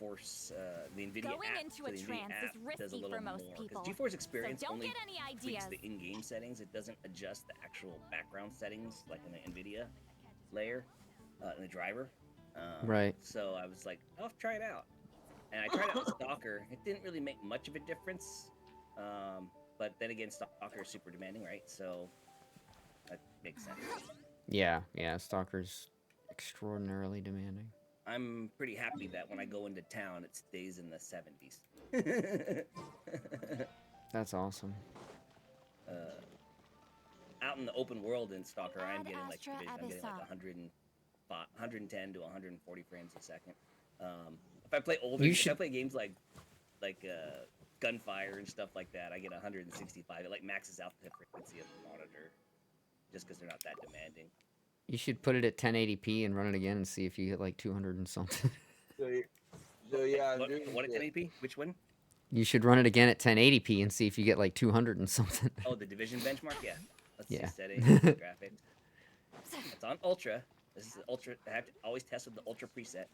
GeForce, the NVIDIA Going app. into So a the NVIDIA trance is app does a risky little for most more because people. GeForce So Experience don't only get any tweaks ideas. the in-game settings. It doesn't adjust the actual background settings like in the NVIDIA layer in the driver. Right. So I was like, I'll try it out, and I tried out Stalker. It didn't really make much of a difference, but then again, Stalker is super demanding, right? So that makes sense. Yeah, yeah. Stalker's extraordinarily demanding. I'm pretty happy that when I go into town, it stays in the 70s. That's awesome. uh, Out in the open world in Stalker, I'm Ad getting like Astra Division. I'm getting like Abyssa. 110 to 140 frames a second. If I play older, You if I should. play games like Gunfire and stuff like that, I get 165. It like maxes out the frequency of the monitor just because they're not that demanding. You should put it at 1080p and run it again and see if you get like 200 and something. So, so Wait, yeah, I'm what? doing What at the 1080p? Which one? You should run it again at 1080p and see if you get like 200 and something. Oh, the Division benchmark. Yeah. Let's see Yeah. settings, graphics. It's on Ultra. This is Ultra. I have to always test with the Ultra preset.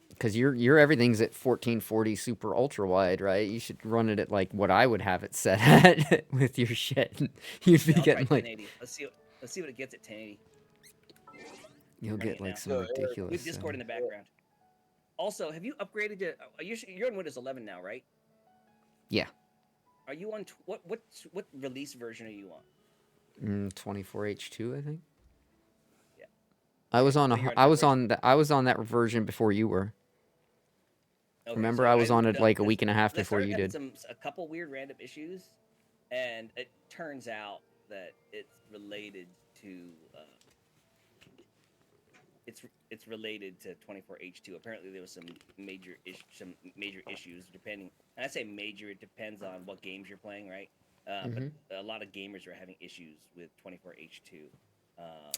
Because your everything's at 1440 super ultra wide, right? You should run it at like what I would have it set at with your shit. You'd be Yeah, I'll try getting like 1080. Let's see what it gets at 1080. you'll Running get it like now. some So, Eric, We ridiculous. have Discord in the background. Also, have you upgraded to? You're on Windows 11 now, right? Yeah, Are you on what release version are you on? 24H2, I think. Yeah. I was on So a you're on I that was version. on I was on that version before you were. Okay, Remember, so I I was on looked it up like a because week and a half I before started you having did. a couple weird random issues, and it turns out that to uh, it's related to 24H2. Apparently, there was some major issues depending. And I say major, it depends on what games you're playing, right? But Hmm. a lot of gamers are having issues with 24H2,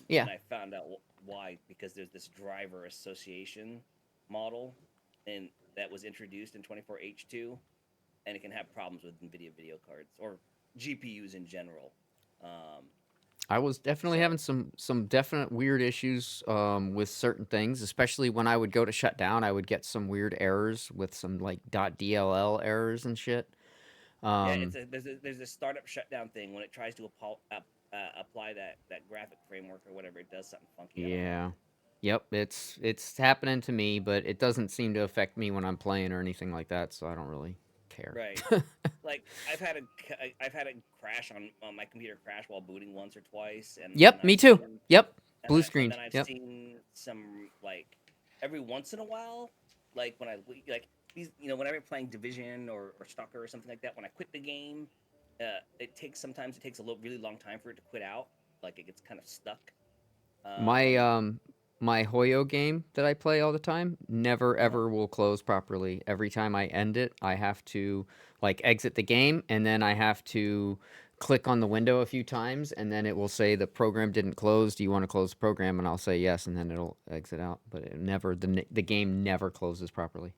Yeah, and I found out why because there's this driver association model, and that was introduced in 24H2, and it can have problems with NVIDIA video cards or GPUs in general. Um, I was definitely so having some definite weird issues with certain things, especially when I would go to shut down. I would get some weird errors with some like .dll errors and shit. yeah, Um, there's a startup shutdown thing when it tries to apply that graphic framework or whatever. It does something funky. I don't know. yeah, yep, it's happening to me, but it doesn't seem to affect me when I'm playing or anything like that, so I don't really care. Right. Like I've had a crash on my computer crash while booting once or twice, Yep, me too. Yep, blue and screened. then I've Yep. seen some like every once in a while, like when I like these, whenever I'm playing Division or Stalker or something like that, when I quit the game, it takes a really long time for it to quit out. Like it gets kind of stuck. My Um, my Hoyo game that I play all the time never uh-huh. ever will close properly. Every time I end it, I have to like exit the game and then I have to click on the window a few times and then it will say the program didn't close. Do you want to close the program? And I'll say yes and then it'll exit out, but it never the game never closes properly.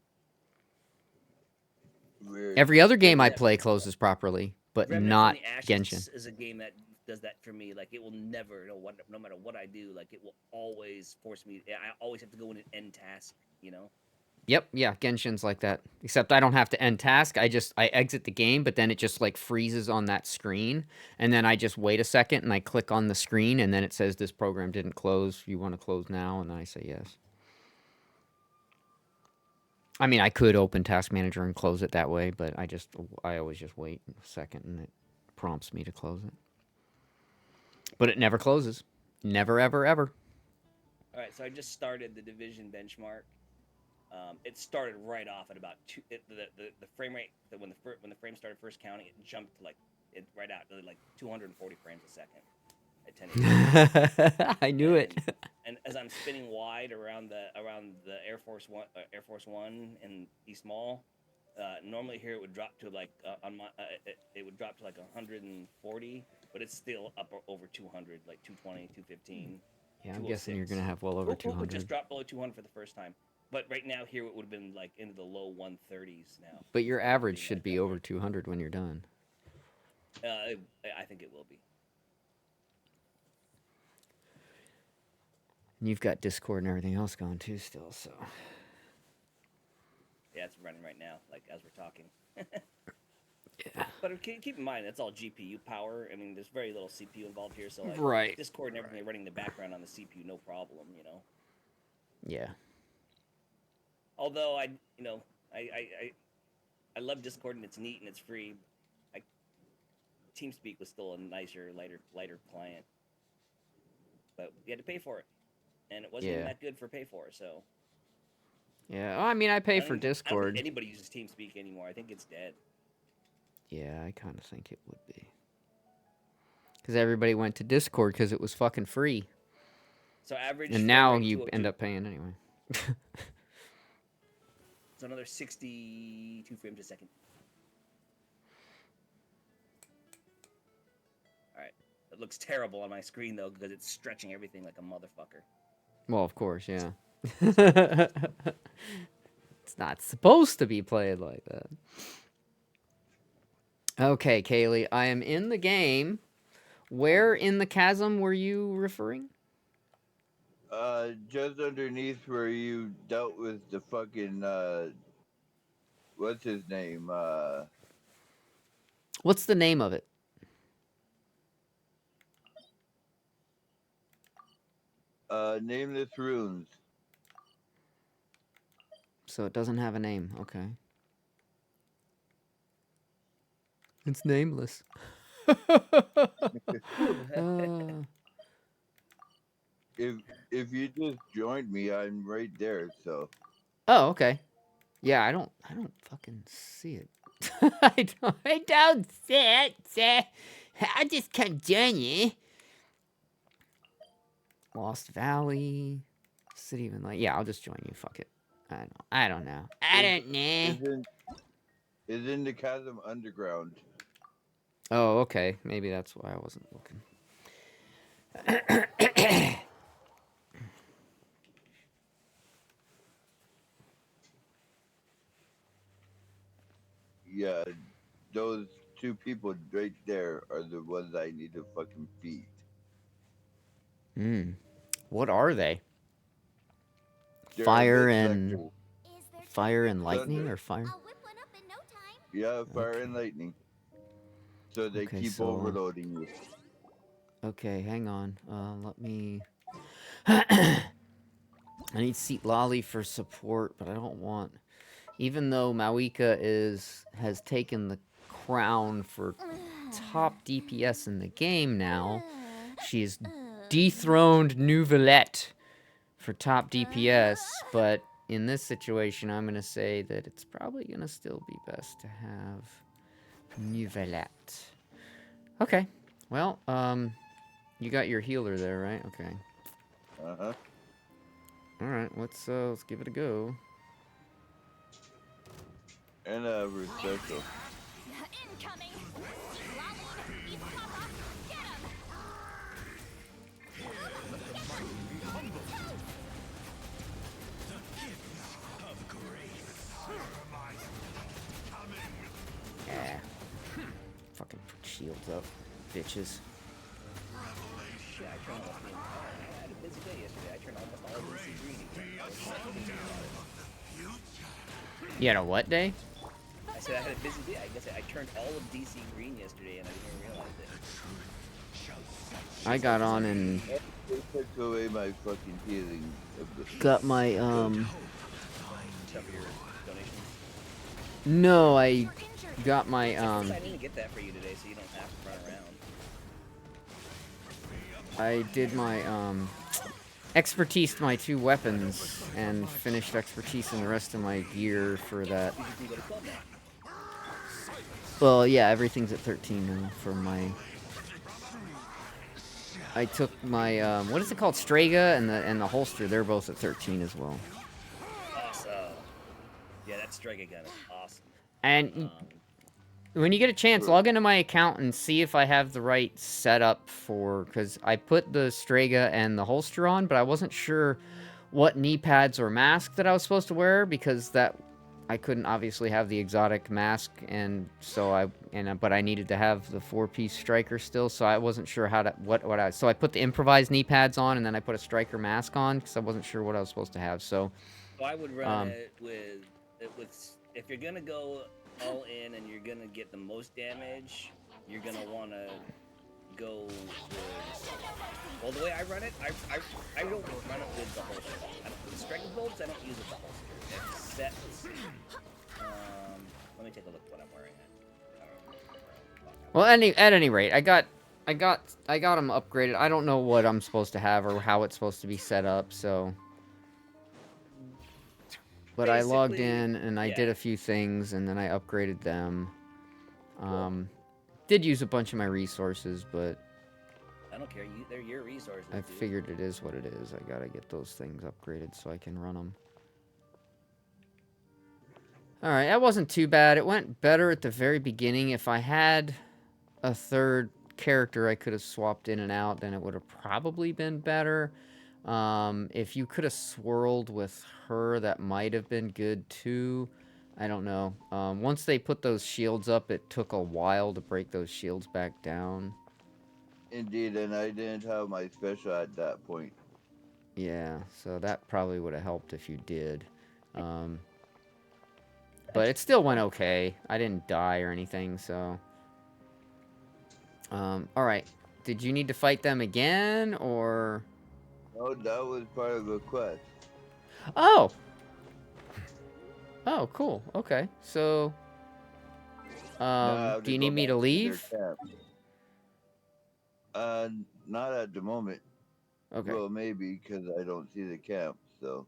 weird. Every other game I Remnant play closes properly, but Remnant from not the Ashes Genshin. is a game that does that for me. Like it will never, no matter what I do, like it will always force me. I always have to go in and end task. You know. Yep, yeah, Genshin's like that. Except I don't have to end task. I exit the game, but then it just like freezes on that screen, and then I just wait a second and I click on the screen, and then it says this program didn't close. You want to close now? And then I say yes. I mean, I could open Task Manager and close it that way, but I always just wait a second, and it prompts me to close it. But it never closes. Never, ever, ever. All right, so I just started the Division benchmark. It started right off at about the frame rate that when the frame started first counting, it jumped to like it right out to like 240 frames a second at 1080p. I knew it. And as I'm spinning wide around the Air Force One in East Mall, normally here it would drop to like on my it would drop to like 140, but it's still up over 200, like 220, 215, Yeah, I'm guessing you're gonna 206. have well over It just 200. dropped below 200 for the first time. But right now here it would have been like into the low 130s now But your instead of average being should like be that over high. 200 when you're done. I think it will be. And you've got Discord and everything else going too still, so. Yeah, it's running right now, like as we're talking. Yeah. But keep in mind, that's all GPU power. I mean, there's very little CPU involved here, so like Right. Discord and everything are running in the background on the CPU, no problem, you know. Yeah. Although you know, I love Discord and it's neat and it's free. I TeamSpeak was still a nicer, lighter client, but you had to pay for it, and it wasn't even Yeah. that good for pay for. So Yeah. Oh, I mean, I pay for I don't Discord. think anybody uses TeamSpeak anymore. I think it's dead. Yeah, I kind of think it would be. Because everybody went to Discord because it was fucking free. So average. And frame now rate you 202. end up paying anyway. So another 62 frames a second. All right, it looks terrible on my screen though because it's stretching everything like a motherfucker. Well, of course, yeah. It's not supposed to be played like that. Okay, Kaylee, I am in the game. Where in the chasm were you referring? Just underneath where you dealt with the fucking what's his name? What's the name of it? Nameless Runes. So it doesn't have a name. Okay. It's nameless. If you just joined me, I'm right there. So Oh, okay. Yeah, I don't fucking see it. I don't see it. I'll just come join you. Lost Valley, City of Enlight. Yeah, I'll just join you. Fuck it. I don't know. I don't know. is in the Chasm Underground. Oh, okay. Maybe that's why I wasn't looking. Yeah, those two people right there are the ones I need to fucking beat. What are they? They're Fire a and sector. fire and lightning Thunder. or fire? I'll whip one up in no time. Yeah, fire Okay. and lightning. So they Okay, keep so- overloading you. Okay, hang on. Let me. I need Seat Lolly for support, but I don't want. Even though Mawika has taken the crown for top DPS in the game now, she's dethroned Nouvelette for top DPS. But in this situation, I'm gonna say that it's probably gonna still be best to have Nouvelette. Okay. Well, you got your healer there, right? Okay. Uh-huh. All right. Let's give it a go. And Recessional. Incoming! Lolly, East Papa, get him! Yeah. Fucking put shields up, bitches. Shit, I turned off I had a busy day yesterday. I turned almost all of DC green again. I was so thinking about it. You had a what day? I said I had a busy day. I guess I turned all of DC green yesterday, and I didn't even realize it. I got on and They took away my fucking healing of the got my Some of your donations. No, I You're injured. got my I didn't get that for you today, so you don't have to run around. I did my expertise my 2 weapons and finished expertise in the rest of my gear for that. You can go to club now. Well, yeah, everything's at 13 now for my. I took my what is it called, Strega and the holster. They're both at 13 as well. Awesome. Yeah, that Strega gun is awesome. And when you get a chance, log into my account and see if I have the right setup for, because I put the Strega and the holster on, but I wasn't sure what knee pads or mask that I was supposed to wear because I couldn't obviously have the exotic mask, and so but I needed to have the 4-piece striker still, so I wasn't sure how to so I put the improvised knee pads on and then I put a striker mask on because I wasn't sure what I was supposed to have. So I would run it with if you're gonna go all in and you're gonna get the most damage, you're gonna want to go with. Well, the way I run it, I don't run it with the holster. The striker builds, I don't use it with the holster. Except, let me take a look at what I'm wearing. Well, at any rate, I got them upgraded. I don't know what I'm supposed to have or how it's supposed to be set up, so. But I logged in and I did a few things and then I upgraded them. Did use a bunch of my resources, but I don't care. They're your resources. I dude. figured it is what it is. I gotta get those things upgraded so I can run them. Alright, that wasn't too bad. It went better at the very beginning. If I had a third character I could have swapped in and out, then it would have probably been better. If you could have swirled with her, that might have been good too. I don't know. Once they put those shields up, it took a while to break those shields back down. Indeed, and I didn't have my special at that point. Yeah, so that probably would have helped if you did. But it still went okay. I didn't die or anything, so... alright. Did you need to fight them again, or... No, that was part of the quest. Oh! Oh, cool. Okay, so... do you need me to leave? Not at the moment. Okay. Well, maybe, because I don't see the camp, so...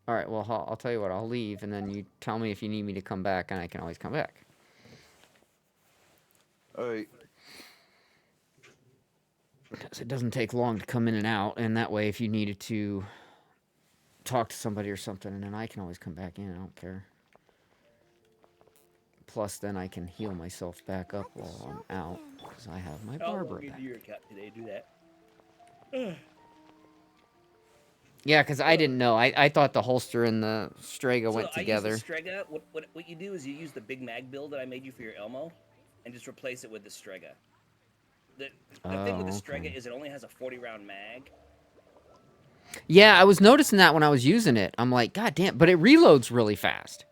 Alright, well, I'll tell you what. I'll leave, and then you tell me if you need me to come back, and I can always come back. Alright. Because it doesn't take long to come in and out, and that way if you needed to talk to somebody or something, and then I can always come back in. I don't care. Plus, then I can heal myself back up while I'm out, because I have my Barbara back. Do your cap today. Do that. Yeah, because I didn't know. I thought the holster and the Strega went I together. use the Strega. What you do is you use the big mag build that I made you for your Elmo, and just replace it with the Strega. The thing with the Strega is it only has a 40-round mag. Yeah, I was noticing that when I was using it. I'm like, God damn, but it reloads really fast.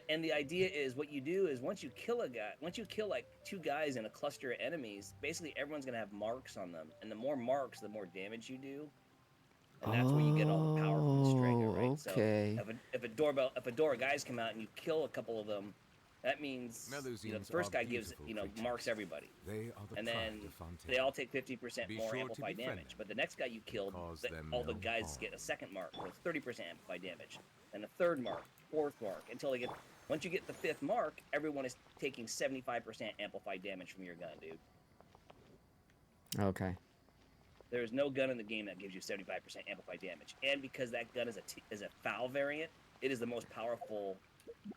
And the idea is what you do is once you kill like 2 guys in a cluster of enemies, basically everyone's gonna have marks on them, and the more marks, the more damage you do. And that's where you get all the power from the Strega, right? Okay. So if a door of guys come out and you kill a couple of them, that means the first guy gives marks everybody, and then they all take 50% more amplified damage. But the next guy you killed, all the guys get a second mark with 30% amplified damage, and a third mark, fourth mark, until they get. Once you get the 5th mark, everyone is taking 75% amplified damage from your gun, dude. Okay. There is no gun in the game that gives you 75% amplified damage, and because that gun is a FAL variant, it is the most powerful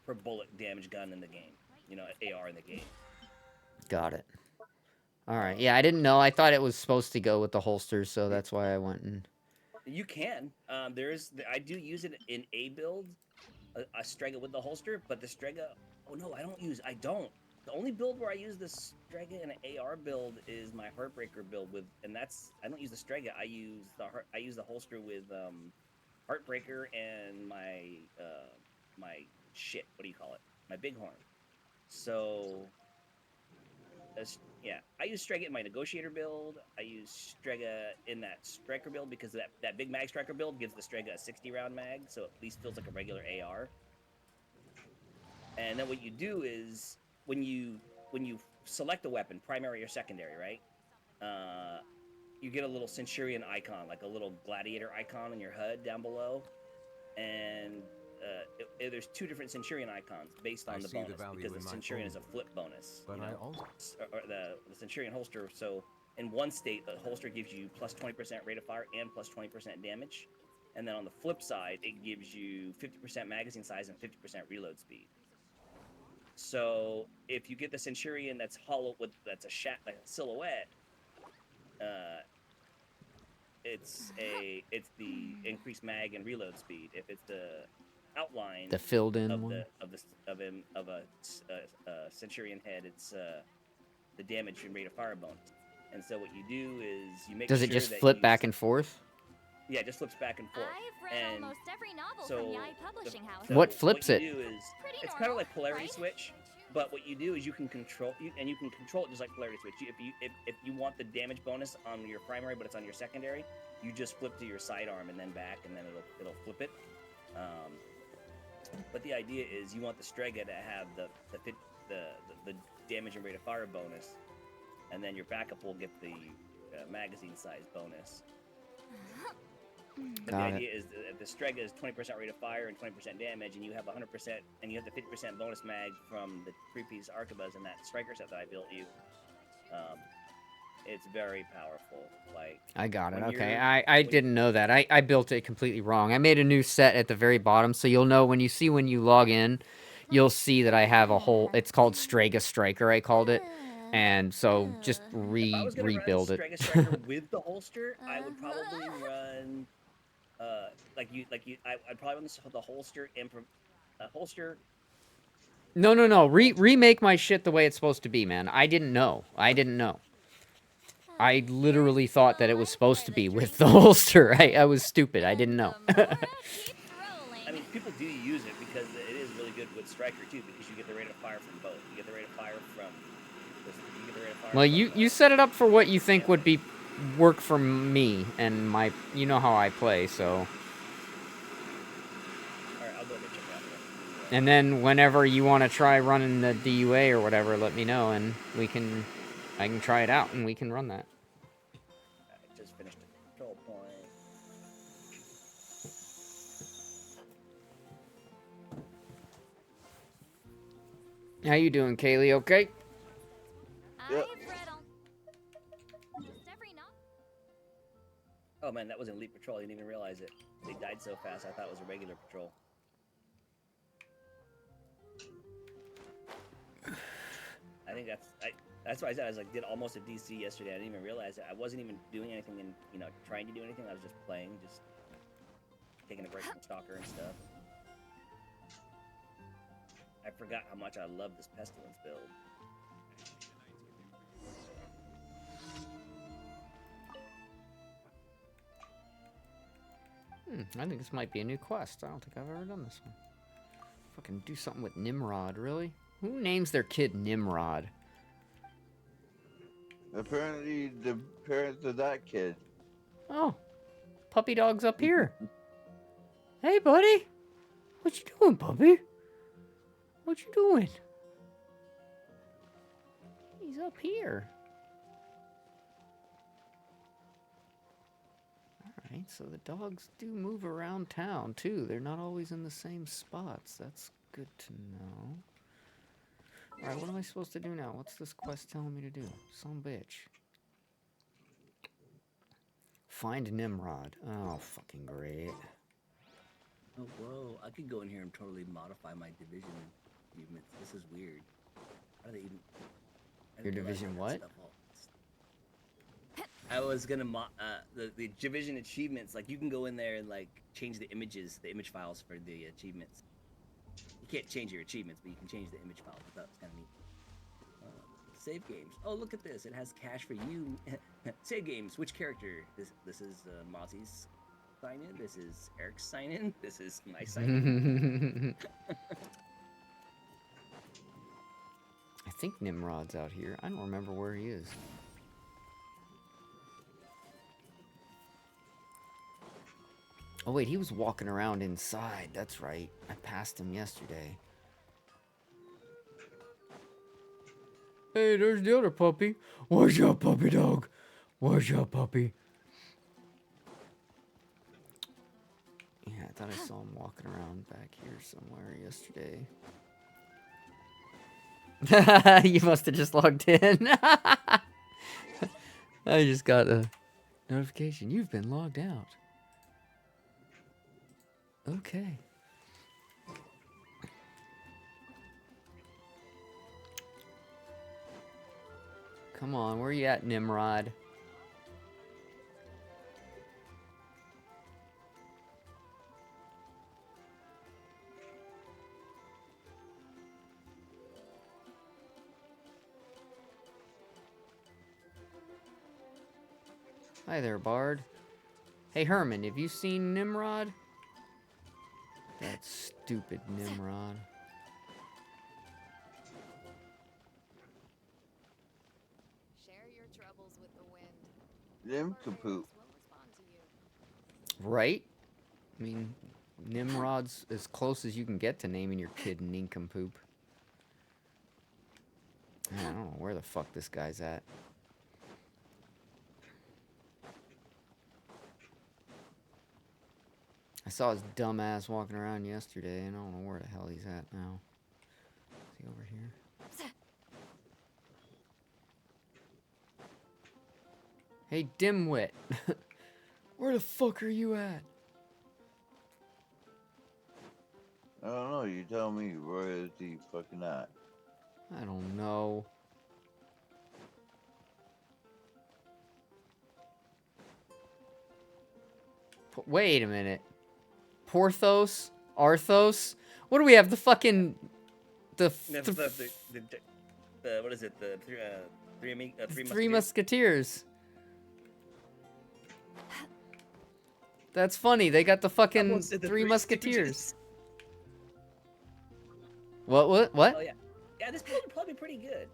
per bullet damage gun in the game. AR in the game. Got it. All right. Yeah, I didn't know. I thought it was supposed to go with the holsters, so that's why I went and. You can. I do use it in a build, a Strega with the holster, but the Strega. Oh no, I don't. The only build where I use the Strega in an AR build is my Heartbreaker build I don't use the Strega. I use the holster with Heartbreaker and my what do you call it? My Bighorn. So I use Strega in my Negotiator build. I use Strega in that Striker build because that big mag Striker build gives the Strega a 60-round mag, so it at least feels like a regular AR. And then what you do is when you select a weapon, primary or secondary, right? You get a little Centurion icon, like a little gladiator icon on your HUD down below, and there's 2 different Centurion icons based on the bonus, because the Centurion is a flip bonus. Or the Centurion holster. So in one state, the holster gives you plus 20% rate of fire and plus 20% damage, and then on the flip side, it gives you 50% magazine size and 50% reload speed. So if you get the Centurion that's hollow that's like a silhouette, it's the increased mag and reload speed. If it's the outline, the filled in of one of a Centurion head, it's the damage and rate of fire bonus. And so what you do is you make. Does it just flip back and forth? Yeah, it just flips back and forth. I've read And almost every novel so from Yai Publishing House. so What flips you it? do is Pretty it's kind of normal, like polarity right? switch, but what you do is you can control you can control it just like polarity switch. If you want the damage bonus on your primary, but it's on your secondary, you just flip to your sidearm and then back, and then it'll flip it. But the idea is you want the Strega to have the damage and rate of fire bonus, and then your backup will get the magazine size bonus. But Got the it. idea is that the Strega is 20% rate of fire and 20% damage, and you have 100%, and you have the 50% bonus mag from the 3-piece Arquebus and that striker set that I built you. It's very powerful. Like I got it. when Okay. you're- I when- didn't know that. I built it completely wrong. I made a new set at the very bottom, so you'll know when you log in, you'll see that I have a whole. It's called Strega Striker. I called it, and so just If I was gonna rebuild run it. Strega Striker with the holster, I would probably run I'd probably run the holster holster. No. Remake my shit the way it's supposed to be, man. I didn't know. I literally thought that it was supposed to be with the holster. I was stupid. I didn't know. I mean, people do use it because it is really good with Striker too, because you get the rate of fire from both. You get the rate of fire from. You get the rate of fire Well, from, you set it up for what you think would be work for me and my. You know how I play, so. All right, I'll go ahead and check it out. And then whenever you want to try running the DUA or whatever, let me know and I can try it out and we can run that. I just finished a control point. How you doing, Kaylee? Okay? Yep. I've read almost every novel. Oh man, that was an elite patrol. I didn't even realize it. They died so fast. I thought it was a regular patrol. I think that's why I said I was like did almost a DC yesterday. I didn't even realize it. I wasn't even doing anything and trying to do anything. I was just playing, just taking a break from Stalker and stuff. I forgot how much I love this Pestilence build. I think this might be a new quest. I don't think I've ever done this one. Fucking do something with Nimrod, really? Who names their kid Nimrod? Apparently, the parents of that kid. Oh, puppy dog's up here. Hey, buddy. What you doing, puppy? What you doing? He's up here. Alright, so the dogs do move around town, too. They're not always in the same spots. That's good to know. Alright, what am I supposed to do now? What's this quest telling me to do? Some bitch. Find Nimrod. Oh, fucking great. Oh whoa! I could go in here and totally modify my division movements. This is weird. How do they even? I Your didn't realize division that what? stuff I was gonna the division achievements. Like you can go in there and like change the images, the image files for the achievements. You can't change your achievements, but you can change the image files. I thought it was kind of neat. Save games. Oh, look at this! It has cash for you. Save games. Which character? This is Mozzie's sign in. This is Eric's sign in. This is my sign in. I think Nimrod's out here. I don't remember where he is. Oh wait, he was walking around inside. That's right. I passed him yesterday. Hey, there's the other puppy. Where's your puppy dog? Where's your puppy? Yeah, I thought I saw him walking around back here somewhere yesterday. You must have just logged in. I just got a notification. You've been logged out. Okay. Come on, where you at, Nimrod? Hi there, Bard. Hey Herman, have you seen Nimrod? That stupid Nimrod. Share your troubles with the wind. Them Barbados kapoot. will respond to you. Right? I mean, Nimrod's as close as you can get to naming your kid Nincompoop. Man, I don't know where the fuck this guy's at. I saw his dumb ass walking around yesterday, and I don't know where the hell he's at now. Is he over here? Hey, dimwit! Where the fuck are you at? I don't know. You tell me. Where is he fucking at? I don't know. Wait a minute. Porthos? Arthos? What do we have? The fucking... The what is it? The Three Musketeers. That's funny. They got the fucking Almost said the Three Three Musketeers. Stooges. What? Oh yeah, yeah. This movie probably pretty good.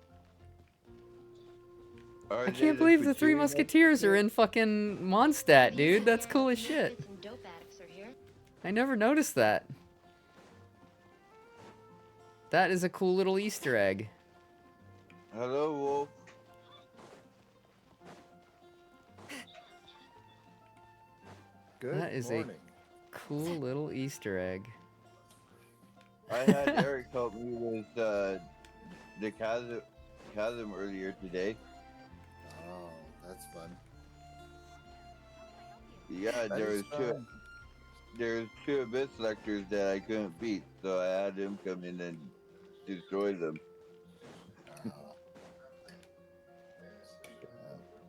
Are I they can't the believe the Three Pacheco Musketeers are in fucking Mondstadt, dude. That's cool as shit. Some dope addicts are here. I never noticed that. That is a cool little Easter egg. Hello, Wolf. Good That is morning. a cool little Easter egg. I had Eric help me with the chasm earlier today. Oh, that's fun. Yeah, That there is was fun. two abyss selectors that I couldn't beat, so I had him come in and destroy them.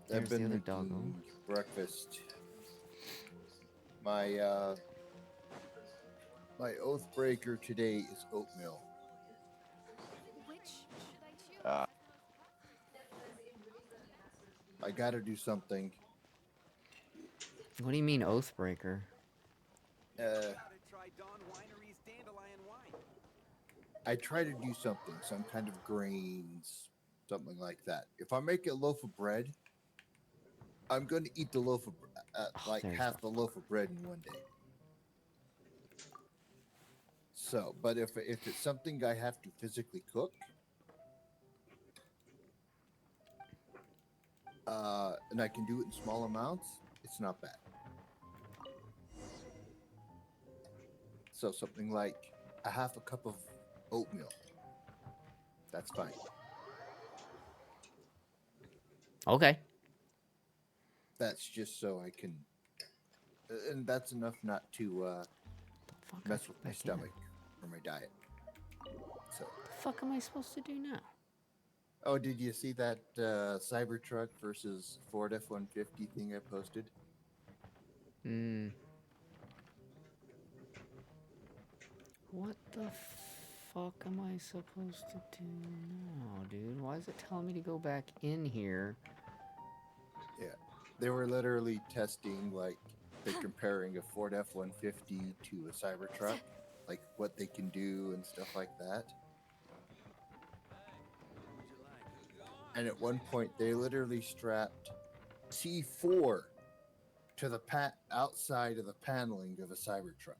There's I've the been other making doggo. breakfast. My oath breaker today is oatmeal. Which should I choose? Ah. I gotta do something. What do you mean, Oathbreaker? I try to do something, some kind of grains, something like that. If I make a loaf of bread, I'm going to eat the loaf of like there's half the loaf of bread in one day. So, but if it's something I have to physically cook, and I can do it in small amounts, it's not bad. So something like a half a cup of oatmeal. That's fine. Okay. That's just so I can, and that's enough not to Fuck, mess with my back in. stomach or my diet. So, The fuck am I supposed to do now? oh, did you see that Cybertruck versus Ford F-150 thing I posted? Hmm. What the fuck am I supposed to do now, dude? Why is it telling me to go back in here? Yeah, they were literally testing, like, they're comparing a Ford F-150 to a Cybertruck, like what they can do and stuff like that. And at one point, they literally strapped C4 to the outside of the paneling of a Cybertruck.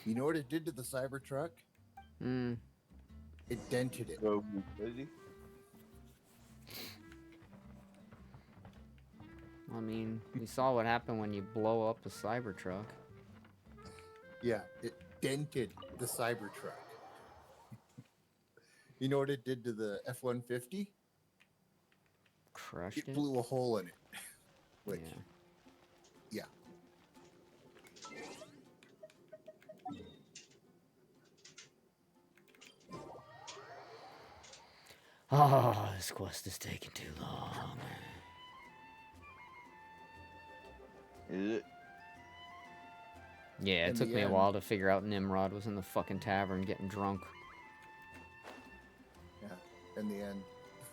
You know what it did to the Cybertruck? Hmm. It dented it. So busy. I mean, we saw what happened when you blow up a Cybertruck. Yeah, it dented the Cybertruck. You know what it did to the F-150? Crushed It it. blew a hole in it. Which, Yeah. yeah. Oh, this quest is taking too long. Is it? Yeah, it In took the me a end- while to figure out Nimrod was in the fucking tavern getting drunk. Yeah. In the end,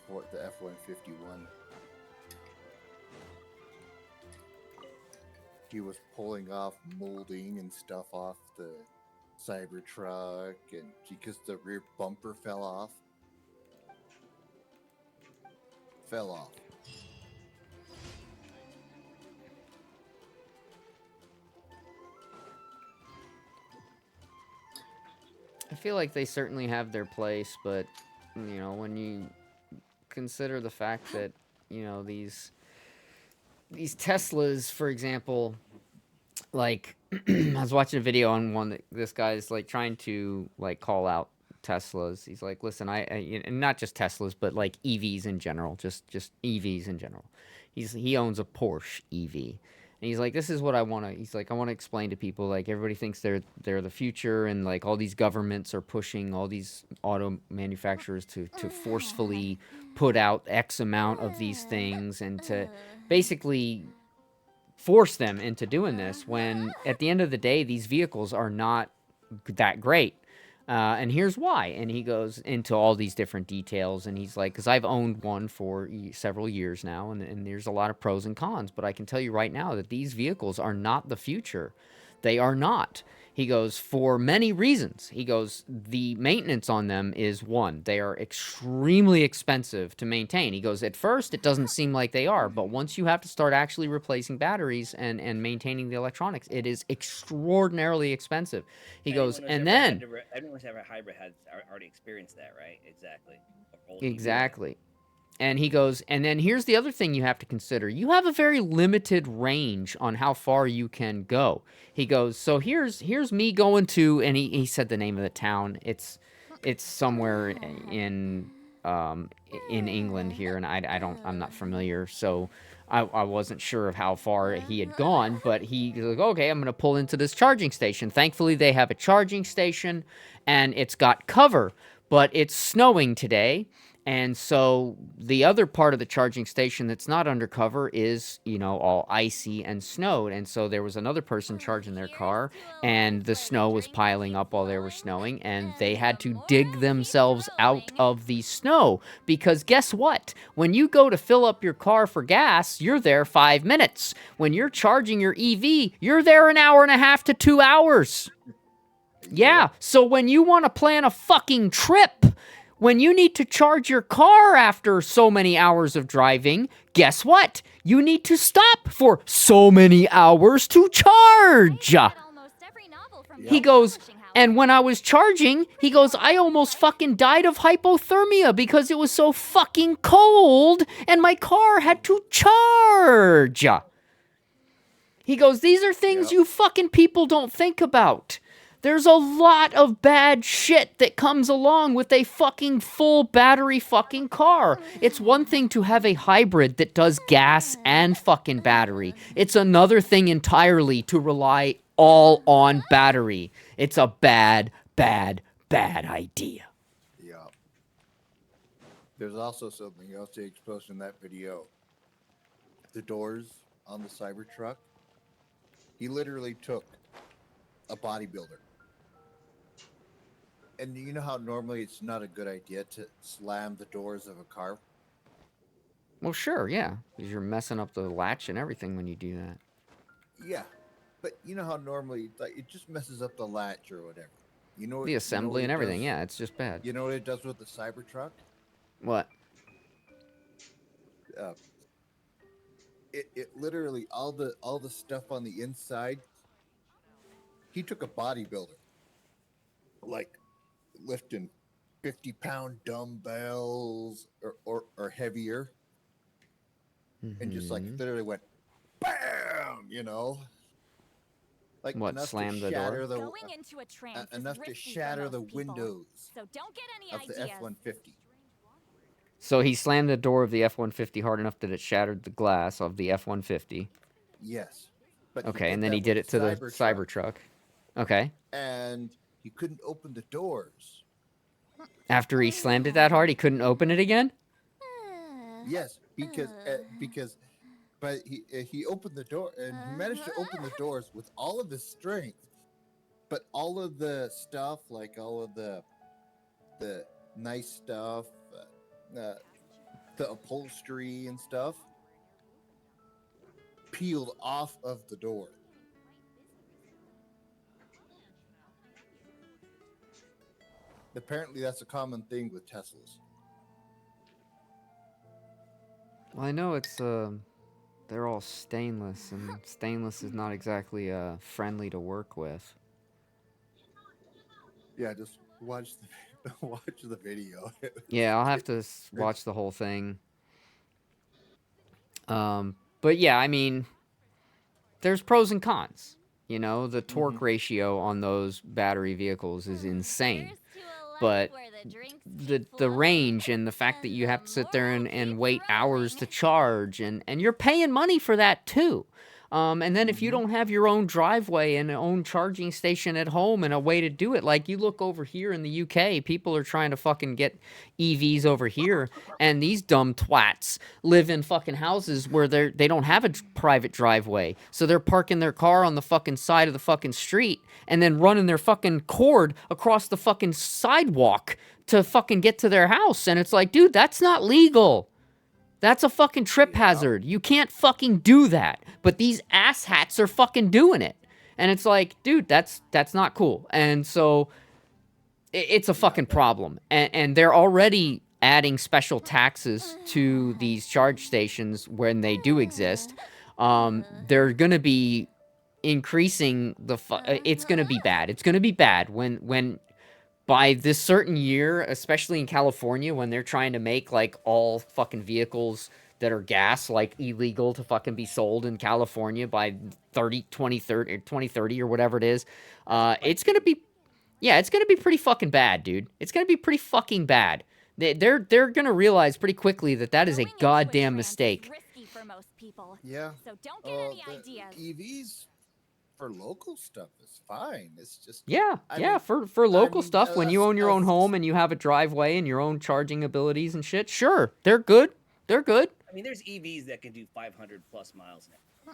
for the F-150 won. he was pulling off molding and stuff off the Cybertruck, and because the rear bumper fell off. I feel like they certainly have their place, but you know, when you consider the fact that, you know, these Teslas, for example, like I was watching a video on one that this guy's like trying to like call out Teslas. He's like, listen, and not just Teslas, but like EVs in general, just EVs in general. He owns a Porsche EV. And he's like, this is what I want to. He's like, I want to explain to people. Like, everybody thinks they're the future, and like all these governments are pushing all these auto manufacturers to forcefully put out X amount of these things, and to basically force them into doing this. When at the end of the day, these vehicles are not that great. And here's why. And he goes into all these different details. And he's like, because I've owned one for several years now, and there's a lot of pros and cons. But I can tell you right now that these vehicles are not the future. They are not. He goes, for many reasons. He goes, the maintenance on them is one. They are extremely expensive to maintain. He goes, at first, it doesn't seem like they are. But once you have to start actually replacing batteries and maintaining the electronics, it is extraordinarily expensive. He goes, and then... Everyone's ever had a hybrid has already experienced that, right? Exactly. Exactly. And he goes, and then here's the other thing you have to consider. You have a very limited range on how far you can go. He goes, so here's me going to, and he said the name of the town. It's somewhere in England here, and I'm not familiar, so I wasn't sure of how far he had gone, but he's like, okay, I'm going to pull into this charging station. Thankfully, they have a charging station, and it's got cover, but it's snowing today. And so the other part of the charging station that's not undercover is, you know, all icy and snowed. And so there was another person charging their car, and the snow was piling up while they were snowing, and they had to dig themselves out of the snow. Because guess what? When you go to fill up your car for gas, you're there 5 minutes. When you're charging your EV, you're there an hour and a half to 2 hours. Yeah, so when you want to plan a fucking trip, when you need to charge your car after so many hours of driving, guess what? You need to stop for so many hours to charge. He goes, and when I was charging, he goes, I almost fucking died of hypothermia because it was so fucking cold and my car had to charge. He goes, these are things you fucking people don't think about. There's a lot of bad shit that comes along with a fucking full battery fucking car. It's one thing to have a hybrid that does gas and fucking battery. It's another thing entirely to rely all on battery. It's a bad, bad, bad idea. Yeah. There's also something else they exposed in that video. The doors on the Cybertruck. He literally took a bodybuilder. And you know how normally it's not a good idea to slam the doors of a car? Well, sure, yeah. Because you're messing up the latch and everything when you do that. Yeah. But you know how normally it just messes up the latch or whatever. You know The assembly and everything, does? yeah, it's just bad. You know what it does with the Cybertruck? What? It literally all the stuff on the inside. He took a bodybuilder, like lifting 50-pound dumbbells or heavier, and just like literally went bam, you know, like what, enough slam to the shatter door? Going into a trance is enough to risky for shatter the most people. windows So don't get any of the ideas. F-150. So he slammed the door of the F-150 hard enough that it shattered the glass of the F-150. Yes, but Okay, and then he did it to the Cybertruck. Okay. And he couldn't open the doors. After he slammed it that hard, he couldn't open it again? Yes, because but he opened the door and he managed to open the doors with all of his strength, but all of the stuff, like all of the nice stuff, the upholstery and stuff, peeled off of the door. apparently that's a common thing with Teslas. Well, I know it's they're all stainless, and stainless is not exactly friendly to work with. Yeah, just watch the watch the video. Yeah, I'll have to watch the whole thing. But yeah, I mean, there's pros and cons. You know, the torque ratio on those battery vehicles is insane. But the range and the fact that you have to sit there and wait hours to charge, and you're paying money for that too. And then if you don't have your own driveway and an own charging station at home and a way to do it, like you look over here in the UK, people are trying to fucking get EVs over here, and these dumb twats live in fucking houses where they don't have a private driveway, so they're parking their car on the fucking side of the fucking street and then running their fucking cord across the fucking sidewalk to fucking get to their house. And it's like, dude, that's not legal. That's a fucking trip hazard. You can't fucking do that. But these asshats are fucking doing it. And it's like, dude, that's not cool. And so it's a fucking problem. And they're already adding special taxes to these charge stations when they do exist. They're going to be increasing it's going to be bad. It's going to be bad when by this certain year, especially in California, when they're trying to make like all fucking vehicles that are gas like illegal to fucking be sold in California by 2030 or whatever it is, it's gonna be pretty fucking bad, dude. It's gonna be pretty fucking bad. They're gonna realize pretty quickly that is a goddamn mistake. Risky for most people. Yeah. So don't get any ideas. EVs for local stuff is fine. It's just Yeah, I yeah, mean- for local mean, stuff, when you own your own that's- home and you have a driveway and your own charging abilities and shit, sure, they're good. They're good. I mean, there's EVs that can do 500 plus miles now.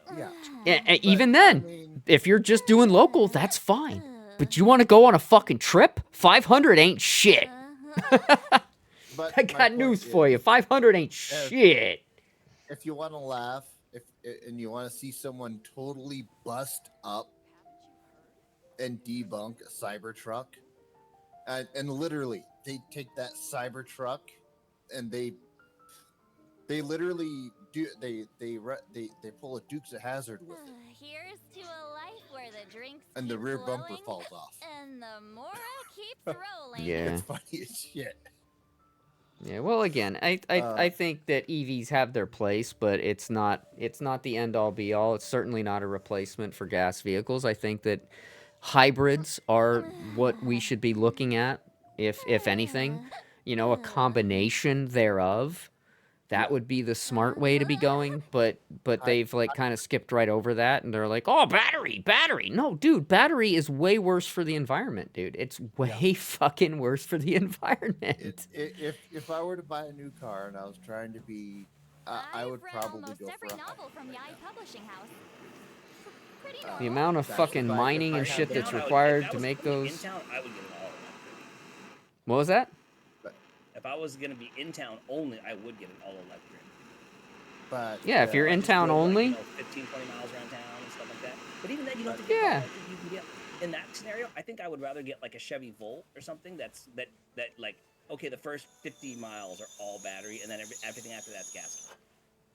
So. Yeah. And even then, I mean, if you're just doing local, that's fine. But you want to go on a fucking trip? 500 ain't shit. but I my got point news for you. is, 500 ain't shit. If you want to laugh, and you want to see someone totally bust up and debunk a Cybertruck, and literally they take that Cybertruck and they literally do they pull a Dukes of Hazzard with it, Here's to a life where the drinks and the keep rear bumper flowing, falls off. and the mora keeps rolling. Yeah. It's funny as shit. Yeah, well, again, I think that EVs have their place, but it's not the end all be all. It's certainly not a replacement for gas vehicles. I think that hybrids are what we should be looking at, if anything. You know, a combination thereof. That would be the smart way to be going, but they've like kind of skipped right over that, and they're like, "Oh, battery." No, dude, battery is way worse for the environment, dude. It's way fucking worse for the environment. If I were to buy a new car and I was trying to be, I would I've read probably almost go for every a novel hybrid from right Yai now. Publishing House. Pretty The normal. amount of That's fucking if I- mining if I and had shit the that's amount, required If to I was make gonna be those. in town, I would get an all electric. What was that? If I was gonna be in town only, I would get an all electric. But Yeah, if you're in Just town go, like, only. 15, 20 miles around town and stuff like that. But even then, you don't have to get Yeah. all electric. You can get in that scenario. I think I would rather get like a Chevy Volt or something that like, okay, the first 50 miles are all battery, and then everything after that's gas.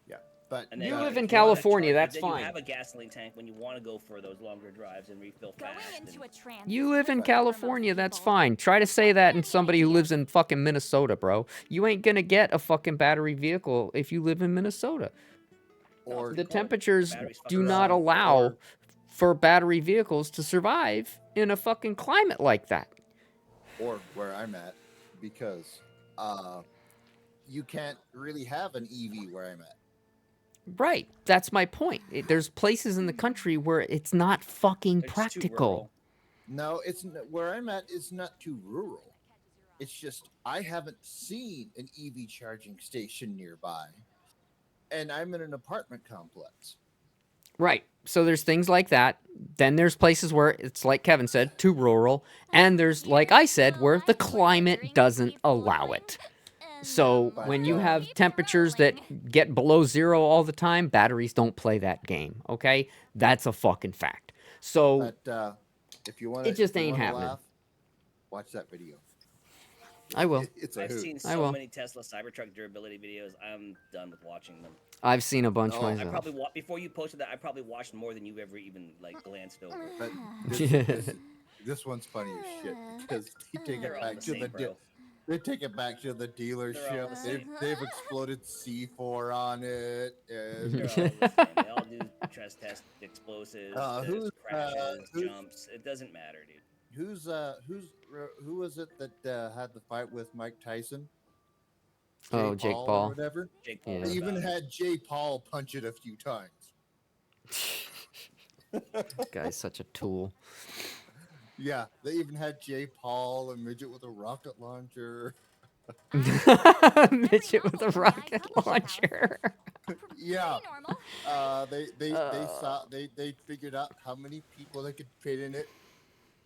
yeah, but And You then live if in you wanna California, charge- that's then fine. You have a gasoline tank when you want to go for those longer drives and refill Going fast. into and- a trance. You live in is risky for most California, that's people. fine. Try to say that in somebody who lives in fucking Minnesota, bro. You ain't gonna get a fucking battery vehicle if you live in Minnesota. or The temperatures Batteries do fucking not suck. allow for battery vehicles to survive in a fucking climate like that. or where I'm at, because you can't really have an EV where I'm at. Right. That's my point. There's places in the country where it's not fucking It's too practical. rural. No, where I'm at is not too rural. It's just I haven't seen an EV charging station nearby, and I'm in an apartment complex. Right. So there's things like that. Then there's places where it's like Kevin said, too rural. And there's, like I said, where the climate doesn't allow it. So when you have temperatures that get below zero all the time, batteries don't play that game. Okay? That's a fucking fact. So But if you want, It just ain't happening. Laugh, watch that video. I will. It's a I've hoot. seen I so will. many Tesla Cybertruck durability videos. I'm done with watching them. I've seen a bunch Oh, I I myself. probably before you posted that, I probably watched more than you've ever even like glanced over. But this one's funny as shit because they take They're it all back the to same, the bro. they take it back to the They're all dealership. the same. They've exploded C4 on it, and They're all the same. They all do stress test explosives, who's crashes, who's jumps. It doesn't matter, dude. who was it that had the fight with Mike Tyson? Oh, Jake or Paul. whatever. Jake Paul. Yeah. They knows even about it. had Jay Paul punch it a few times. This guy's such a tool. Yeah, they even had Jay Paul, a midget with a rocket launcher. Midget with a rocket launcher. Yeah, Pretty normal. they figured out how many people they could fit in it.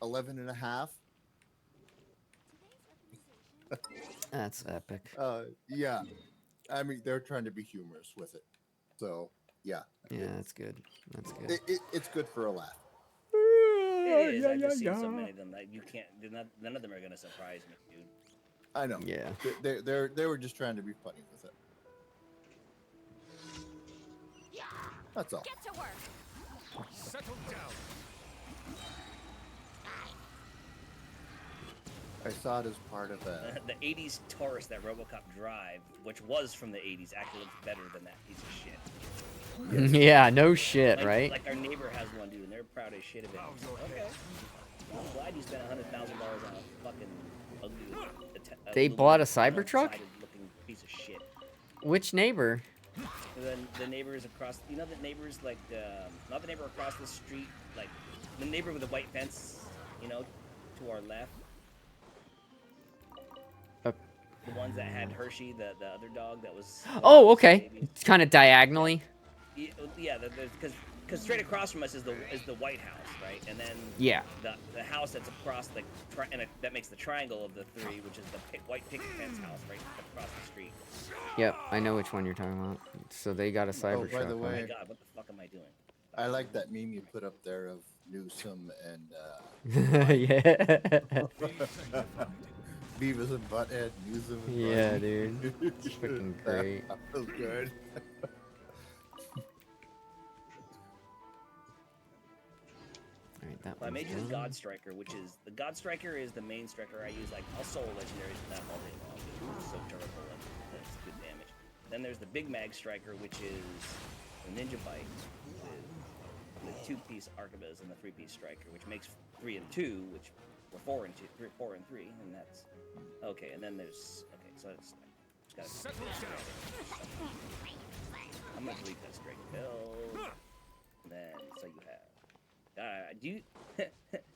11 and a half. That's epic. Yeah. I mean, they're trying to be humorous with it. So, yeah. Yeah, that's good. That's good. It's good for a laugh. It is. I've just seen so many of them that you can't. None of them are gonna surprise me, dude. I know. Yeah. They were just trying to be funny with it. That's all. Get to work. Settle down. I saw it as part of a. The 80s Taurus that RoboCop drive, which was from the 80s, actually looks better than that piece of shit. Yeah, no shit, Like, right? Like our neighbor has one, dude, and they're proud as shit of it. Okay. Well, I'm glad you spent $100,000 on a fucking ugly. They bought a aluminum, Cybertruck? looking piece of shit. Which neighbor? And then the neighbors across, you know, the neighbors like, not the neighbor across the street, like the neighbor with the white fence, you know, to our left. The ones that had Hershey, the other dog that was. Oh, okay. It's kind of diagonally. Yeah, because straight across from us is the White House, right? And then Yeah. the house that's across the that makes the triangle of the three, which is the white picket fence house right across the street. Yep, I know which one you're talking about. So they got a Cybertruck. by the Oh my way- God, what the fuck am I doing? I like that meme you put up there of Newsom and Yeah. Beavis and Butthead. Newsom. And Yeah, Butthead. dude. It's freaking great. That was good. Alright, that Well, I made one's use done. God Striker, which is the God Striker is the main striker I use. Like I'll solo legendaries with that all day long. It's so terrible and it's good damage. Then there's the Big Mag Striker, which is the Ninja Bike with the 2-piece Arquebus and the 3-piece Striker, which makes 3 and 2, which were 4 and 2, 4 and 3, and that's okay. And then there's okay, so it's just gotta. Settle down. I'm gonna delete that straight build. And then so you have. Do you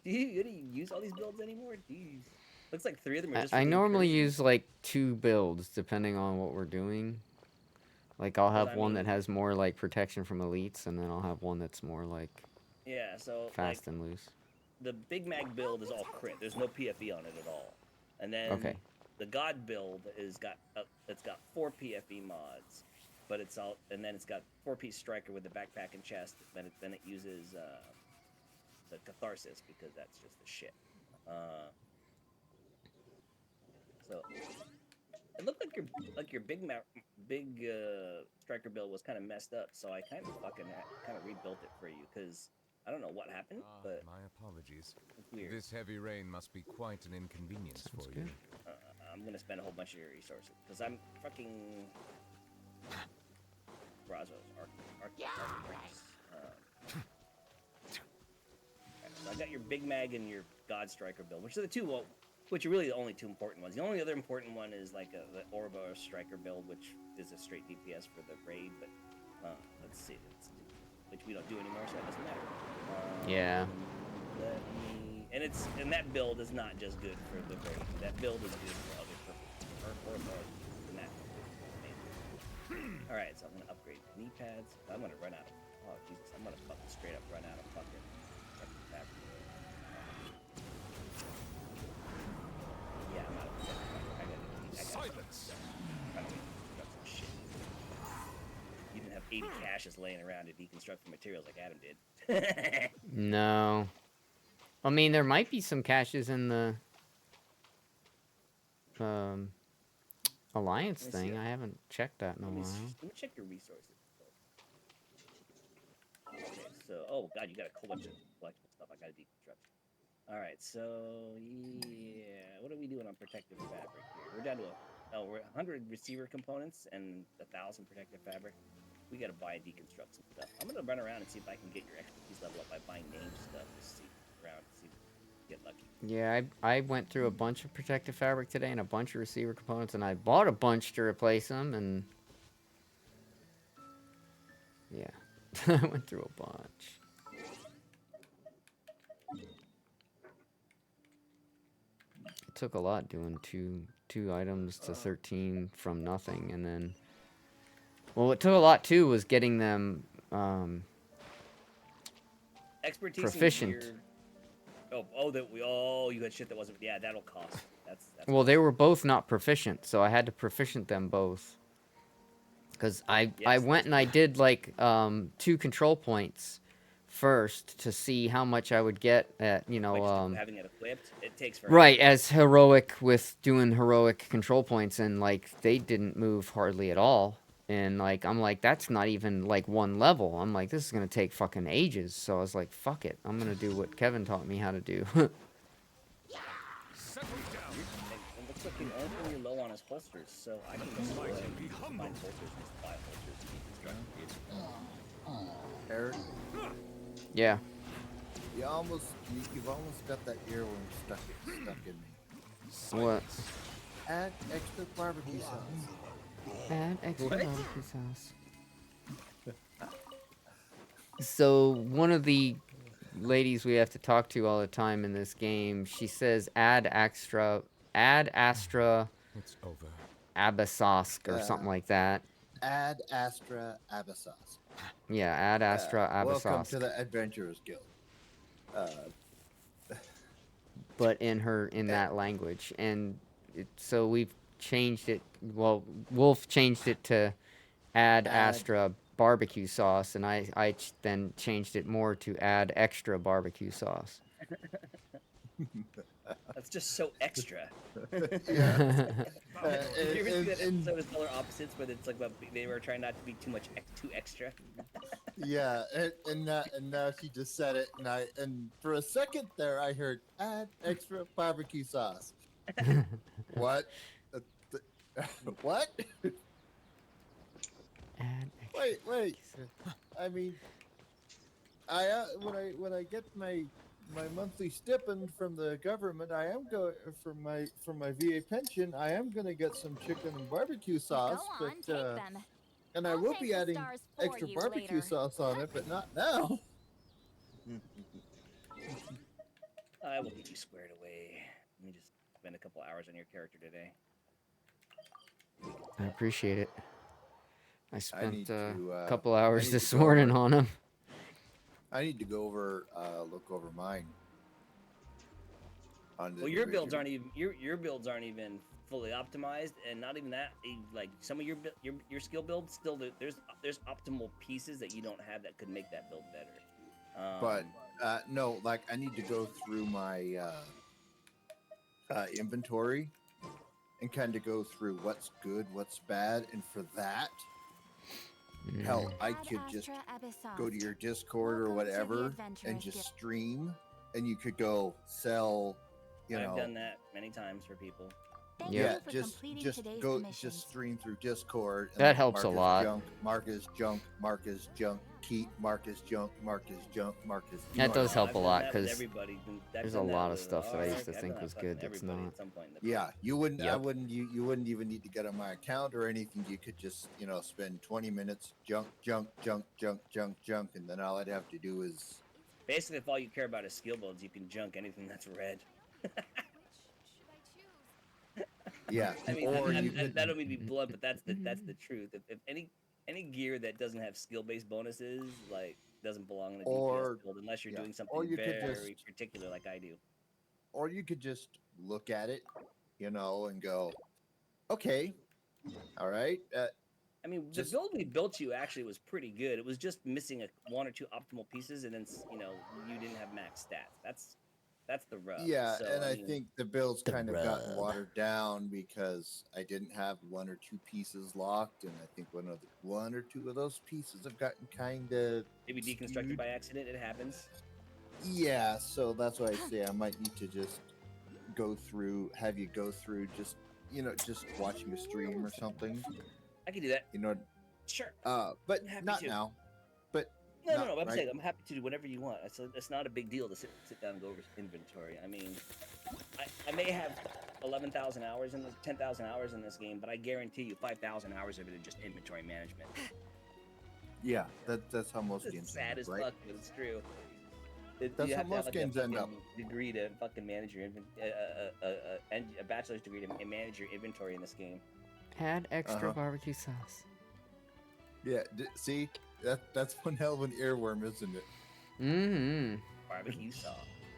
do you use all these builds anymore? Do you use, looks like 3 of them are just. I for being normally crazy. use like 2 builds depending on what we're doing. Like I'll have I one mean- that has more like protection from elites, and then I'll have one that's more like Yeah, so fast like, and loose. the Big Mag build is all crit. There's no PFE on it at all. And then Okay. the God build is got it's got 4 PFE mods, but it's all and then it's got 4-piece striker with the backpack and chest. Then it uses the catharsis because that's just the shit. So it looked like your big striker build was kind of messed up. So I kind of rebuilt it for you because I don't know what happened, but My apologies. it's weird. This heavy rain must be quite an inconvenience Sounds for good. you. I'm gonna spend a whole bunch of your resources because I'm fucking Brazos, Architects. So I got your Big Mag and your God Striker build, which are the two, which are really the only 2 important ones. The only other important one is like the Ouroboros Striker build, which is a straight DPS for the raid. But let's see, which we don't do anymore, so it doesn't matter. Yeah. And that build is not just good for the raid. That build is good for other purposes. All right, so I'm gonna upgrade knee pads. I'm gonna run out of. Oh Jesus, I'm gonna fucking straight up run out of fucking. Yeah, I'm out of. I gotta Silence. try to deconstruct some shit. You didn't have 80 caches laying around to deconstruct the materials like Adam did. No. I mean, there might be some caches in the um, alliance Let me see thing. it. I haven't checked that in a Let me, while. let me check your resources. Okay, so, oh god, you got a whole bunch of collectible stuff I gotta deconstruct. Alright, so, yeah, what are we doing on protective fabric here? We're down to we're 100 receiver components and 1,000 protective fabric. We gotta buy and deconstruct some stuff. I'm gonna run around and see if I can get your expertise level up by buying named stuff. Just see around, see if we get lucky. Yeah, I went through a bunch of protective fabric today and a bunch of receiver components, and I bought a bunch to replace them, and yeah, I went through a bunch. It took a lot doing two items to 13 from nothing, and then, well, what took a lot too was getting them Expertise proficient. in gear. You had shit that wasn't. Yeah, that'll cost. That's Well, they were both not proficient, so I had to proficient them both. Because I Yes, went and I did like 2 control points first to see how much I would get at, you like know, just having it equipped. It takes forever. right, as heroic with doing heroic control points, and like they didn't move hardly at all. And like I'm like, that's not even like 1 level. I'm like, this is gonna take fucking ages. So I was like, fuck it, I'm gonna do what Kevin taught me how to do. Settle down. It looks like the only thing you're low on is holsters, so I can just go ahead and find holsters and just buy holsters and deconstruct. Eric, Yeah. you've almost got that earworm stuck in me. What? Add extra barbecue sauce. Add extra What? barbecue sauce. So one of the ladies we have to talk to all the time in this game, she says add Astra It's over. Abyssosk or something like that. Add Astra Abyssos. Yeah, add Astra Welcome to Abyssosk. the Adventurers Guild. But in that language, and so we've changed it. Well, Wolf changed it to add Astra barbecue sauce, and I then changed it more to add extra barbecue sauce. That's just so extra. And- You ever see that and- episode of Polar Opposites where it's like about they were trying not to be too extra? Yeah, and now she just said it, and for a second there I heard add extra barbecue sauce. What? What? Add extra. Wait. I mean, when I get my monthly stipend from the government, I am going for my VA pension. I am gonna get some chicken and barbecue sauce, Go on, but take them. and I I'll will take be the adding stars for extra you barbecue later. sauce on it, but not now. I will get you squared away. Let me just spend a couple hours on your character today. I appreciate it. I need spent to, a couple I hours need to this go morning over- on him. I need to go over look over mine. On the Well, your builds individual- aren't even your builds aren't even fully optimized, and not even that. Like some of your skill builds still there's optimal pieces that you don't have that could make that build better. But no, like I need to go through my inventory and kind of go through what's good, what's bad, and for that, hell, I Add could just Astra Abyssos. go to your Discord or Welcome to the whatever Adventurers and just Guild. stream, and you could go sell, you I've know. done that many times for people. Thank Yeah. you for completing just today's go, commissions. just stream through Discord. And That then helps a mark as lot. Junk, mark as junk, mark as junk, keep, mark as junk, mark as junk, mark as. you That know does what I help I've a done lot, that with 'cause everybody. there's a lot of stuff that I used to think was good that's not. At some point in the Yeah, you wouldn't. I Yep. wouldn't. You wouldn't even need to get on my account or anything. You could just, spend 20 minutes junk, and then all I'd have to do is. Basically, if all you care about is skill builds, you can junk anything that's red. Which should I choose? Yeah, I mean, or you could. that don't mean to be blunt, but that's the truth. If any gear that doesn't have skill based bonuses, like, doesn't belong in a Or- DPS build unless you're yeah, doing or something you could very just- particular like I do. Or you could just look at it, and go, okay, all right. I mean, the Just- build we built you actually was pretty good. It was just missing one or two optimal pieces, and then you didn't have max stats. That's the rub. Yeah, So, and I mean, think the build's The kind of gotten rub. watered down because I didn't have 1 or 2 pieces locked, and I think one or two of those pieces have gotten kind of maybe deconstructed by accident. It happens. Yeah, so that's why I say I might need to just have you go through just just watching a stream or something, I can do that. you know. Sure. But I'm happy not to. now. But No, not no, no. I'm right- saying I'm happy to do whatever you want. It's not a big deal to sit down and go over inventory. I mean, I may have 11,000 hours in this, 10,000 hours in this game, but I guarantee you 5,000 hours of it is just inventory management. Yeah, that's how most It's games sad end as up, right? fuck, but it's true. That's you how have to have most like games a end up. fucking degree to fucking manage your a bachelor's degree to manage your inventory in this game. Add extra Uh-huh. barbecue sauce. Yeah, see, that's one hell of an earworm, isn't it? Mm-hmm. Barbecue sauce.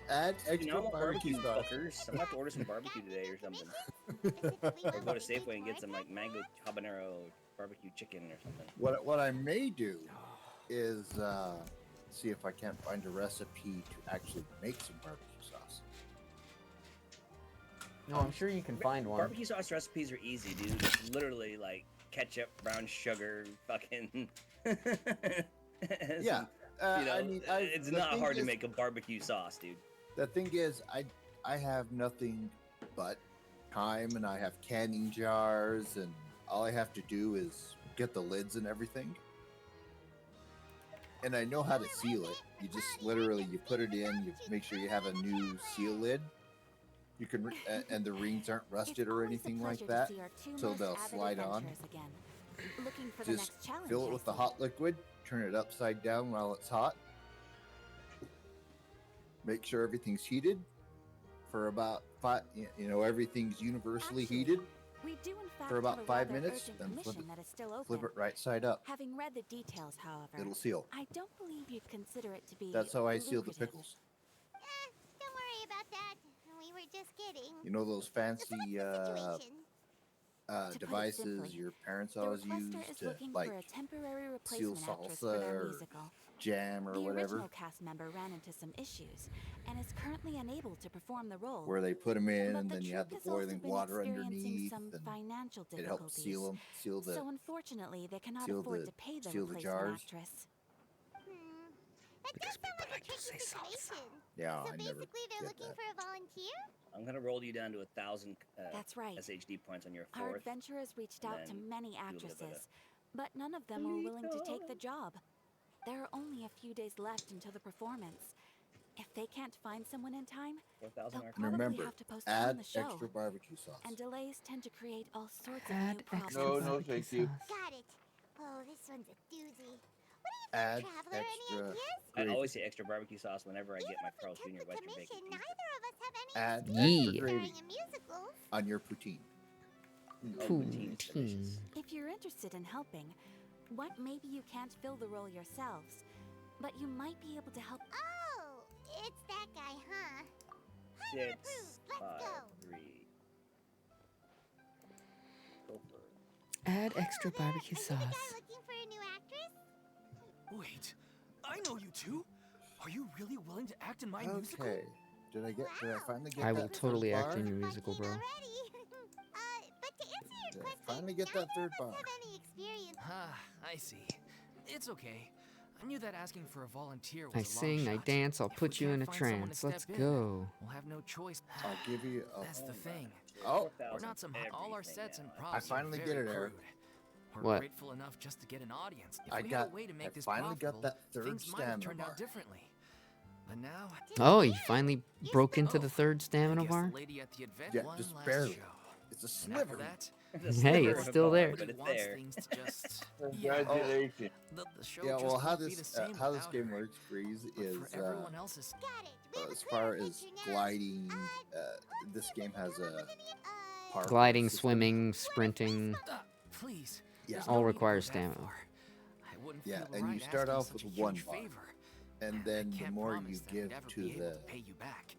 Add You extra know, I want barbecue sauce. fuckers. I'm about to order some barbecue today or something. Specifically Or what go to we did Safeway and get for some it. like mango habanero barbecue chicken or something. What I may do is see if I can't find a recipe to actually make some barbecue sauce. No, I'm sure you can find one. Barbecue sauce recipes are easy, dude. It's literally like ketchup, brown sugar, fucking. Yeah, You know, I mean, it's the not thing hard to is- make a barbecue sauce, dude. The thing is, I have nothing but time, and I have canning jars, and all I have to do is get the lids and everything. And I know how to seal it. You just literally you put it in, you make sure you have a new seal lid. You can and the rings aren't rusted or anything like that, so they'll slide on. Looking for Just the next challenge, fill it I with the see. hot liquid, turn it upside down while it's hot. Make sure everything's heated for about 5. Everything's universally Actually, heated. We do in fact for about have a 5 rather minutes, urgent then flip commission that is still open. Flip it right side up. Having read the details, however, It'll seal. I don't believe you'd consider it to be. That's how I seal the lucrative. pickles. Don't worry about that. We were just kidding. You know those fancy To put it devices simply, your parents The always requester use is to looking like for a temporary seal replacement actress for salsa their or musical. jam or The whatever, original cast member ran into some issues and is currently unable to perform the role. where they put them in But and the then you have the troupe has also boiling been water experiencing underneath, some and financial it helps difficulties. seal them, So unfortunately, they cannot seal afford the- to pay the seal the replacement jars. actress. That Because does sound people like a like to tricky say salsa. situation. Yeah, So I never basically, they're get looking that. for a volunteer? I'm gonna roll you down to 1,000 That's right. SHD points on your Our fourth. adventurers reached and out to then many do a little bit of- actresses, but none of them were willing to take the job. There are only a few days left until the performance. If they can't find someone in time, 4,000 they'll RP. probably Remember, have to postpone add the show. extra barbecue sauce. And delays tend to create all sorts of Add new problems. extra No, barbecue thank you. sauce. Got it. Oh, this one's a doozy. Add Traveler, any extra ideas? I gravy. always say extra barbecue sauce whenever I get Even my if we Carl's took Jr. the Western commission, Bacon. neither of us have any Add Yee. extra gravy starring in musicals. on your poutine. Oh, poutine is delicious. If you're interested in helping, what maybe you can't fill the role yourselves, but you might be able to help. Oh, it's that guy, huh? 6, Let's 5, go. 3. Go for it. Add extra Hello there. barbecue Are you the guy sauce. looking for a new actress? Wait, I know you two. Are you really willing to act in my musical? Okay. Did I finally get I that will third totally bar? act in your musical, bro. Already. But to answer your Did I question, finally get that third neither of bar? us have any experience. Ah, I see. It's okay. I knew that asking for a volunteer was I a long sing, I shot. dance, I'll If put we you in can't a find someone to trance. Let's step in, go. We'll have no choice. I'll give you a. That's the thing. Oh, 4,000 We're not some. All our everything sets now. and props finally are get very it, Eric. crude. We're What? grateful enough just to get an audience. If I we had got- a way to make I this finally got profitable, that third things might have stamina turned bar. out differently. But now, Oh, you finally broke into the third I stamina guess bar? the lady at the event Yeah, won just last barely. show. It's a And after sliver. that, It's a Hey, sliver it's of a still bar, there. but nobody it's wants there. things to just. Congratulations. The show Yeah, just well, how won't be this the same how this without game her. works, Freeze, But is for everyone else's. Got it. We have a as clear far as picture now. gliding. This game has a parkour Gliding, system. swimming, sprinting. Please. Yeah. there's All no need to requires go that stamina. far. I wouldn't Yeah, feel and you right start asking off such with a one huge bar. favor. And I then the can't more you promise that I'd give ever to be able the to pay you back.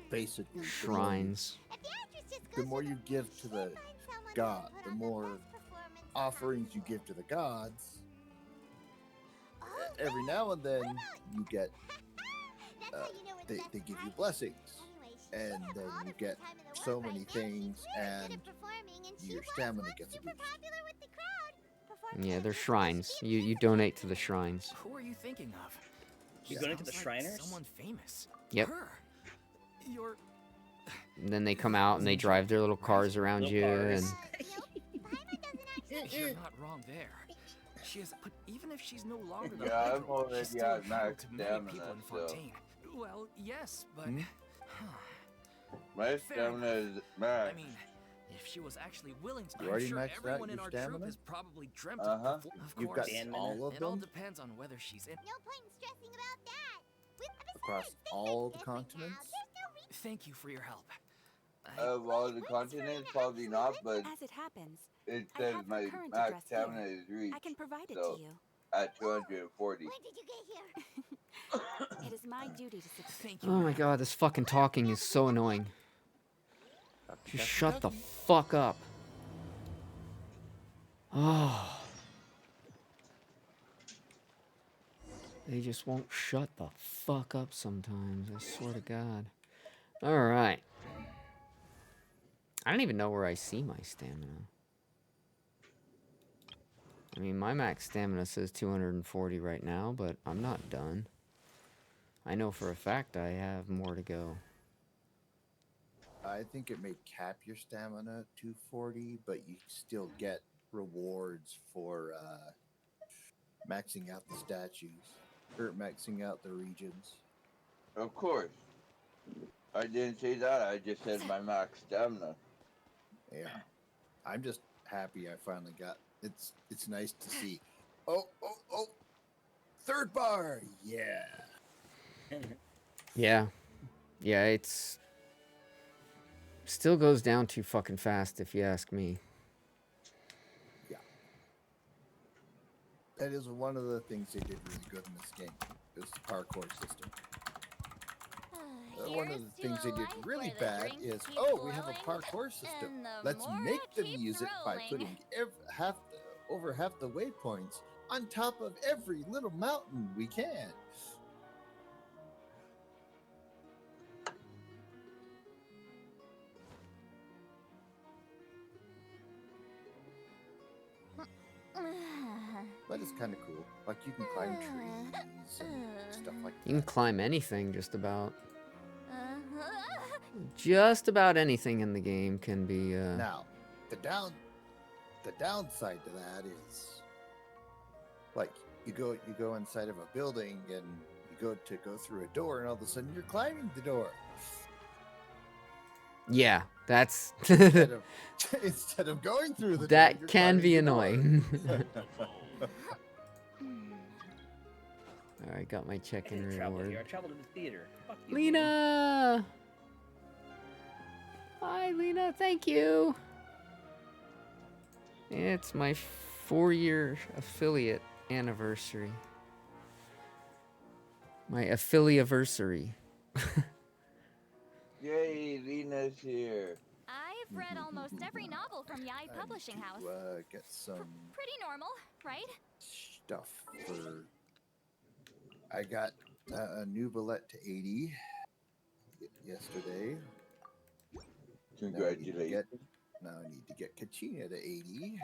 basically Shrines. If the actress just the goes more through you the give motions, to she'll the find someone god, who will put the on more best performance offerings you somehow. give to the gods, Oh, every now and then you get That's how you know it's they give you blessings, and then you get so many things, and your stamina gets a boost. Yeah, they're shrines. You donate to the shrines. Who are you thinking of? You She going into the sounds like Shriners? Someone famous. Yep. Her. You're. And then they come out and they drive their little cars around Little you, cars. You're not wrong there. She is, but even if she's no longer the Yeah, Hydra, I've already she's still got entitled max to many stamina, people in so- Fontaine. Well, yes, but My Fair stamina enough. is max. I mean, if she was actually willing to, You I'm already sure maxed out everyone in your our troop stamina? has probably dreamt Uh-huh. of before. Of You've course, got Stamina. all of it all them depends on whether she's in. No point in stressing about that. across all the continents. Thank you for your help. Of all the continents, probably not, but As it happens, it I says have my the current max address here. stamina is reached I can provide it so- to you. at 240. When did you get here? It is my duty to succeed. Thank you. Oh my ma'am. god, this fucking talking is so annoying. Just shut the fuck up. Oh. They just won't shut the fuck up sometimes, I swear to God. Alright. I don't even know where I see my stamina. I mean, my max stamina says 240 right now, but I'm not done. I know for a fact I have more to go. I think it may cap your stamina at 240, but you still get rewards for maxing out the statues or maxing out the regions. Of course. I didn't say that, I just said my max stamina. Yeah, I'm just happy I finally got. It's nice to see. Oh, third bar, yeah. Yeah. Yeah, it's... Still goes down too fucking fast, if you ask me. That is one of the things they did really good in this game. Is the parkour system. One of the things they did really bad is, oh, we have a parkour system. Let's make them use it by putting over half the waypoints on top of every little mountain we can. That is kind of cool. Like you can climb trees and stuff like You can that. climb anything, just about. Just about anything in the game can be, Now, the downside to that is, like you go inside of a building and you go through a door, and all of a sudden you're climbing the door Yeah, that's... instead of going through the door. that you're can be climbing the door. annoying. Alright, got my I check-in didn't travel reward. here. I traveled to the theater. Fuck you, Lena! Hi, Lena, thank you! It's my 4-year affiliate anniversary. My affiliaversary. Yay, Lena's here. I've read almost every novel from Yai I Publishing need House. to, get some Pretty normal, right? stuff for. I got a new bullet to 80 yesterday. Congratulations. Now I need to get Kachina to 80.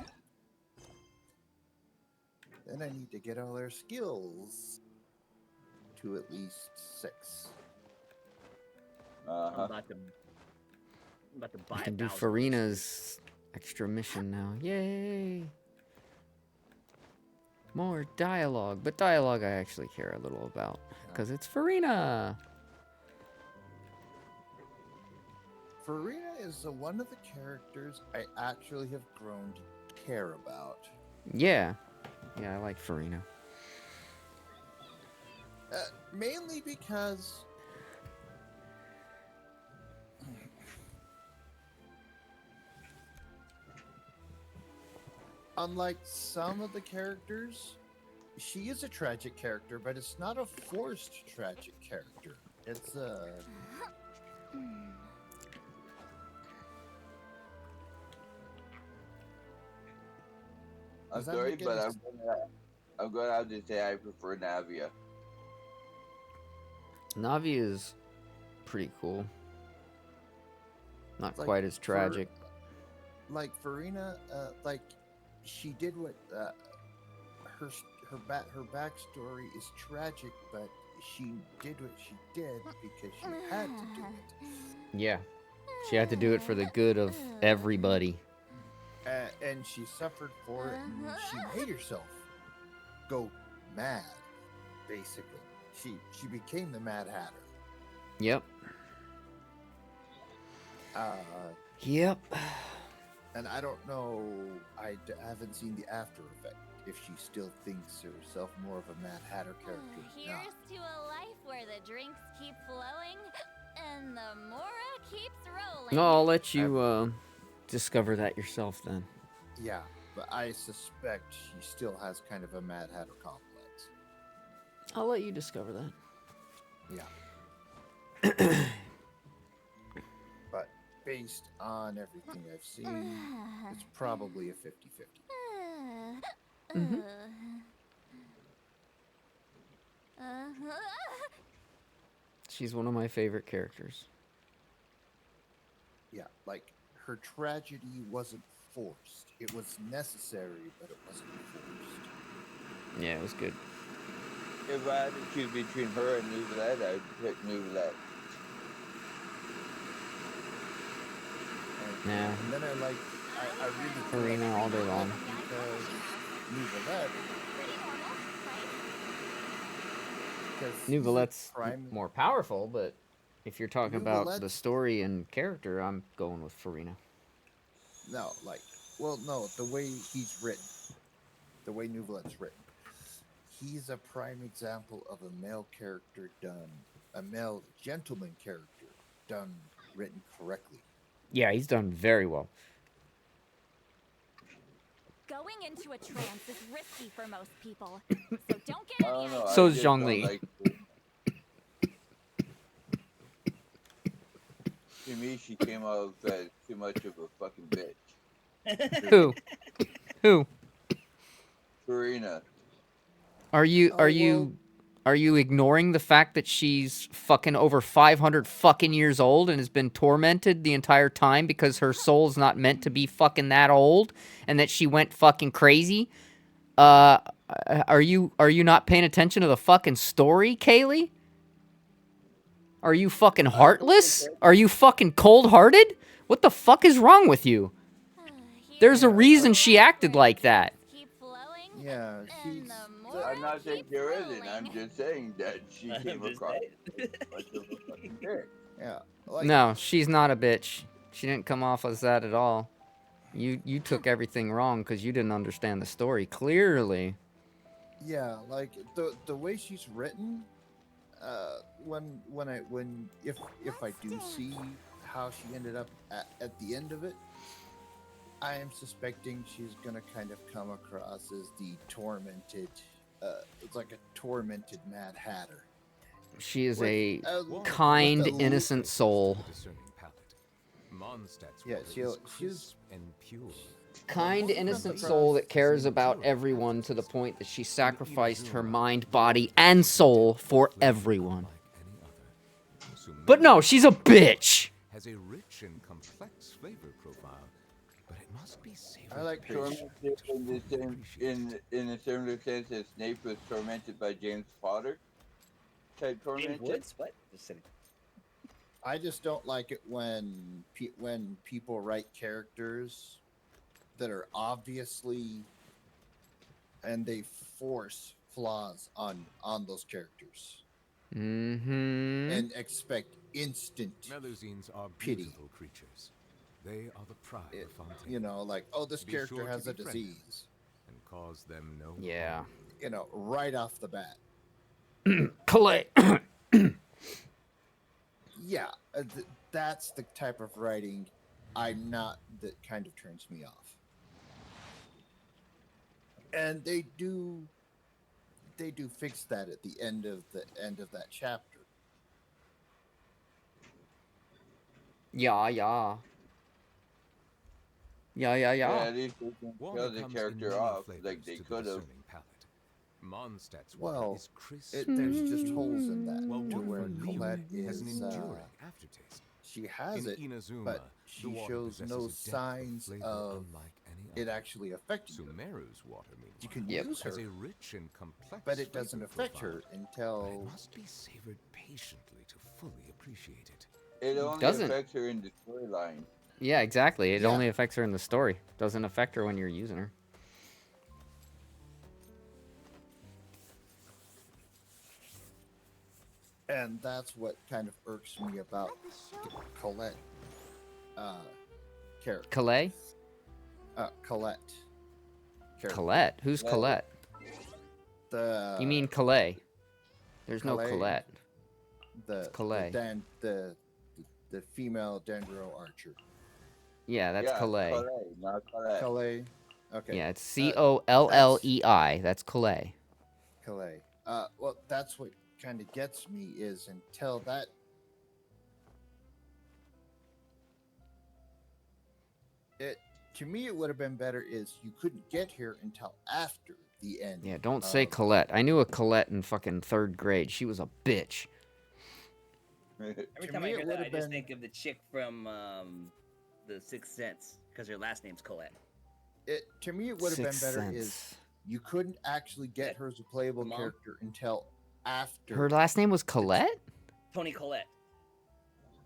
Then I need to get all their skills to at least 6. I'm Uh-huh. about to buy I can do 1,000 Farina's extra mission now. Yay! More dialogue, but dialogue I actually care a little about because it's Farina. Farina is one of the characters I actually have grown to care about. Yeah, yeah, I like Farina. Mainly because unlike some of the characters, she is a tragic character, but it's not a forced tragic character. It's a I'm Is that sorry, making but us- I'm gonna have to say I prefer Navia. Navi is pretty cool. Not Like, quite as tragic. Like Farina, like she did what her backstory is tragic, but she did what she did because she had to do it. Yeah. She had to do it for the good of everybody. And she suffered for it, and she made herself go mad. Basically, she became the Mad Hatter. Yep. Yep. And I don't know. Haven't seen the after effect. If she still thinks herself more of a Mad Hatter character. Here's to a life where the drinks keep flowing and the Mora keeps rolling. No, I'll let you discover that yourself then. Yeah, but I suspect she still has kind of a Mad Hatter complex. I'll let you discover that. Yeah. But based on everything I've seen, it's probably a 50-50. Mhm. She's one of my favorite characters. Yeah, like her tragedy wasn't forced. It was necessary, but it wasn't forced. Yeah, it was good. If I had to choose between her and Nouvellette, I'd pick Nouvellette. Yeah. And then I really Farina all day long. because Nouvellette. Nouvellette's more powerful, but if you're talking about the Nouvellette's- story and character, I'm going with Farina. No, the way he's written, the way Nouvellette's written, he's a prime example of a male gentleman character written correctly. Yeah, he's done very well. Going into a trance is risky for most people, so don't get I don't know. So I is just Zhong don't Li. like- To me, she came out as too much of a fucking bitch. Who? Who? Farina. Are you ignoring the fact that she's fucking over 500 fucking years old and has been tormented the entire time because her soul's not meant to be fucking that old and that she went fucking crazy? Are you not paying attention to the fucking story, Kaylee? Are you fucking heartless? Are you fucking cold-hearted? What the fuck is wrong with you? There's a reason she acted like that. Yeah, I'm not saying there isn't. I'm just saying that she came across as much of a fucking bitch. Yeah. No, she's not a bitch. She didn't come off as that at all. You took everything wrong because you didn't understand the story clearly. Yeah, like the way she's written, if I do see how she ended up at the end of it, I am suspecting she's gonna kind of come across as the tormented, it's like a tormented Mad Hatter. She is With- a with kind, the- innocent soul. Yeah, she's Kind, innocent soul that cares about everyone to the point that she sacrificed her mind, body, and soul for everyone. But no, she's a bitch! Has a rich and complex flavor profile, but it must be savored. I like tormented in a similar sense as Snape was tormented by James Potter. Type tormented. Woods? What? Just kidding. I just don't like it when people write characters that are obviously and they force flaws on those characters Mm-hmm. and expect instant Melusines are pity. beautiful creatures. They are the pride of Fontaine. You know, like, oh, this Be character sure to has a be friendly disease. and cause them no Yeah. harm. You know, right off the bat. Clay. Yeah, that's the type of writing that kind of turns me off. And they do fix that at the end of that chapter. Yeah. Yeah, at least they can Warner kill the comes in character many off flavors like they to the could have. discerning palate. Mondstadt's Well, water is crisp. there's just holes in that while to water where from Colette Liyue has an is. enduring aftertaste. She has In it, Inazuma, but the she water shows possesses no a depth of signs flavor of unlike any it other. actually affecting her. Sumeru's water, meanwhile, You can Yep. use her, has a rich and complex but it doesn't flavor affect profile, her but it until must be savored patiently to fully appreciate it. It only Doesn't. affects her in the storyline. Yeah, exactly. It Yeah. only affects her in the story. Doesn't affect her when you're using her. and that's what kind of irks me about Colette character. Colette? Colette. Character. Colette? Who's Yeah. Colette? The You mean Calais? There's no Calais. Colette. the Calais. the female Dendro archer. Yeah, that's Yeah, Calais. Calais, not Colette. Calais. Okay. Yeah, it's Collei. That's Calais. Calais. Well, that's what kind of gets me is until that. To me, it would have been better is you couldn't get here until after the end. Yeah, don't say of- Colette. I knew a Colette in fucking 3rd grade. She was a bitch. Every To time me, I it hear that, would've I just been- think of the chick from The Sixth Sense because her last name's Colette. To me, it would have been Sixth better is Sense. you couldn't actually get her as a playable Mom? character until after. Her last name was Colette? Tony Collette.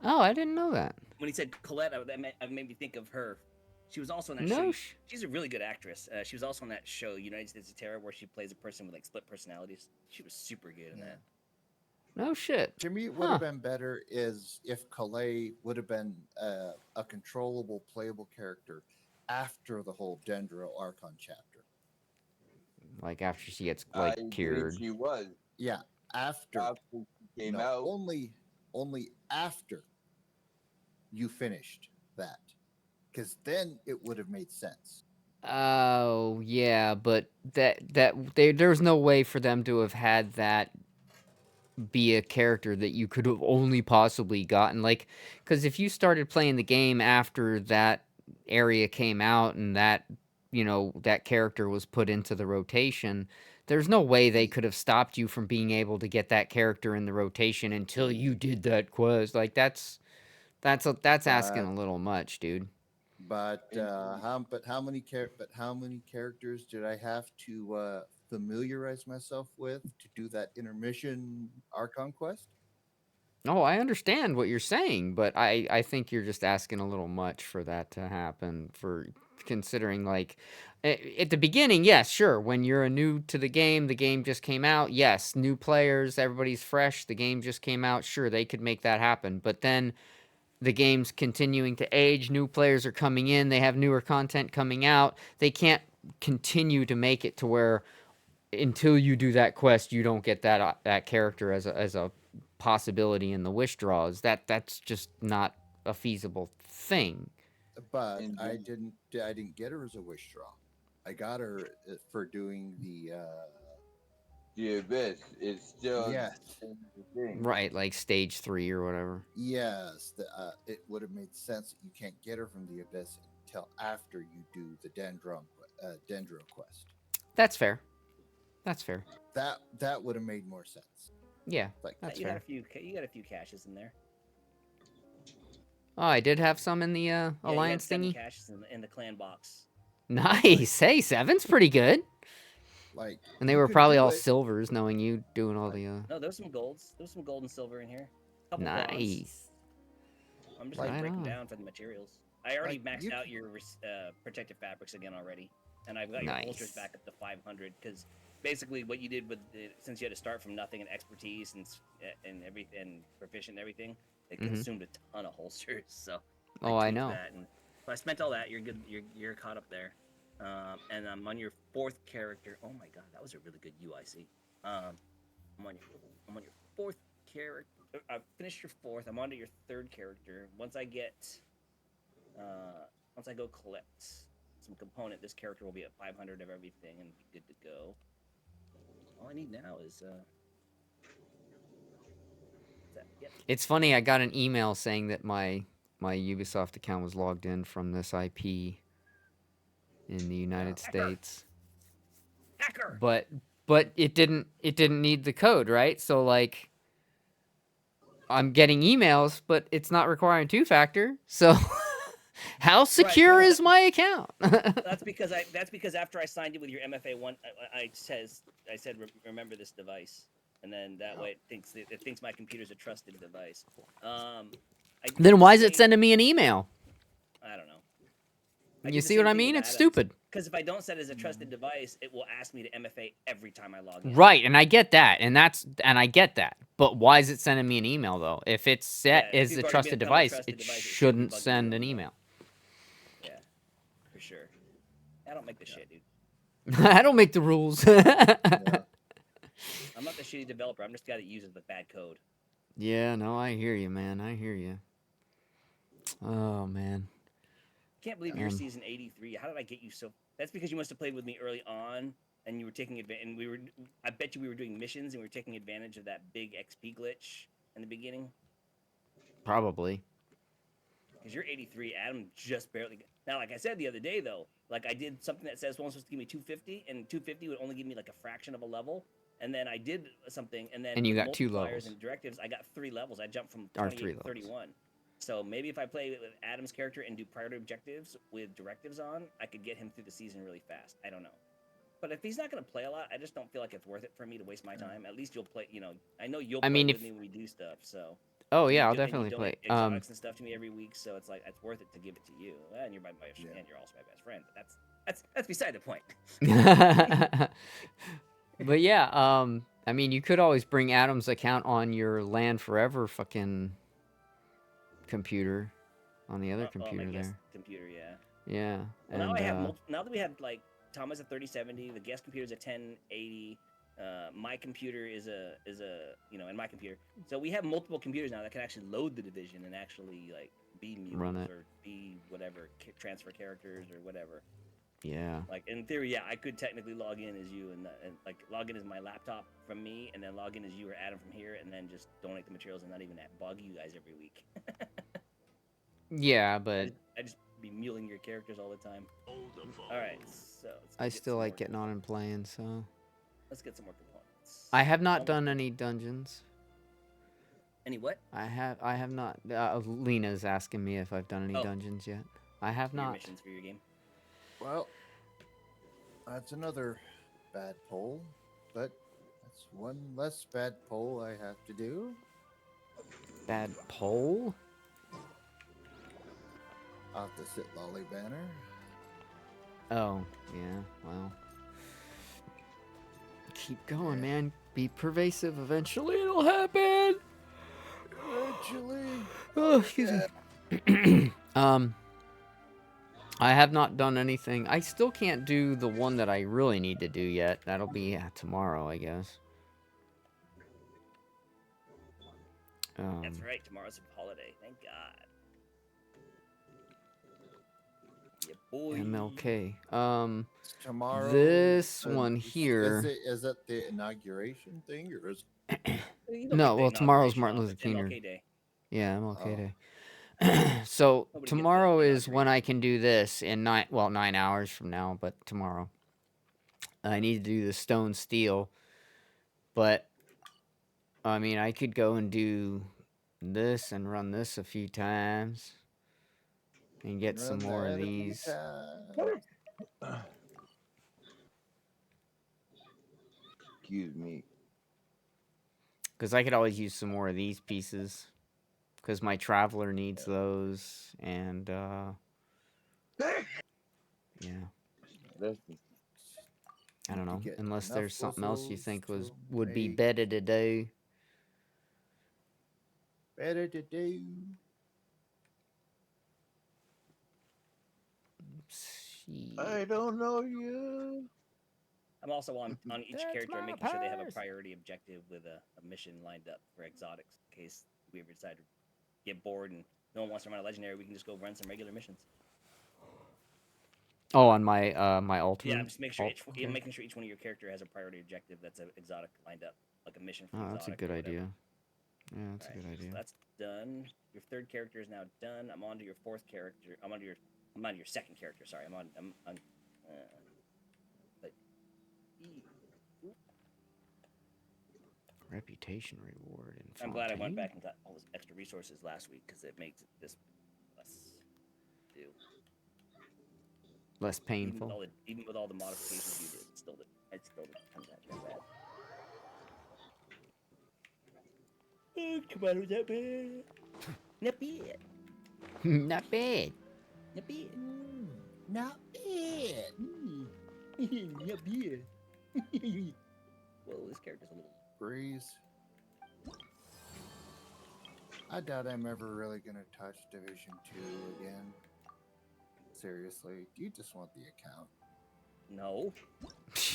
Oh, I didn't know that. When he said Colette, that made me think of her. She was also in that No show. She's a really good actress. She was also on that show, United States of Terror, where she plays a person with like split personalities. She was super good in Yeah. that. No shit. To me, it would have been better is if Calais would have been a controllable, playable character after the whole Dendro Archon chapter. Like after she gets I like believe cured. she was. Yeah, after After she came no, out. only after you finished that, because then it would have made sense. Oh yeah, but there's no way for them to have had that be a character that you could have only possibly gotten, like, because if you started playing the game after that area came out and that that character was put into the rotation, there's no way they could have stopped you from being able to get that character in the rotation until you did that quest. Like that's asking a little much, dude. But how many characters did I have to familiarize myself with to do that intermission Archon quest? No, I understand what you're saying, but I think you're just asking a little much for that to happen, for considering like at the beginning, yes, sure, when you're new to the game just came out, yes, new players, everybody's fresh, the game just came out, sure, they could make that happen. But then the game's continuing to age, new players are coming in, they have newer content coming out. They can't continue to make it to where until you do that quest, you don't get that character as a possibility in the wish draws. That's just not a feasible thing. But I Indeed. didn't get her as a wish draw. I got her for doing the The Abyss is still Yes. the thing. Right, like stage 3 or whatever. yes. It would have made sense that you can't get her from the Abyss until after you do the Dendro quest. That's fair. That's fair. That would have made more sense. Yeah, Like that's You got fair. you got a few caches in there. Oh, I did have some in the Yeah, you had alliance 7 thingy. caches in the clan box. Nice. Hey, 7's pretty good. like And they you were could probably do all it- silvers, knowing you doing all the. No, there's some golds. There's some gold and silver in here. Couple bronze. Nice. I'm just Right gonna break them on. down for the materials. I already Like, maxed you out your protective fabrics again already, and I've got your holsters Nice. back up to 500 because basically what you did with since you had to start from nothing and expertise and everything and proficient and everything, it Mhm. consumed a ton of holsters. So Oh, I tweaked know. that, and so I spent all that. You're good. You're caught up there, and I'm on your 4th character. Oh my god, that was a really good UIC. I'm on your 4th character. I've finished your 4th. I'm on to your 3rd character. Once I go collect some component, this character will be at 500 of everything and be good to go. All I need now is yep. It's funny. I got an email saying that my Ubisoft account was logged in from this IP in the United Hacker. States. Hacker. But but it didn't need the code, right? So like I'm getting emails, but it's not requiring two-factor. So how secure no, is my account? That's because after I signed in with your MFA one, I said remember this device, and then that way it thinks my computer's a trusted device. Then why is it sending me an email? I don't know. You see what I mean? It's stupid. Because if I don't set it as a trusted device, it will ask me to MFA every time I log in. Right, and I get that, and I get that. But why is it sending me an email though? If it's set as a trusted device, it shouldn't send an email. Yeah, for sure. I don't make the shit, dude. I don't make the rules. I'm not the shitty developer. I'm just the guy that uses the bad code. Yeah, no, I hear you, man. I hear you. Oh man. Can't believe you're season 83. How did I get you so? That's because you must have played with me early on, and you were taking advantage. And I bet you we were doing missions, and we were taking advantage of that big XP glitch in the beginning. Probably. Because you're 83, Adam just barely. Now, like I said the other day, though, like I did something that says someone's supposed to give me 250, and 250 would only give me like a fraction of a level. And then I did something, and then and you with got 2 multipliers levels and directives, I got 3 levels. I jumped from 28 to 31. So maybe if I play with Adam's character and do priority objectives with directives on, I could get him through the season really fast. I don't know. But if he's not going to play a lot, I just don't feel like it's worth it for me to waste my time. At least you'll play, I know you'll play with me when we do stuff, so. Oh, yeah, I'll definitely play. Exotics and stuff to me every week, so it's like, it's worth it to give it to you. And you're you're also my best friend, but that's beside the point. But yeah, I mean, you could always bring Adam's account on your Land Forever fucking computer, on the other computer there. Computer, yeah. Yeah. Well, now I have now that we have like Thomas a 3070, the guest computer's a 1080, my computer is a and my computer. So we have multiple computers now that can actually load the division and actually like be mules or be whatever, transfer characters or whatever. Yeah. Like in theory, yeah, I could technically log in as you and like log in as my laptop from me, and then log in as you or Adam from here, and then just donate the materials and not even bug you guys every week. Yeah, but I just be muling your characters all the time. All right, so I still like getting on and playing. So let's get some more components. I have not done any dungeons. Any what? I have not. Lena's asking me if I've done any dungeons yet. I have not. Missions for your game. Well, that's another bad poll, but that's one less bad poll I have to do. Bad poll? Off the Sit Lolly banner. Oh, yeah, well. Keep going, man. Be pervasive. Eventually it'll happen. Eventually. Oh, excuse me. I have not done anything. I still can't do the one that I really need to do yet. That'll be tomorrow, I guess. That's right. Tomorrow's a holiday. Thank God. Yeah, boy. MLK. Tomorrow. This one here. Is it the inauguration thing, or is? No, well, tomorrow's Martin Luther King Day. Yeah, MLK Day. So tomorrow is when I can do this in 9 hours from now, but tomorrow. I need to do the stone steel, but I mean, I could go and do this and run this a few times and get some more of these. Excuse me. Because I could always use some more of these pieces. Because my traveler needs those, and yeah. I don't know, unless there's something else you think would be better to do. Better to do. I don't know you. I'm also on each character making sure they have a priority objective with a mission lined up for exotics in case we ever decide to get bored and no one wants to run a legendary. We can just go run some regular missions. Oh, on my my ultimate. Yeah, just make sure making sure each one of your character has a priority objective that's an exotic lined up, like a mission. For that's a good idea. Yeah, that's a good idea. So that's done. Your third character is now done. I'm on to your fourth character. I'm on to your second character. Sorry, I'm on. Reputation reward in I'm glad I went Fontaine? back and got all those extra resources last week because it makes this less do. Less Even painful. even with all the modifications you did, it still didn't come back that bad. Oh, come on, was that bad? Not bad. Not bad. Not bad. Not bad. Not bad. Whoa, this character's a little. Breeze. I doubt I'm ever really gonna touch Division 2 again. Seriously, do you just want the account? No.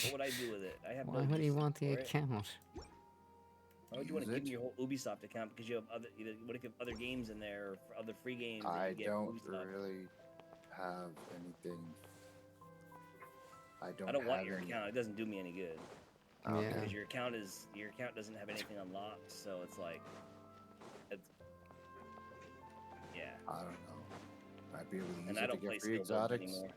What would I do with it? I have Why no would he use want the for it. account? Why would you want to Use give me it? your whole Ubisoft account because you have other? What if you have other games in there, or other free games that I you get from don't Ubisoft? really have anything. I don't. I don't want have your any- account. It doesn't do me any good Yeah. because your account doesn't have anything unlocked. So it's like, yeah. I don't know. Might be able to use And it I to don't play get free skill builds exotics. anymore.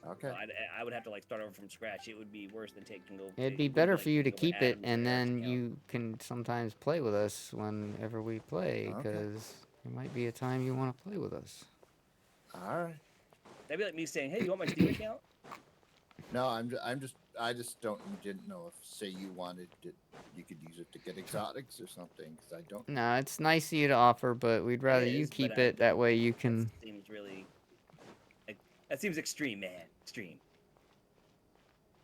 Okay. So I would have to like start over from scratch. It would be worse than taking over. It'd be better for you to keep it, and then you can sometimes play with us whenever we play, Okay. because there might be a time you want to play with us. All right. That'd be like me saying, "Hey, you want my Steam account?" No, I just didn't know if, say, you wanted it, you could use it to get exotics or something, because I don't. No, it's nice of you to offer, but we'd rather you is, but keep I it. That way you That can. seems really. That seems extreme, man. Extreme.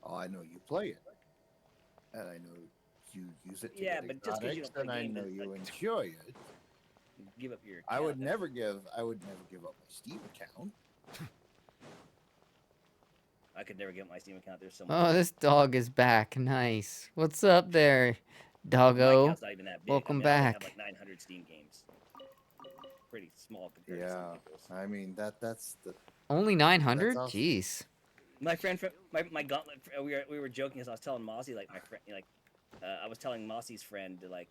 Oh, I know you play it, and I know you use it to Yeah, get but just 'cause you exotics, don't and play I games know is you like- enjoy it. Give up your. I would account. never give up my Steam account. I could never get my Steam account. There's so much. Oh, this dog is back. Nice. What's up there, My doggo? account's not even that big. Welcome I mean, I only back. have like 900 Steam games. Pretty small compared to Yeah, some people's. I mean that's the Only 900? That's awesome. Jeez. My friend from my gauntlet. We were joking as I was telling Mossy like my friend I was telling Mossy's friend like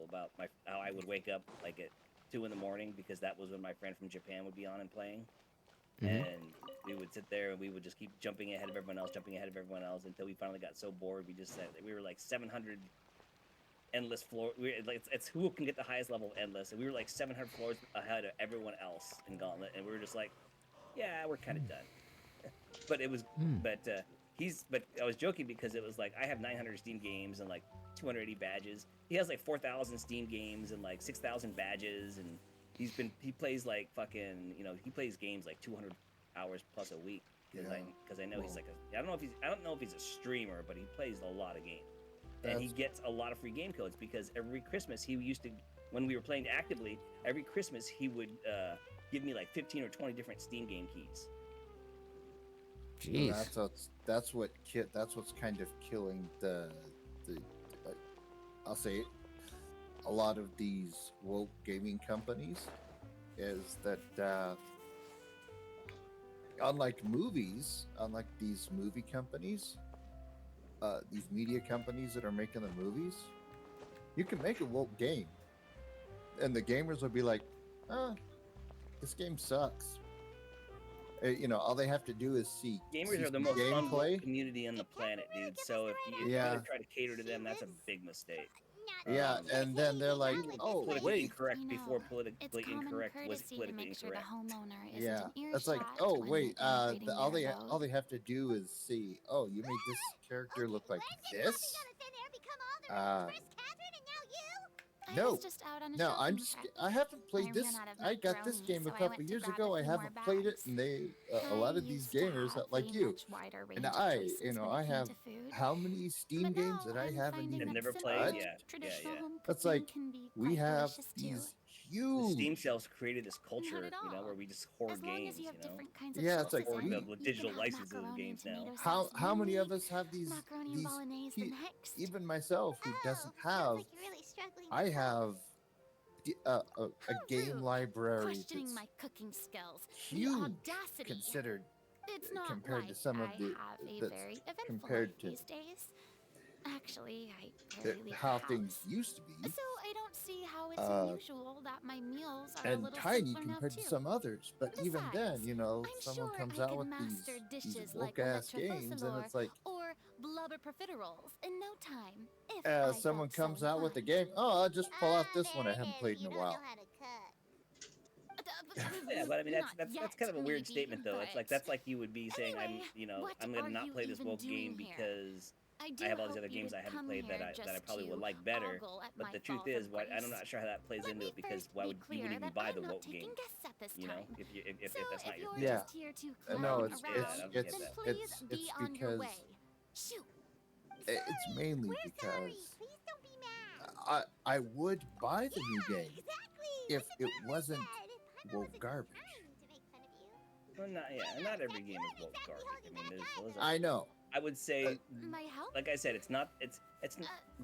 about how I would wake up like at 2 in the morning because that was when my friend from Japan would be on and playing. Mhm. And we would sit there and we would just keep jumping ahead of everyone else until we finally got so bored we just said we were like 700 endless floor. It's who can get the highest level of endless, and we were like 700 floors ahead of everyone else in Gauntlet, and we were just like, yeah, we're kind of done. But it was, but I was joking because it was like I have 900 Steam games and like 280 badges. He has like 4,000 Steam games and like 6,000 badges, and he plays like fucking he plays games like 200 hours plus a week because I know he's like I don't know if he's a streamer, but he plays a lot of games. And he gets a lot of free game codes because every Christmas he used to, when we were playing actively, every Christmas he would give me like 15 or 20 different Steam game keys. Jeez. That's what's kind of killing the I'll say it, a lot of these woke gaming companies is that unlike these movie companies, these media companies that are making the movies, you can make a woke game and the gamers will be like, this game sucks. All they have to do is see Gamers are the most fun community on the planet, dude. So if you really try to cater to them, that's a big mistake. Yeah, and then they're like, oh politically wait, incorrect before politically incorrect was politically incorrect. yeah, that's like, oh wait, all they have to do is see, oh, you made this character look like this. No, I haven't played this. I got this game a couple years ago. I haven't played it, and a lot of these gamers like you, and I have how many Steam games that I haven't even never played. touched? Yeah. That's like we have these huge. The Steam sales created this culture, where we just hoard games. Yeah, it's like the digital licenses of games now. How many of us have these even myself who doesn't have. I have a game library Questioning that's my cooking skills. huge The audacity. considered It's not compared like to some of I the have a that's very eventful compared life to these days. Actually, I barely leave how the things house. used to be, So I don't see how it's unusual that my meals are a and little tiny simpler now compared to too. some others. But even then, Besides, I'm someone sure comes I out could with master these dishes woke like ass games, and Electroposalor it's like, or blubber profiteroles in no time. If I Someone felt so comes out with the inclined. game. Oh, I'll just pull out this one I haven't played in a while. Yeah, but I mean Not that's yet, kind of a weird maybe, statement though. It's like but that's like you would be saying anyway, what I'm are gonna not you play this even woke game doing here? because I do I have all these hope other you games I didn't haven't come played here that I just probably would to like better. ogle at But my the truth fall is, from I'm grace. not sure how that plays Let into me it because first why be would you clear even that buy I'm the not woke taking game? guests at this You know, time. if So that's not if your you're thing. Yeah. just here to No, clown it's around, I don't get then that. please it's be on your because way. Shoot. it's mainly We're sorry. because Please don't be mad. I would buy the new game Exactly. if That's it what wasn't said. woke garbage. Trying to make fun of you. Well, not every game is woke garbage. I mean, there's I know. I would say, My help? like I said, it's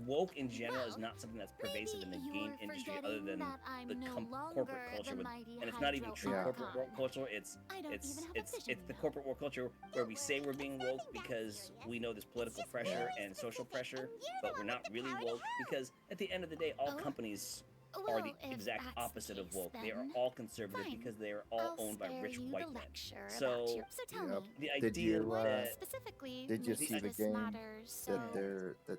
woke in general is not something that's pervasive in the Maybe game you're industry other forgetting than that I'm the no longer corporate culture the with, mighty and it's not even true Yeah. corporate woke Hydro culture. It's I don't it's even have a it's vision it's the wheel. corporate woke culture where we say we're being woke because we know there's political pressure and social pressure, but we're not really woke because at the end of the day, all Oh. companies are Well, the if exact that's the opposite of case, woke. They are then all conservative fine. because they are all I'll owned by spare rich you white the men. lecture So about your, so tell Yep. me. the Did idea you, What that specifically Did you makes see the this game matter so that they're that?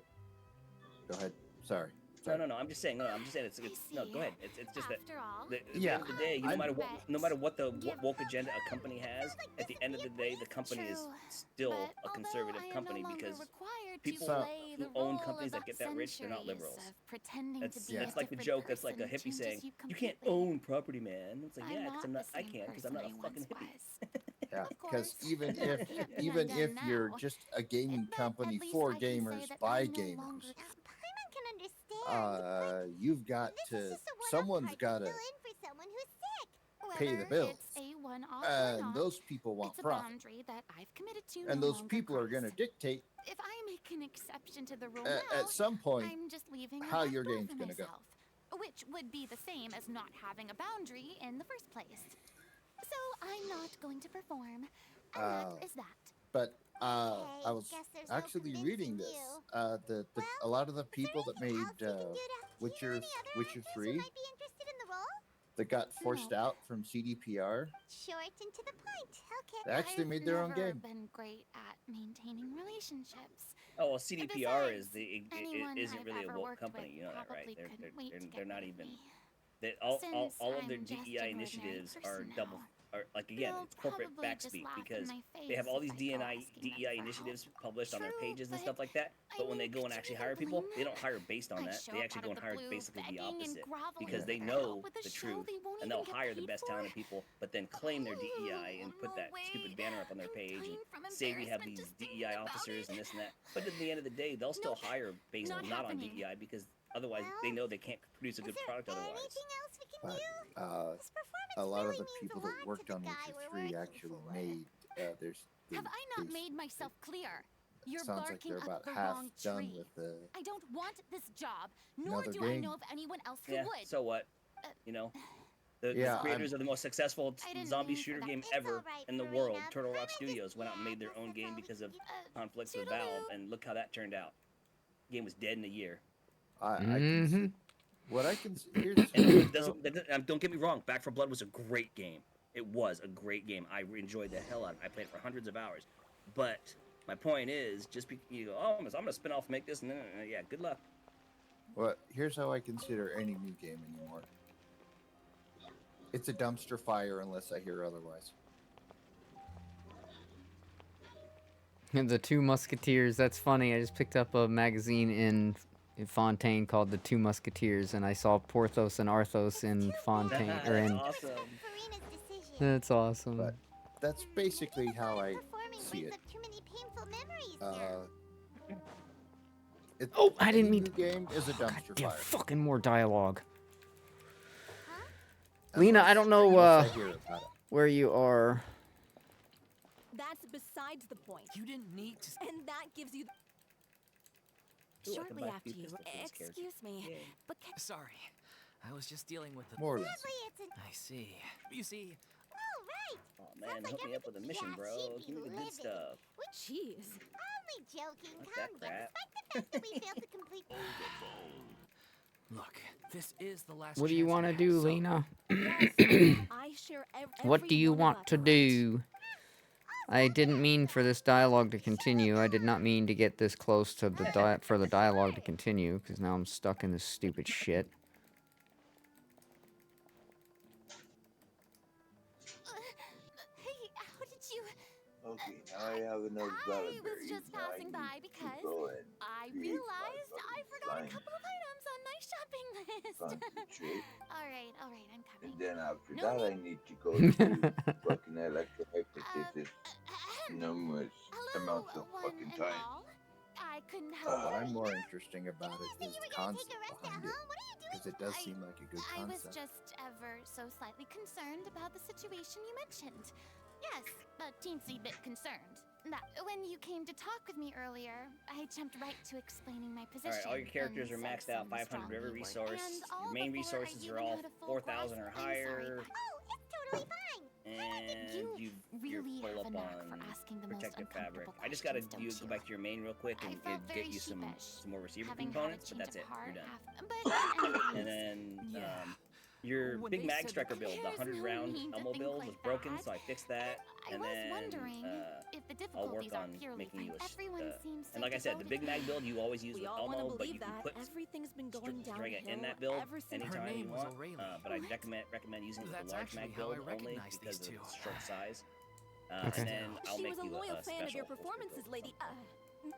Go ahead. Sorry. no, I'm just saying it's no, go ahead. It's just that after all, at the Yeah, end of the day, no I'm- matter what the Give woke agenda a company has, at the end of the day, the company is True. still but a although conservative I am company no longer because required people to play who the own role companies of that get that rich, they're not centuries liberals. of pretending That's to be a it's like the different joke that's like a person hippie saying, changes "You can't completely. own property, man." It's like, I'm yeah, not because the I same can't because I'm not a person I fucking once hippie. was. Yeah, Of because course, even if can't be even undone if you're now. just a gaming But company at least for I can say gamers that by I'm no gamers, longer Paimon can understand. you've got This is to. just a one-off Someone's card got to to fill in for someone who's sick. pay the whether bills, it's a one-off or and not. those people want It's a profit, boundary that I've committed to. and no those longer people are going to cross. dictate If I make an exception to the rule at now, some point I'm just leaving a how back your door game's for gonna go. myself, which would be the same as not having a boundary in the first place. So I'm not going to perform, and Oh. that is that. But Okay, I was guess there's no actually reading convincing this. you. A lot of the people that Anything made else we can do to- do you know Witcher any other Witcher actors who 3 might be interested in the role? that got forced Nope. out from CDPR, Short and to the point. Okay. they actually I've made their own never game. been great at maintaining relationships. Oh well, CDPR is Besides, anyone isn't I've really a ever woke worked company. with You know that, right? probably couldn't wait to They're get not rid of even. me. All Since of their I'm just DEI an ordinary initiatives are person double. now. Are like again, They'll it's corporate probably just backspeak laugh in because my they have face all if these I go DNI asking them DEI for initiatives help. published on their True, pages and but stuff like that. I But when they mean, go and could actually you hire really people, blame they don't them? hire based on I that. show They up actually out go of and the hire blue, basically the begging and opposite groveling because they for know help with a the show truth they won't and even they'll get hire the paid best for. talented people, but then claim their DEI and put No that stupid way. banner up on their I'm page and dying from say we have embarrassment these just thinking DEI about officers it. and this and that. But at the end of the day, they'll still Nope. hire based Not not on happening. DEI because otherwise they know they can't produce a Is good there product otherwise. anything else we can But do? This performance a lot really of the means people a that lot worked to on the guy Witcher we're 3 working actually for. made Have I not made myself clear? You're sounds like barking they're up about the half wrong done tree. with the I don't want this job, nor another do I game. know of anyone else who Yeah. would. So what? You know, the Yeah, creators of the most successful I didn't zombie mean for shooter that. game It's ever alright, in the world, Farina. Turtle Rock Paimon Studios, just went out and made their nagged own us game about because of it. conflicts with toodaloo. Valve, and look how that turned out. Game was dead in a year. I can Mhm. see what I can. Here's And here's it don't get me wrong, Back 4 Blood was a great game. It was a great game. I enjoyed the hell out of it. I played it for hundreds of hours. But my point is, just you go, oh, I'm gonna spin off, make this, and then yeah, good luck. here's how I consider any new game anymore. It's a dumpster fire unless I hear otherwise. And the Two Musketeers. That's funny. I just picked up a magazine in Fontaine called The Two Musketeers, and I saw Porthos and Arthos in Fontaine. Or That's in. awesome. Farina's decision. That's awesome. But that's basically how I Performing see brings it. up too many painful memories Uh, now. Oh, I didn't any mean new to. game is a God dumpster damn, fire. fucking more dialogue. Unless- Lena, I don't know unless I hear about it. where you are. That's besides the point. You didn't need to. And that gives you. Ooh, I can Shortly buy after two you. pistols for this character. Excuse me, Yay. but can Sorry. I was just dealing with the. More or less. Sadly, it's an. I see. You see, Oh, right. Oh man, Sounds like hook me up with a mission, everything- bro. yeah, she'd Give me be the good livid. stuff. Jeez. Only joking. Like Come that again. crap. Despite the fact that we failed to complete the look, this is the last. What do you want to do, so Lena? I share What do you want to do? Oh, I didn't mean for this dialogue to continue. I did not mean to get this close to the for the dialogue to continue, because now I'm stuck in this stupid shit. Hey, how did you... Okay, now I have another I Bella was berry. just Now I passing need by to because go and I create my realized I fucking forgot a slime couple of items on my shopping list. concentrate. Alright, I'm And coming. then after No that, I need- need to go to fucking electrohypnosis numerous hello, amounts of one fucking and time. all. I couldn't help What it. I'm more interesting about it is the concept behind it, What are you doing? because it does seem like a good I was concept. just ever so slightly concerned about the situation you mentioned. Yes, a teensy bit concerned. That when you came to talk with me earlier, I jumped right to explaining my position. All right, all your characters are and maxed said out. some 500 strong river keywords, resource. and Your all main before I resources even are all had a full 4,000 or grasp. I'm sorry. higher. Oh, it's totally fine. And you're really full have a up knack on for asking the most protective fabric. uncomfortable I just gotta questions, go don't back to your main real quick I and felt get very you some sheepish, more receiver having components, had but a that's change it. of You're heart done. but in any And case, then Yeah. your When big they mag said striker that- build, the There's 100 no round need to Elmo think build like was broken, that. so I fixed that. I And was then wondering if the I'll work difficulties are on purely making you fine. a Everyone seems so and like I said, the big mag build you always use We with all want to Elmo, but believe you can that put everything's been going Dragon downhill in that build ever since Her anytime you name was want. O'Reilly. But I recommend using it with That's the large actually mag how I build only recognized because these of two. its short size. Okay. And then I'll She make was a you loyal a fan of your special holster performances, build. lady.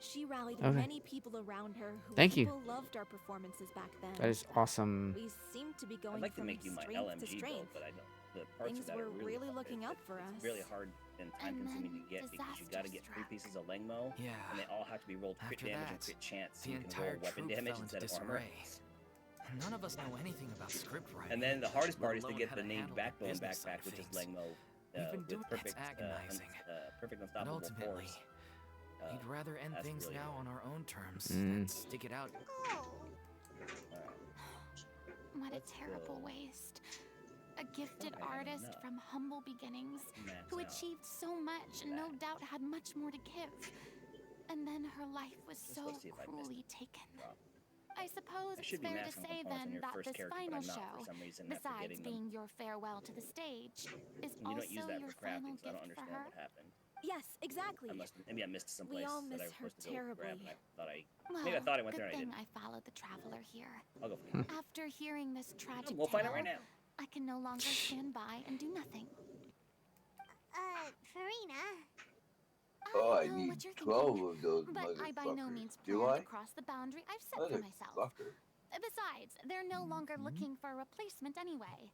She rallied Okay. many people around her who Thank you. people loved our performances back then. That is awesome. We seemed to be going I'd like to from make you my strength to LMG build, strength. but I don't. The parts Things of that were are really hard. looking up It's for us. really hard and time And consuming then to get because you got to get 3 disaster pieces of Lengmo, Yeah. and they all have to be rolled crit After damage and that, crit chance. So the you can entire roll weapon troop damage fell into instead of armor. disarray. None of us know anything about script writing. And then the hardest part is to let get alone the how to named handle the backbone business side backpack, of which is things. Lengmo We've been doing with perfect, it's agonizing. perfect But unstoppable ultimately, force. we'd rather end that's things really now good. on our own terms Mm. than stick it out. What a Let's terrible go. waste. A gifted I had artist enough. from humble beginnings Max who out. achieved so much and no doubt had much more to give. And then her life was Just so let's see if I missed cruelly it. taken. Drop. I suppose I it's should be fair to masking say components on then your that first this character, final but I'm not show, for some reason after besides getting them. being your farewell to the stage, is You also don't use that your for crafting, final so I don't gift for understand her. what happened. Yes, exactly. Maybe I missed some We place all that I miss was her supposed to go grab, terribly. and I thought Well, maybe I thought I went good there and I thing didn't. I followed the traveler here. I'll go for it. After hearing this tragic We'll find tale, out right now. I can no longer stand by and do nothing. Farina. Oh, I know need what you're 12 thinking, of those but I by no motherfuckers. means Do plan I? to cross the boundary I've set for myself. Motherfucker. Besides, they're no longer looking for a replacement anyway.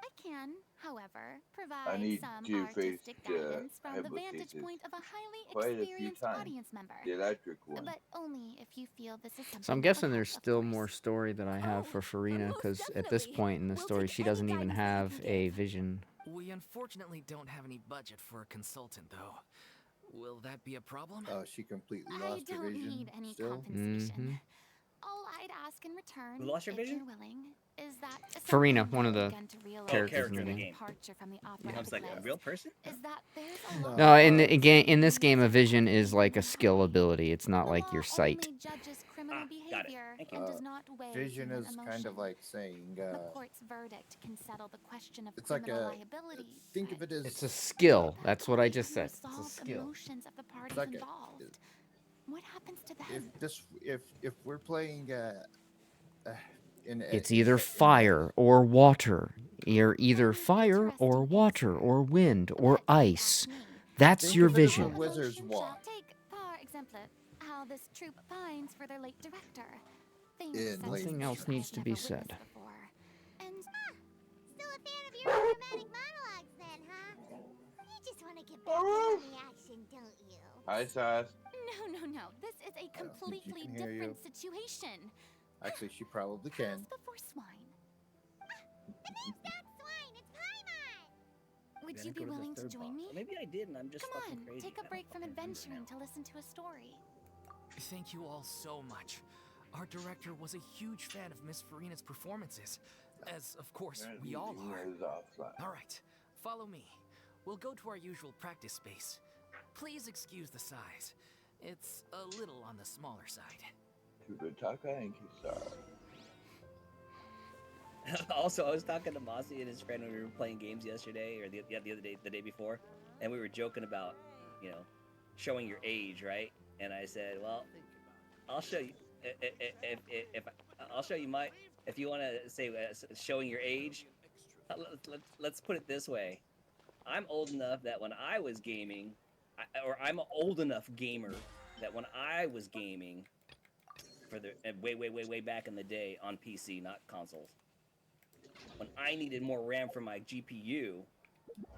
I can, however, provide need some to face artistic guidance from the Hypothesis vantage point of a highly quite a few experienced times. audience member. The electric one. But only if you feel this is something So I'm that would guessing help, there's of still course. more story that I have for Farina, most because at this definitely. point in the We'll story, take she any doesn't even guidance that you have can a give. vision. We unfortunately don't have any budget for a consultant, though. Will that be a problem? Oh, she completely I lost her don't vision. need any still? compensation. All I'd ask in return, Who lost your if vision? you're willing, is that Farina, something one of you've the begun to realize characters in the with game. departure from the He opera becomes like a epiclese, real person? is that there's a No. lot No, in more the game, in this to game, a things vision than is like a human skill height. ability. It's not The like your law sight. only judges criminal Got it. behavior Thank you. and does not weigh Vision human is kind emotion. of like saying, The court's verdict can settle the question of it's like criminal a. liability. Think of but it as. It's a skill. That's what I only just to said. It's a resolve skill. emotions of the parties like a- involved. What happens to them? if we're playing in a, It's either fire or water. You're either fire or water or wind or But if you ice. ask me, That's Think your of it as a vision. wizard's emotion wand. shall take, for example, how this troupe pines for their late director. Things In such late as Nothing else I've needs to be never said. witnessed before. And Still a fan of your dramatic monologues then, huh? You just want to get back in on the action, don't you? Hi, Sass. no. This is a think she completely can hear you. different situation. Actually, she probably can. House before swine. The name's not swine, it's Paimon! Would Then you go be to the willing to third join boss. me? Well, maybe I did, and I'm just Come fucking on, crazy. take I a don't break from fucking remember adventuring now. to listen to a story. Thank you all so much. Our director was a huge fan of Miss Farina's performances, as of course we all are. All right, follow me. We'll go to our usual practice space. Please excuse the size. It's a little on the smaller side. Kubutaka and Kisara. Also, I was talking to Mossy and his friend when we were playing games yesterday, or the other day, the day before, and we were joking about you know, showing your age, right? And I said, well, I'll show you. If I'll show you my, if you want to say showing your age, let's put it this way. I'm old enough that when I was gaming, or I'm an old enough gamer that when I was gaming, for the way back in the day on PC, not consoles. When I needed more RAM for my GPU,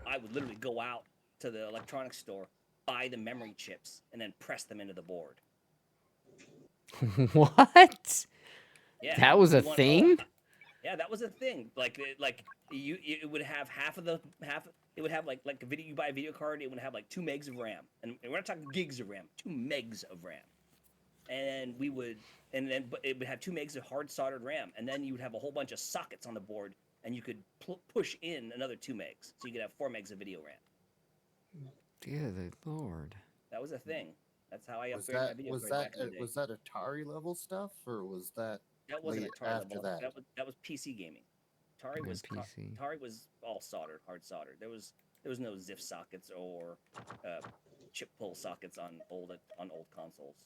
I would literally go out to the electronics store, buy the memory chips, and then press them into the board. What? Yeah, That was a you want- thing? Yeah, that was a thing. Like you, it would have half. It would have like a video. You buy a video card, it would have like 2 megs of RAM, and we're not talking gigs of RAM. 2 megs of RAM, and but it would have 2 megs of hard soldered RAM, and then you would have a whole bunch of sockets on the board, and you could push in another 2 megs, so you could have 4 megs of video RAM. Good Lord. That was a thing. That's how I Was upgraded my that video was card back that in the day. was that Atari level stuff, or was that That wasn't late Atari after level. that? That was PC gaming. Atari Yeah, was PC. Atari was all soldered, hard soldered. There was no ZIF sockets or chip pull sockets on old consoles.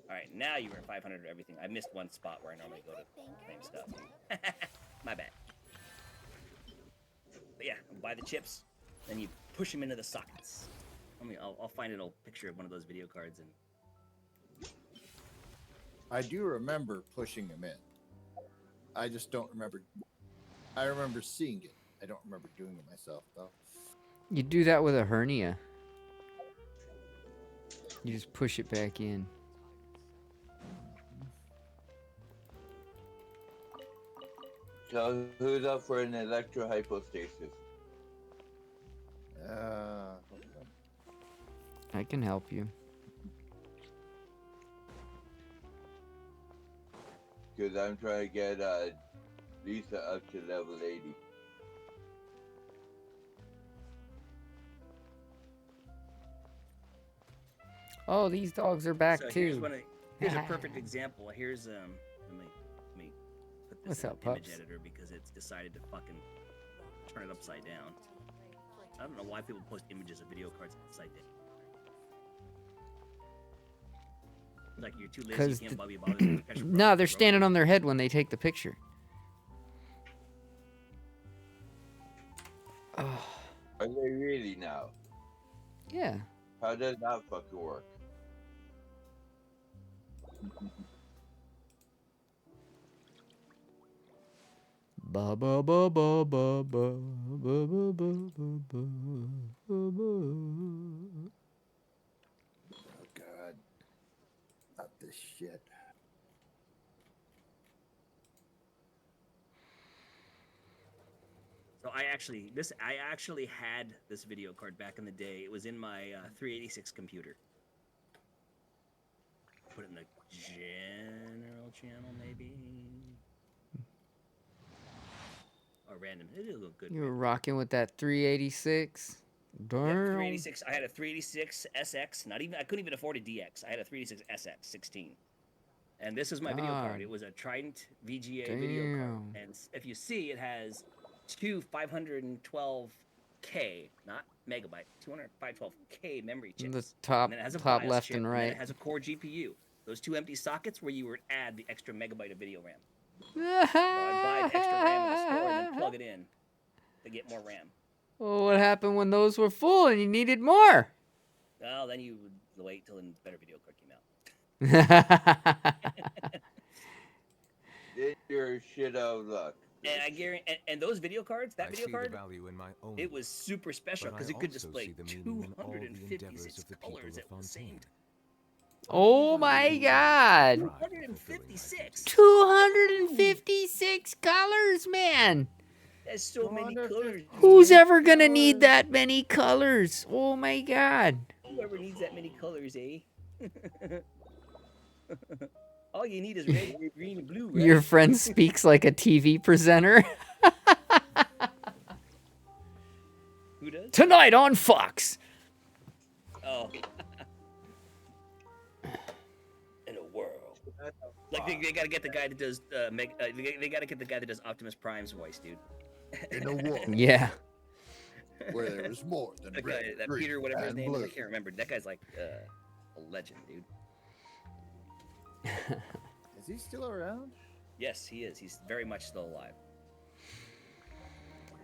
All right, now you were at 500 or everything. I missed one spot where I normally go to claim stuff. My bad. But yeah, buy the chips, then you push them into the sockets. I'll find an old picture of one of those video cards and. I do remember pushing him in. I just don't remember. I remember seeing it. I don't remember doing it myself, though. You do that with a hernia. You just push it back in. So who's up for an electrohypostasis? I can help you. Because I'm trying to get Lisa up to level 80. Oh, these dogs are back So too. Here's a perfect example. Here's let me put this What's in up, image pups? editor because it's decided to fucking turn it upside down. I don't know why people post images of video cards upside down. Like you're too lazy, you Because can't bother to catch a no, they're broken- standing on their head when they take the picture. Oh, Are they really now? yeah. How does that fucking work? Ba ba ba ba ba ba ba ba ba ba ba ba. Oh God, not this shit. So I actually had this video card back in the day. It was in my 386 computer. Put it in the general channel, maybe. Or random. It'll look good. You were rocking with that 386. Damn. Yep, 386. I had a 386 SX. I couldn't even afford a DX. I had a 386 SX 16. And this is my video God. card. It was a Trident VGA video card. Damn. And if you see, it has two 512K, not megabyte, 512K memory chips. The top, And then it has a top BIOS left chip, and then right. it has a core GPU. Those two empty sockets where you would add the extra megabyte of video RAM. So I'd buy the extra RAM in the store and then plug it in to get more RAM. Well, what happened when those were full and you needed more? Well, then you would wait till a better video card came out. Then you're shit out of luck. And I guarantee, and those video cards, that I video see card, the value in my own it was super special but because I it could also display see the meaning in all the 256 endeavors of the people colors of at the same Fontaine. time. Oh my God. 256. 256 colors, man. There's so many colors. Who's ever gonna need that many colors? Oh my God. Whoever needs that many colors, eh? All you need is red, green, and blue, right? Your friend speaks like a TV presenter. Who does? Tonight on Fox. Oh. In a world. Like they gotta get the guy that does they gotta get the guy that does Optimus Prime's voice, dude. In a war. Yeah. where there was more than That red, guy, that green, Peter, whatever his and name is, blue. I can't remember. That guy's like a legend, dude. Is he still around? Yes, he is. He's very much still alive.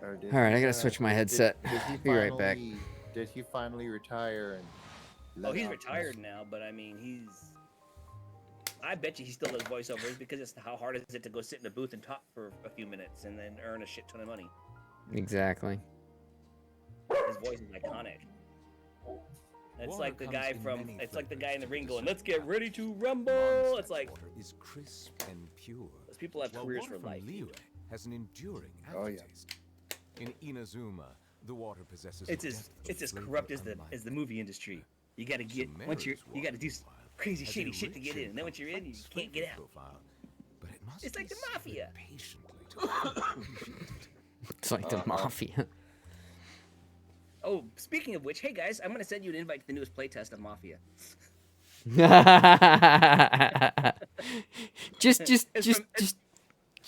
Or did All right, he, I gotta switch my did- headset. Did he Be right back. finally- Did he finally retire? And Oh, let he's off retired his- now, but I mean, I bet you he still does voiceovers because it's how hard is it to go sit in a booth and talk for a few minutes and then earn a shit ton of money. Exactly. His voice is iconic. It's Water like the comes guy in from. many It's like the flavors guy in the to ring going, decide "Let's get how ready to to choose. rumble." Mondstadt It's like water is crisp and pure. those people have While careers water for from life. Liyue has an enduring Oh, yeah. aftertaste. In Inazuma, the water possesses It's a as depth it's of as flavor corrupt as unlike the movie industry. You gotta get once you Samara's gotta do water, meanwhile, crazy has a shady shit to rich get in, and and then once you're in, you complex can't get flavor out. profile, but it must It's like be the savored mafia. patiently to appreciate it. It's like the mafia. Oh, speaking of which, hey guys, I'm gonna send you an invite to the newest playtest of Mafia. just It's from- just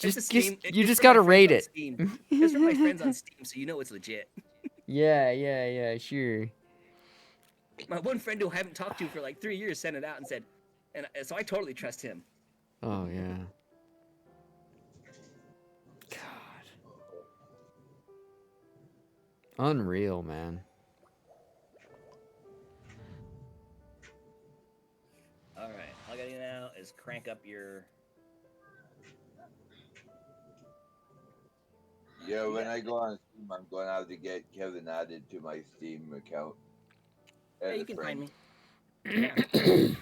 It's a Steam- you it's just from my gotta friends rate on it. Steam. It's from my friends on Steam, so you know it's legit. Yeah, sure. My one friend who I haven't talked to for like 3 years sent it out and said, and so I totally trust him. Oh yeah. God. Unreal, man. All right, all I gotta do now is crank up your. Yeah, when I go on Steam, I'm going to have to get Kevin added to my Steam account. Yeah, as you a can friend. find me.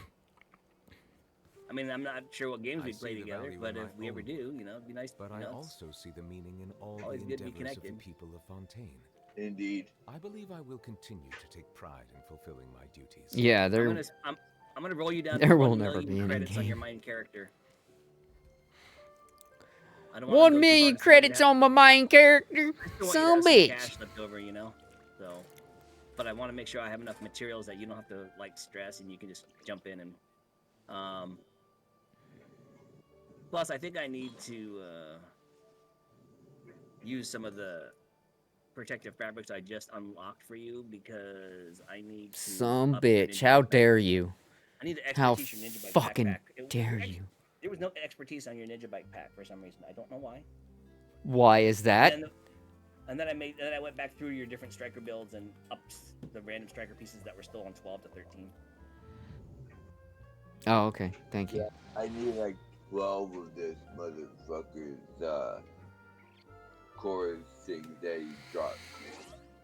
I mean, I'm not sure what games I we play see the together, value but in if my we ever own do, you know, it'd be nice. But you I know, also see the meaning in all always the good to be endeavors of the connected. people of Fontaine. Indeed. I believe I will continue to take pride in fulfilling my duties. Yeah, I'm there gonna, I'm gonna roll you down. there to will 1 never million be an credits on your in-game. main character. I don't wanna go 1 too million far, so I need to credits have- on my main character. I still want you to Son have some bitch. cash left over, you know. So, but I want to make sure I have enough materials that you don't have to like stress, and you can just jump in and. Plus, I think I need to use some of the protective fabrics I just unlocked for you because I need to. Some up your bitch. ninja How bike dare backpack. you? I need to How expertise your ninja bike fucking backpack. Your dare ex- you? There was no expertise on your ninja bike pack for some reason. I don't know why. Why is that? And then I went back through your different striker builds and upped the random striker pieces that were still on 12 to 13. Oh, okay. Thank you. I need like 12 of this motherfucker's chorus things that he dropped.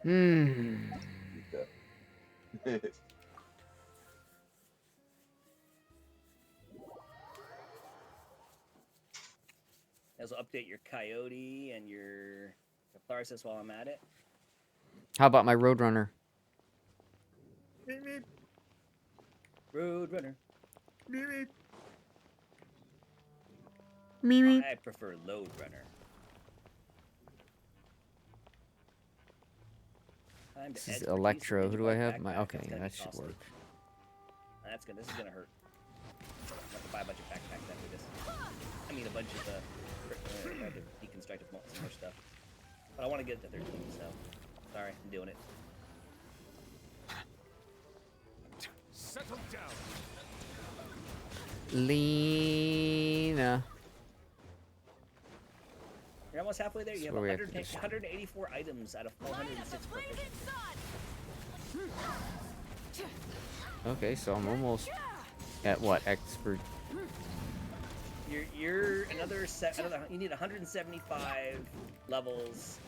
Hmm. Also update your Coyote and your Catharsis while I'm at it. How about my Roadrunner? Roadrunner. Mimi. I prefer Load Runner. This is Electro. Who do I have? My okay, that should work. That's good. This is gonna hurt. I have to buy a bunch of backpacks after this. I mean, a bunch of deconstructive bolts and more stuff. But I want to get it to 13, so sorry, I'm doing it. Settle down. Lena. You're almost halfway there. You have So we have to 184 items out of 406 proficient. Okay, so I'm almost at what expert? You're another set. You need 175 levels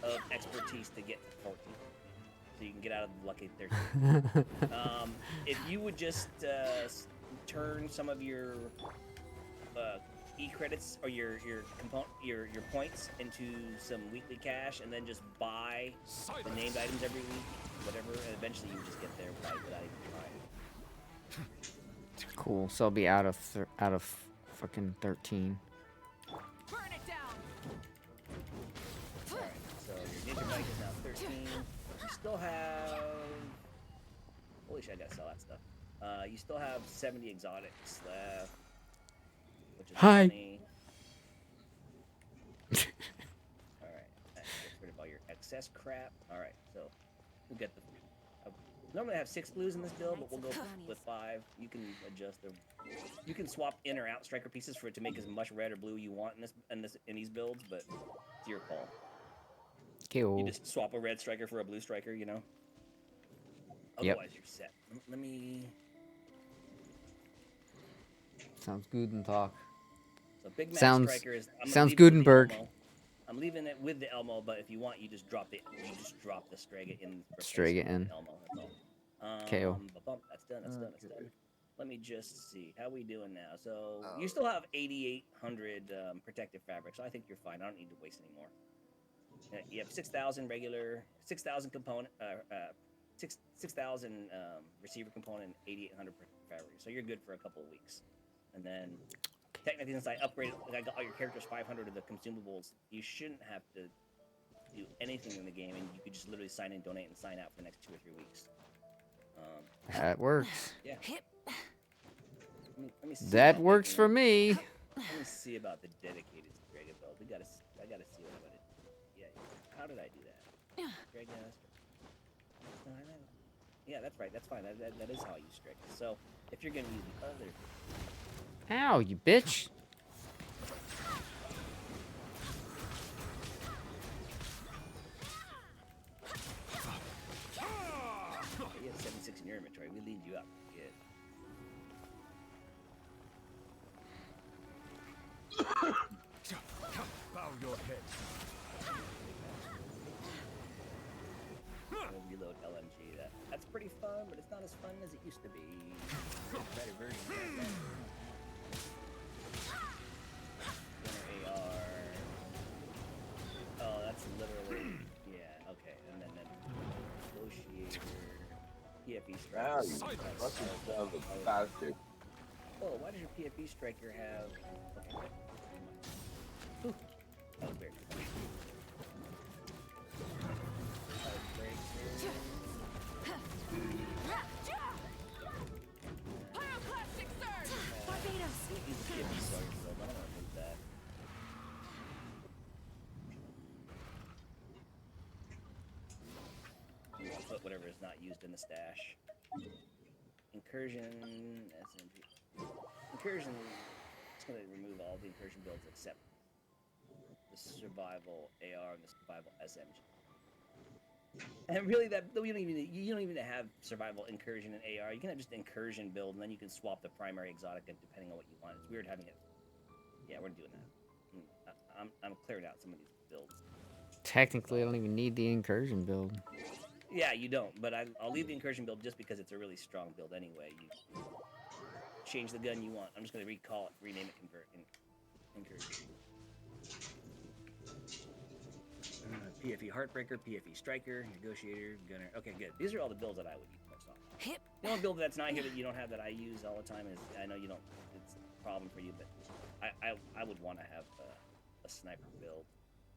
of expertise to get to 14, so you can get out of the lucky 13. If you would just turn some of your e-credits or your points into some weekly cash, and then just buy the named items every week, whatever, and eventually you just get there without even trying. Cool. So I'll be out of fucking 13. Burn it down. Alright, so your ninja bike is now 13. You still have. Holy shit, I gotta sell that stuff. You still have 70 exotics left. Which is Hi. funny. Alright, that gets rid of all your X success crap. All right, so we'll get the. Normally I have 6 blues in this build, but we'll go with 5. You can adjust them. You can swap in or out striker pieces for it to make as much red or blue you want in these builds, but it's your call. Cool. You just swap a red striker for a blue striker, you know. Yep. Otherwise, you're set. Let me. Sounds good and talk. So Big Mac Sounds striker is. I'm gonna sounds leave it with the Gutenberg. Elmo. I'm leaving it with the Elmo, but if you want, you just drop the Strega in. Strega in. The Elmo. That's all. KO. That's done. That's done. That's done. Let me just see how we doing now. So you still have 8,800 protective fabric, so I think you're fine. I don't need to waste any more. You have 6,000 regular, 6,000 component, 6,000 receiver component, 8,800 fabric. So you're good for a couple of weeks, and then. Technically, since I upgraded, I got all your characters 500 of the consumables, you shouldn't have to do anything in the game, and you could just literally sign in, donate, and sign out for the next 2 or 3 weeks. That works. Yeah. Let me see That about works for making- me. Let me see about the dedicated Strega build. I gotta see what I'm gonna. Yeah. How did I do that? Strega. Yeah, that's right. That's fine. That is how I use Strega. So if you're gonna use the other. Ow, you bitch. You have 76 in your inventory. We lead you up. Good. Bow your head. We'll reload LMG. That's pretty fun, but it's not as fun as it used to be. Better version of that. AR. Oh, that's literally. Yeah. Okay. And then negotiator. PFE Wow, striker. you fucking son of a bastard. Oh, why does your PFE striker have? Okay. Whew. That was very good. Put whatever is not used in the stash. Incursion, SMG. Incursion, it's going to remove all the incursion builds except the survival AR and the survival SMG. And really, you don't even have survival incursion and AR. You can have just incursion build, and then you can swap the primary exotic depending on what you want. It's weird having it. Yeah, we're doing that. I'm clearing out some of these builds. Technically, I don't even need the incursion build. Yeah, you don't, but I'll leave the incursion build just because it's a really strong build anyway. You change the gun you want. I'm just going to rename it incursion. PFE Heartbreaker, PFE Striker, Negotiator, Gunner. Okay, good. These are all the builds that I would use most often. The only build that's not here that you don't have that I use all the time is, I know you don't, it's a problem for you, but I would want to have a sniper build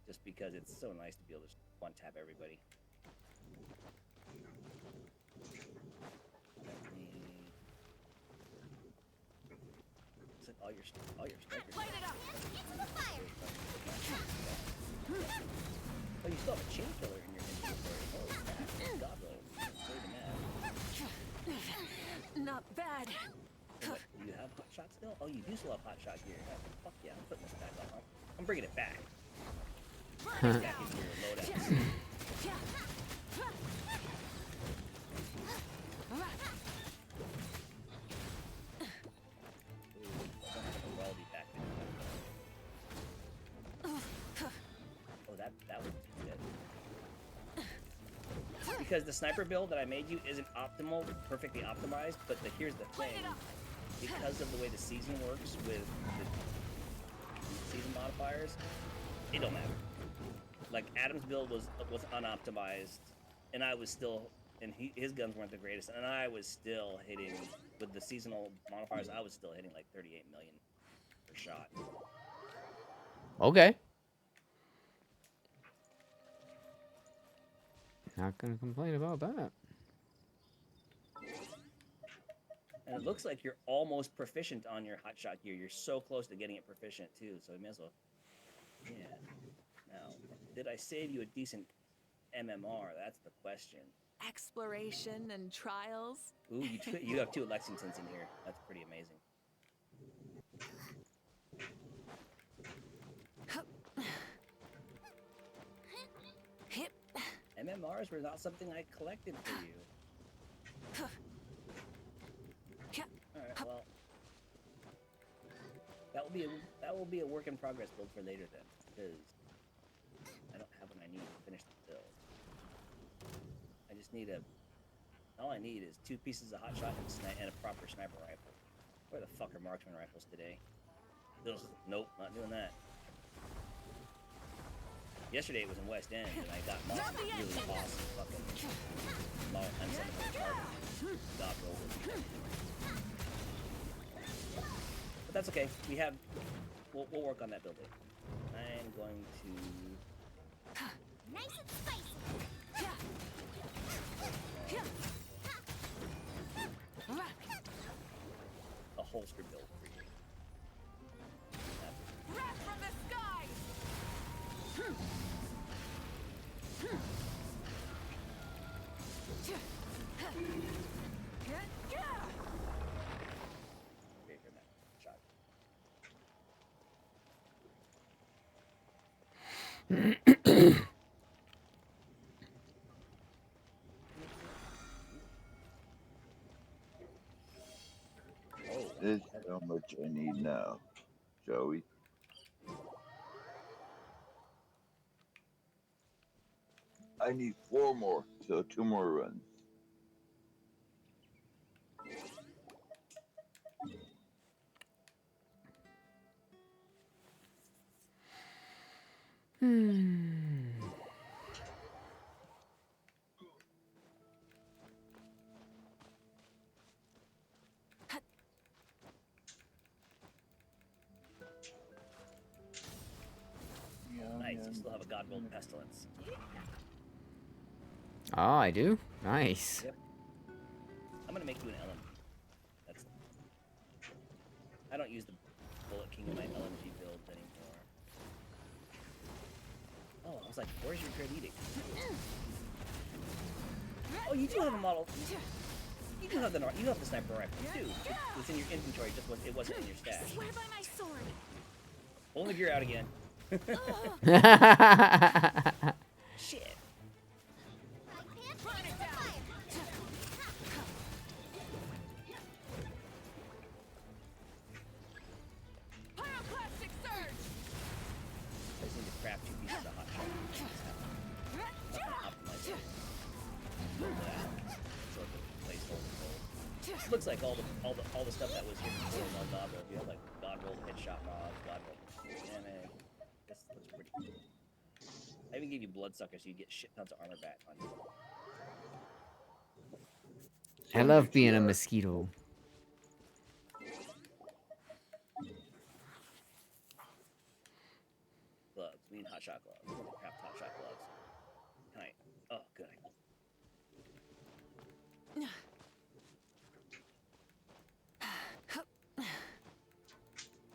just because it's so nice to be able to one-tap everybody. All your strikers. Light it up! Into the fire! Oh, you still have a chain killer in your inventory. Holy crap. God roll. Not bad. What, do you have hot shot still? Oh, you do still have hot shot gear. Oh, fuck yeah, I'm putting this back on. I'm bringing it back. Back into your loadout. That would be good. Because the sniper build that I made you isn't optimal, perfectly optimized, but here's the thing. Because of the way the season works with the season modifiers, it don't matter. Like, Adam's build was unoptimized, and I was still, and his guns weren't the greatest, and I was still hitting, with the seasonal modifiers, I was still hitting like 38 million per shot. Okay. Not gonna complain about that. And it looks like you're almost proficient on your hotshot gear. You're so close to getting it proficient too, so you may as well. Yeah. Now, did I save you a decent MMR? That's the question. Exploration and trials. Ooh, you have 2 Lexingtons in here. That's pretty amazing. Hip. MMRs were not something I collected for you. Alright, well. That will be a work in progress build for later then, because I don't have what I need to finish the build. I just need all I need is 2 pieces of hot shot and a proper sniper rifle. Where the fuck are marksman rifles today? Nope, not doing that. Yesterday it was in West End, and I got really awesome fucking M700 carbon. God rolled it. But that's okay. We'll work on that building. I'm going to. Nice and spicy. A holster build for you. Wrath from the sky. Okay, here, Matt. Shot. There's so much I need now, Joey. I need 4 more, so 2 more runs. Nice, you still have a God rolled pestilence. Oh, I do? Nice. Yep. I'm gonna make you an LMG. I don't use the Bullet King in my LMG builds anymore. Oh, I was like, where's your Dread Edict? Oh, you do have a model. You do have the sniper rifle too. It's in your inventory. It wasn't in your stash. Swear by my sword. Pull the gear out again. Shit. Pyroclastic surge. I just need to craft 2 pieces of hot shot. Optimize it. Build that. So the placeholder gold. Looks like all the stuff that was here before is all God roll. You have like God roll headshot mobs, God roll damage. This looks pretty cool. I even gave you bloodsucker so you get shit tons of armor back on you. I love being a mosquito. Gloves. We need hot shot gloves. We're gonna craft hot shot gloves. Can I? Oh, good.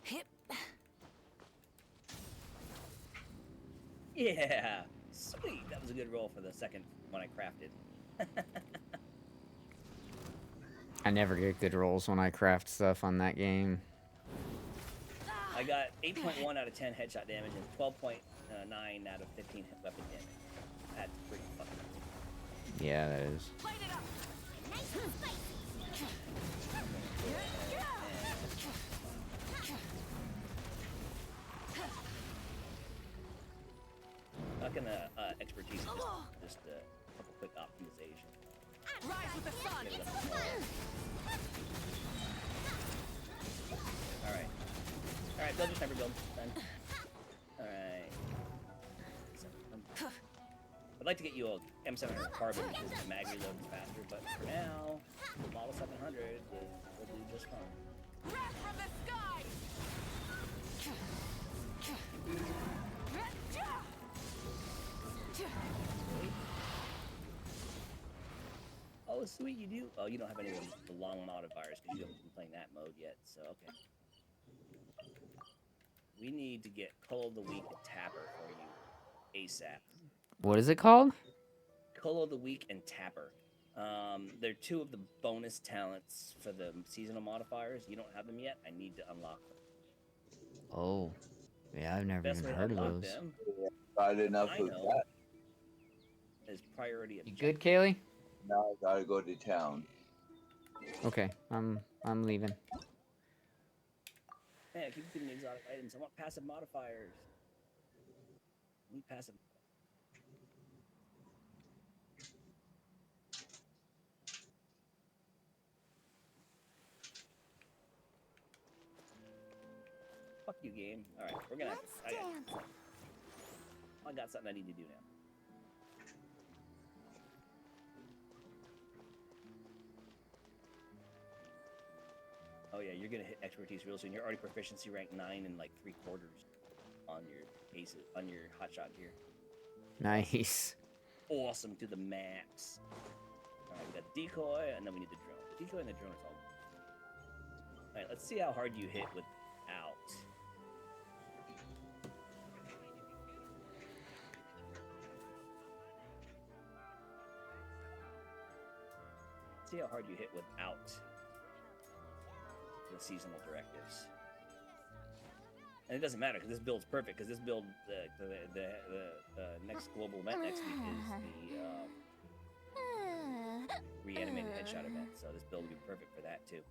Hip. Yeah, sweet. That was a good roll for the second one I crafted. I never get good rolls when I craft stuff on that game. I got 8.1 out of 10 headshot damage and 12.9 out of 15 weapon damage. That's pretty fucking cool. Yeah, that is. Light it up. Nice and spicy. Not gonna expertise, just a couple quick optimization. Rise with the sun. Get it up to 12. Alright, build your sniper build. Done. Alright. I'd like to get you a M700 carbon because the mag reload is faster, but for now, the Model 700 will do just fine. Wrath from the sky. Oh, sweet, you do? Oh, you don't have any of the long modifiers because you haven't been playing that mode yet, so okay. We need to get Cull of the Week and Tapper for you ASAP. What is it called? Colo of the Week and Tapper. They're two of the bonus talents for the seasonal modifiers. You don't have them yet. I need to unlock them. Oh, yeah, I've never Best even way to heard of unlock those. them, Got enough I of know, that. is priority You objective. good, Kaylee? Now I gotta go to town. Okay, I'm leaving. Man, I keep getting exotic items. I want passive modifiers. I need passive. Fuck you, game. All right, we're gonna. Let's dance. I got something I need to do now. Oh yeah, you're gonna hit expertise real soon. You're already proficiency rank 9 and like 3/4 on your aces on your hotshot gear. Nice. Awesome to the max. All right, we got the decoy, and then we need the drone. The decoy and the drone is all. All right, let's see how hard you hit without. See how hard you hit without the seasonal directives. And it doesn't matter because this build's perfect. Because this build, the next global event next week is the reanimated headshot event. So this build will be perfect for that too.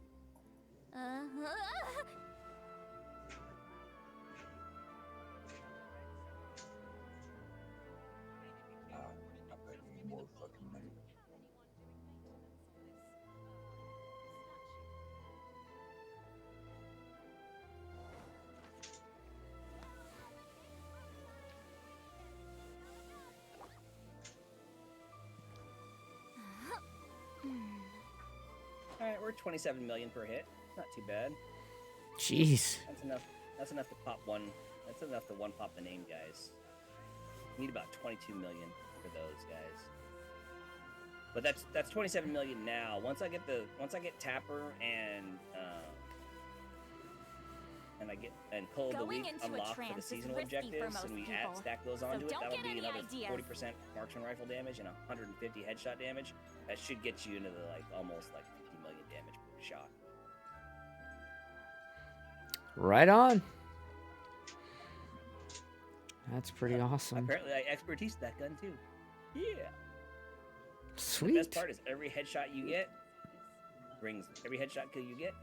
More fucking money. All right, we're 27 million per hit. Not too bad. Jeez. That's enough. That's enough to pop one. That's enough to one pop the name guys. Need about 22 million for those guys. But that's 27 million now. Once I get Tapper and Cole of the Going Week into a unlocked for the trance is seasonal risky for objectives, most and we people. stack those So onto it, don't that'll get be any another ideas. 40% marksman rifle damage and 150 headshot damage. That should get you into the almost 50 million damage per shot. Right on. That's pretty awesome. Apparently, I expertise that gun too. Yeah. Sweet. The best part is every headshot you get every headshot kill you get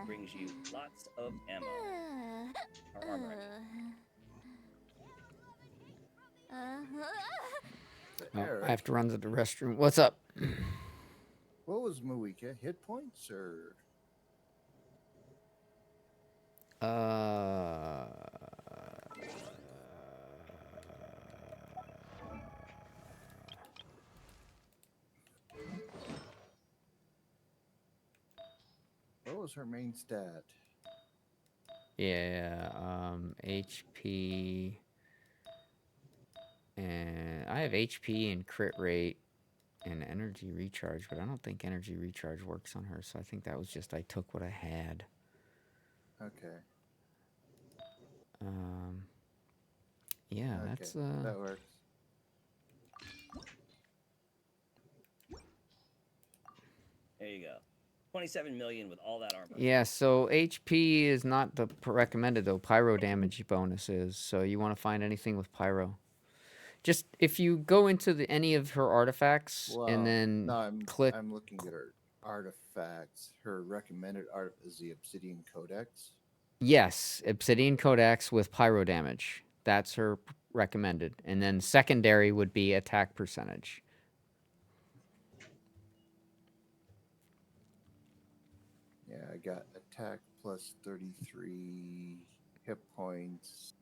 brings you lots of ammo or armor. Oh, Eric, I have to run to the restroom. What's up? what was Muika? Hit points or? What was her main stat? Yeah, HP, and I have HP and crit rate and energy recharge, but I don't think energy recharge works on her, so I think that was just I took what I had. Okay. Yeah, Okay, that's that works. There you go. 27 million with all that armor. yeah. So HP is not the recommended though. Pyro damage bonus is. So you want to find anything with pyro. Just if you go into any of her artifacts and then no, I'm click. I'm looking at her artifacts. Her recommended art is the Obsidian Codex. Yes, Obsidian Codex with pyro damage. That's her recommended. And then secondary would be attack percentage. Yeah, I got attack plus 33 hit points.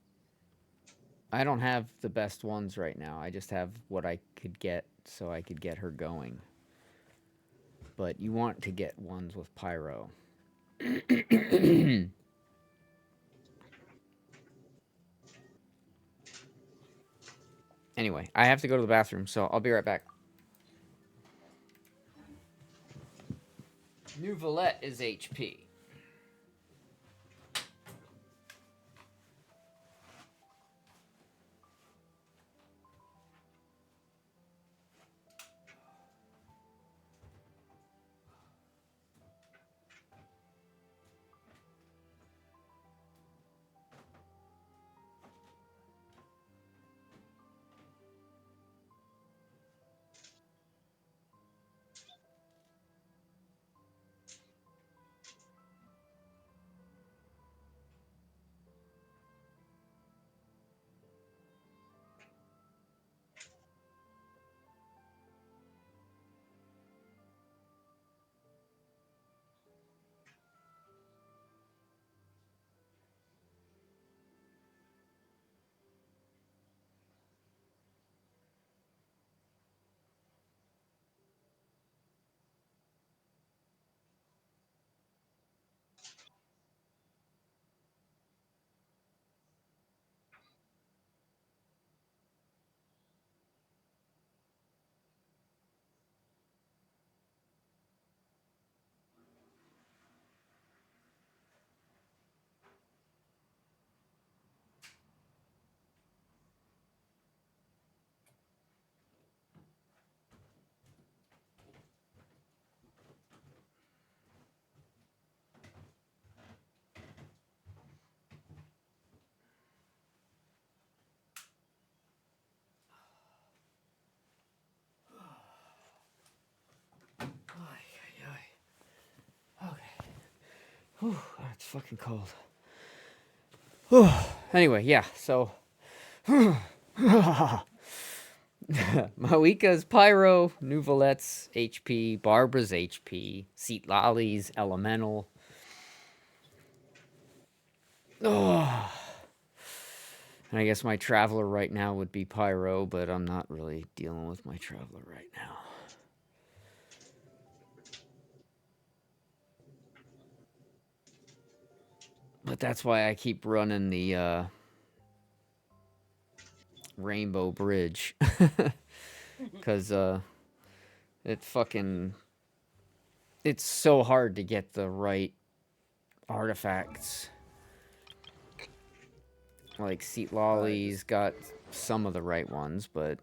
I don't have the best ones right now. I just have what I could get so I could get her going. But you want to get ones with pyro. Anyway, I have to go to the bathroom, so I'll be right back. New Valette is HP. Whew, it's fucking cold. Whew. Anyway, yeah, so Mawika's Pyro, Nuvolet's HP, Barbara's HP, Seat Lolly's Elemental. Oh. And I guess my Traveler right now would be Pyro, but I'm not really dealing with my Traveler right now. But that's why I keep running the Rainbow Bridge. Because it's so hard to get the right artifacts. Like Seat Lolly's got some of the right ones, but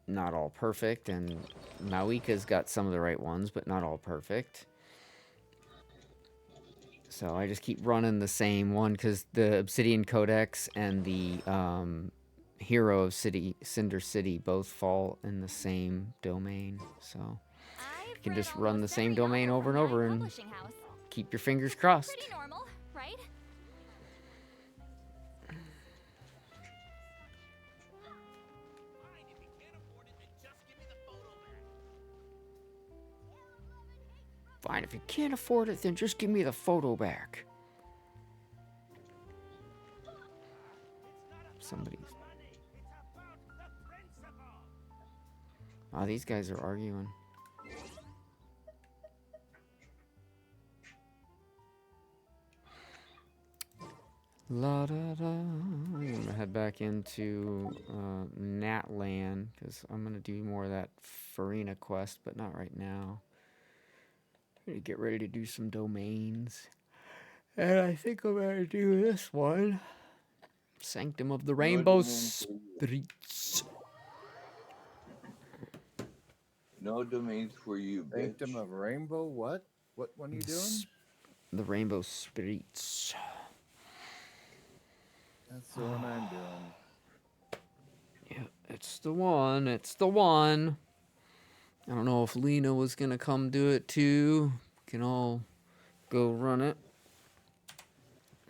not all perfect. And Mawika's got some of the right ones, but not all perfect. So I just keep running the same one because the Obsidian Codex and the Hero of Cinder City both fall in the same domain. So you can just run the same domain over and over and keep your fingers crossed. Pretty normal, right? Fine, if you can't afford it, then just give me the photo back. Somebody's... Oh, these guys are arguing. La da da. I'm gonna head back into Natlan because I'm gonna do more of that Farina quest, but not right now. I'm gonna get ready to do some domains, and I think I'm gonna do this one, Sanctum of the Rainbow Spirits. No domains for you, bitch. Sanctum of Rainbow, what? What one are you doing? The Rainbow Spirits. That's the one I'm doing. Yeah, it's the one. It's the one. I don't know if Lena was gonna come do it too. We can all go run it.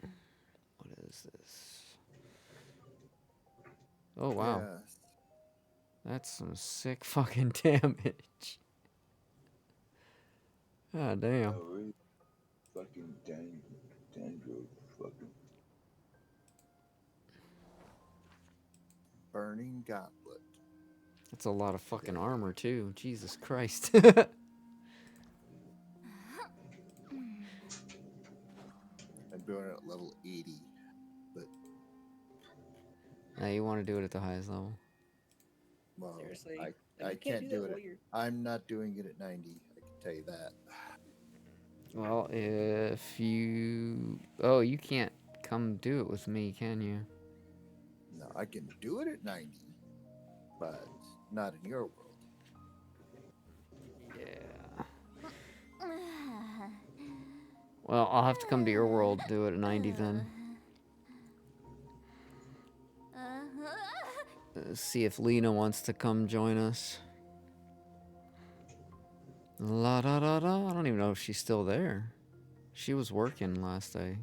What is this? Oh wow. Yes. That's some sick fucking damage. Ah damn. Oh, really? Fucking Dandro, fucking. Burning Goblet. That's a lot of fucking armor too. Jesus Christ. I'm doing it at level 80, but Now you want to do it at the highest level. well, Seriously? I can't do it. I'm not doing it at 90. I can tell you that. Well, if you... Oh, you can't come do it with me, can you? No, I can do it at 90, but not in your world. Yeah. Well, I'll have to come to your world to do it at 90 then. See if Lena wants to come join us. La da da da. I don't even know if she's still there. She was working last I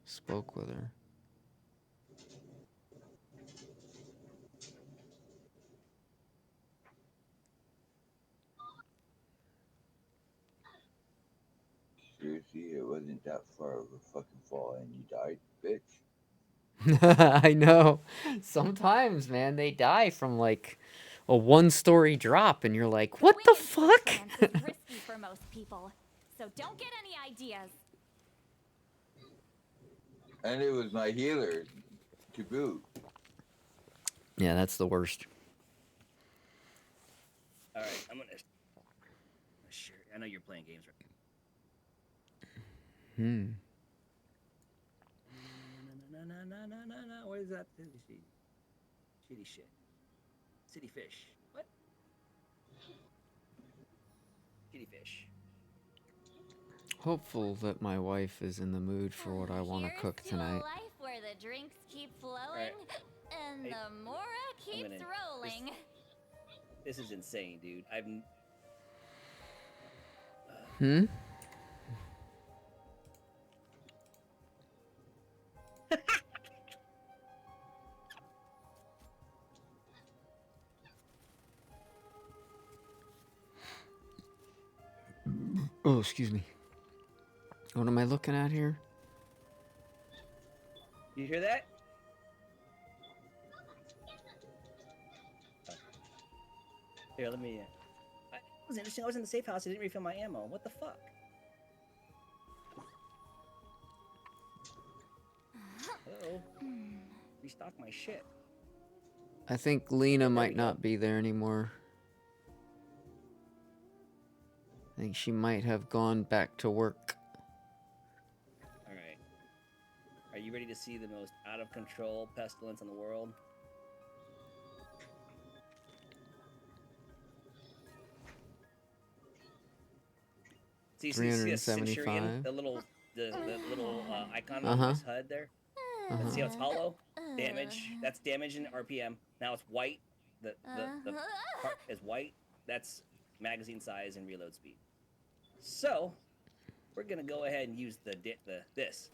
spoke with her. Seriously, it wasn't that far of a fucking fall and you died, bitch. I know. Sometimes, man, they die from like a one-story drop, and you're like, "What the fuck?" It's risky for most people, so don't get any ideas. And it was my healer to boot. Yeah, that's the worst. All right, I'm gonna. Sure, I know you're playing games right. Hmm. No. What is that? Shitty shit. City fish. What? Shitty fish. Hopeful that my wife is in the mood for what I want to cook Here's to a tonight. life where the drinks keep flowing Right. and Hey, the Mora keeps gonna- rolling. This is insane, dude. I've. Hmm? Oh, excuse me. What am I looking at here? You hear that? Oh. Here, let me. It was interesting. I was in the safe house. I didn't refill my ammo. What the fuck? Uh-oh. Restock my shit. I think Lena might not be there anymore. I think she might have gone back to work. Alright. Are you ready to see the most out of control pestilence in the world? See a Centurion? The little icon on his HUD there? Let's see how it's hollow? Damage. That's damage in RPM. Now it's white. The part is white. That's magazine size and reload speed. So, we're gonna go ahead and use this.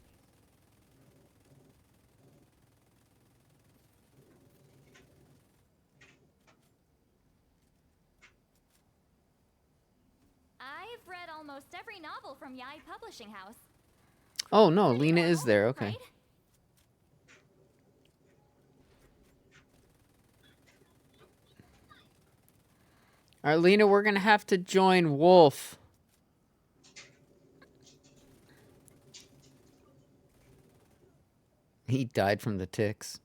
I've read almost every novel from Yai Publishing House. Oh no, Lena is there. Okay. Right? All right, Lena, we're gonna have to join Wolf. He died from the ticks.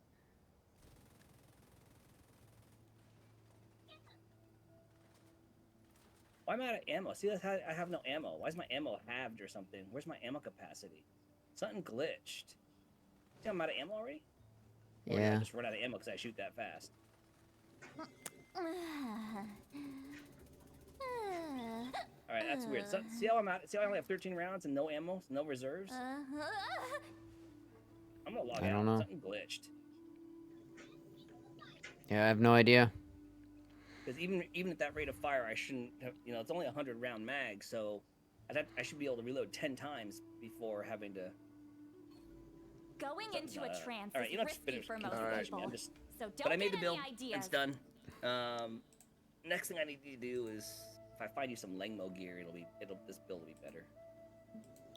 Why am I out of ammo? See, I have no ammo. Why is my ammo halved or something? Where's my ammo capacity? Something glitched. See, I'm out of ammo already? Or did I just run out of ammo because I shoot that fast? Alright, that's weird. So, see how I'm out? See how I only have 13 rounds and no ammo? No reserves? I'm gonna log out. I don't know. Something glitched. Yeah, I have no idea. Because even at that rate of fire, I shouldn't have, it's only a 100-round mag, so I should be able to reload 10 times before having to... Going into a trance Alright, is you don't have to risky finish for most people. I'm just... So don't But I made the get build. any ideas. It's done. Next thing I need to do is... If I find you some Langmo gear, this build will be better.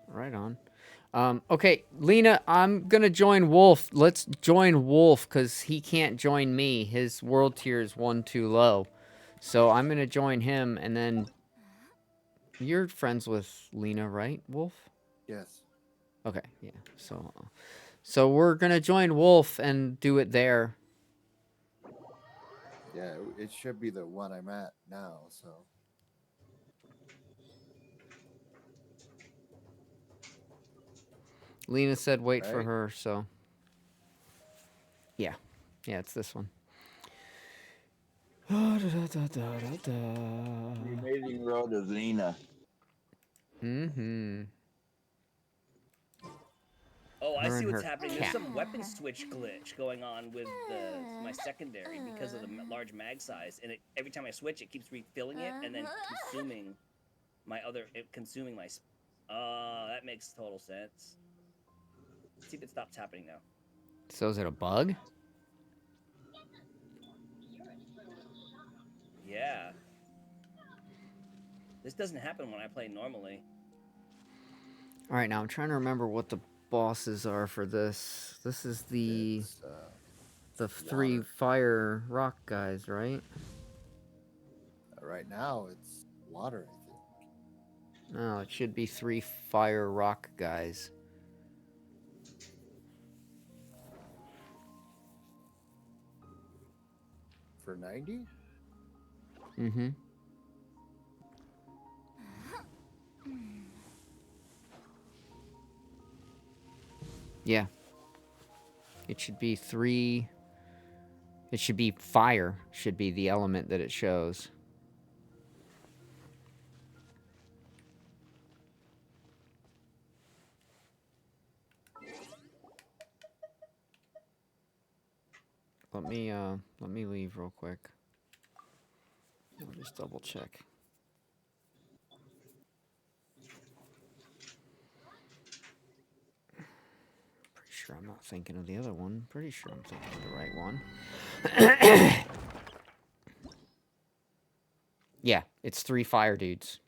Right on. Okay, Lena, I'm gonna join Wolf. Let's join Wolf because he can't join me. His world tier is 1 too low. So I'm gonna join him, and then you're friends with Lena, right, Wolf? Yes. Okay, yeah. So we're gonna join Wolf and do it there. Yeah, it should be the one I'm at now, so. Lena said wait for her, so. Yeah, it's this one. The amazing world of Lena. Mm-hmm. Oh, I Her see and what's her happening. cat. There's some weapon switch glitch going on with my secondary because of the large mag size, and every time I switch, it keeps refilling it and then consuming my that makes total sense. Let's see if it stops happening now. So is it a bug? Yeah. This doesn't happen when I play normally. All right, now I'm trying to remember what the bosses are for this. This is the three fire rock guys, right? Right now, it's water, I think. No, it should be 3 fire rock guys. For 90? Mm-hmm. Yeah. It should be 3... It should be fire, should be the element that it shows. Let me leave real quick. I'll just double check. Pretty sure I'm not thinking of the other one. Pretty sure I'm thinking of the right one. Yeah, it's 3 fire dudes.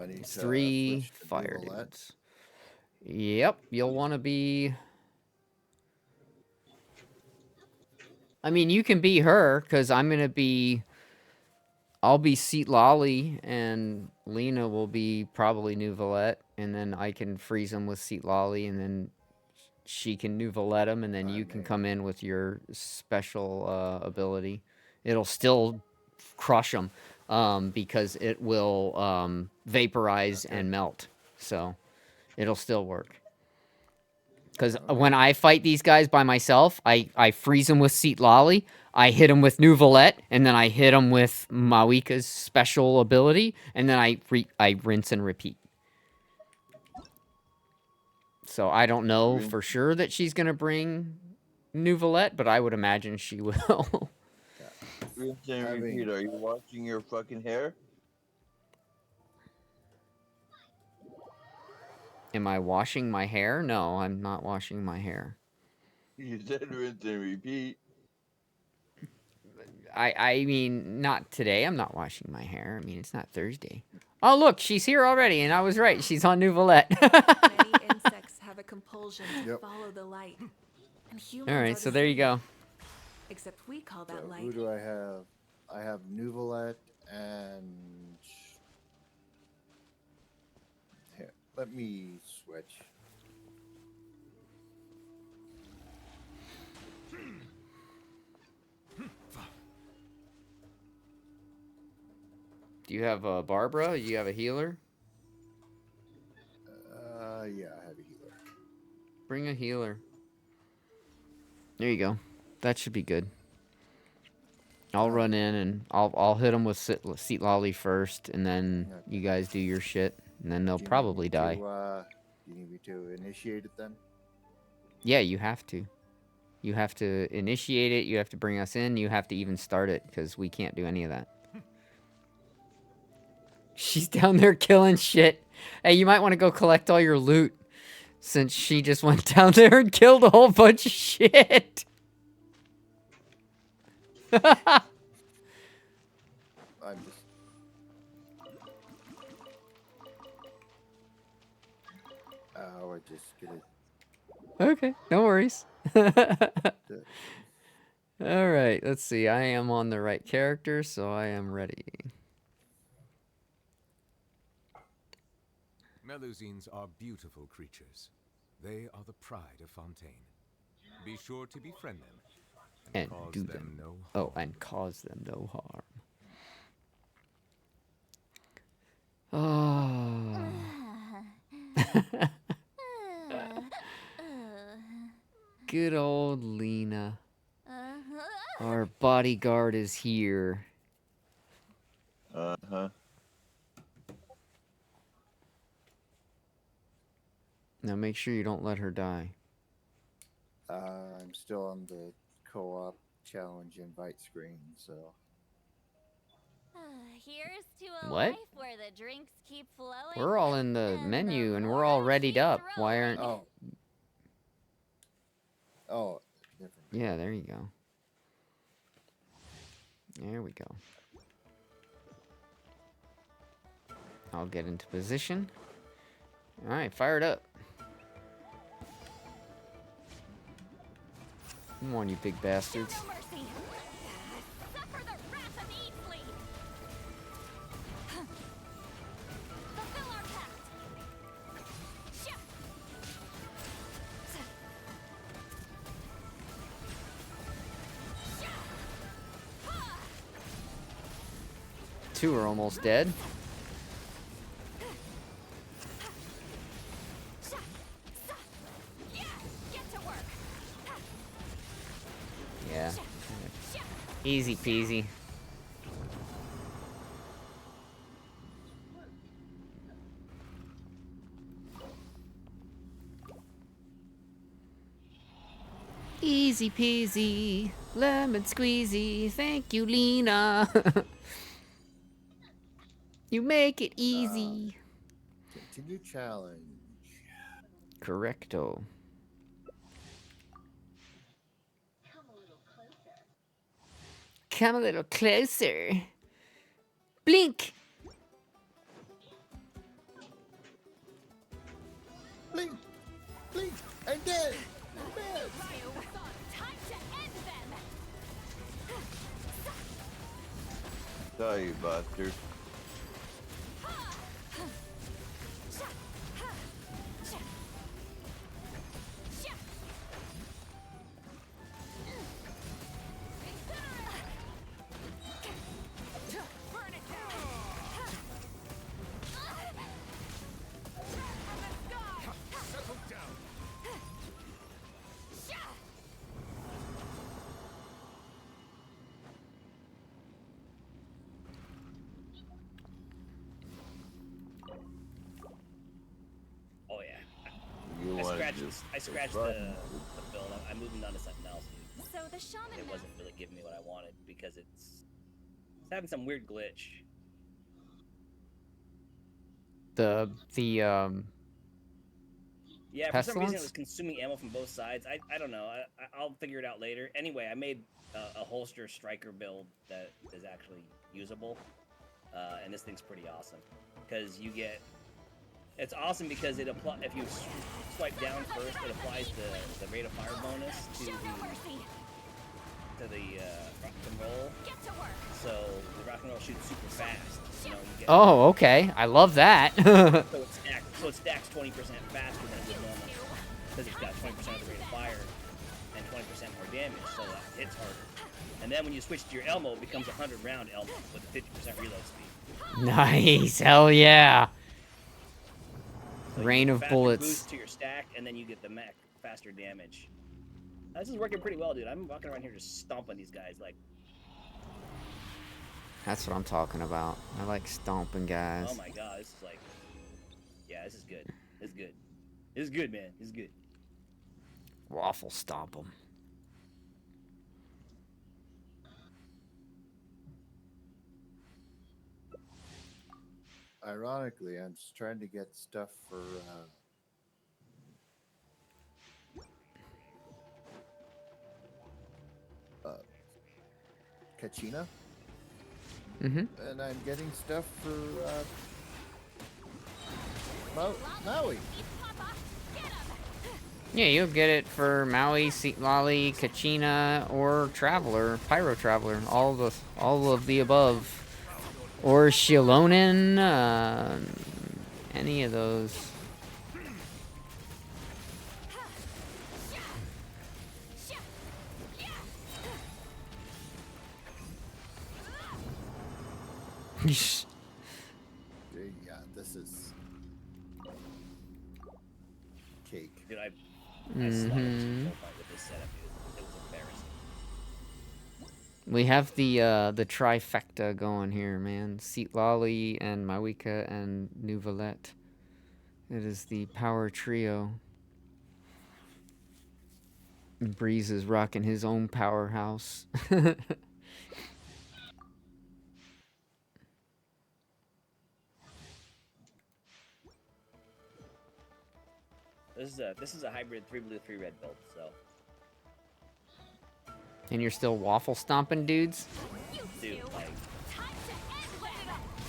I need It's to 3 switch to fire Neuvillette. dudes. Yep, you'll want to be. I mean, you can be her because I'm gonna be. I'll be Seat Lolly, and Lena will be probably Neuvillette, and then I can freeze him with Seat Lolly, and then she can Neuvillette him, and then I you can mean- come in with your special ability. It'll still crush them because it will vaporize and melt. So it'll still work. Because when I fight these guys by myself, I freeze them with Seat Lolly, I hit them with Neuvillette, and then I hit them with Mawika's special ability, and then I rinse and repeat. So I don't know for sure that she's going to bring Neuvillette, but I would imagine she will. Rinse and repeat. Are you washing your fucking hair? Am I washing my hair? No, I'm not washing my hair. You said rinse and repeat. I mean, not today. I'm not washing my hair. I mean, it's not Thursday. Oh, look, she's here already, and I was right. She's on Neuvillette. Many insects have a compulsion to follow the light. And humans All right, are so the there you same. go. Except we call that So light. who do I have? I have Neuvillette and here. Let me switch. Do you have Barbara? Do you have a healer? Yeah, I have a healer. Bring a healer. There you go. That should be good. I'll run in and I'll hit them with Seat Lolly first, and then you guys do your shit, and then they'll Do you need probably me die. To, do you need me to initiate it then? Yeah, you have to. You have to initiate it. You have to bring us in. You have to even start it because we can't do any of that. She's down there killing shit. Hey, you might want to go collect all your loot since she just went down there and killed a whole bunch of shit. I'm just. Oh, I just get it. Okay, no worries. All right, let's see. I am on the right character, so I am ready. Melusines are beautiful creatures. They are the pride of Fontaine. Be sure to befriend them And cause do them them. no Oh, and cause them no harm. Oh. Good old Lena. Our bodyguard is here. Uh-huh. Now make sure you don't let her die. I'm still on the co-op challenge invite screen, so. Here's to a What? life where the drinks keep flowing. We're all in the menu and we're all readied up. Why aren't... Oh. Oh, different. Yeah, there you go. There we go. I'll get into position. Alright, fire it up. Come on, you big bastards. No mercy. Suffer the wrath of Easley. Fulfill our pact. Ship. 2 are almost dead. Yeah. Easy peasy. Easy peasy, lemon squeezy. Thank you, Lena. You make it easy. Continue challenge. Correcto. Come a little closer. Blink. blink, blink, and dead. Dead. Time to end them! Sorry, bastard. Oh yeah. You I wanna scratched. just I scratched run. the build. I'm moving on to something else. Dude. So the shaman It wasn't really giving me what I wanted because it's having some weird glitch. Yeah, for some reason it Pestilence? was consuming ammo from both sides. I don't know. I'll figure it out later. Anyway, I made a holster striker build that is actually usable, and this thing's pretty awesome because you get. It's awesome because it if you swipe down first, it applies the rate of fire bonus to the rock and roll. So the rock and roll shoots super fast. You know, you get, Oh, okay. I love that. so it stacks 20% faster than it would normally because it's got 20% of the rate of fire and 20% more damage, so it hits harder. And then when you switch to your Elmo, it becomes a 100-round Elmo with a 50% reload speed. Nice. Hell yeah. So Rain you of get faster bullets. boost to your stack, and then you get the faster damage. This is working pretty well, dude. I'm walking around here just stomping these guys like. That's what I'm talking about. I like stomping guys. Oh my god, this is like. Yeah, this is good. This is good. This is good, man. This is good. Waffle stomp them. Ironically, I'm just trying to get stuff for Kachina. Mm-hmm. And I'm getting stuff for Maui. Yeah, you'll get it for Maui, Lolly, Kachina, or Traveler, Pyro Traveler, all of the above. Or Shilonen, any of those. Yeah, this is cake. Dude, I slaughtered some Bullfight with this setup, dude. It was embarrassing. We have the trifecta going here, man. Seat Lolly and Mawika and Nuvalette. It is the power trio. And Breeze is rocking his own powerhouse. This is a hybrid 3 blue 3 red build, so. And you're still waffle stomping dudes? Dude, like, I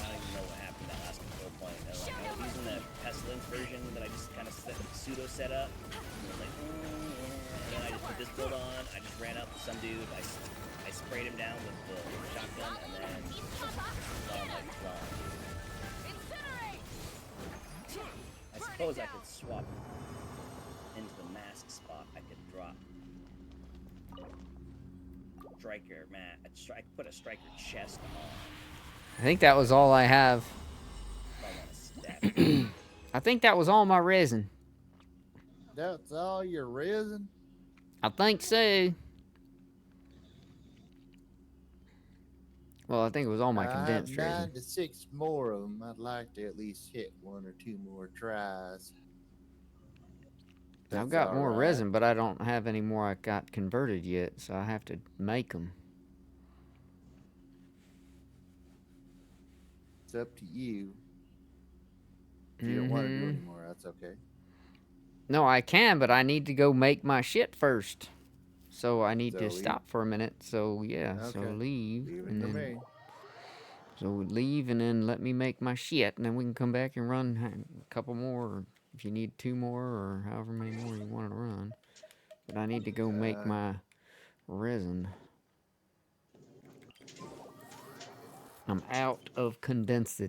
don't even know what happened that last control point. I was using the Pestilence version that I just kind of pseudo set up. And then I just put this build on. I just ran up to some dude. I sprayed him down with the shotgun, and then I suppose I could swap into the mask spot. I could drop striker, man. I could put a striker chest on. I think that was all I have. I think that was all my resin. That's all your resin? I think so. Well, I think it was all my condensed I have resin. 9 to 6 more of them. I'd like to at least hit 1 or 2 more tries. I've That's got more alright. resin, but I don't have any more I got converted yet, so I have to make them. It's up to you. If you don't want to do anymore, that's okay. No, I can, but I need to go make my shit first. So I need So to leave. stop for a minute. So yeah, so Okay. leave. Leave it and to then, me. So leave and then let me make my shit, and then we can come back and run a couple more, or if you need 2 more or however many more you want to run. But I need to go make my resin. I'm out of condensed.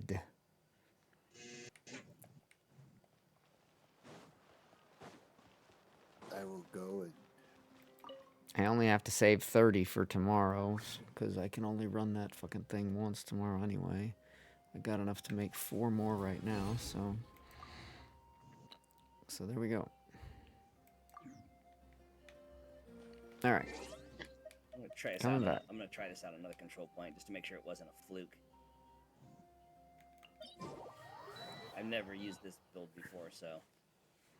I will go and I only have to save 30 for tomorrow, because I can only run that fucking thing once tomorrow anyway. I got enough to make 4 more right now, so there we go. Alright. I'm gonna try this Coming out. back. I'm gonna try this out another control point just to make sure it wasn't a fluke. I've never used this build before, so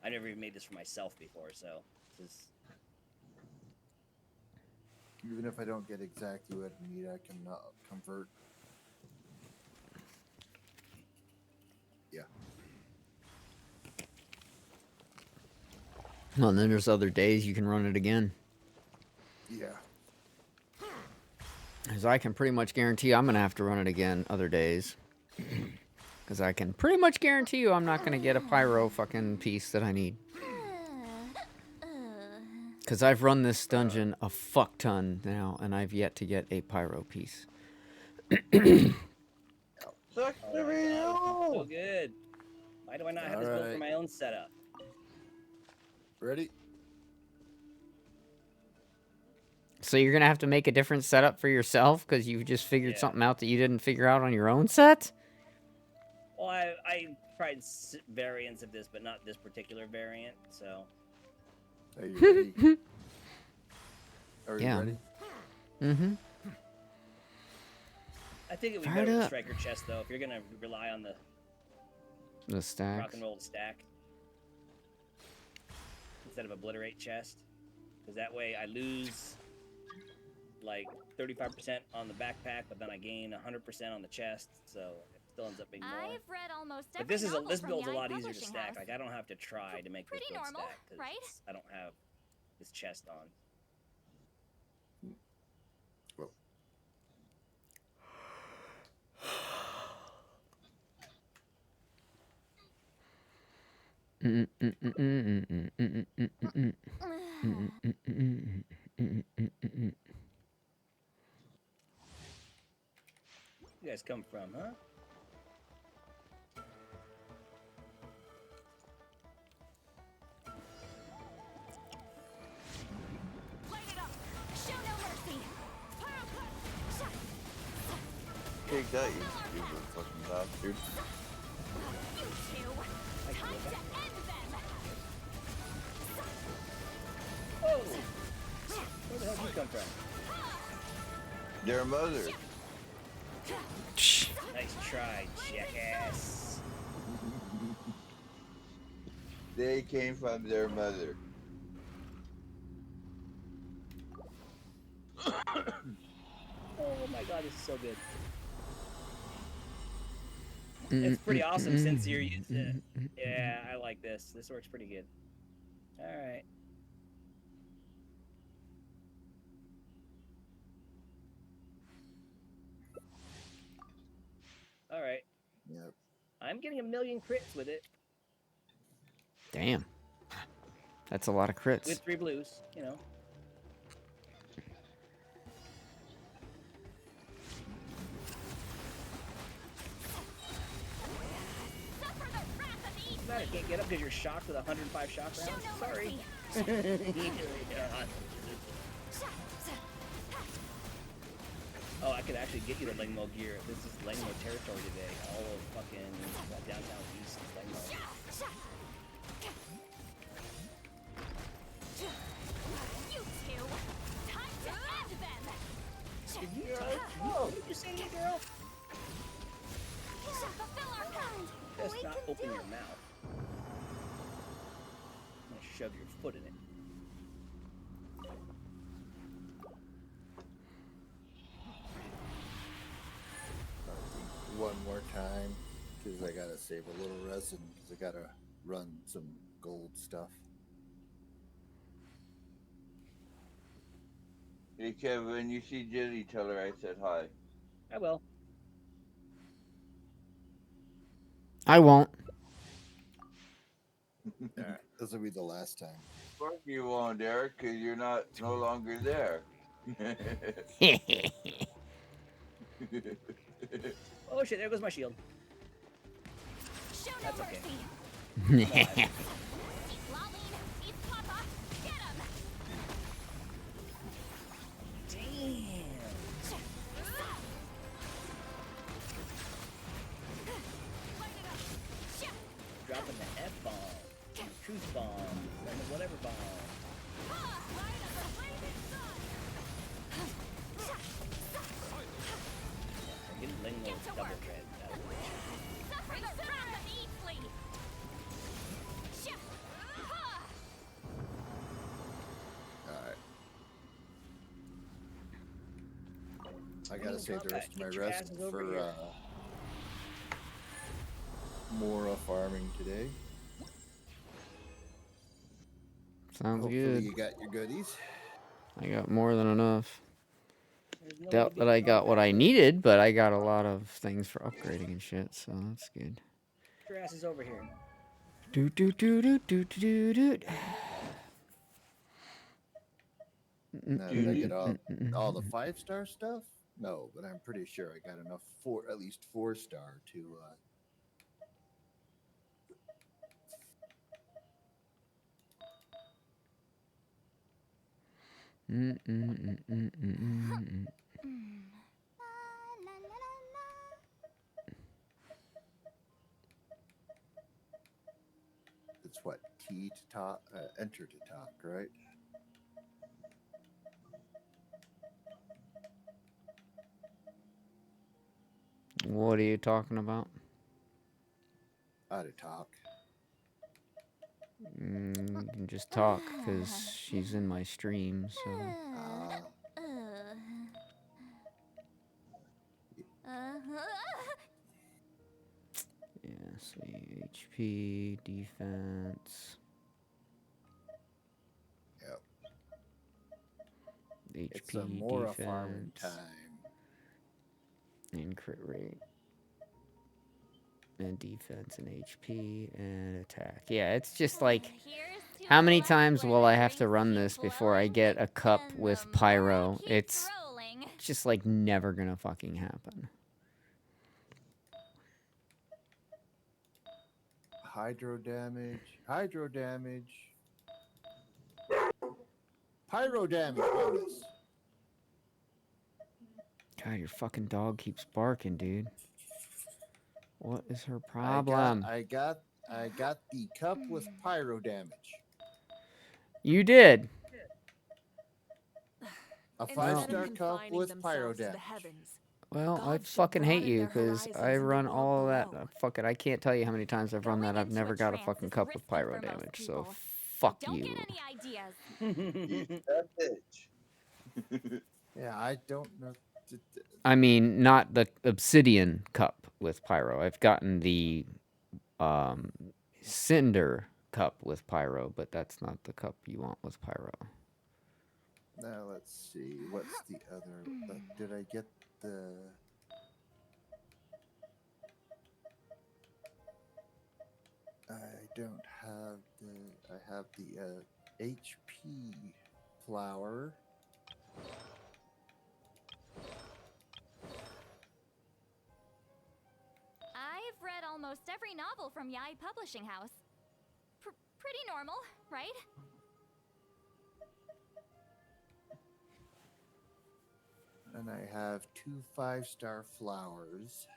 I never even made this for myself before, so this is. even if I don't get exactly what I need, I can convert. Yeah. Well, and then there's other days you can run it again. Yeah. Because I can pretty much guarantee I'm going to have to run it again other days. Because I can pretty much guarantee you I'm not going to get a pyro fucking piece that I need. Because I've run this dungeon a fuck ton now, and I've yet to get a pyro piece. Sucks to be So good. Why do I not have this built for my own setup? Ready? So you're going to have to make a different setup for yourself because you just figured something out that you didn't figure out on your own set? Well, I tried variants of this, but not this particular variant, so. Are you ready? Are you Yeah. ready? Mm-hmm. I think it would be Fire it better with up. striker chest, though, if you're gonna rely on the The rock stacks. and roll stack instead of obliterate chest, because that way I lose like 35% on the backpack, but then I gain 100% on the chest, so it still ends up being more. I've read almost every But this novel this from build's a Young lot easier to Publishing stack. House. Like I don't have to try to make Pretty this build normal, stack because right? I don't have this chest on. You guys come from, huh? Light it up. Show no mercy. Take that, you stupid fucking bastard. You two. Time to end them. Whoa! Where the hell did you come from? Their mother. Nice try, jackass. They came from their mother. Oh my god, this is so good. It's pretty awesome since you're using it. Yeah, I like this. This works pretty good. Alright. Alright. Yep. I'm getting 1,000,000 crits with it. Damn. That's a lot of crits. With 3 blues, you know. I can't get up because you're shocked with 105 shock rounds. Sorry. Oh, I could actually get you the Langmo gear. This is Langmo territory today. All of fucking downtown east is Langmo. You two. Time to end them. Did you type? What did you say, girl? Fulfill our kind. Just not open your mouth. I'm gonna shove your foot in it. One more time, because I gotta save a little resin, because I gotta run some gold stuff. Hey Kevin, when you see Jenny, tell her I said hi. I will. I won't. This will be the last time. Of course you won't, Eric, because you're not no longer there. Oh shit! There goes my shield. Show no That's okay. mercy. Alive. Lolene, he's Papa. Get him. Damn. Dropping the F-bomb, truth bomb, and the whatever bomb. I'm getting Lingo's double tread. Alright. I gotta save the rest of my Get your rest asses over for here. more farming today. Sounds Hopefully good. you got your goodies. I got more than enough. There's no Doubt big that I got bomb what I there. needed, but I got a lot of things for upgrading and shit, so that's good. Get your asses over here. Do do do do do do do. Now, did I get all the 5-star stuff? No, but I'm pretty sure I got enough for at least 4-star to it's what T to talk, enter to talk, right? What are you talking about? Out of talk. You can just talk because she's in my stream, so. Yeah, see, HP, defense. Yep. HP, It's a more defense, farming time. and crit rate. And defense and HP and attack. Yeah, it's just like, how many times will I have to run this before I get a cup with pyro? It's just like never gonna fucking happen. Hydro damage. Hydro damage. Pyro damage bonus. God, your fucking dog keeps barking, dude. What is her problem? I got the cup with pyro damage. You did. A Instead of 5-star cup confining with pyro themselves to the damage. heavens, Well, I gods should fucking hate broaden you their because horizons I and run look all of that. below. Fuck it, I can't tell you how many times I've run that. I've Going never into a got a trance fucking is cup with risky pyro for most damage, so people. fuck Don't you. get any ideas. That bitch. Yeah, I don't know. I mean, not the obsidian cup with pyro. I've gotten the cinder cup with pyro, but that's not the cup you want with pyro. Now let's see. What's the other? Did I get the? I don't have the. I have the HP flower. I've read almost every novel from Yai Publishing House. Pretty normal, right? And I have 2 5-star flowers.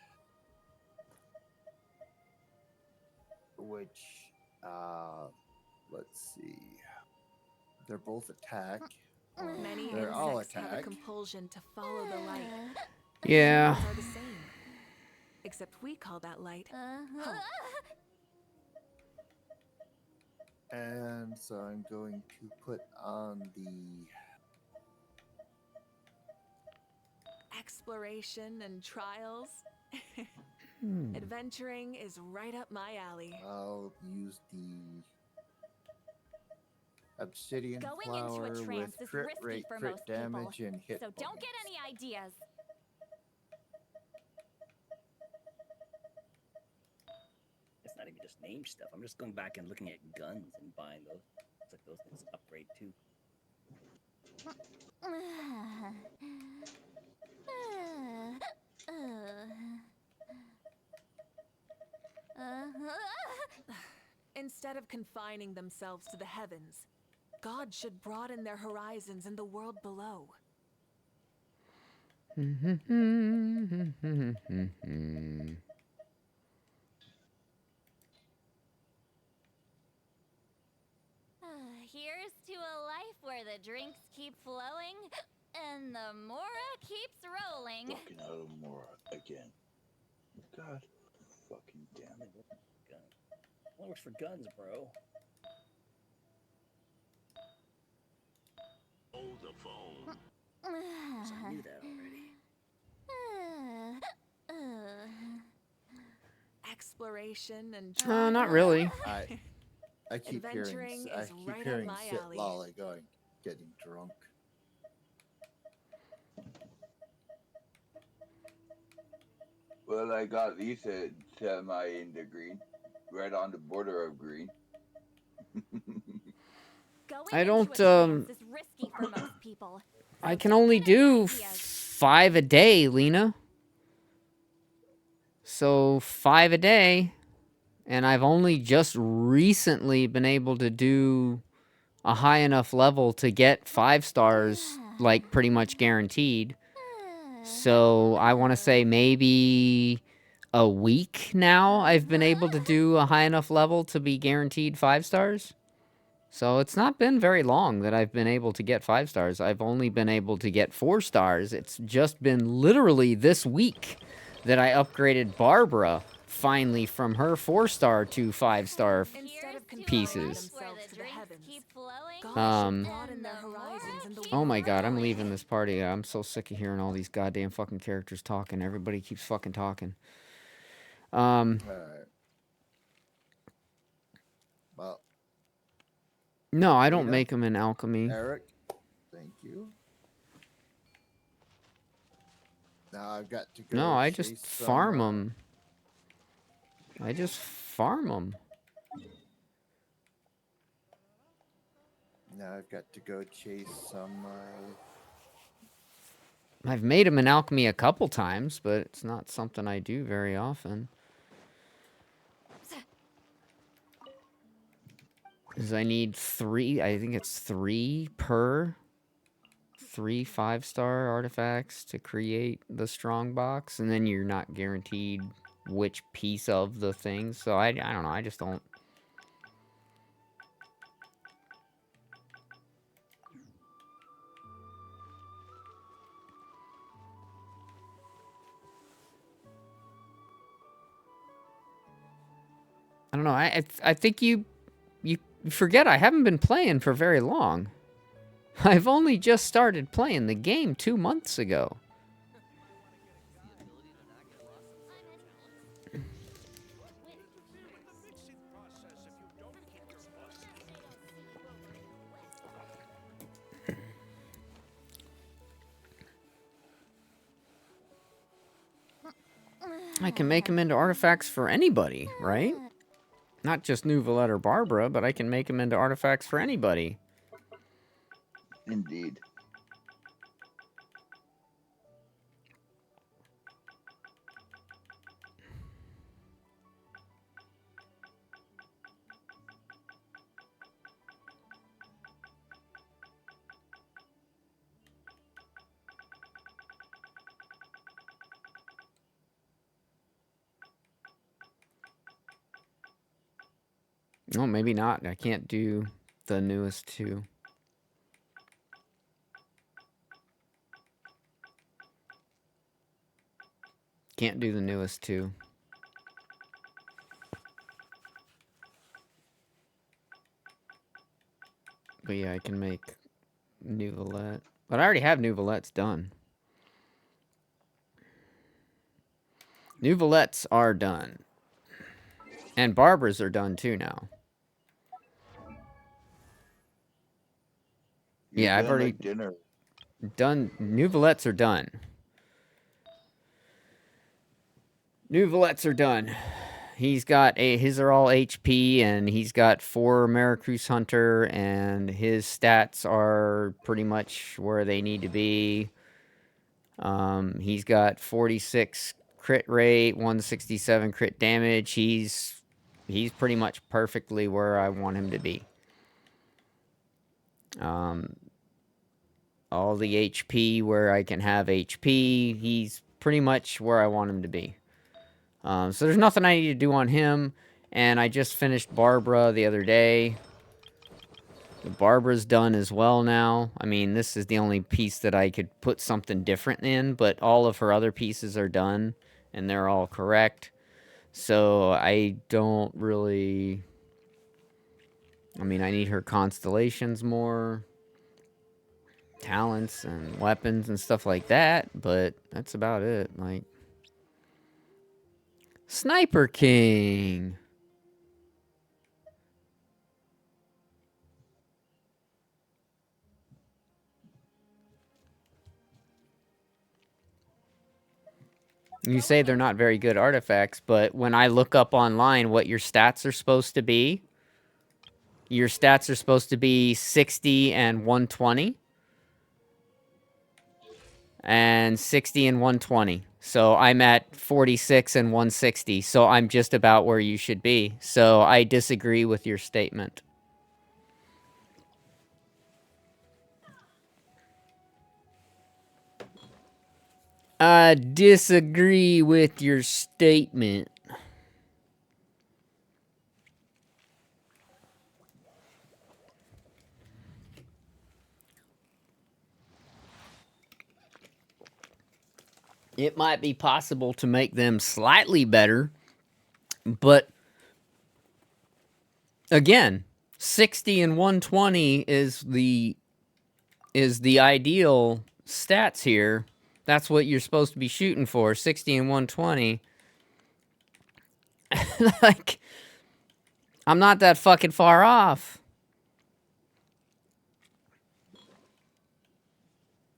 Which, let's see. They're both attack. Many They're all insects have a attack. compulsion to follow the light. Yeah. Humans are the same. Except we call that light hope. And so I'm going to put on the Exploration and trials. Adventuring is right up my alley. I'll use the obsidian Going flower into a trance with is crit risky rate, for crit most damage, people. and hit So don't bonus. get any ideas. It's not not even just name stuff. I'm just going back and looking at guns and buying those. It's like those things upgrade too. Instead of confining themselves to the heavens, God should broaden their horizons in the world below. Here's to a life where the drinks keep flowing and the Mora keeps rolling. Fucking out of Mora again. God fucking damn it. Gun. Well, works for guns, bro. Hold the phone. So I knew that already. Exploration and Not really. I keep hearing Adventuring is right up hearing my Sit alley. Lolly going, getting drunk. Well, I got Lisa semi into green, right on the border of green. I don't, Is risky for most people. I can only do 5 a day, Lena. So 5 a day, and I've only just recently been able to do a high enough level to get 5 stars, like pretty much guaranteed. So I want to say maybe a week now I've been able to do a high enough level to be guaranteed 5 stars. So it's not been very long that I've been able to get 5 stars. I've only been able to get 4 stars. It's just been literally this week that I upgraded Barbara finally from her 4-star to 5-star pieces. Oh my god, I'm leaving this party. I'm so sick of hearing all these goddamn fucking characters talking. Everybody keeps fucking talking. Alright. Well, No, I don't make them in alchemy. Eric, thank you. Now I've got to go. No, I just chase some, farm them. I just farm them. Now I've got to go chase some. I've made them in alchemy a couple times, but it's not something I do very often. Because I need 3, I think it's 3 per 3 5-star artifacts to create the strong box, and then you're not guaranteed which piece of the thing. So I don't know, I just don't. I don't know. I think you forget I haven't been playing for very long. I've only just started playing the game 2 months ago. I can make them into artifacts for anybody, right? Not just New Valette or Barbara, but I can make them into artifacts for anybody. Indeed. Oh, maybe not. I can't do the newest 2. Can't do the newest 2. But yeah, I can make New Valette. But I already have New Valette's done. New Valette's are done. And Barbara's are done too now. Yeah, I've already done. New Valette's are done. New Valette's are done. He's got his are all HP, and he's got 4 Maricruz Hunter, and his stats are pretty much where they need to be. He's got 46 crit rate, 167 crit damage. He's pretty much perfectly where I want him to be. All the HP where I can have HP. He's pretty much where I want him to be. So there's nothing I need to do on him. And I just finished Barbara the other day. Barbara's done as well now. I mean, this is the only piece that I could put something different in, but all of her other pieces are done, and they're all correct. So I don't really... I mean, I need her constellations more, talents and weapons and stuff like that, but that's about it. Like, Sniper King. You say they're not very good artifacts, but when I look up online what your stats are supposed to be, your stats are supposed to be 60 and 120. And 60 and 120. So I'm at 46 and 160. So I'm just about where you should be. So I disagree with your statement. I disagree with your statement. It might be possible to make them slightly better, but again, 60 and 120 is the ideal stats here. That's what you're supposed to be shooting for, 60 and 120. Like, I'm not that fucking far off.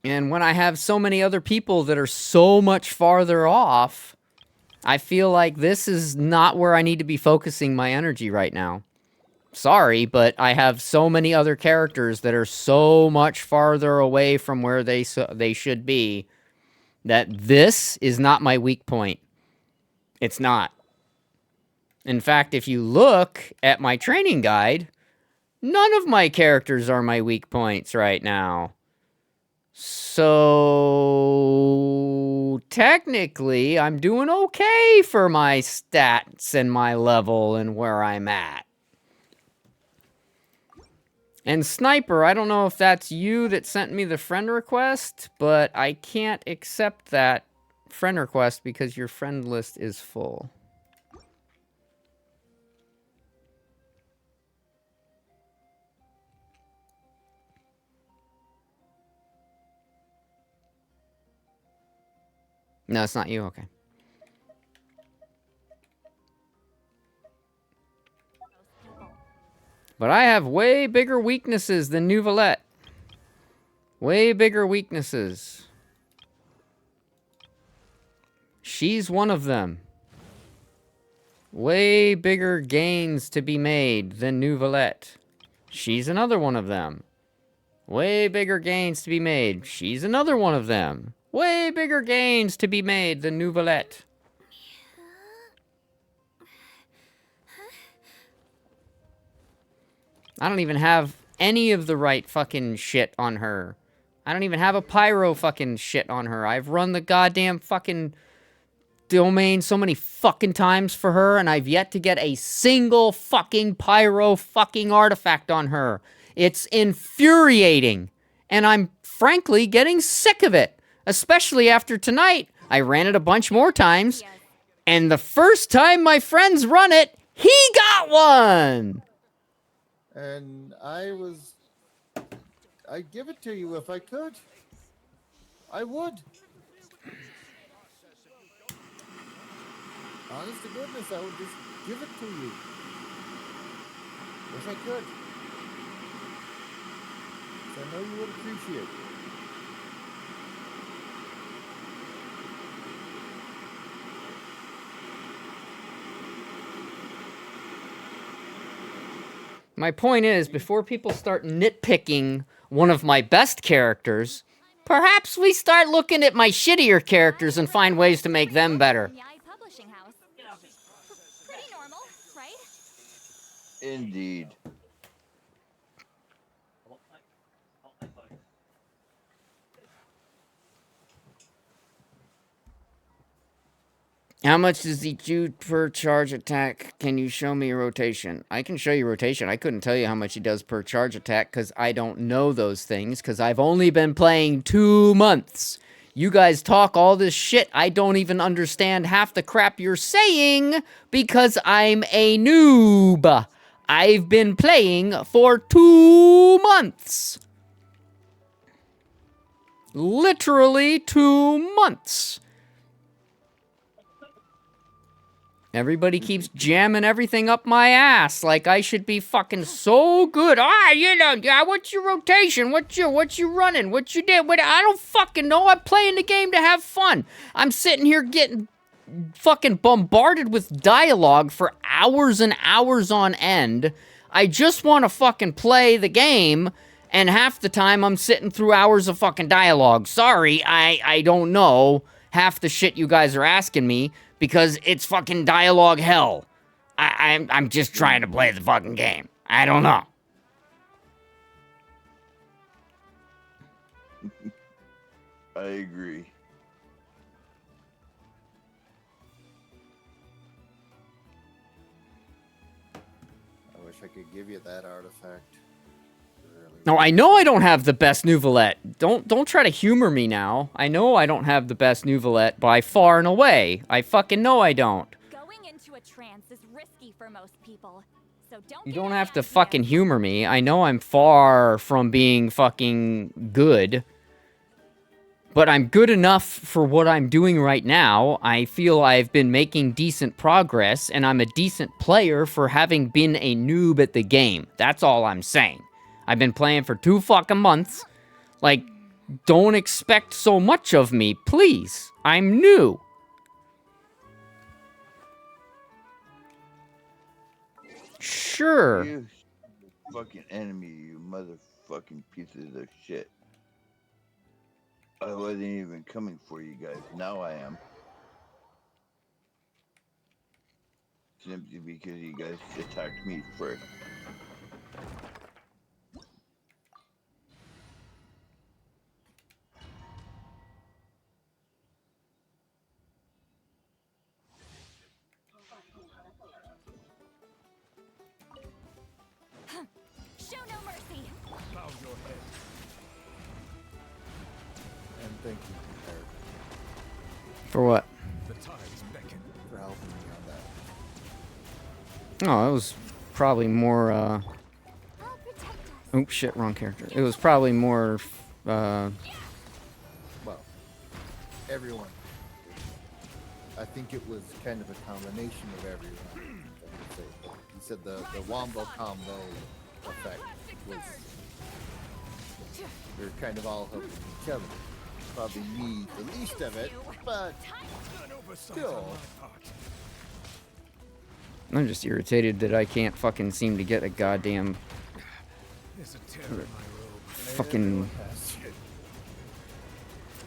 And when I have so many other people that are so much farther off, I feel like this is not where I need to be focusing my energy right now. Sorry, but I have so many other characters that are so much farther away from where they should be that this is not my weak point. It's not. In fact, if you look at my training guide, none of my characters are my weak points right now. So technically, I'm doing okay for my stats and my level and where I'm at. And Sniper, I don't know if that's you that sent me the friend request, but I can't accept that friend request because your friend list is full. No, it's not you. Okay. But I have way bigger weaknesses than Neuvillette. Way bigger weaknesses. She's one of them. Way bigger gains to be made than Neuvillette. She's another one of them. Way bigger gains to be made. She's another one of them. Way bigger gains to be made than Neuvillette. I don't even have any of the right fucking shit on her. I don't even have a pyro fucking shit on her. I've run the goddamn fucking domain so many fucking times for her, and I've yet to get a single fucking pyro fucking artifact on her. It's infuriating. And I'm frankly getting sick of it. Especially after tonight. I ran it a bunch more times. And the first time my friends run it, he got one! And I'd give it to you if I could. I would. Honest to goodness, I would just give it to you. If I could. So I know you would appreciate it. My point is, before people start nitpicking one of my best characters, perhaps we start looking at my shittier characters and find ways to make them better. Yai Publishing House. Pretty normal, right? Indeed. How much does he do per charge attack? Can you show me a rotation? I can show you rotation. I couldn't tell you how much he does per charge attack because I don't know those things because I've only been playing 2 months. You guys talk all this shit. I don't even understand half the crap you're saying because I'm a noob. I've been playing for 2 months. Literally 2 months. Everybody keeps jamming everything up my ass like I should be fucking so good. You know, yeah, what's your rotation? What you running? What you did? I don't fucking know. I'm playing the game to have fun. I'm sitting here getting fucking bombarded with dialogue for hours and hours on end. I just want to fucking play the game, and half the time I'm sitting through hours of fucking dialogue. Sorry, I don't know half the shit you guys are asking me. Because it's fucking dialogue hell. I'm just trying to play the fucking game. I don't know. I agree. I wish I could give you that artifact. No, I know I don't have the best Nouvelette. Don't try to humor me now. I know I don't have the best Nouvelette by far and away. I fucking know I don't. Going into a trance is risky for most people. So don't You don't have to fucking humor me. I know I'm far from being fucking good. But I'm good enough for what I'm doing right now. I feel I've been making decent progress, and I'm a decent player for having been a noob at the game. That's all I'm saying. I've been playing for 2 fucking months. Like, don't expect so much of me, please. I'm new. Sure. You fucking enemy, you motherfucking pieces of shit. I wasn't even coming for you guys. Now I am. Simply because you guys attacked me first. Show no mercy. Bow your head. And thank you, Eric, For what? The tides beckon. for helping me on that. Oh, it was probably more, Oh, shit, wrong character. It was probably more, Well, everyone. I think it was kind of a combination of everyone. He said the Wombo combo effect was, we were kind of all helping each other. Probably me the least of it, but still. I'm just irritated that I can't fucking seem to get a goddamn fucking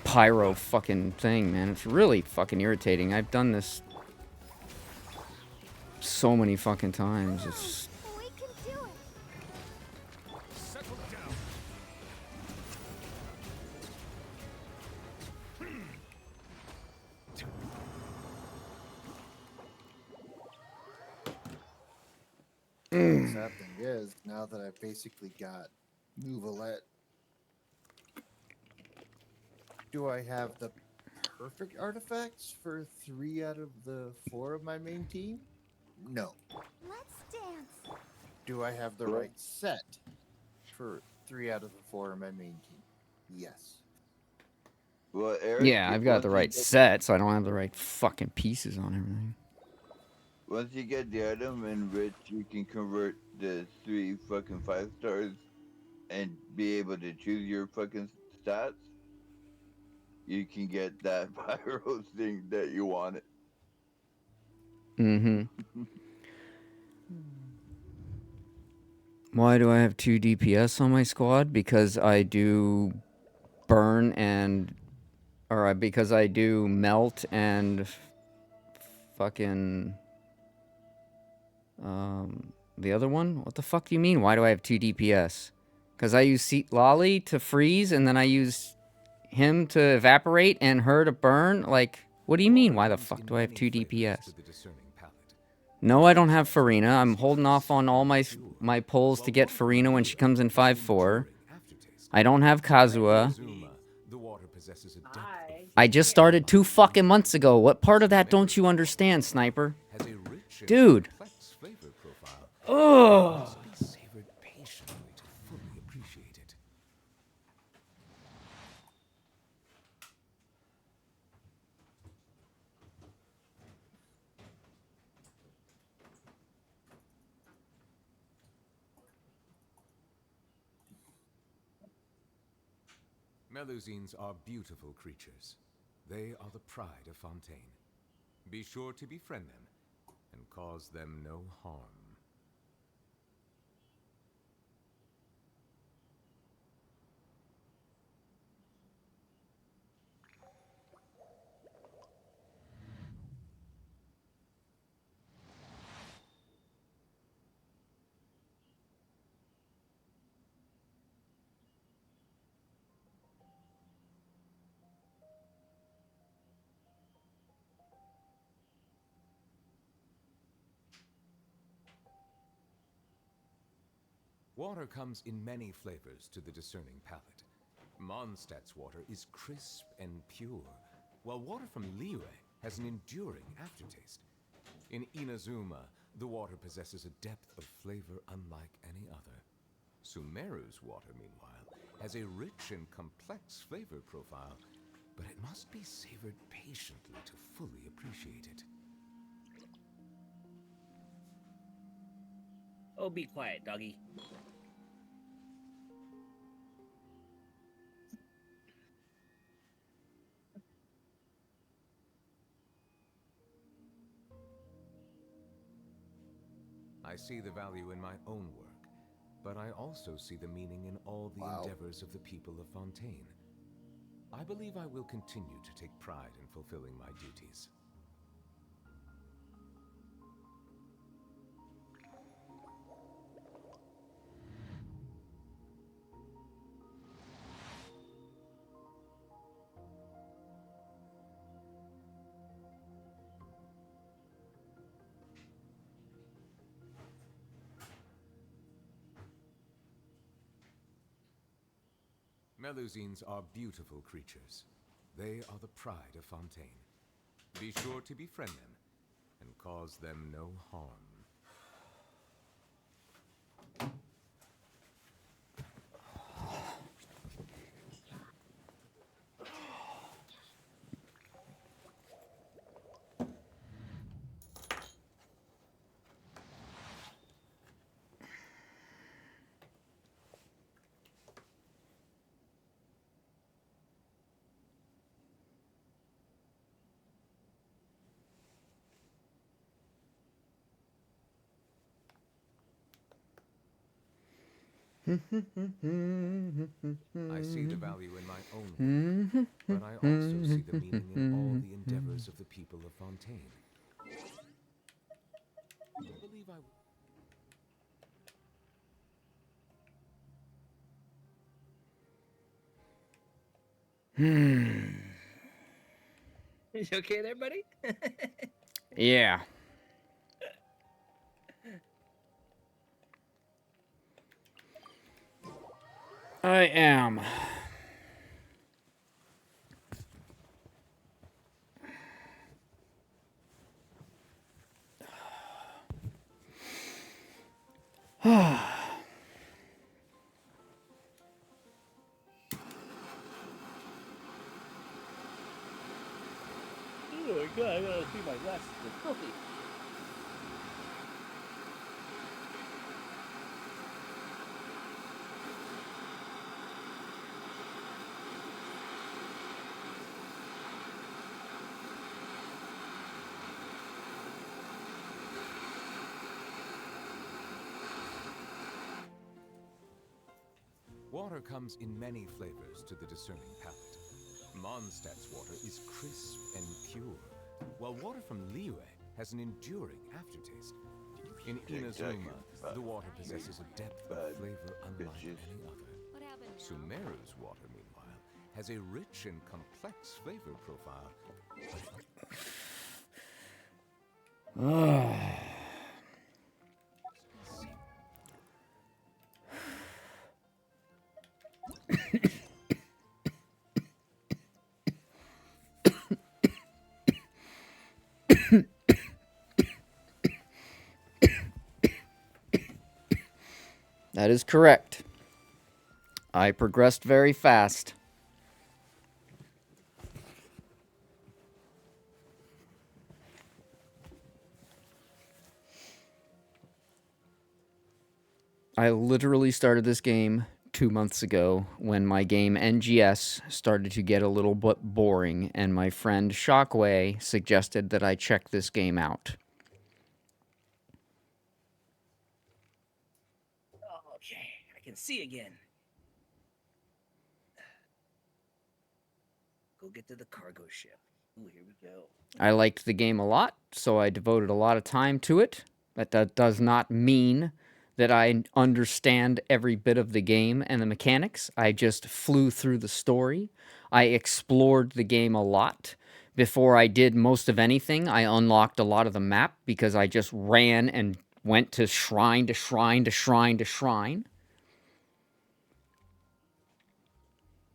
pyro fucking thing, man. It's really fucking irritating. I've done this so many fucking times. It's We can do it. Settle down. The sad thing is, now that I've basically got Nouvelette, do I have the perfect artifacts for 3 out of the 4 of my main team? No. Let's dance. Do I have the right set for 3 out of the 4 of my main team? Yes. Well, Eric, yeah, I've got the once you right get- set, so I don't have the right fucking pieces on everything. Once you get the item in which you can convert the 3 fucking 5 stars and be able to choose your fucking stats, you can get that pyro thing that you wanted. Mm-hmm. Why do I have 2 DPS on my squad? Because I do burn and... Or because I do melt and... Fucking... The other one? What the fuck do you mean? Why do I have 2 DPS? Because I use Lolly to freeze, and then I use him to evaporate and her to burn? Like, what do you mean? Why the fuck do I have 2 DPS? No, I don't have Farina. I'm holding off on all my pulls to get Farina when she comes in 5-4. I don't have Kazuha. I just started 2 fucking months ago. What part of that don't you understand, Sniper? Dude. Ugh. Melusines are beautiful creatures. They are the pride of Fontaine. Be sure to befriend them and cause them no harm. Water comes in many flavors to the discerning palate. Mondstadt's water is crisp and pure, while water from Liyue has an enduring aftertaste. In Inazuma, the water possesses a depth of flavor unlike any other. Sumeru's water, meanwhile, has a rich and complex flavor profile, but it must be savored patiently to fully appreciate it. Oh, be quiet, doggy. I see the value in my own work, but I also see the meaning in all the endeavors of the people of Fontaine. I believe I will continue to take pride in fulfilling my duties. Melusines are beautiful creatures. They are the pride of Fontaine. Be sure to befriend them and cause them no harm. I see the value in my own work, but I also see the meaning in all the endeavors of the people of Fontaine. I believe I... You okay there, buddy? Yeah. I am. Oh my god, I gotta see my glasses. They're filthy. water comes in many flavors to the discerning palate. Mondstadt's water is crisp and pure, while water from Liyue has an enduring aftertaste. In Inazuma, the water possesses a depth of flavor unlike any other. What happened now? Sumeru's water, meanwhile, has a rich and complex flavor profile. That is correct. I progressed very fast. I literally started this game 2 months ago when my game NGS started to get a little bit boring, and my friend Shockway suggested that I check this game out. Okay, I can see again. Go get to the cargo ship. Ooh, here we go. I liked the game a lot, so I devoted a lot of time to it. But that does not mean that I understand every bit of the game and the mechanics. I just flew through the story. I explored the game a lot. Before I did most of anything, I unlocked a lot of the map because I just ran and went to shrine to shrine to shrine to shrine.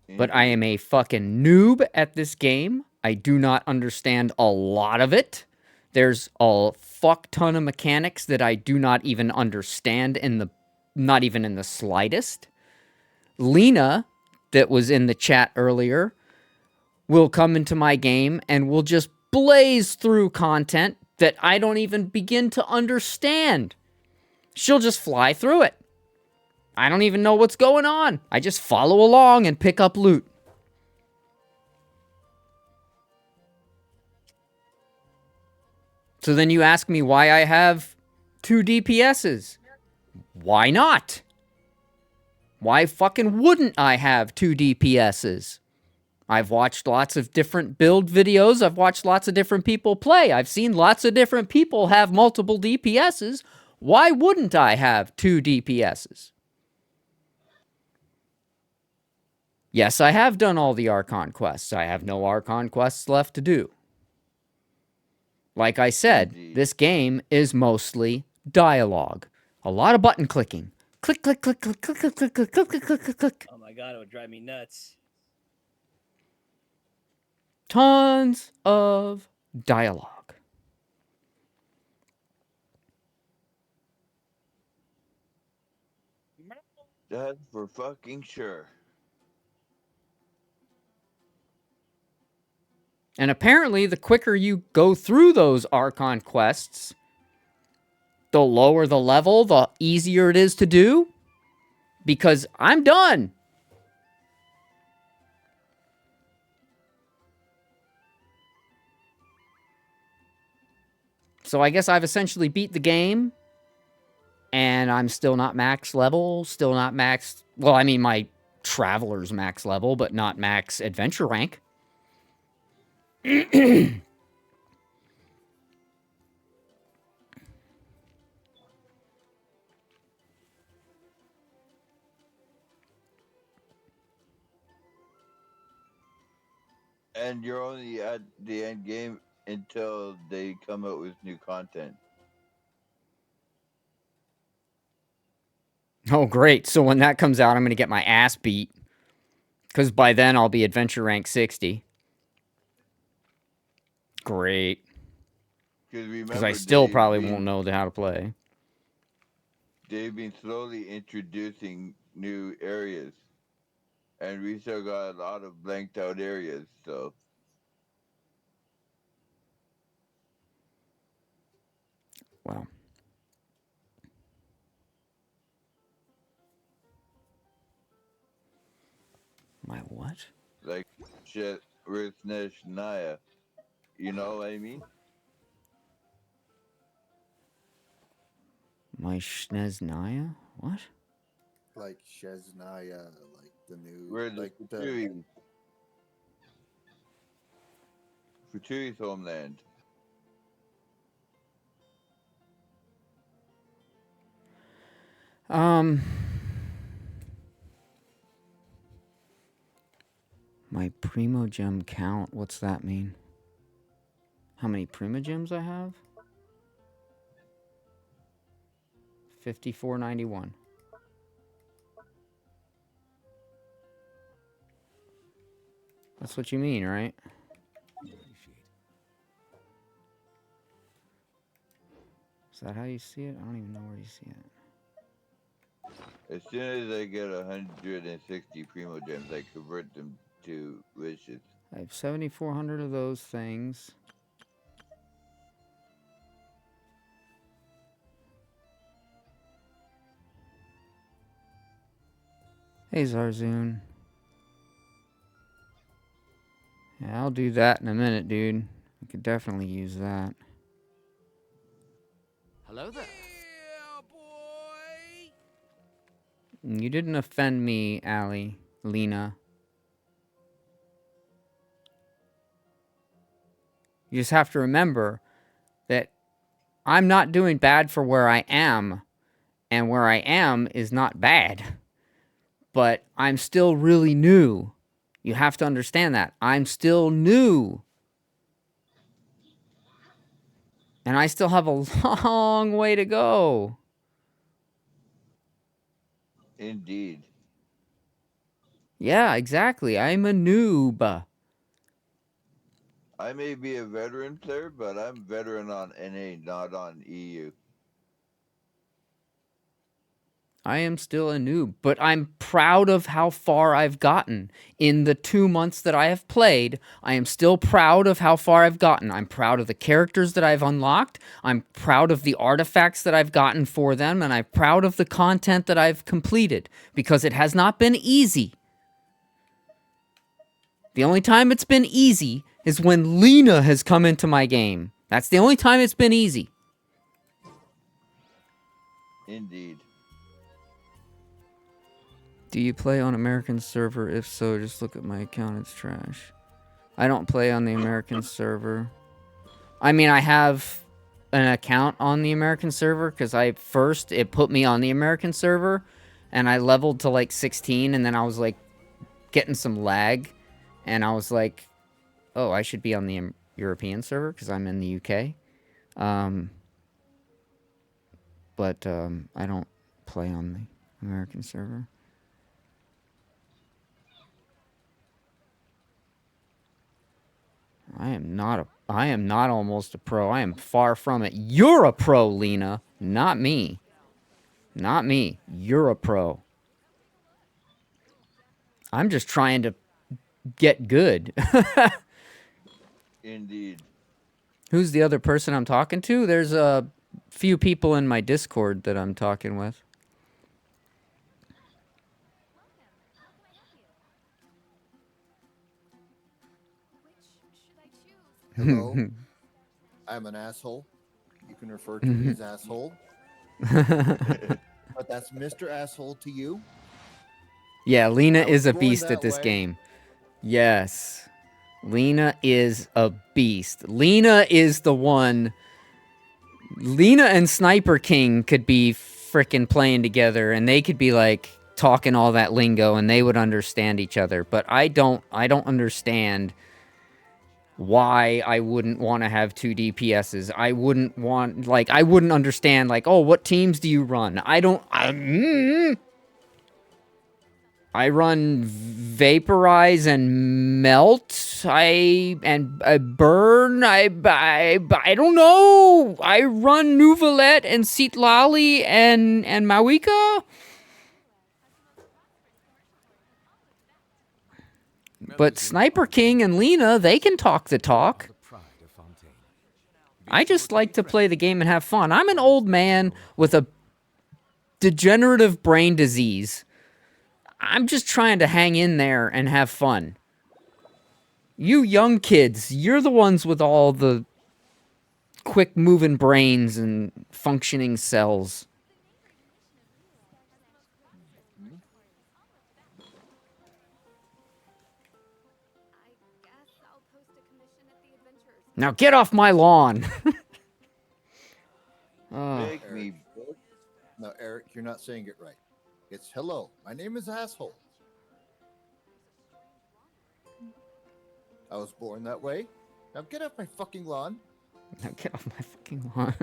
But I am a fucking noob at this game. I do not understand a lot of it. There's a fuck ton of mechanics that I do not even understand not even in the slightest. Lena, that was in the chat earlier, will come into my game and will just blaze through content that I don't even begin to understand. She'll just fly through it. I don't even know what's going on. I just follow along and pick up loot. So then you ask me why I have 2 DPSs. Why not? Why fucking wouldn't I have 2 DPSs? I've watched lots of different build videos. I've watched lots of different people play. I've seen lots of different people have multiple DPSs. Why wouldn't I have 2 DPSs? Yes, I have done all the Archon quests. I have no Archon quests left to do. Like I said, this game is mostly dialogue. A lot of button clicking. Click, click, click, click, click, click, click, click, click, click, click, click. Oh my god, it would drive me nuts. Tons of dialogue. That's for fucking sure. And apparently, the quicker you go through those Archon quests, the lower the level, the easier it is to do. Because I'm done. So I guess I've essentially beat the game. And I'm still not max level, still not max... Well, I mean, my Traveler's max level, but not max adventure rank. And you're only at the end game until they come out with new content. Oh, great. So when that comes out, I'm going to get my ass beat. Because by then, I'll be adventure rank 60. Great. Because I still probably won't know how to play. They've been slowly introducing new areas. And we still got a lot of blanked out areas, so... Wow. My what? Like, shit, with Naya. You know what I mean? My Schneznaya? What? like Shesnaya, like the new, Where the like the Futuri's homeland. My Primogem count. What's that mean? How many Primogems I have? 5491. That's what you mean, right? Is that how you see it? I don't even know where you see it. As soon as I get 160 Primogems, I convert them to wishes. I have 7,400 of those things. Hey, Zarzoon. Yeah, I'll do that in a minute, dude. I could definitely use that. Hello there. You didn't offend me, Allie. Lena. You just have to remember that I'm not doing bad for where I am, and where I am is not bad. But I'm still really new. You have to understand that. I'm still new. And I still have a long way to go. Indeed. Yeah, exactly. I'm a noob. I may be a veteran player, but I'm veteran on NA, not on EU. I am still a noob, but I'm proud of how far I've gotten. In the 2 months that I have played, I am still proud of how far I've gotten. I'm proud of the characters that I've unlocked. I'm proud of the artifacts that I've gotten for them, and I'm proud of the content that I've completed, because it has not been easy. The only time it's been easy is when Lena has come into my game. That's the only time it's been easy. Indeed. Do you play on American server? If so, just look at my account. It's trash. I don't play on the American server. I mean, I have an account on the American server because it put me on the American server and I leveled to like 16 and then I was like getting some lag and I was like, oh, I should be on the European server because I'm in the UK. But I don't play on the American server. I am not almost a pro. I am far from it. You're a pro, Lena. Not me. Not me. You're a pro. I'm just trying to get good. Indeed. Who's the other person I'm talking to? There's a few people in my Discord that I'm talking with. Hello. I'm an asshole. You can refer to me as asshole. But that's Mr. Asshole to you. Yeah, Lena is a going beast that at this way. game. Yes. Lena is a beast. Lena is the one. Lena and Sniper King could be frickin' playing together and they could be like talking all that lingo and they would understand each other. But I don't understand why I wouldn't want to have 2 DPSs. I wouldn't understand, like, oh, what teams do you run? I run Vaporize and Melt. I Burn. I don't know. I run Nuvalet and Citlali and Mawika. But Sniper King and Lena, they can talk the talk. I just like to play the game and have fun. I'm an old man with a degenerative brain disease. I'm just trying to hang in there and have fun. You young kids, you're the ones with all the quick-moving brains and functioning cells. Now get off my lawn. Make me. No, Eric, you're not saying it right. It's hello. My name is asshole. I was born that way. Now get off my fucking lawn. Now get off my fucking lawn.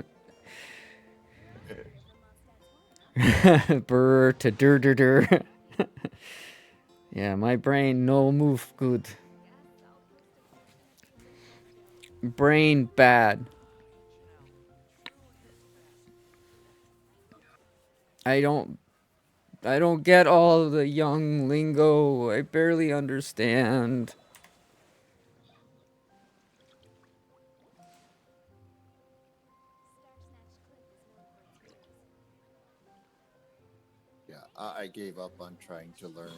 Brr to dur dur dur. Yeah, my brain no move good. Brain bad. I don't get all the young lingo. I barely understand. Yeah, I gave up on trying to learn,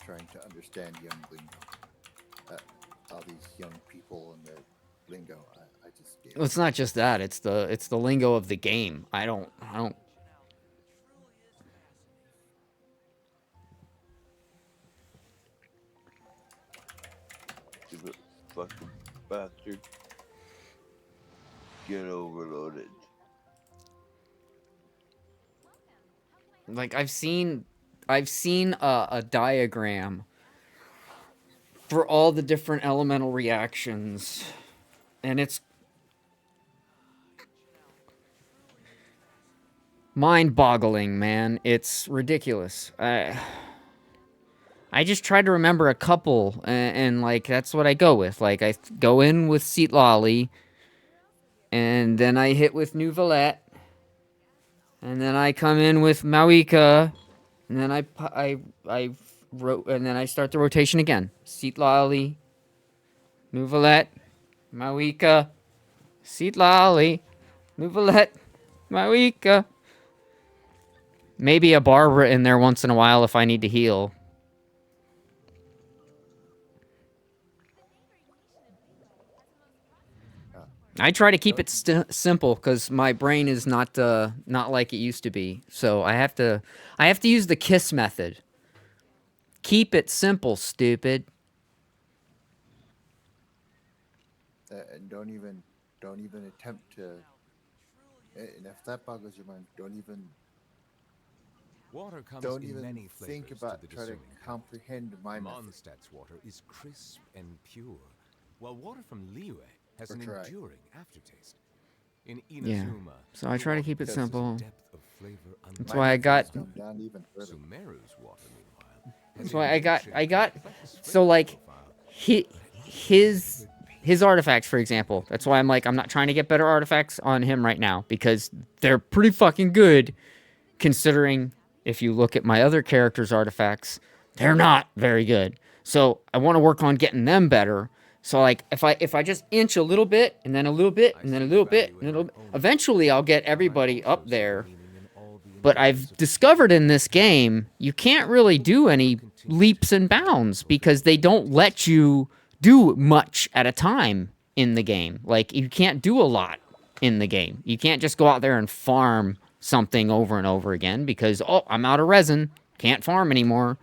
trying to understand young lingo. All these young people and their lingo. I just gave Well, it's not just that. It's the lingo of the game. I don't. You fucking bastard. Get overloaded. Like I've seen a diagram for all the different elemental reactions, and it's mind-boggling, man. It's ridiculous. I just tried to remember a couple, and like that's what I go with. Like I go in with Seatlali, and then I hit with Nouvelette, and then I come in with Mawika, and then I wrote, and then I start the rotation again. Seatlali, Nouvelette, Mawika, Seatlali, Nouvelette, Mawika. Maybe a Barbara in there once in a while if I need to heal. I try to keep it simple because my brain is not like it used to be. So I have to use the KISS method. Keep it simple, stupid. And don't even attempt to. And if that boggles your mind, don't even Water comes in many flavors think about to the trying to discerning comprehend my method. Mondstadt's water is crisp and pure, while water from Liyue has an try. enduring aftertaste. In Yeah. Inazuma, So I try to keep it possesses a simple. depth of flavor That's why I got. Down even further. Sumeru's water, meanwhile, That's why I got. So like, his artifacts, for example. That's why I'm like, I'm not trying to get better artifacts on him right now because they're pretty fucking good, considering if you look at my other characters' artifacts, they're not very good. So I want to work on getting them better. So like, if I just inch a little bit and then a little bit and then a little bit and a little bit, eventually I'll get everybody up there. But I've discovered in this game, you can't really do any leaps and bounds because they don't let you do much at a time in the game. Like, you can't do a lot in the game. You can't just go out there and farm something over and over again because, oh, I'm out of resin. Can't farm anymore.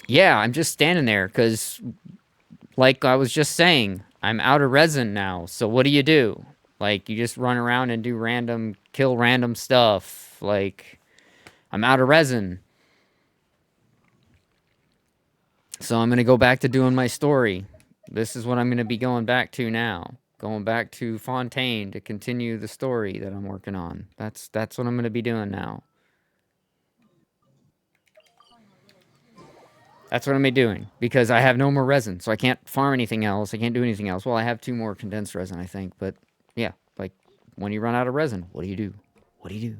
Yeah, I'm just standing there because, like I was just saying, I'm out of resin now. So what do? Like, you just run around and do kill random stuff. Like, I'm out of resin. So I'm going to go back to doing my story. This is what I'm going to be going back to now. Going back to Fontaine to continue the story that I'm working on. That's what I'm going to be doing now. That's what I'm going to be doing. Because I have no more resin. So I can't farm anything else. I can't do anything else. Well, I have 2 more condensed resin, I think. But, yeah. Like, when you run out of resin, what do you do? What do you do?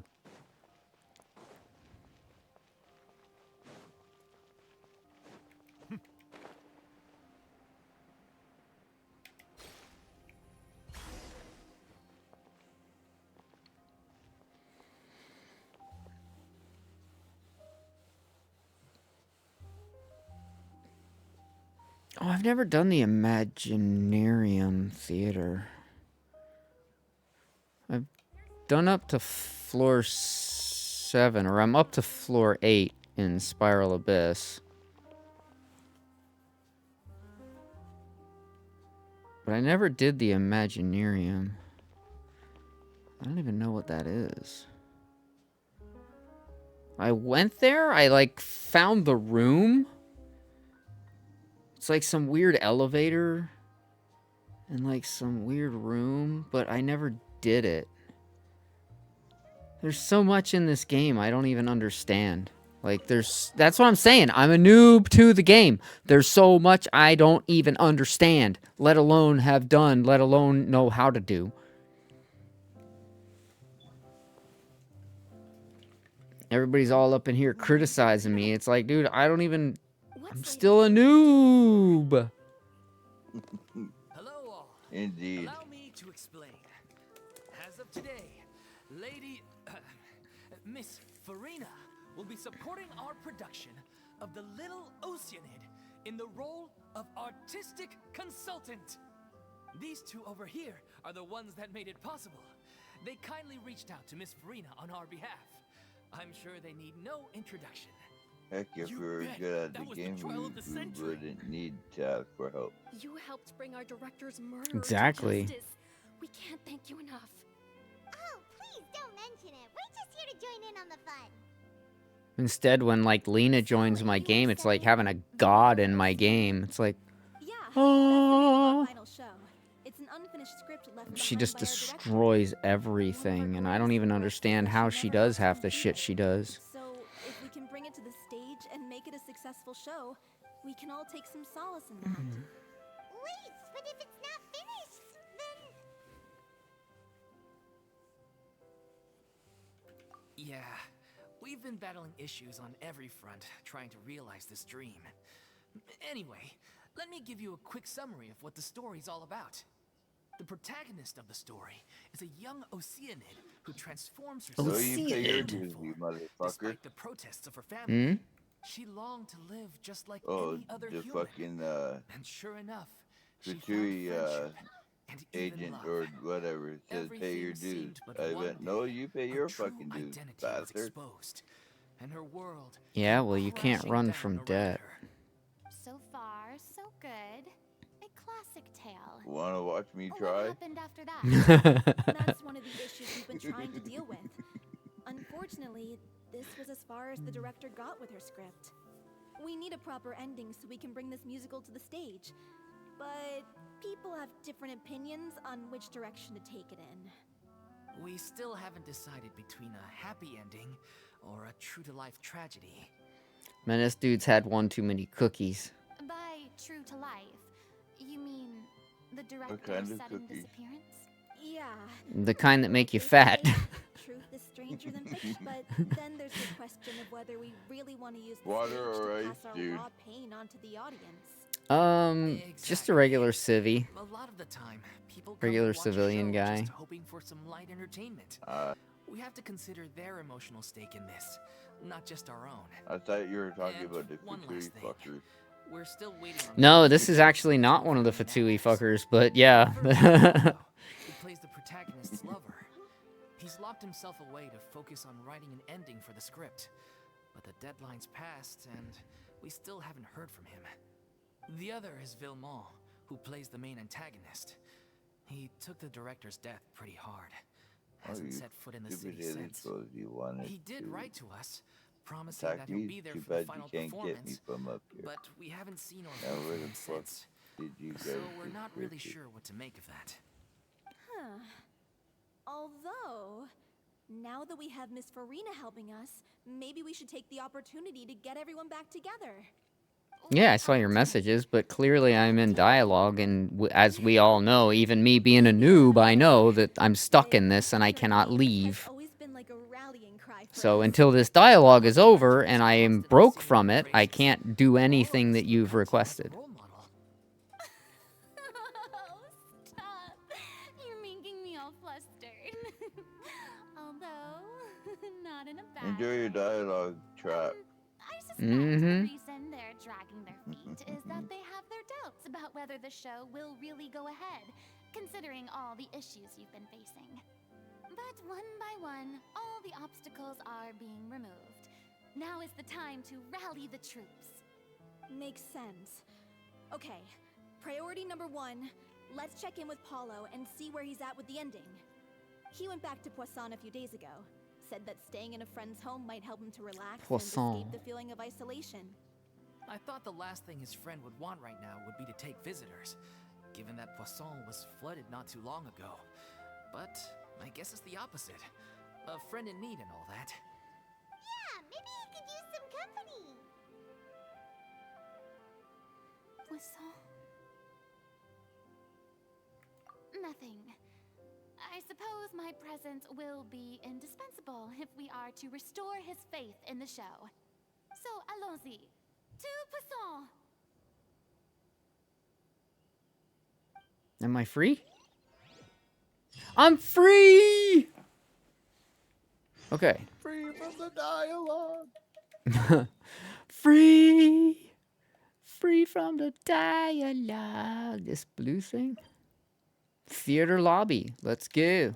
Oh, I've never done the Imaginarium Theater. I've done up to floor 7, or I'm up to floor 8 in Spiral Abyss. But I never did the Imaginarium. I don't even know what that is. I went there, I like found the room. It's like some weird elevator and like some weird room, but I never did it. There's so much in this game I don't even understand. Like that's what I'm saying. I'm a noob to the game. There's so much I don't even understand, let alone have done, let alone know how to do. Everybody's all up in here criticizing me. It's like, dude, I don't even... I'm still a noob. Hello all. Indeed. Allow me to explain. As of today, Lady Miss Farina will be supporting our production of The Little Oceanid in the role of artistic consultant. These two over here are the ones that made it possible. They kindly reached out to Miss Farina on our behalf. I'm sure they need no introduction. Heck, if we were good at the game, we wouldn't need to ask for help. You helped bring our director's murder Exactly. to justice. We can't thank you enough. Oh, please don't mention it. We're just here to join in on the fun. Instead, when like Lena joins my game, it's like having a god in my game. It's like, oh. It's an unfinished script left She behind just by our director. destroys everything, and I don't even understand how she does half the shit she does. So, if we can bring it to the stage and make it a successful show, we can all take some solace in that. Wait, but if it's not finished, then... Yeah, we've been battling issues on every front, trying to realize this dream. Anyway, let me give you a quick summary of what the story's all about. The protagonist of the story is a young Oceanid who transforms herself So you pay your into dues, you motherfucker. despite the protests of her family. Hmm? She longed to live just like Oh, any other the human. fucking And sure enough, she found Fatui friendship and even agent love. or whatever says pay your Everything dues. seemed but I one went, no, day, you pay her your true fucking dues, identity was bastard. exposed, and her world Yeah, came well, you can't crashing run down from around debt. her. So far, so good. A classic tale. Wanna watch me What try? happened after that? That's one of the issues we've been trying to deal with. Unfortunately, this was as far as the director got with her script. We need a proper ending so we can bring this musical to the stage. But people have different opinions on which direction to take it in. We still haven't decided between a happy ending or a true-to-life tragedy. Man, this dude's had one too many cookies. By true to life, you mean the director's kind of sudden cookies? disappearance? Yeah. The kind that make you fat. Truth is stranger than fiction, but then there's the question of whether we really want to use the Water stage or to ice, pass our dude? raw pain onto the audience. Just a regular civvy. A lot of the time, people come Regular to watch a civilian show guy. just hoping for some light entertainment. We have to consider their emotional stake in this, not just our own. I thought you were talking And about the one Fatui last thing. fucker. We're still waiting on No, this is actually not one of the Fatui fuckers, but yeah. who plays the protagonist's lover. He's locked himself away to focus on writing an ending for the script. But the deadline's passed, and we still haven't heard from him. The other is Villemont, who plays the main antagonist. He took the director's death pretty hard. Hasn't you set foot in the stupid city idiot, since. suppose you wanted He did to write to us, promising attack that he'll me. be there Too for the bad you final can't get me performance. from up here. But we haven't seen or Now heard where from the him fuck since. did you guys So we're not really disappear to? sure what to make of that. Huh. Although, now that we have Miss Farina helping us, maybe we should take the opportunity to get everyone back together. Yeah, I saw your messages, but clearly I'm in dialogue, and as we all know, even me being a noob, I know that I'm stuck in this and I cannot leave. Always been like a rallying cry for So us. until this dialogue is over and I am broke from it, I can't do anything that you've requested. Oh, stop. You're making me all flustered. Although, not in a bad Enjoy your way. dialogue, trap. I suspect Mhm. the reason they're dragging their feet is that they have their doubts about whether the show will really go ahead, considering all the issues you've been facing. But one by one, all the obstacles are being removed. Now is the time to rally the troops. Makes sense. Okay, priority number 1, Let's check in with Paulo and see where he's at with the ending. He went back to Poisson a few days ago. Said that staying in a friend's home might help him to relax Poisson. and escape the feeling of isolation. I thought the last thing his friend would want right now would be to take visitors, given that Poisson was flooded not too long ago. But I guess it's the opposite. A friend in need and all that. Yeah, maybe he could use some company. Poisson. Nothing. I suppose my presence will be indispensable if we are to restore his faith in the show. So, allons-y. To Poisson! Am I free? I'm free! Okay. Free from the dialogue. Free! Free from the dialogue. This blue thing? Theater lobby. Let's go.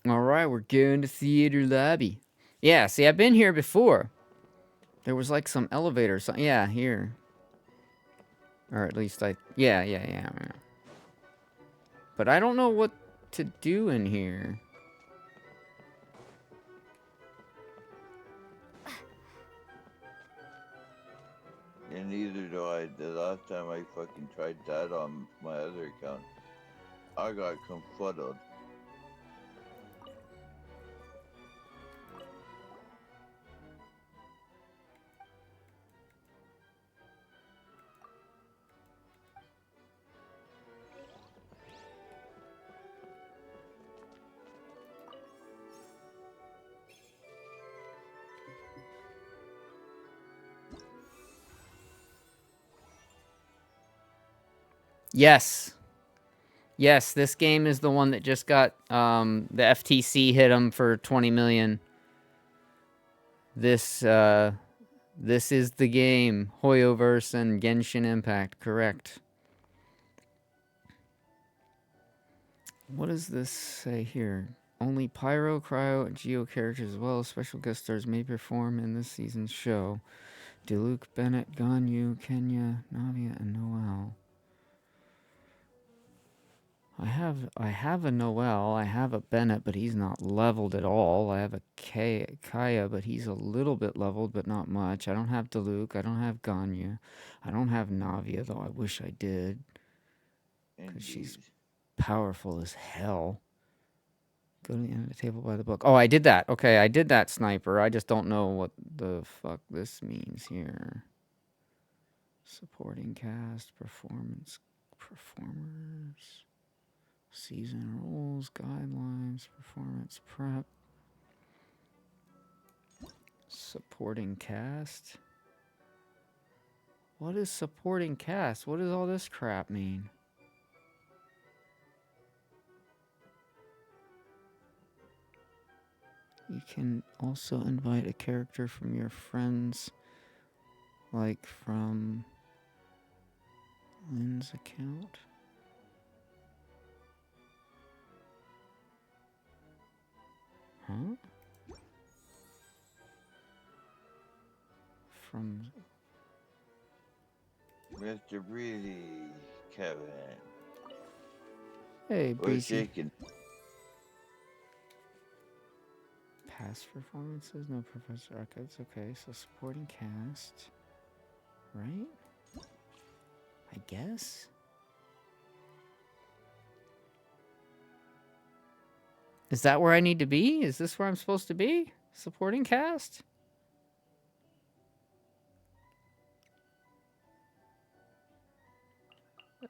Alright, we're going to theater lobby. Yeah, see, I've been here before. There was like some elevator. Yeah, here. Or at least yeah. But I don't know what to do in here. And neither do I. The last time I fucking tried that on my other account, I got confuddled. Yes. Yes, this game is the one that just got the FTC hit them for 20 million. This is the game. Hoyoverse and Genshin Impact, correct. What does this say here? Only Pyro, Cryo, and Geo characters as well as special guest stars may perform in this season's show. Diluc, Bennett, Ganyu, Kenya, Navia, and Noel. I have a Noel, I have a Bennett, but he's not leveled at all. I have a Kaya, but he's a little bit leveled, but not much. I don't have Diluc, I don't have Ganyu. I don't have Navia, though I wish I did. Because she's powerful as hell. Go to the end of the table by the book. Oh, I did that. Okay, I did that, Sniper. I just don't know what the fuck this means here. Supporting cast, performers. Season rules, guidelines, performance prep. Supporting cast? What is supporting cast? What does all this crap mean? You can also invite a character from your friends, like from Lynn's account. Huh? From Mr. Breezy, Kevin. Hey, What's Breezy. shaking? Past performances, no Professor Records. Okay, so supporting cast, right? I guess. Is that where I need to be? Is this where I'm supposed to be? Supporting cast?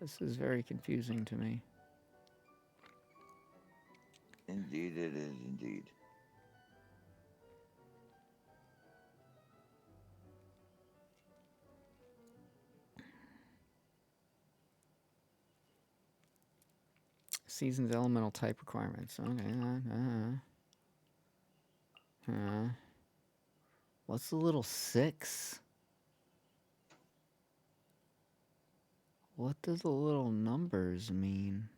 This is very confusing to me. Indeed, it is indeed. Season's elemental type requirements. Okay. What's the little 6? What do the little numbers mean?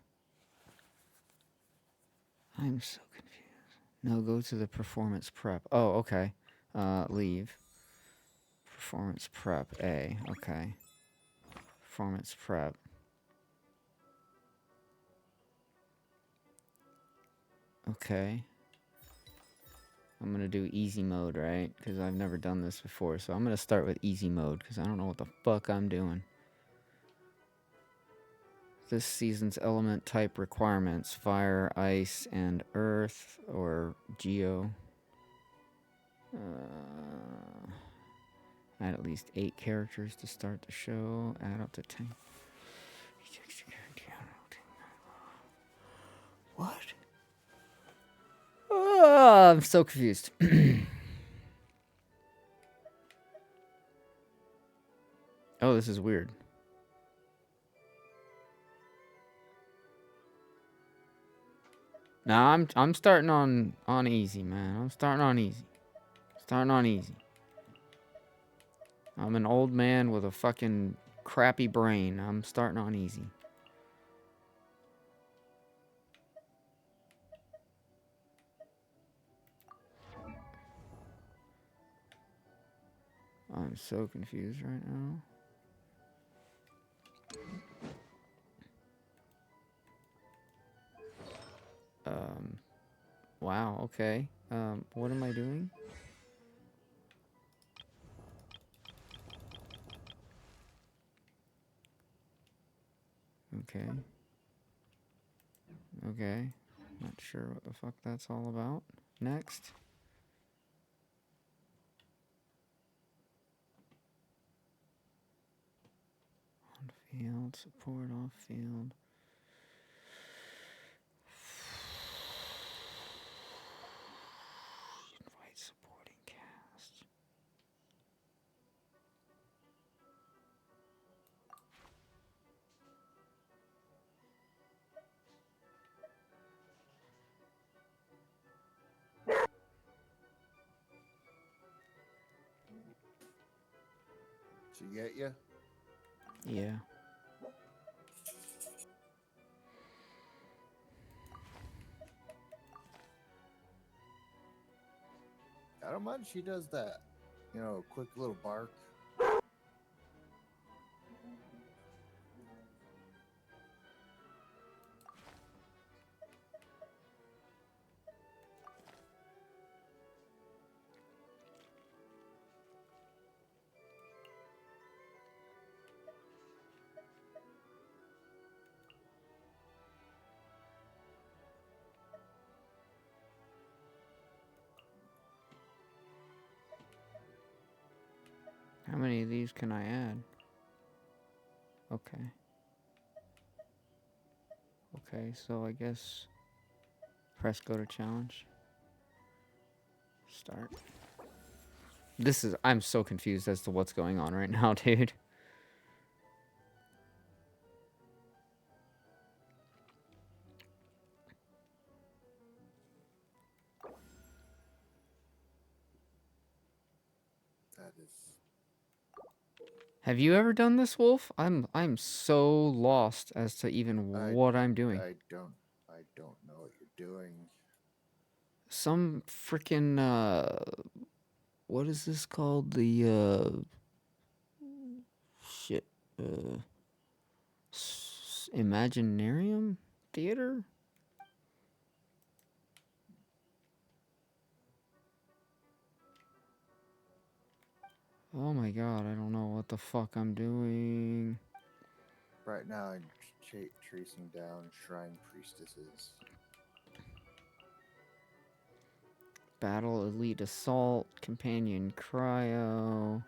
I'm so confused. No, go to the performance prep. Oh, okay. Leave. Performance prep A. Okay. Performance prep. Okay. I'm gonna do easy mode, right? Because I've never done this before. So I'm gonna start with easy mode because I don't know what the fuck I'm doing. This season's element type requirements: fire, ice, and earth, or geo. Add at least 8 characters to start the show. Add up to 10. What? Oh, I'm so confused. Oh, this is weird. Nah, I'm starting on easy, man. I'm starting on easy. Starting on easy. I'm an old man with a fucking crappy brain. I'm starting on easy. I'm so confused right now. Wow, okay. What am I doing? Okay. Okay. Not sure what the fuck that's all about. Next. On field, support off field. Invite supporting cast. She get you? Yeah. I don't mind if she does that. You know, quick little bark. How many of these can I add? Okay. Okay, so I guess press go to challenge. Start. I'm so confused as to what's going on right now, dude. That is. Have you ever done this, Wolf? I'm so lost as to even what I'm doing. I don't know what you're doing. Some freaking what is this called? The shit Imaginarium Theater? Oh my god, I don't know what the fuck I'm doing. Right now, I'm tracing down shrine priestesses. Battle Elite Assault, Companion Cryo.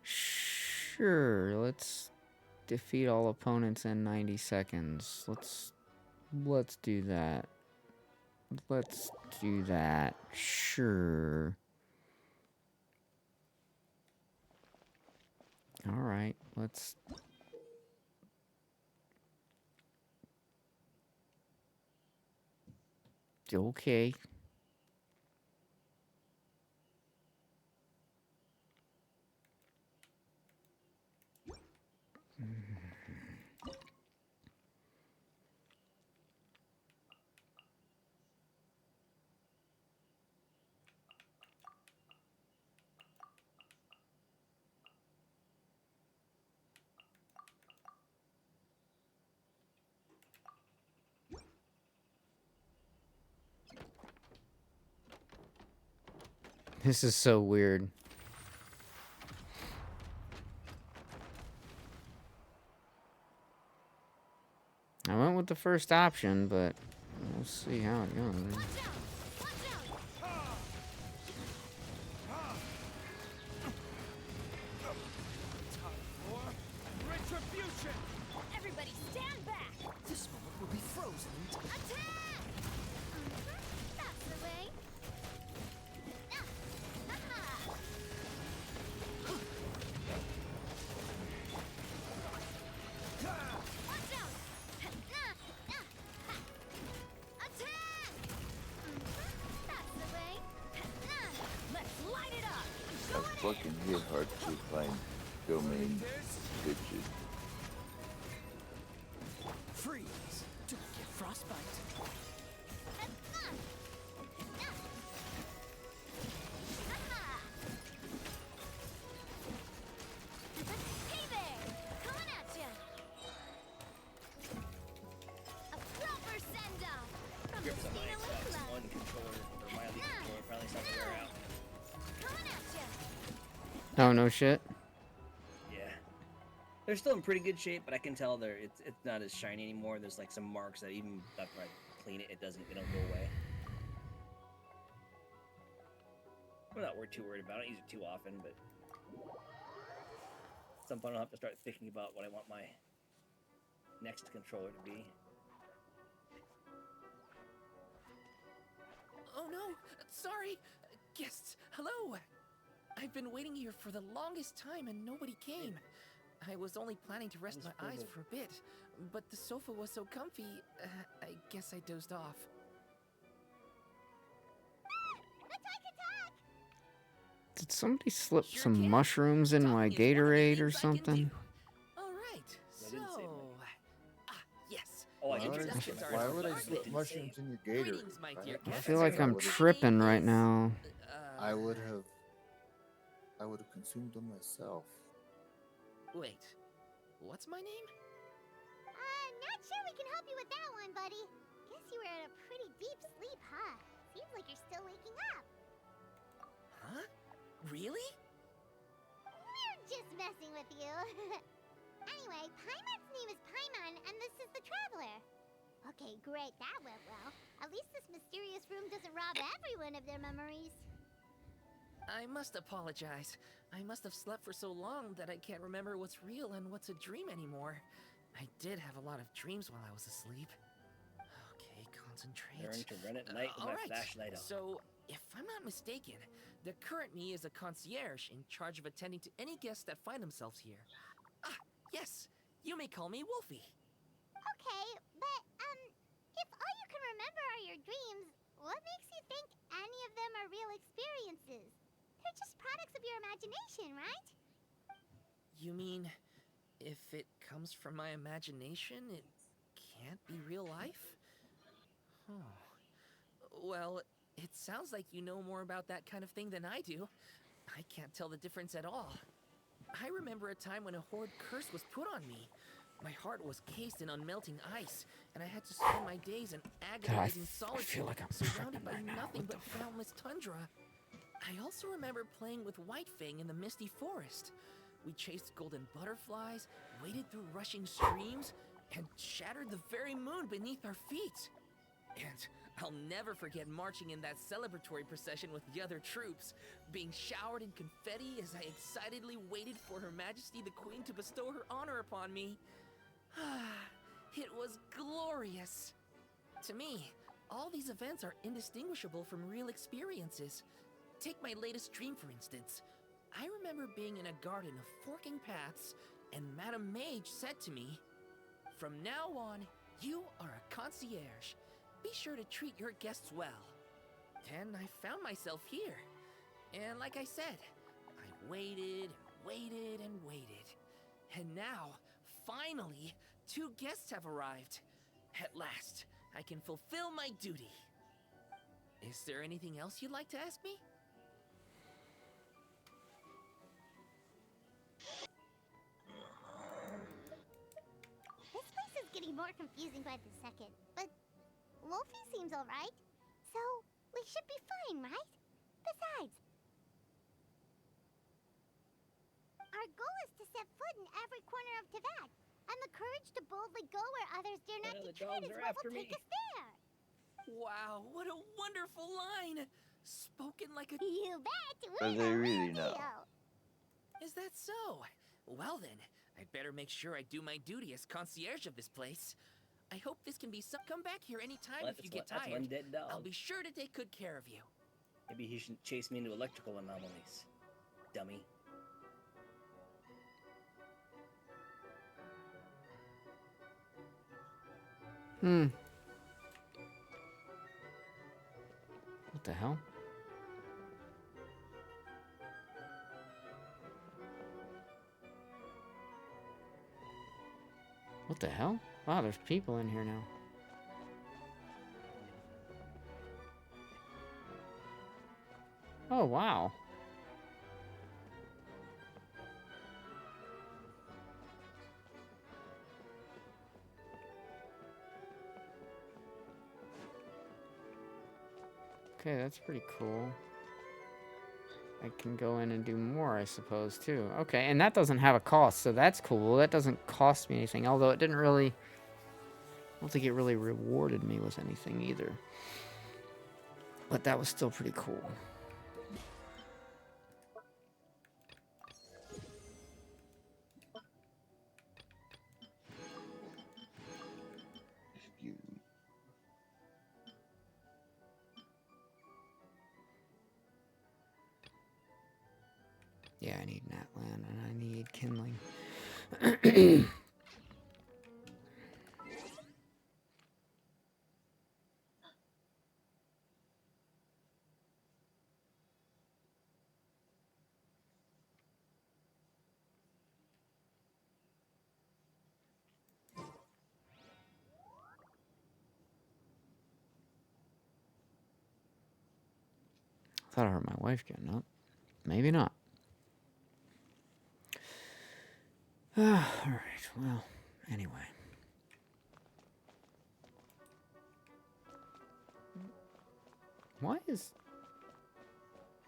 Sure, let's defeat all opponents in 90 seconds. Let's do that. Let's do that. Sure. All right, let's. Okay. This is so weird. I went with the first option, but we'll see how it goes. Retribution! Everybody stand back! This moment will be frozen. Attack! That's the way. Watch out! Attack! That's the way. Let's light it up! I fucking hit hard to find domain bitches. Freeze! To get frostbite. Hey there! Coming at ya! A proper send-off from the Grips on my Stina Xbox Lula. One controller, or my Elite controller, probably starting to wear out. Coming at ya! Oh, no shit. Yeah. They're still in pretty good shape, but I can tell it's not as shiny anymore. There's like some marks that even after I clean it, they don't go away. I'm not too worried about it. I don't use it too often, but at some point I'll have to start thinking about what I want my next controller to be. Oh no! Sorry! Guests, hello! I've been waiting here for the longest time and nobody came. I was only planning to rest my eyes for a bit, but the sofa was so comfy, I guess I dozed off. Did somebody slip some mushrooms in my Gatorade or something? Alright, so... yes. Oh, Why would I slip mushrooms in your Gatorade? Greetings, my dear I guests. feel like I'm tripping right now. I would have consumed them myself. Wait, what's my name? Not sure we can help you with that one, buddy. Guess you were in a pretty deep sleep, huh? Seems like you're still waking up. Huh? Really? We're just messing with you. Anyway, Paimon's name is Paimon, and this is the Traveler. Okay, great, that went well. At least this mysterious room doesn't rob everyone of their memories. I must apologize. I must have slept for so long that I can't remember what's real and what's a dream anymore. I did have a lot of dreams while I was asleep. Okay, concentrate. Learn to run at night with my Alright, flashlight on. so if I'm not mistaken, the current me is a concierge in charge of attending to any guests that find themselves here. Ah, yes, you may call me Wolfie. Okay, but, if all you can remember are your dreams, what makes you think any of them are real experiences? They're just products of your imagination, right? You mean, if it comes from my imagination, it can't be real life? Oh. Well, it sounds like you know more about that kind of thing than I do. I can't tell the difference at all. I remember a time when a horrid curse was put on me. My heart was cased in unmelting ice, and I had to spend my days in agonizing solitude, feel like I'm surrounded by tripping right now. nothing but boundless tundra. I also remember playing with Whitefang in the misty forest. We chased golden butterflies, waded through rushing streams, and shattered the very moon beneath our feet. And I'll never forget marching in that celebratory procession with the other troops, being showered in confetti as I excitedly waited for Her Majesty the Queen to bestow her honor upon me. It was glorious. To me, all these events are indistinguishable from real experiences. Take my latest dream, for instance. I remember being in a garden of forking paths, and Madame Mage said to me, "From now on, you are a concierge. Be sure to treat your guests well." And I found myself here. And like I said, I waited and waited and waited. And now, finally, 2 guests have arrived. At last, I can fulfill my duty. Is there anything else you'd like to ask me? This place is getting more confusing by the second, but Wolfie seems alright. So, we should be fine, right? Besides, Our goal is to set foot in every corner of Teyvat, and the courage to boldly go where others dare not to The tread dogs is are what after will me. take us there. Wow, what a wonderful line! Spoken like a... You bet! Are they really not? Is that so? Well then, I'd better make sure I do my duty as concierge of this place. I hope this can be come back here anytime Well, if you that's get that's tired. one dead dog. I'll be sure to take good care of you. Maybe he should chase me into electrical anomalies. Dummy. What the hell? What the hell? Wow, there's people in here now. Oh, wow. Okay, that's pretty cool. I can go in and do more, I suppose, too. Okay, and that doesn't have a cost, so that's cool. That doesn't cost me anything, although it didn't really... I don't think it really rewarded me with anything either. But that was still pretty cool. Excuse me. Yeah, I need Natlan, and I need kindling. Thought I heard my wife getting up. Maybe not. Alright, well, anyway.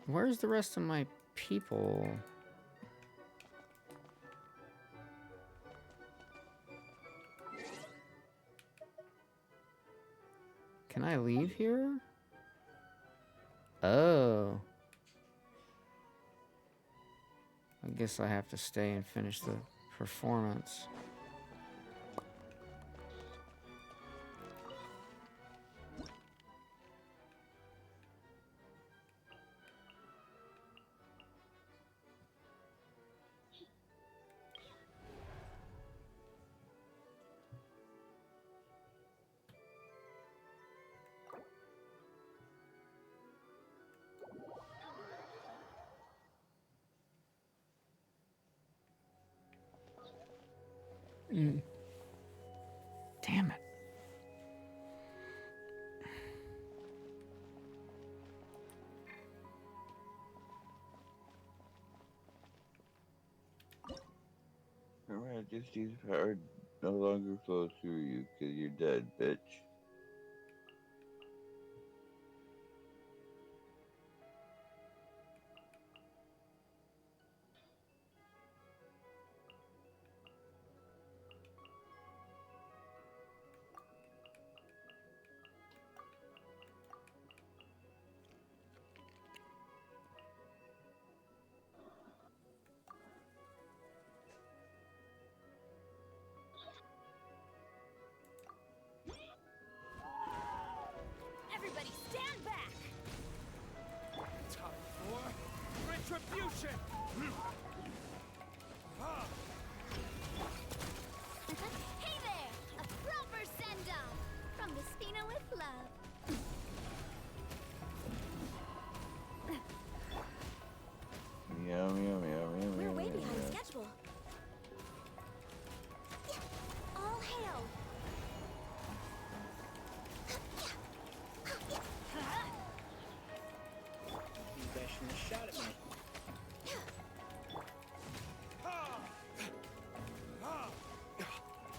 Where's the rest of my people? Can I leave here? Oh. I guess I have to stay and finish the performance. Damn it. Her Majesty's power no longer flows through you because you're dead, bitch. Everybody stand back! Time for retribution! Hey there! A proper send-off! From the Spina with love. Meow, meow, meow, meow, We're meow, way meow, behind meow. schedule. All hail! You guys shouldn't have shot at me.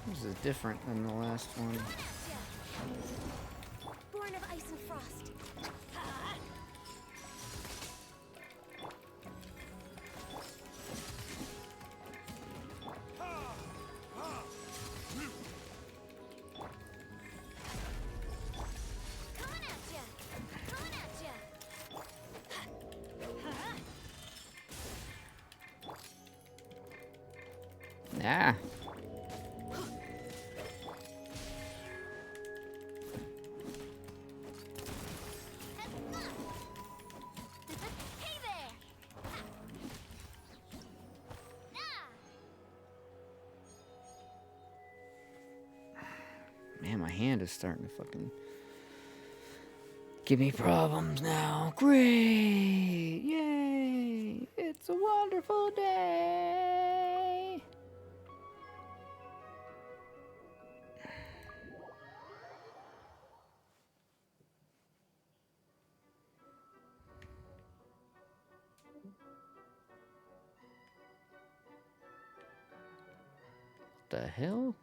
This is different than the last one. Born of ice and frost. Ah. Hey there! Man, my hand is starting to fucking give me problems now. Great! Yay! It's a wonderful day! The hell?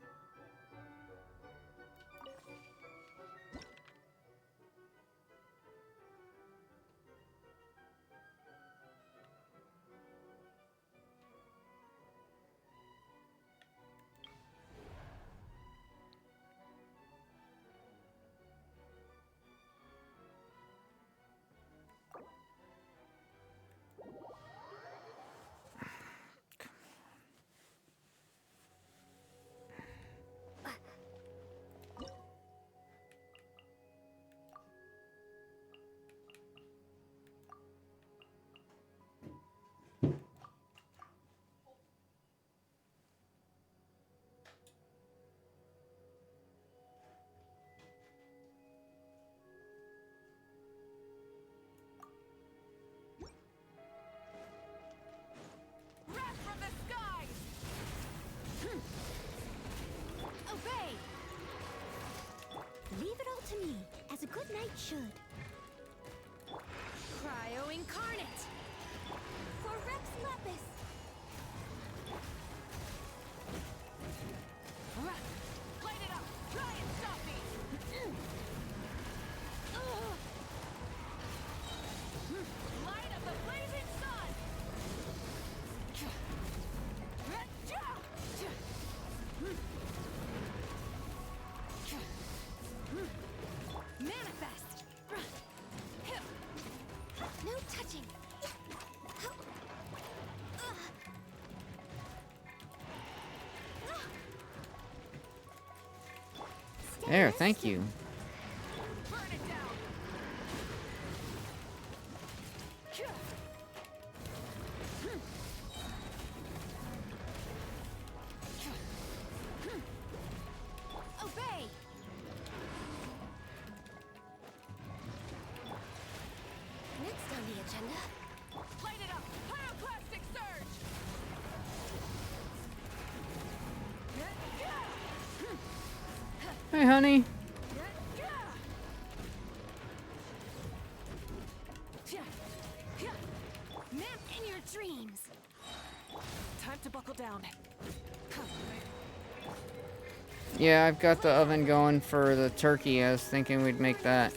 Wrath from the skies! Obey! Leave it all to me, as a good knight should. Cryo Incarnate! For Rex Lapis! Light it up! Try and stop me! Light of the blazing sun! Manifest! No touching! There, thank you. Burn it down! Obey! Next on the agenda. Light it up! Pyroclastic surge! Hey, honey. Map in your dreams. Time to buckle down. Yeah, I've got the oven going for the turkey. I was thinking we'd make that.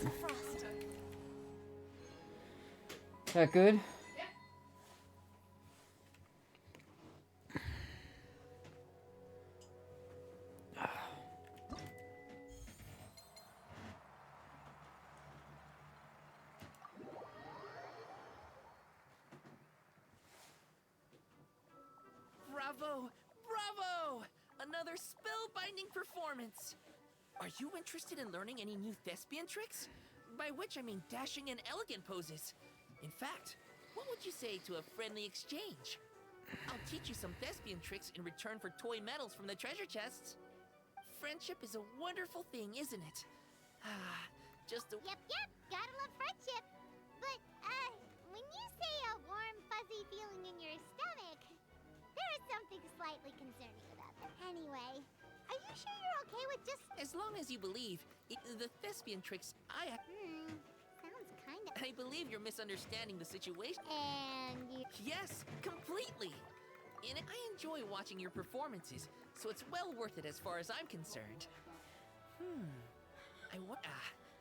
That good? Bravo! Bravo! Another spellbinding performance! Are you interested in learning any new thespian tricks? By which I mean dashing and elegant poses. In fact, what would you say to a friendly exchange? I'll teach you some thespian tricks in return for toy medals from the treasure chests. Friendship is a wonderful thing, isn't it? Ah, just a... Yep, gotta love friendship. But, when you say a warm, fuzzy feeling in your stomach, there is something slightly concerning about that. Anyway, are you sure you're okay with just... As long as you believe, the thespian tricks sounds kinda... I believe you're misunderstanding the situation. And you... Yes, completely. And I enjoy watching your performances, so it's well worth it as far as I'm concerned.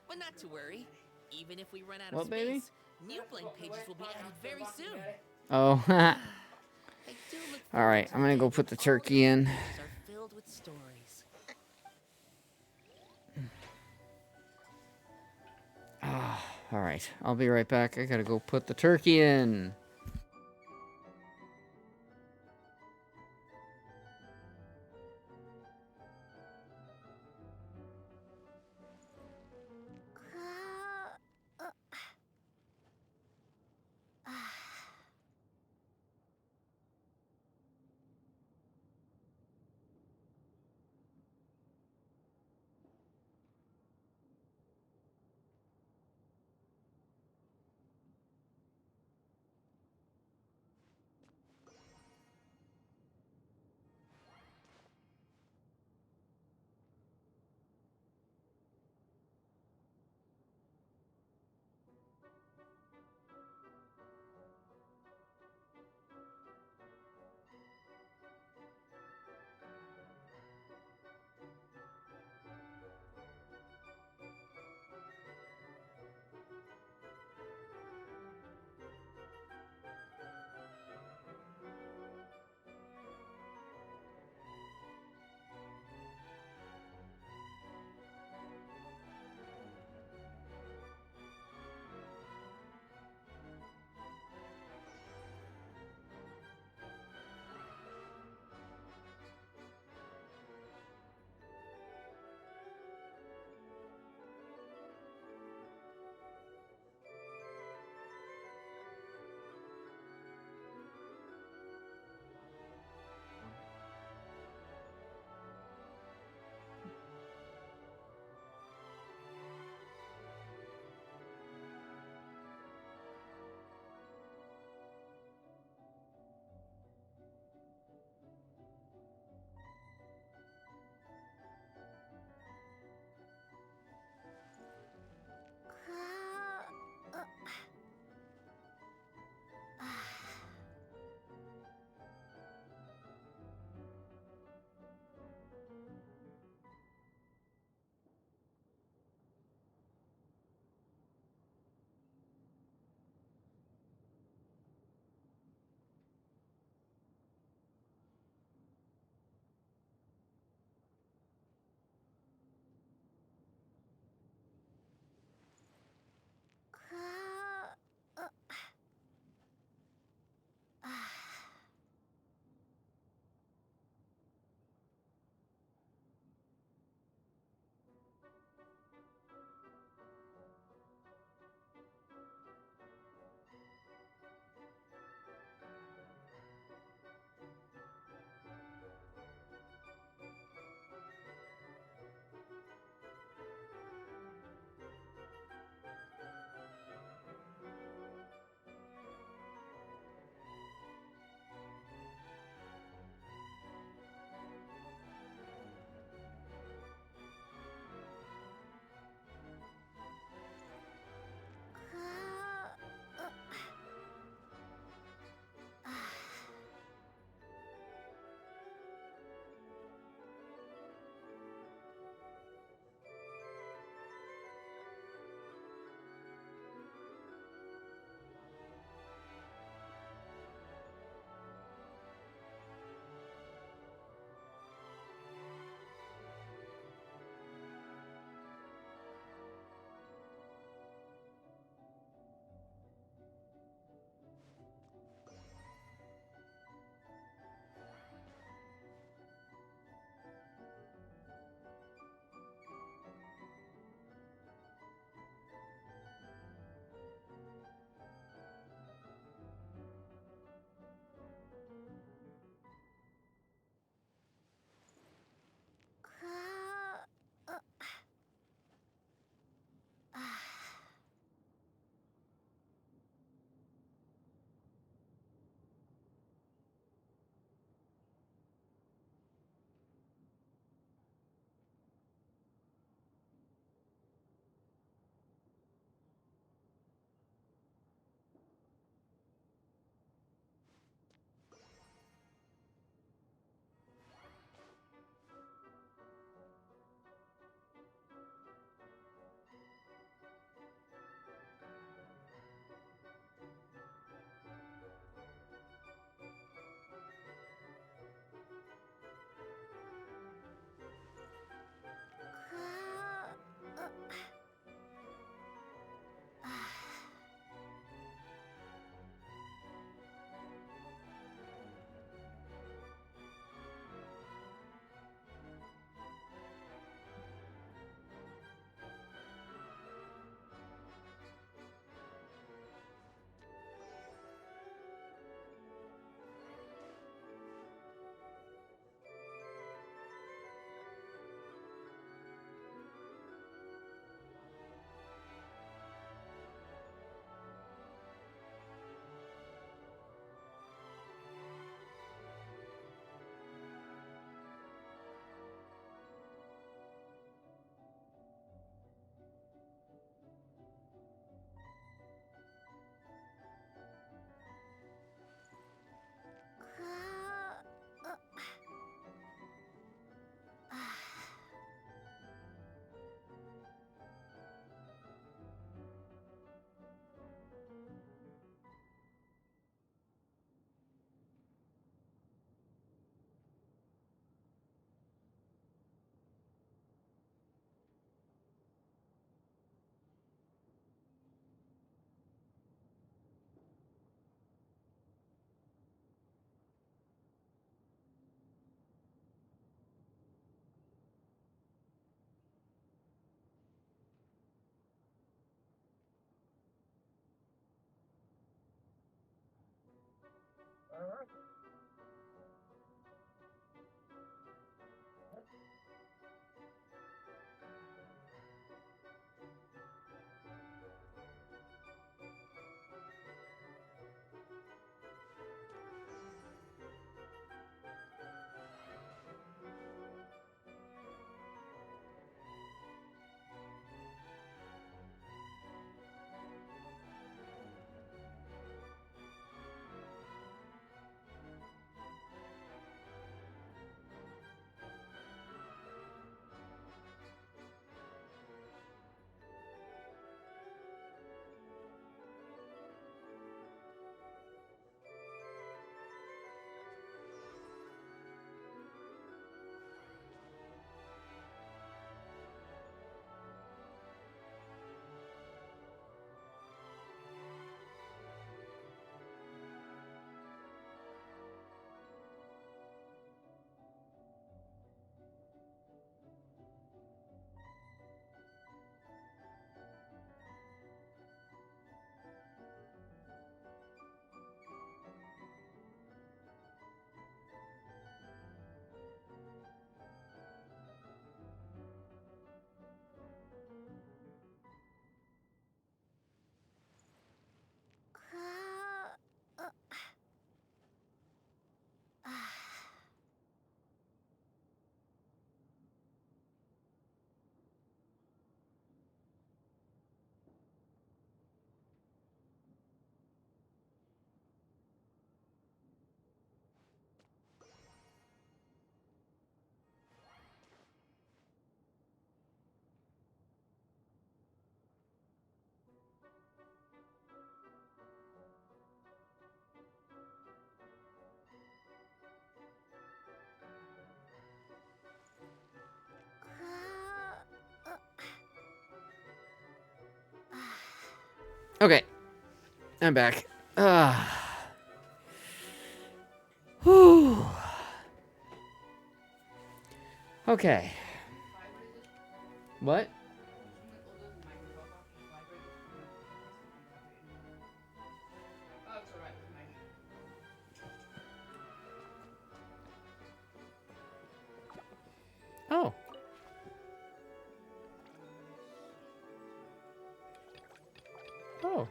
But not to worry. Even if we run out of What, space, baby? new blank pages will be added very soon. Oh. I do look All right, I'm gonna go put the turkey in. pages are filled with stories. All right, I'll be right back. I gotta go put the turkey in. Okay, I'm back. Whew. Okay. What? Oh. Oh.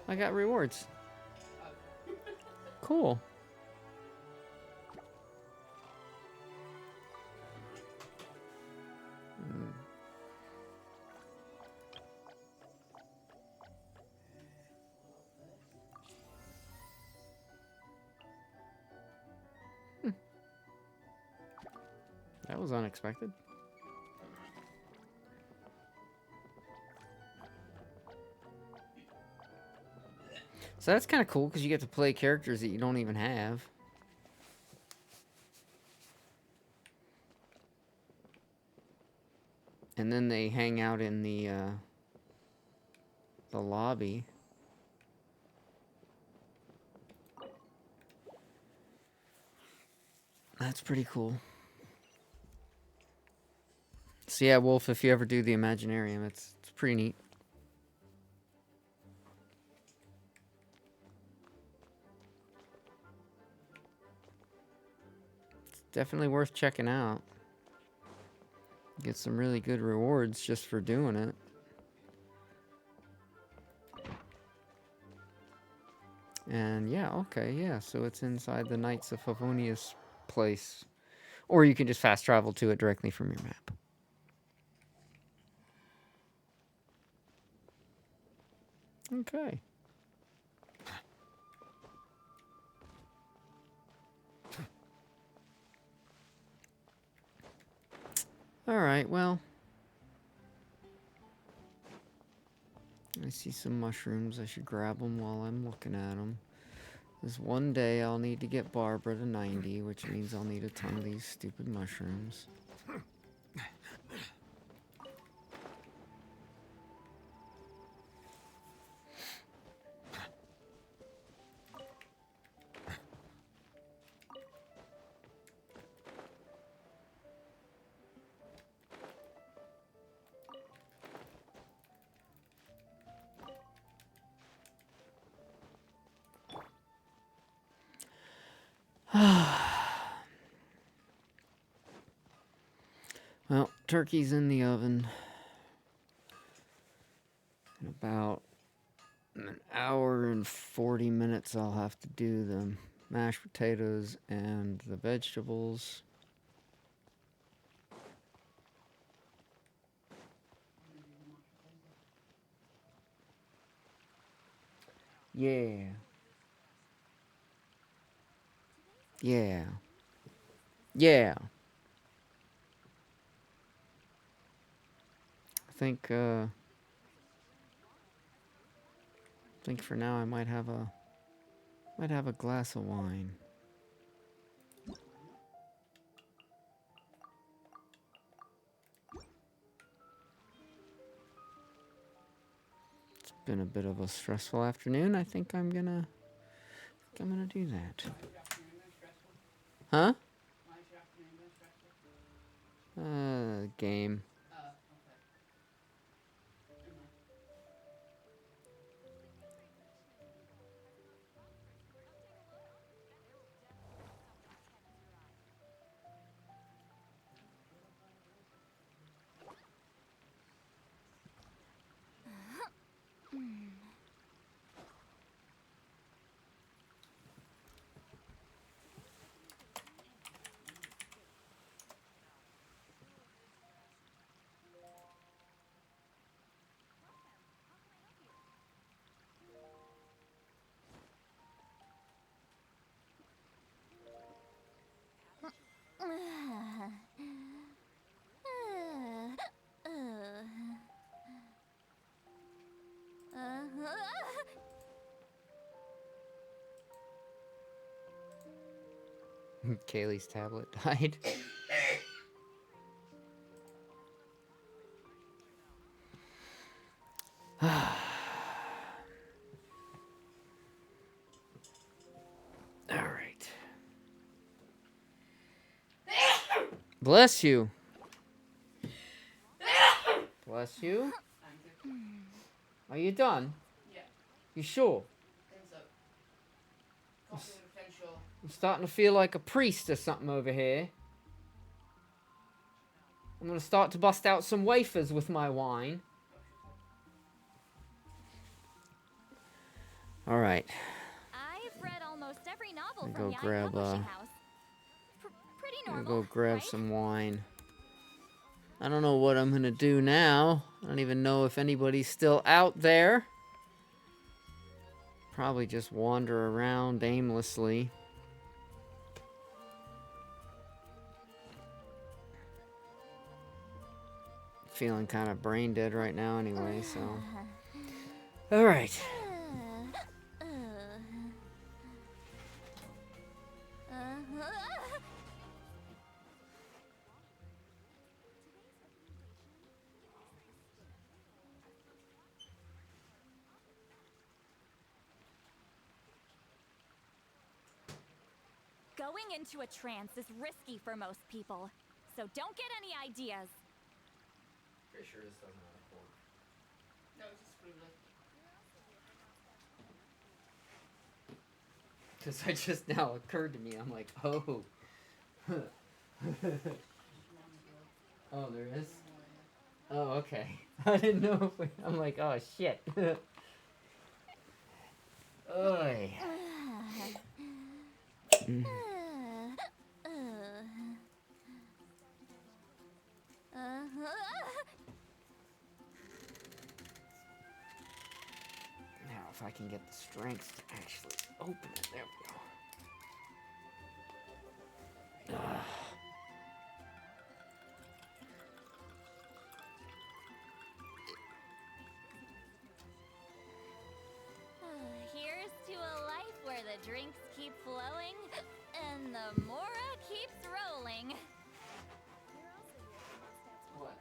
I got rewards. Cool. That was unexpected. So that's kind of cool because you get to play characters that you don't even have. And then they hang out in the lobby. That's pretty cool. So yeah, Wolf, if you ever do the Imaginarium, it's pretty neat. It's definitely worth checking out. Get some really good rewards just for doing it. And yeah, okay, yeah, so it's inside the Knights of Favonius place. Or you can just fast travel to it directly from your map. Okay. Alright, well. I see some mushrooms. I should grab them while I'm looking at them. This one day I'll need to get Barbara to 90, which means I'll need a ton of these stupid mushrooms. Well, turkey's in the oven. In about an hour and 40 minutes, I'll have to do the mashed potatoes and the vegetables. Yeah. Yeah. Yeah. I think for now I might have a glass of wine. It's been a bit of a stressful afternoon. I think I'm gonna do that. Huh? Game. Kaylee's tablet died. All right. Bless you. Bless you. Are you done? Yeah. You sure? Think so. Can't be 100% sure. I'm starting to feel like a priest or something over here. I'm gonna start to bust out some wafers with my wine. All right. I've read almost every novel I'm from gonna Yae grab Publishing House. Pretty I'm normal, gonna go grab right? some wine. I don't know what I'm gonna do now. I don't even know if anybody's still out there. Probably just wander around aimlessly. Feeling kind of brain dead right now anyway, so. All right. Going into a trance is risky for most people, so don't get any ideas. Pretty sure this doesn't have a cord. No, it's just screwed up. Because I just now occurred to me, I'm like, oh. Oh, there is? Oh, okay. I didn't know if I'm like, oh, shit. Oy. Now, if I can get the strength to actually open it. There we go. Here's to a life where the drinks keep flowing and the Mora keeps rolling. What?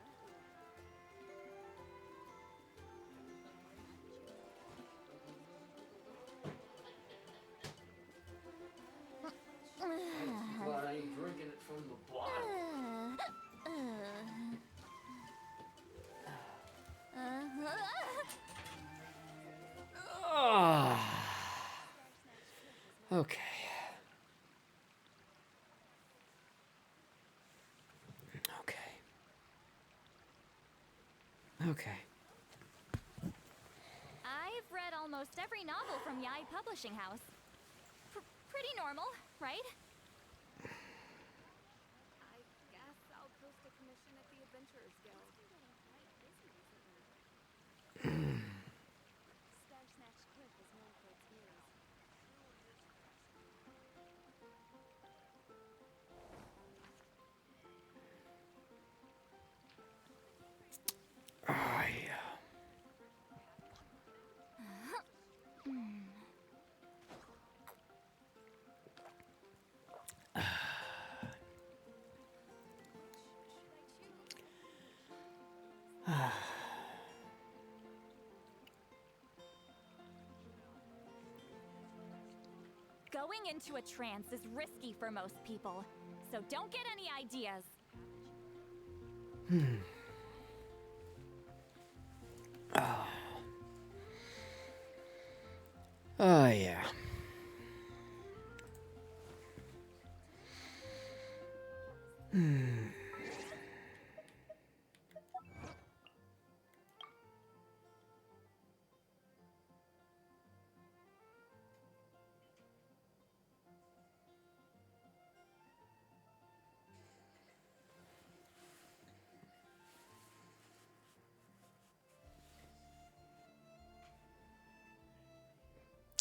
Glad I ain't drinking it from the bottom. Okay. Okay. I've read almost every novel from Yai Publishing House. Pretty normal, right? I guess I'll post a commission at the Adventurers Guild. Star Snatch Cliff is known for its ears. Ah, yeah. Going into a trance is risky for most people, so don't get any ideas. Oh, yeah.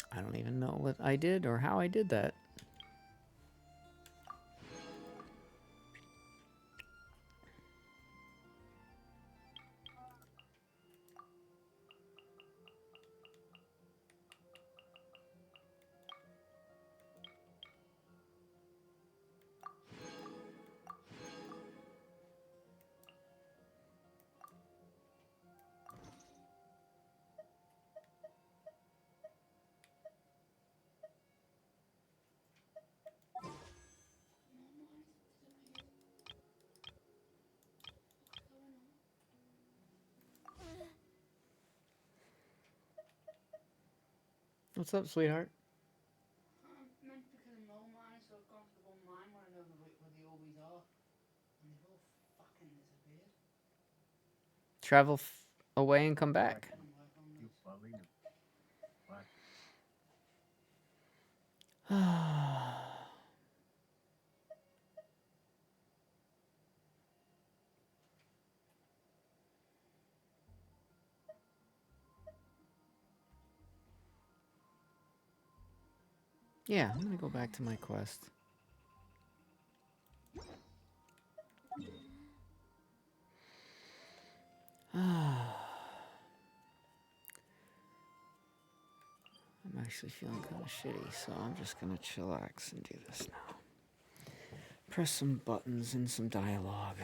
I don't even know what I did or how I did that. What's up, sweetheart? Meant because no man is so comfortable mine want to know where they always are. And they've all fucking disappeared. Travel away and come back. Yeah, I'm gonna go back to my quest. I'm actually feeling kind of shitty, so I'm just gonna chillax and do this now. Press some buttons and some dialogue.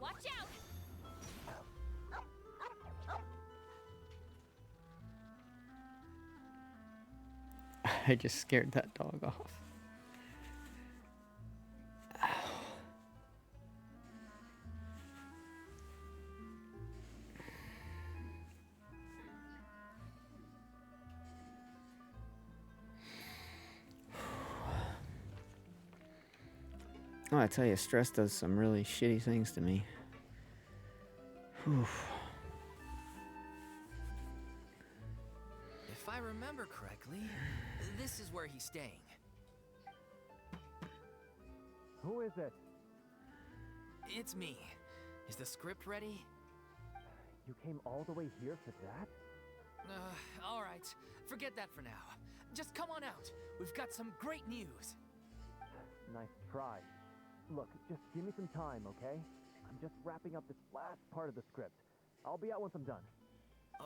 Watch out! I just scared that dog off. Oh, I tell you, stress does some really shitty things to me. Whew. If I remember correctly, this is where he's staying. Who is it? It's me. Is the script ready? You came all the way here for that? All right. Forget that for now. Just come on out. We've got some great news. Nice try. Look, just give me some time, okay? I'm just wrapping up this last part of the script. I'll be out once I'm done.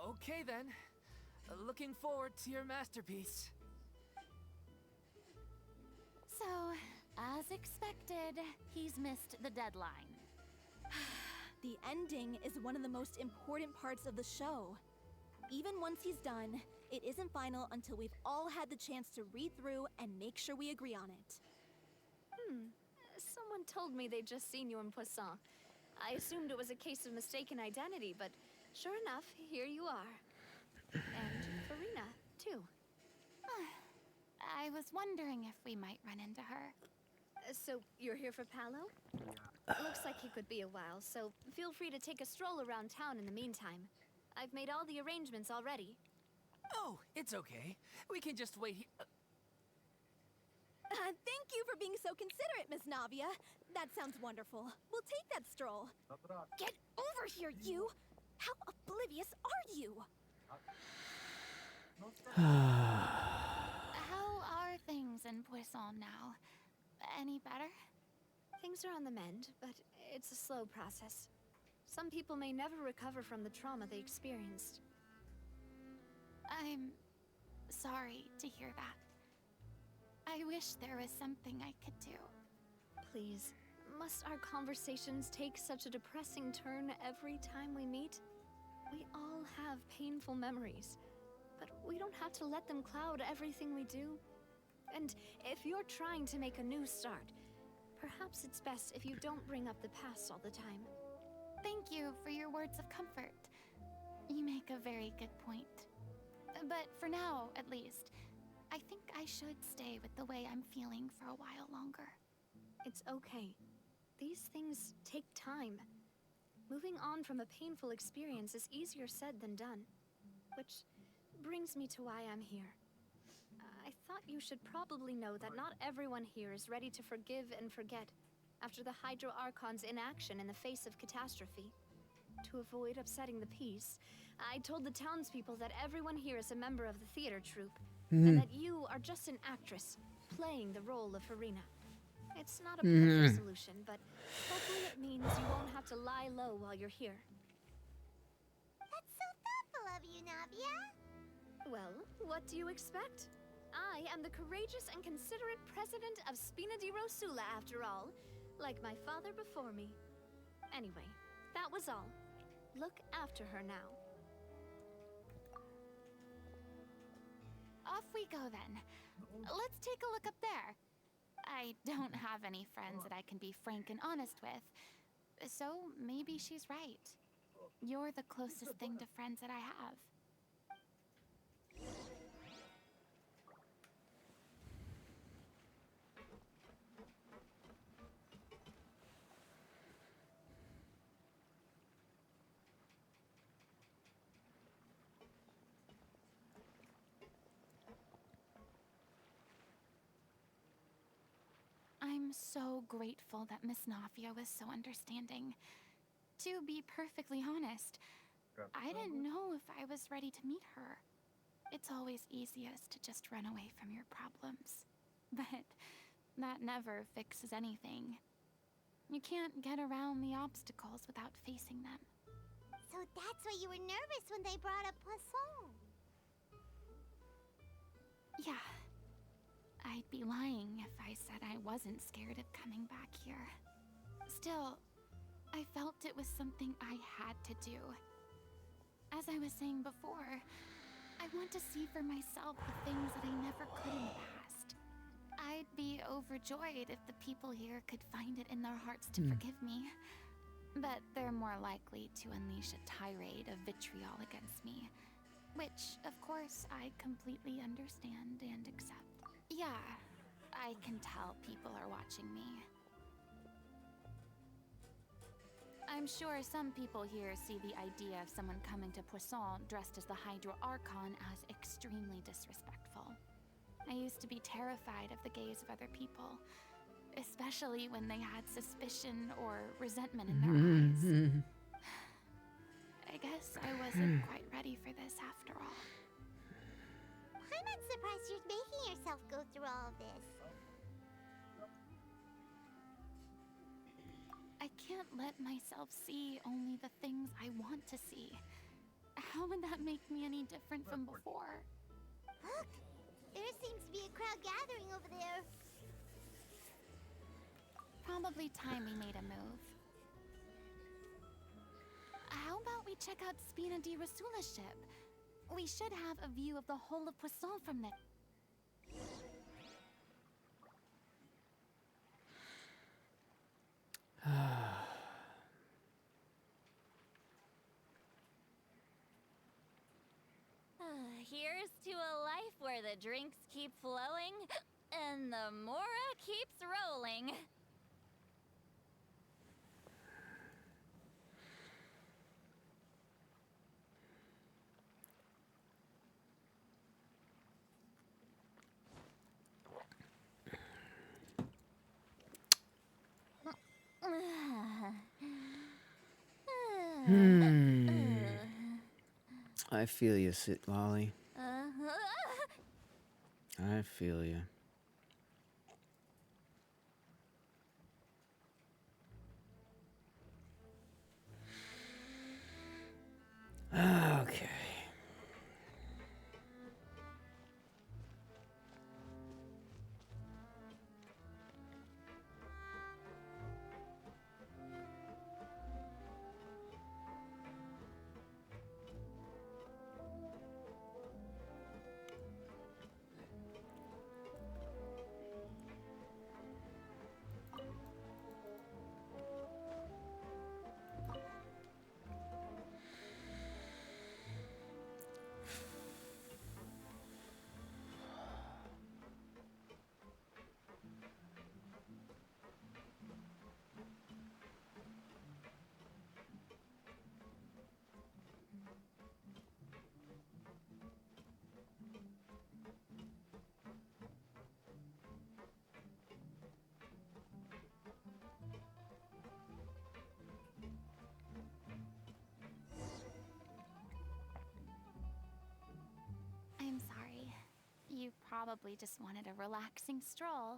Okay then. Looking forward to your masterpiece. So, as expected, he's missed the deadline. The ending is one of the most important parts of the show. Even once he's done, it isn't final until we've all had the chance to read through and make sure we agree on it. Someone told me they'd just seen you in Poisson. I assumed it was a case of mistaken identity, but sure enough, here you are. And Farina, too. I was wondering if we might run into her. So, you're here for Paolo? Looks like he could be a while, so feel free to take a stroll around town in the meantime. I've made all the arrangements already. Oh, it's okay. We can just wait here. Thank you for being so considerate, Miss Navia. That sounds wonderful. We'll take that stroll. Get over here, you! How oblivious are you? How are things in Poisson now? Any better? Things are on the mend, but it's a slow process. Some people may never recover from the trauma they experienced. I'm sorry to hear that. I wish there was something I could do. Please, must our conversations take such a depressing turn every time we meet? We all have painful memories, but we don't have to let them cloud everything we do. And if you're trying to make a new start, perhaps it's best if you don't bring up the past all the time. Thank you for your words of comfort. You make a very good point. But for now, at least, I think I should stay with the way I'm feeling for a while longer. It's okay. These things take time. Moving on from a painful experience is easier said than done. Which brings me to why I'm here. I thought you should probably know that not everyone here is ready to forgive and forget after the Hydro Archon's inaction in the face of catastrophe. To avoid upsetting the peace, I told the townspeople that everyone here is a member of the theater troupe, and that you are just an actress playing the role of Farina. It's not a perfect solution, but hopefully it means you won't have to lie low while you're here. That's so thoughtful of you, Navia. Well, what do you expect? I am the courageous and considerate president of Spina di Rosula, after all, like my father before me. Anyway, that was all. Look after her now. Off we go then. Let's take a look up there. I don't have any friends that I can be frank and honest with, so maybe she's right. You're the closest thing to friends that I have. I'm so grateful that Miss Navia was so understanding. To be perfectly honest, I didn't know if I was ready to meet her. It's always easiest to just run away from your problems. But that never fixes anything. You can't get around the obstacles without facing them. So that's why you were nervous when they brought up Poisson. Yeah. I'd be lying if I said I wasn't scared of coming back here. Still, I felt it was something I had to do. As I was saying before, I want to see for myself the things that I never could in the past. I'd be overjoyed if the people here could find it in their hearts to forgive me. But they're more likely to unleash a tirade of vitriol against me. Which, of course, I completely understand and accept. Yeah, I can tell people are watching me. I'm sure some people here see the idea of someone coming to Poisson dressed as the Hydro Archon as extremely disrespectful. I used to be terrified of the gaze of other people, especially when they had suspicion or resentment in their eyes. I guess I wasn't quite ready for this after all. I'm not surprised you're making yourself go through all of this. I can't let myself see only the things I want to see. How would that make me any different from before? Look! There seems to be a crowd gathering over there. Probably time we made a move. How about we check out Spina di Rosula's ship? We should have a view of the whole of Poisson from there. Here's to a life where the drinks keep flowing and the Mora keeps rolling. I feel you, Sit Lolly. I feel you. Okay. I'm sorry. You probably just wanted a relaxing stroll.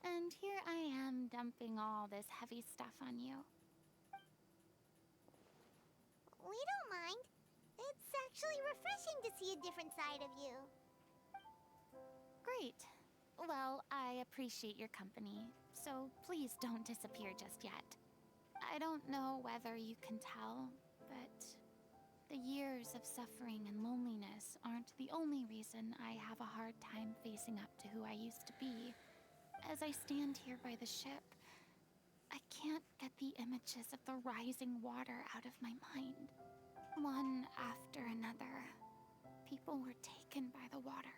And here I am dumping all this heavy stuff on you. We don't mind. It's actually refreshing to see a different side of you. Great. Well, I appreciate your company, so please don't disappear just yet. I don't know whether you can tell, but the years of suffering and loneliness aren't the only reason I have a hard time facing up to who I used to be. As I stand here by the ship, I can't get the images of the rising water out of my mind. One after another, people were taken by the water.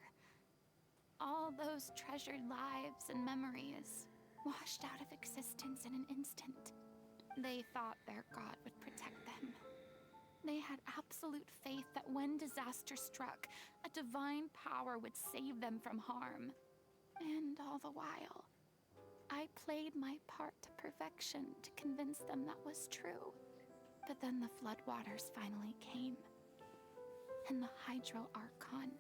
All those treasured lives and memories washed out of existence in an instant. They thought their god would protect them. They had absolute faith that when disaster struck, a divine power would save them from harm. And all the while, I played my part to perfection to convince them that was true. But then the floodwaters finally came, and the Hydro Archon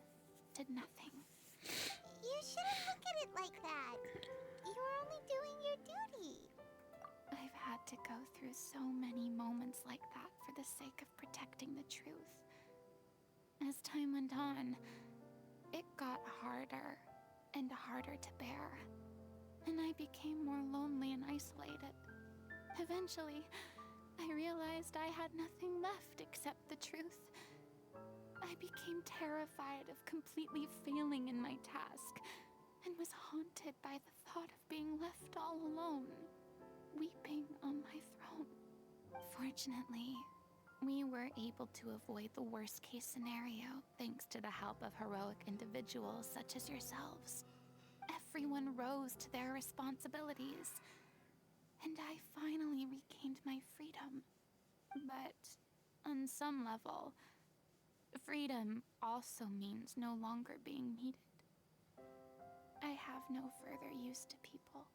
did nothing. You shouldn't look at it like that. You were only doing your duty. I've had to go through so many moments like that for the sake of protecting the truth. As time went on, it got harder and harder to bear, and I became more lonely and isolated. Eventually, I realized I had nothing left except the truth. I became terrified of completely failing in my task, and was haunted by the thought of being left all alone, weeping on my throne. Fortunately, we were able to avoid the worst-case scenario thanks to the help of heroic individuals such as yourselves. Everyone rose to their responsibilities, and I finally regained my freedom. But on some level, freedom also means no longer being needed. I have no further use to people.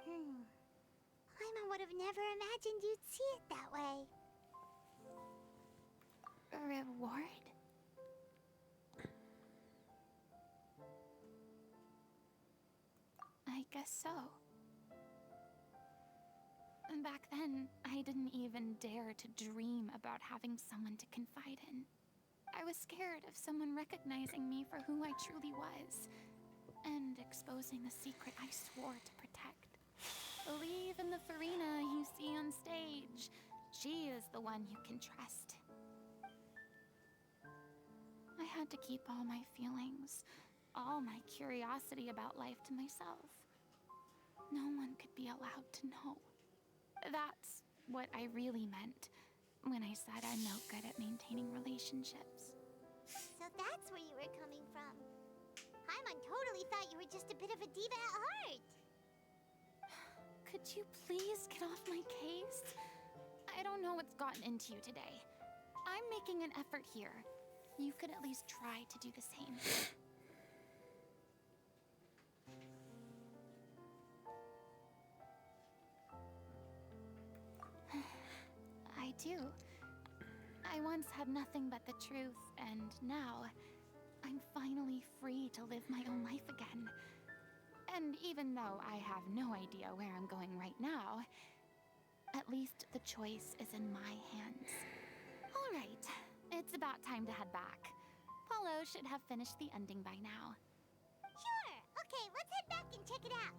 Paimon would have never imagined you'd see it that way. A reward? I guess so. And back then, I didn't even dare to dream about having someone to confide in. I was scared of someone recognizing me for who I truly was, and exposing the secret I swore to protect. Believe in the Furina you see on stage. She is the one you can trust. I had to keep all my feelings, all my curiosity about life to myself. No one could be allowed to know. That's what I really meant when I said I'm no good at maintaining relationships. So that's where you were coming from. Paimon totally thought you were just a bit of a diva at heart. Could you please get off my case? I don't know what's gotten into you today. I'm making an effort here. You could at least try to do the same. I do. I once had nothing but the truth, and now I'm finally free to live my own life again. And even though I have no idea where I'm going right now, at least the choice is in my hands. All right, it's about time to head back. Paulo should have finished the ending by now. Sure. Okay, let's head back and check it out.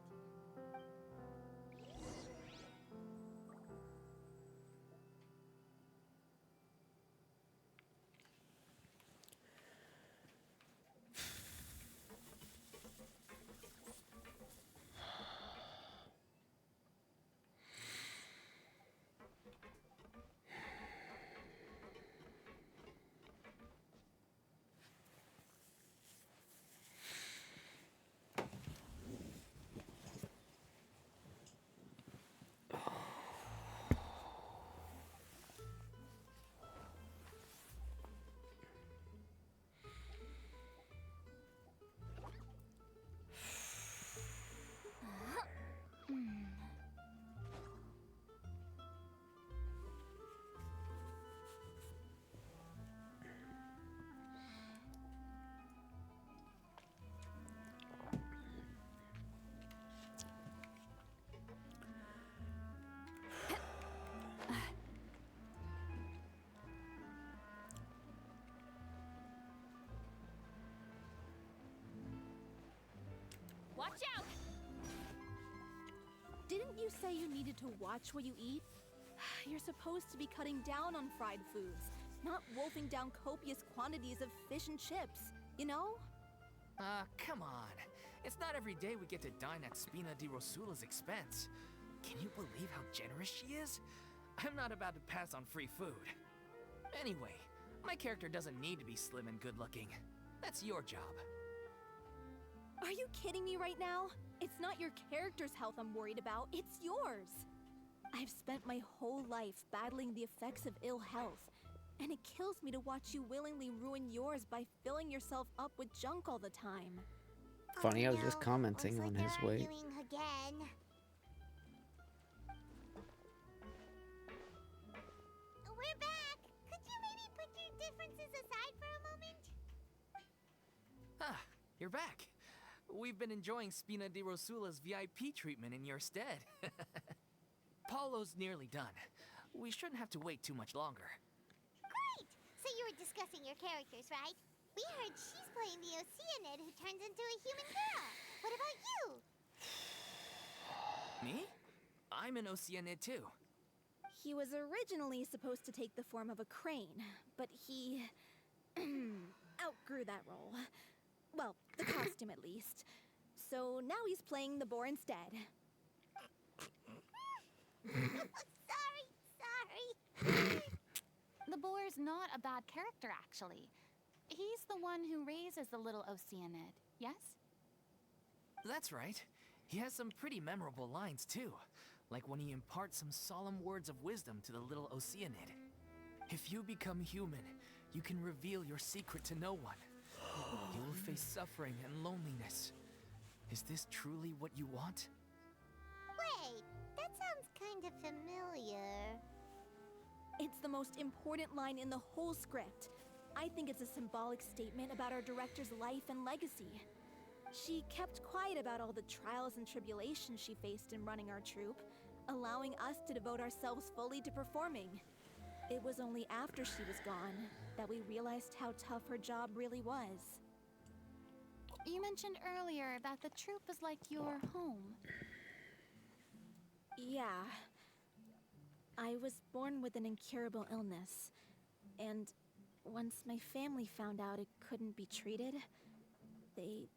Watch out! Didn't you say you needed to watch what you eat? You're supposed to be cutting down on fried foods, not wolfing down copious quantities of fish and chips, you know? Come on. It's not every day we get to dine at Spina di Rosula's expense. Can you believe how generous she is? I'm not about to pass on free food. Anyway, my character doesn't need to be slim and good-looking. That's your job. Are you kidding me right now? It's not your character's health I'm worried about, it's yours. I've spent my whole life battling the effects of ill health, and it kills me to watch you willingly ruin yours by filling yourself up with junk all the time. Funny, I was just commenting on his weight. Again. We're back. Could you maybe put your differences aside for a moment? Ah, you're back. We've been enjoying Spina di Rosula's VIP treatment in your stead. Paulo's nearly done. We shouldn't have to wait too much longer. Great! So you were discussing your characters, right? We heard she's playing the Oceanid who turns into a human girl. What about you? Me? I'm an Oceanid too. He was originally supposed to take the form of a crane, but he outgrew that role. Well, the costume at least. So now he's playing the boar instead. sorry. The boar's not a bad character, actually. He's the one who raises the little Oceanid, yes? That's right. He has some pretty memorable lines too. Like when he imparts some solemn words of wisdom to the little Oceanid. If you become human, you can reveal your secret to no one. You will face suffering and loneliness. Is this truly what you want? Wait, that sounds kind of familiar. It's the most important line in the whole script. I think it's a symbolic statement about our director's life and legacy. She kept quiet about all the trials and tribulations she faced in running our troupe, allowing us to devote ourselves fully to performing. It was only after she was gone that we realized how tough her job really was. You mentioned earlier that the troupe is like your home. Yeah. I was born with an incurable illness, and once my family found out it couldn't be treated, they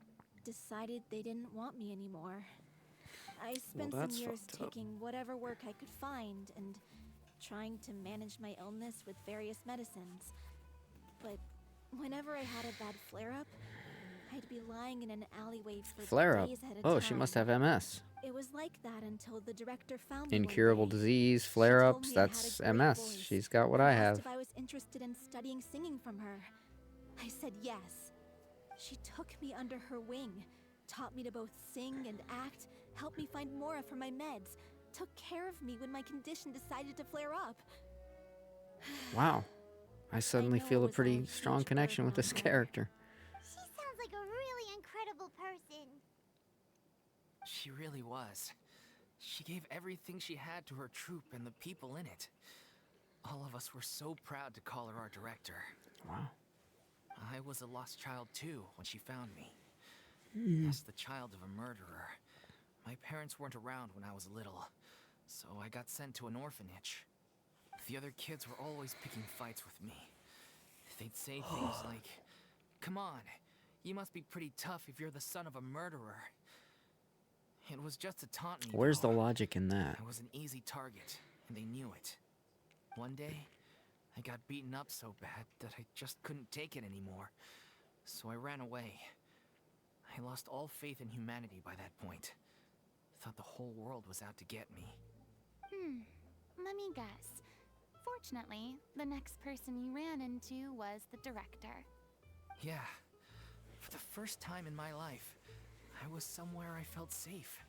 decided they didn't want me anymore. I spent some years taking whatever work I could find and trying to manage my illness with various medicines. But Whenever I had a bad flare-up, I'd be lying in an alleyway for Flare up. days at a Oh, time. she must have MS. It was like that until the director found me one Incurable day. disease, She flare told ups, me I had a that's great MS. voice She's got what and I asked have. if I was interested in studying singing from her. I said yes. She took me under her wing, taught me to both sing and act, helped me find Mora for my meds, took care of me when my condition decided to flare up. Wow. I suddenly know feel it a was all pretty a strong huge connection with burden this on her. character. She sounds like a really incredible person. She really was. She gave everything she had to her troupe and the people in it. All of us were so proud to call her our director. Wow. I was a lost child too when she found me. Hmm. As the child of a murderer. My parents weren't around when I was little, so I got sent to an orphanage. The other kids were always picking fights with me. They'd say things like, "Come on, you must be pretty tough if you're the son of a murderer." It was just to taunt me. Where's the though. logic in that? I was an easy target, and they knew it. One day, I got beaten up so bad that I just couldn't take it anymore, so I ran away. I lost all faith in humanity by that point. Thought the whole world was out to get me. Let me guess. Fortunately, the next person you ran into was the director. Yeah. For the first time in my life, I was somewhere I felt safe.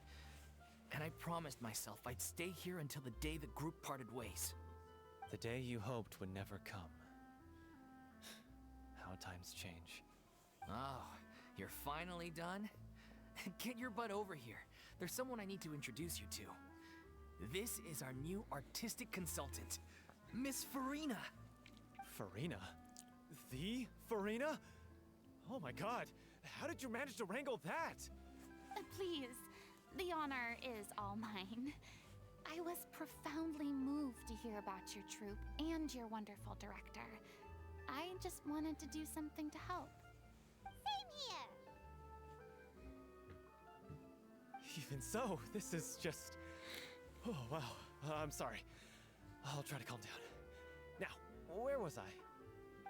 And I promised myself I'd stay here until the day the group parted ways. The day you hoped would never come. How times change. Oh, you're finally done? Get your butt over here. There's someone I need to introduce you to. This is our new artistic consultant, Miss Farina. Farina? The Farina? Oh my god, how did you manage to wrangle that? Please, the honor is all mine. I was profoundly moved to hear about your troupe and your wonderful director. I just wanted to do something to help. Same here. Even so, this is just... Oh, wow. I'm sorry. I'll try to calm down. Now, where was I?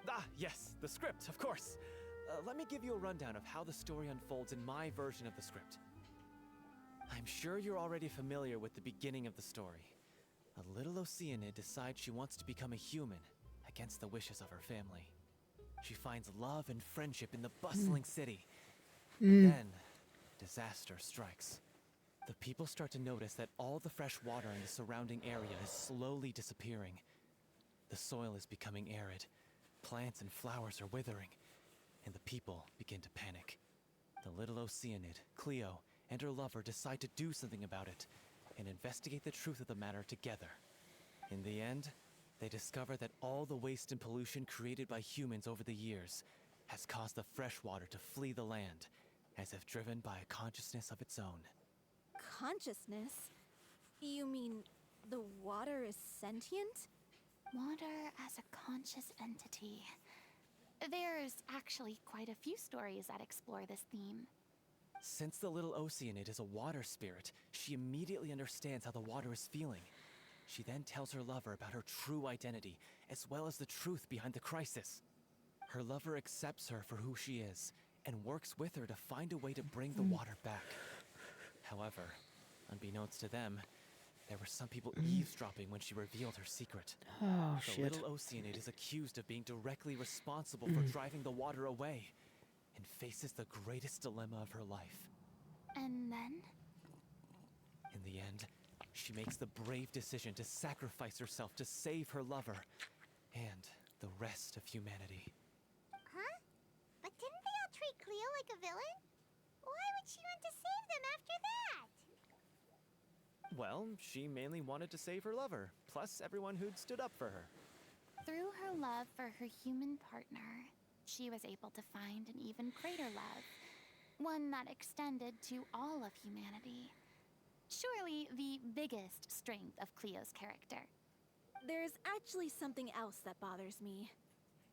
Ah, yes, the script, of course. Let me give you a rundown of how the story unfolds in my version of the script. I'm sure you're already familiar with the beginning of the story. A little Oceanid decides she wants to become a human, against the wishes of her family. She finds love and friendship in the bustling city. But then, disaster strikes. The people start to notice that all the fresh water in the surrounding area is slowly disappearing. The soil is becoming arid, plants and flowers are withering, and the people begin to panic. The little Oceanid, Cleo, and her lover decide to do something about it, and investigate the truth of the matter together. In the end, they discover that all the waste and pollution created by humans over the years has caused the fresh water to flee the land, as if driven by a consciousness of its own. Consciousness? You mean the water is sentient? Water as a conscious entity. There's actually quite a few stories that explore this theme. Since the little Oceanid is a water spirit, she immediately understands how the water is feeling. She then tells her lover about her true identity, as well as the truth behind the crisis. Her lover accepts her for who she is, and works with her to find a way to bring the water back. However, unbeknownst to them, there were some people eavesdropping when she revealed her secret. Oh, the shit. little Oceanid is accused of being directly responsible for driving the water away, and faces the greatest dilemma of her life. And then? In the end, she makes the brave decision to sacrifice herself to save her lover and the rest of humanity. Huh? But didn't they all treat Cleo like a villain? Why would she want to save them after that? Well, she mainly wanted to save her lover, plus everyone who'd stood up for her. Through her love for her human partner, she was able to find an even greater love. One that extended to all of humanity. Surely the biggest strength of Cleo's character. There's actually something else that bothers me.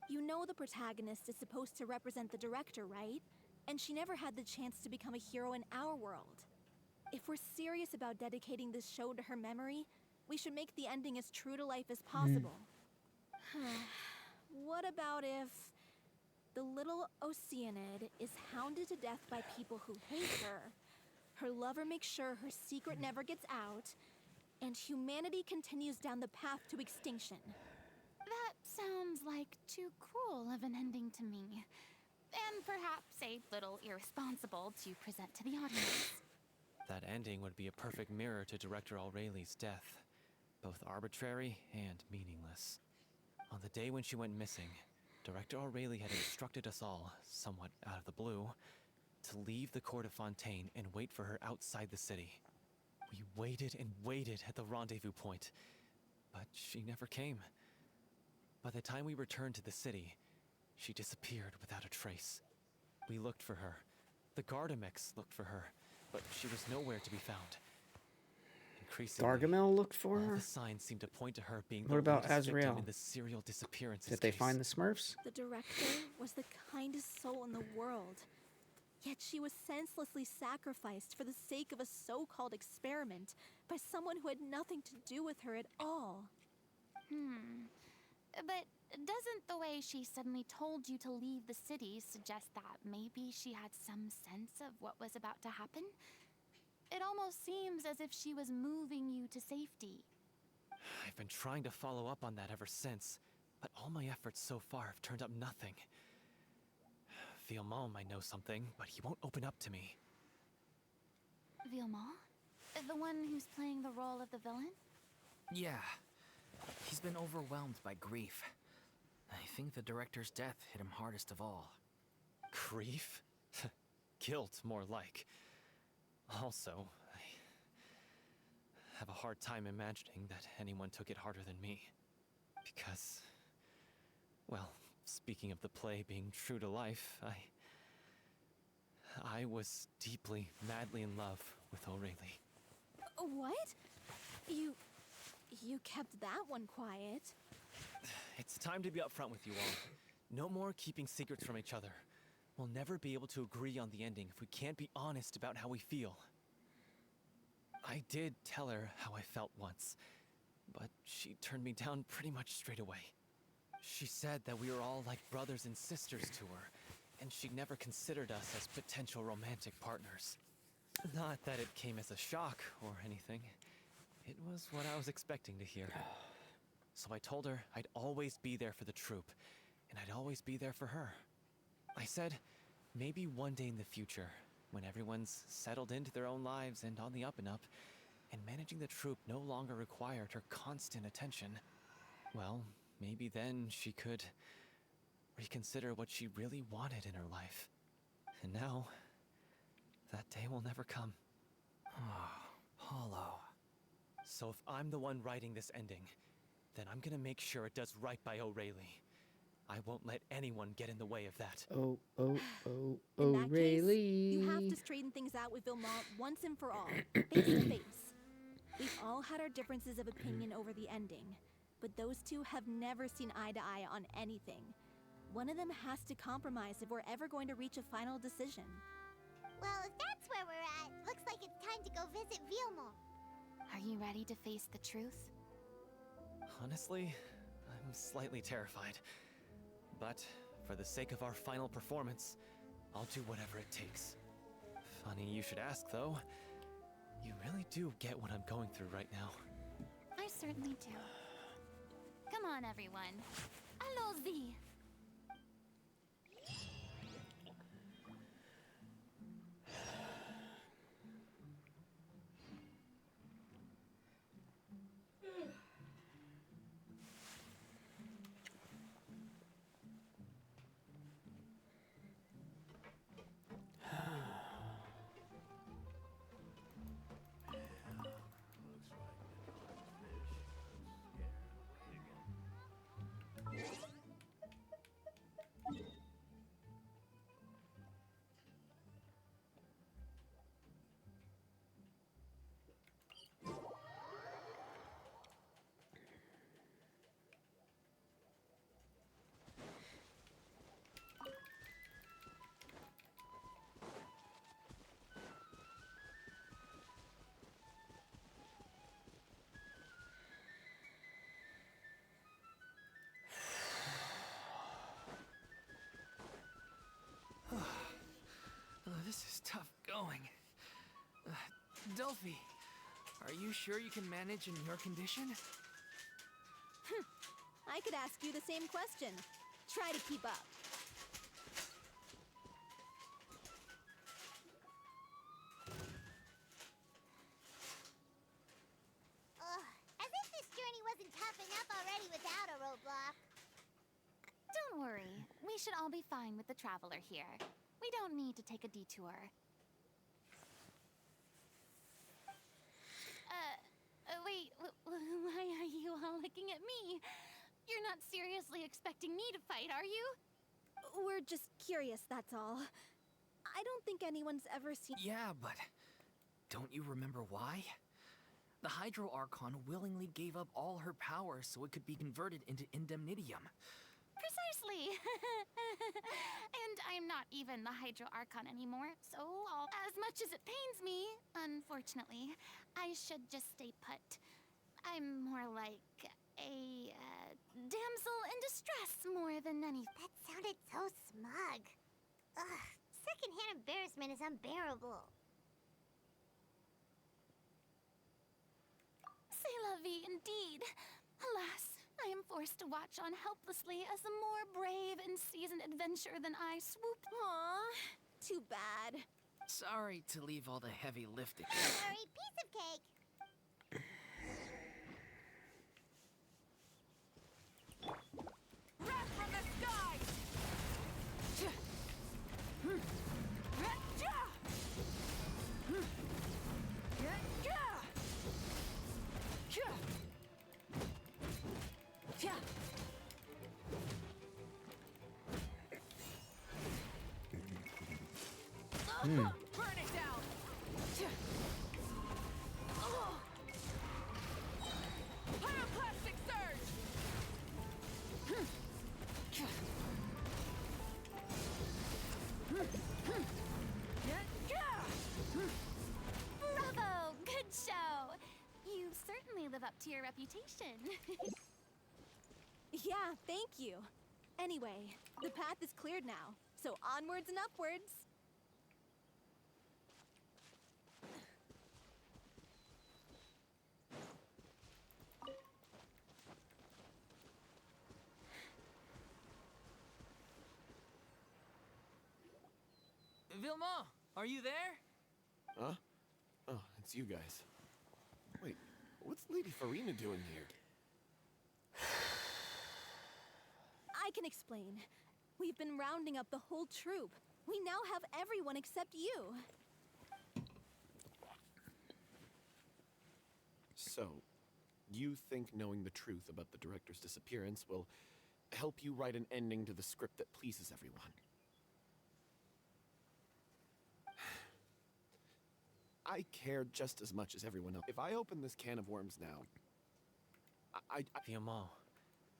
You know the protagonist is supposed to represent the director, right? And she never had the chance to become a hero in our world. If we're serious about dedicating this show to her memory, we should make the ending as true to life as possible. What about if The little Oceanid is hounded to death by people who hate her. Her lover makes sure her secret never gets out, and humanity continues down the path to extinction. That sounds like too cruel of an ending to me. And perhaps a little irresponsible to present to the audience. That ending would be a perfect mirror to Director Aureli's death. Both arbitrary and meaningless. On the day when she went missing, Director Aureli had instructed us all, somewhat out of the blue, to leave the court of Fontaine and wait for her outside the city. We waited and waited at the rendezvous point, but she never came. By the time we returned to the city, she disappeared without a trace. We looked for her. The Gardamex looked for her, but she was nowhere to be found. Increasingly, Gargamel looked for all her? the signs seemed to point to her being What the about latest victim Azrael? in the serial disappearances Did they case. find the Smurfs? The director was the kindest soul in the world. Yet she was senselessly sacrificed for the sake of a so-called experiment by someone who had nothing to do with her at all. But doesn't the way she suddenly told you to leave the city suggest that maybe she had some sense of what was about to happen? It almost seems as if she was moving you to safety. I've been trying to follow up on that ever since, but all my efforts so far have turned up nothing. Villemont might know something, but he won't open up to me. Villemont? The one who's playing the role of the villain? Yeah. He's been overwhelmed by grief. I think the director's death hit him hardest of all. Grief? Guilt, more like. Also, I have a hard time imagining that anyone took it harder than me. Because, well, speaking of the play being true to life, I was deeply, madly in love with Aureli. What? You kept that one quiet. It's time to be upfront with you all. No more keeping secrets from each other. We'll never be able to agree on the ending if we can't be honest about how we feel. I did tell her how I felt once, but she turned me down pretty much straight away. She said that we were all like brothers and sisters to her, and she'd never considered us as potential romantic partners. Not that it came as a shock or anything. It was what I was expecting to hear. So I told her I'd always be there for the troupe, and I'd always be there for her. I said, maybe one day in the future, when everyone's settled into their own lives and on the up and up, and managing the troupe no longer required her constant attention, well, maybe then she could reconsider what she really wanted in her life. And now, that day will never come. Paulo. So if I'm the one writing this ending, then I'm gonna make sure it does right by Aureli. I won't let anyone get in the way of that. In that case, you have to straighten things out with Villemont once and for all, face to face. We've all had our differences of opinion over the ending, but those two have never seen eye to eye on anything. One of them has to compromise if we're ever going to reach a final decision. Well, if that's where we're at, looks like it's time to go visit Villemont. Are you ready to face the truth? Honestly, I'm slightly terrified. But for the sake of our final performance, I'll do whatever it takes. Funny you should ask, though. You really do get what I'm going through right now. I certainly do. Come on, everyone. Allons-y! Adelphi, are you sure you can manage in your condition? I could ask you the same question. Try to keep up. Ugh, as if this journey wasn't tough enough already without a roadblock. Don't worry. We should all be fine with the traveler here. We don't need to take a detour. Wait, why are you all looking at me? You're not seriously expecting me to fight, are you? We're just curious, that's all. I don't think anyone's ever seen. Yeah, but don't you remember why? The Hydro Archon willingly gave up all her power so it could be converted into Indemnitium. Precisely. And I'm not even the Hydro Archon anymore, so as much as it pains me, unfortunately, I should just stay put. I'm more like a damsel in distress more than anything. That sounded so smug. Ugh, secondhand embarrassment is unbearable. C'est la vie indeed. Alas, I am forced to watch on helplessly as a more brave and seasoned adventurer than I swooped. Aw, too bad. Sorry to leave all the heavy lifting. Sorry, piece of cake. Wrath from the skies! Burn it down! Pyroclastic surge! Bravo! Good show! You certainly live up to your reputation. Yeah, thank you. Anyway, the path is cleared now, so onwards and upwards. Vilma, are you there? Huh? Oh, it's you guys. Wait, what's Lady Farina doing here? I can explain. We've been rounding up the whole troop. We now have everyone except you. So, you think knowing the truth about the director's disappearance will help you write an ending to the script that pleases everyone? I care just as much as everyone else. If I open this can of worms now, Vilma,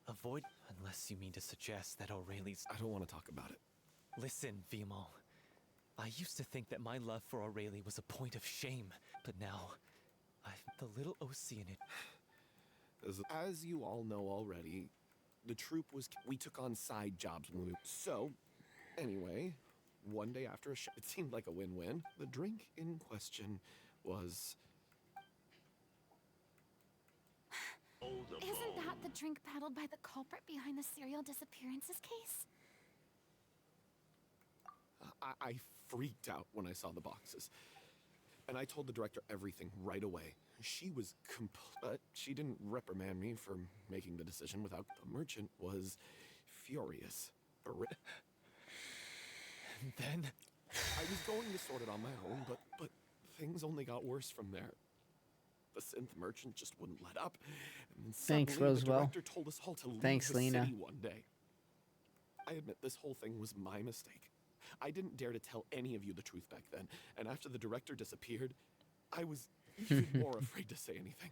avoid unless you mean to suggest that Aurelie's... I don't want to talk about it. Listen, Vilma. I used to think that my love for Aurelie was a point of shame, but now, the little OC in it... As you all know already, the troop was... We took on side jobs when we... So, anyway, one day after a show, it seemed like a win-win. The drink in question was... Isn't that the drink paddled by the culprit behind the serial disappearances case? I freaked out when I saw the boxes. And I told the director everything right away. She was but she didn't reprimand me for making the decision without... The merchant was furious. And then? I was going to sort it on my own, but things only got worse from there. The synth merchant just wouldn't let up. And then Thanks, suddenly the Roswell. director told us all to leave Thanks, the Lena. city one day. I admit this whole thing was my mistake. I didn't dare to tell any of you the truth back then, and after the director disappeared, I was even more afraid to say anything.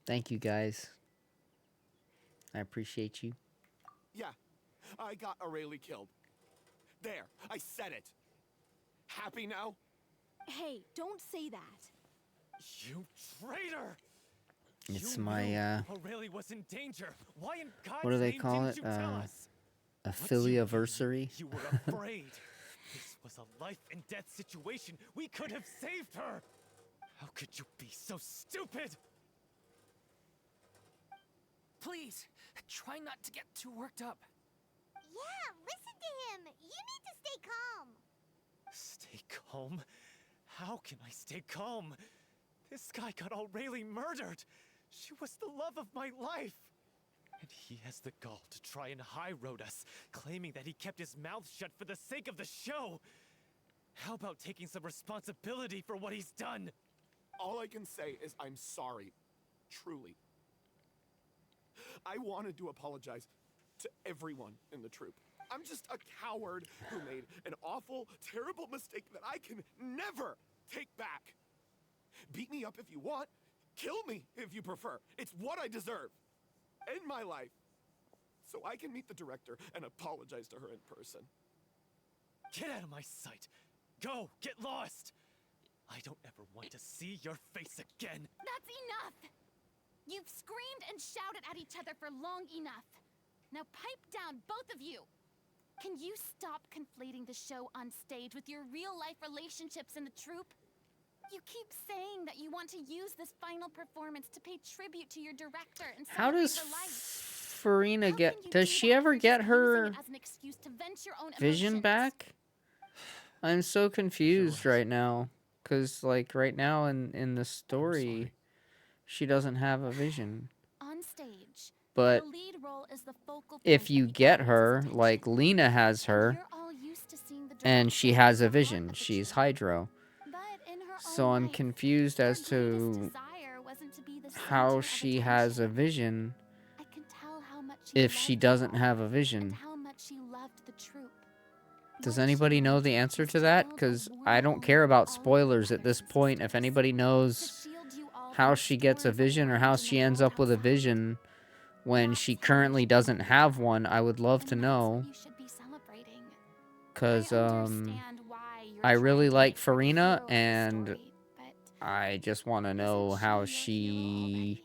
Thank you, guys. I appreciate you. Yeah, I got Aurelie killed. There, I said it. Happy now? Hey, don't say that. You traitor! It's You my knew O'Reilly was in danger. Why in God's what do they name call it? didn't you tell us? Affiliaversary. You were afraid. This was a life and death situation. We could have saved her. How could you be so stupid? Please, try not to get too worked up. Yeah, listen to him. You need to stay calm. Stay calm? How can I stay calm? This guy got O'Reilly murdered. She was the love of my life. And he has the gall to try and high road us, claiming that he kept his mouth shut for the sake of the show. How about taking some responsibility for what he's done? All I can say is I'm sorry. Truly. I wanted to apologize to everyone in the troupe. I'm just a coward who made an awful, terrible mistake that I can never take back. Beat me up if you want. Kill me if you prefer. It's what I deserve. End my life. So I can meet the director and apologize to her in person. Get out of my sight. Go, get lost. I don't ever want to see your face again. That's enough! You've screamed and shouted at each other for long enough. Now pipe down, both of you! Can you stop conflating the show on stage with your real-life relationships in the troupe? You keep saying that you want to use this final performance to pay tribute to your director and How celebrate does her life. Farina get? Does she ever get her As an excuse to vent your own vision emotions. back? I'm so confused right now, cause like right now in the story, she doesn't have a vision. On stage, But the lead role is the focal if point you get her, like Lena has her, you're all used to seeing the and she has a vision, she's Hydro. So I'm confused as to how she has a vision if she doesn't have a vision. how much she loved the troupe. Does anybody know the answer to that? Because I don't care about spoilers at this point. If anybody knows how she gets a vision or how she ends up with a vision when she currently doesn't have one, I would love to know. Because I really like Farina, and I just want to know how she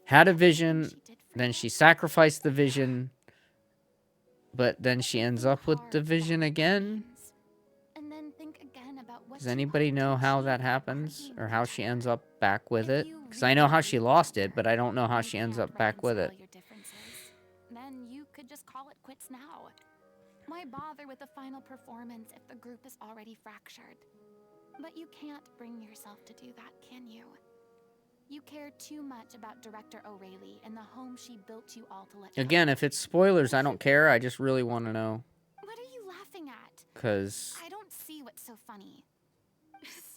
had a vision, then she sacrificed the vision, but then she ends up with the vision again. Does anybody know how that happens, or how she ends up back with it? Because I know how she lost it, but I don't know how she ends up back with it. Then you could just call it quits now. Why bother with the final performance if the group is already fractured? But you can't bring yourself to do that, can you? You care too much about Director O'Reilly and the home she built you all to let go. Again, if it's spoilers, I don't care. I just really want to know. What are you laughing at? Because I don't see what's so funny.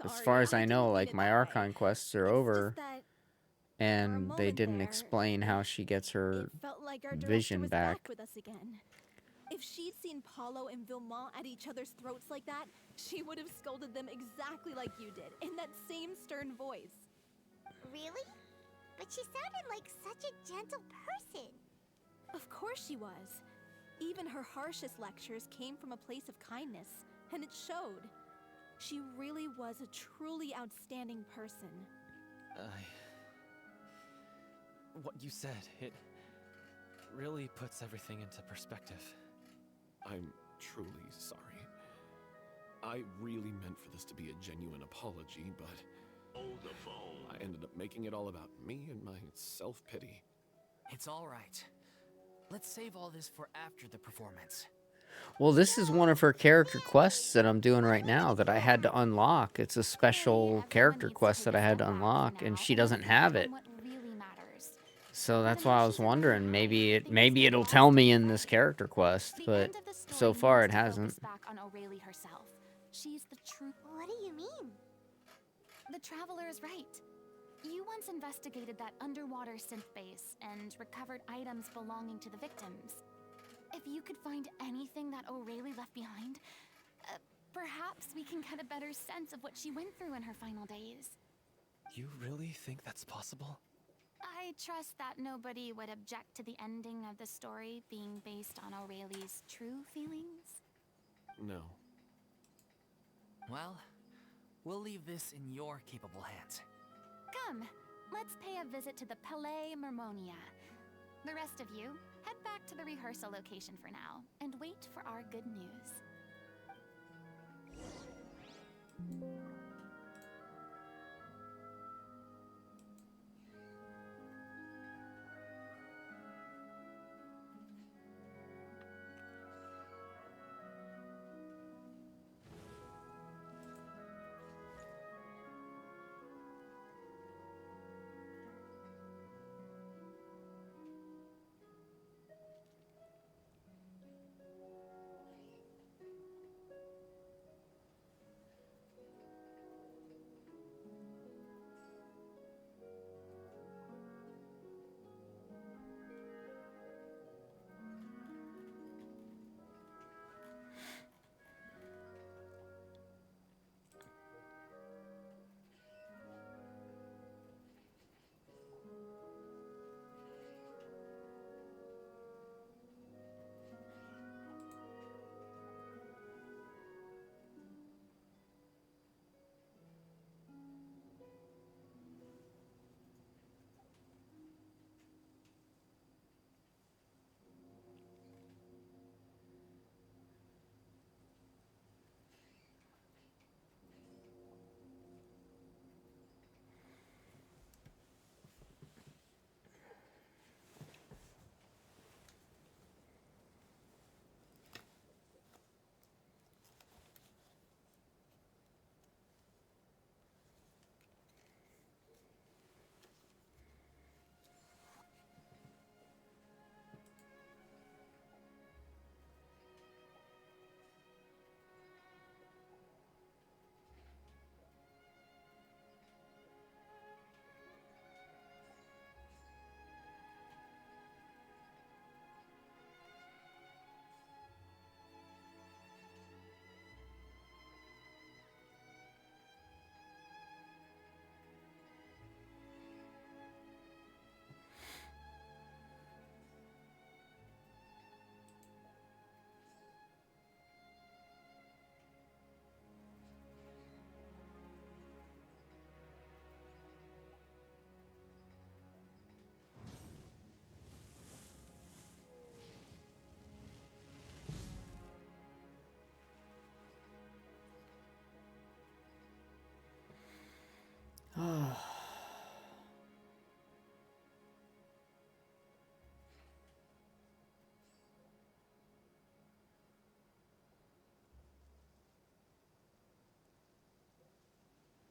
as far as I know, like, my Archon quests are over, and they didn't explain how she gets her Felt like our director vision was back. with us again. If she'd seen Paulo and Vilmont at each other's throats like that, she would have scolded them exactly like you did, in that same stern voice. Really? But she sounded like such a gentle person. Of course she was. Even her harshest lectures came from a place of kindness, and it showed. She really was a truly outstanding person. What you said, it really puts everything into perspective. I'm truly sorry. I really meant for this to be a genuine apology, but Hold the phone. I ended up making it all about me and my self-pity. It's all right. Let's save all this for after the performance. Well, this is one of her character quests that I'm doing right now that I had to unlock. It's a special character quest that I had to unlock, and she doesn't have it. So that's why I was wondering, maybe it'll tell me in this character quest, but so far it hasn't. Back on O'Reilly herself. She's the true. What do you mean? The Traveler is right. You once investigated that underwater synth base and recovered items belonging to the victims. If you could find anything that O'Reilly left behind, perhaps we can get a better sense of what she went through in her final days. You really think that's possible? I trust that nobody would object to the ending of the story being based on O'Reilly's true feelings. No. Well, we'll leave this in your capable hands. Come, let's pay a visit to the Palais Mermonia. The rest of you, head back to the rehearsal location for now, and wait for our good news.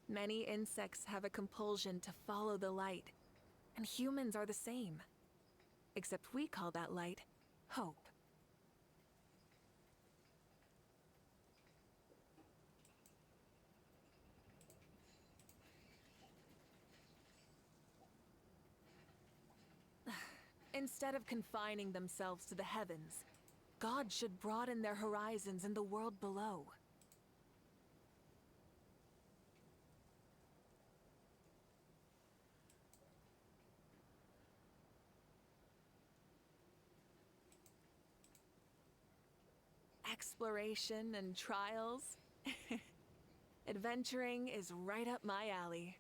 Many insects have a compulsion to follow the light, and humans are the same. Except we call that light hope. Instead of confining themselves to the heavens, God should broaden their horizons in the world below. Exploration and trials. Adventuring is right up my alley.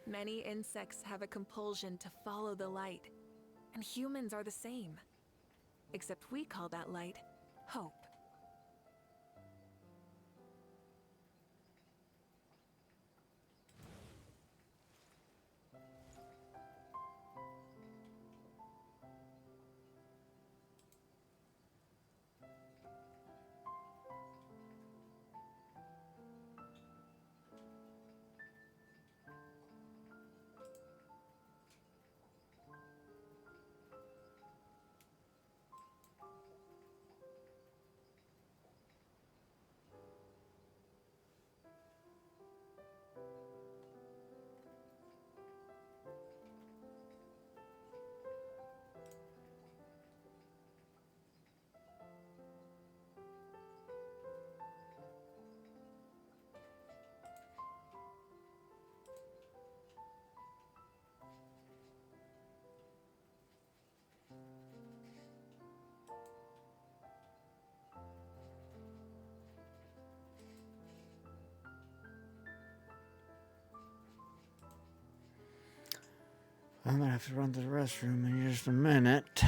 Many insects have a compulsion to follow the light, and humans are the same. Except we call that light hope. I'm gonna have to run to the restroom in just a minute.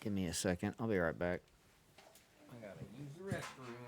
Give me a second. I'll be right back. I gotta use the restroom.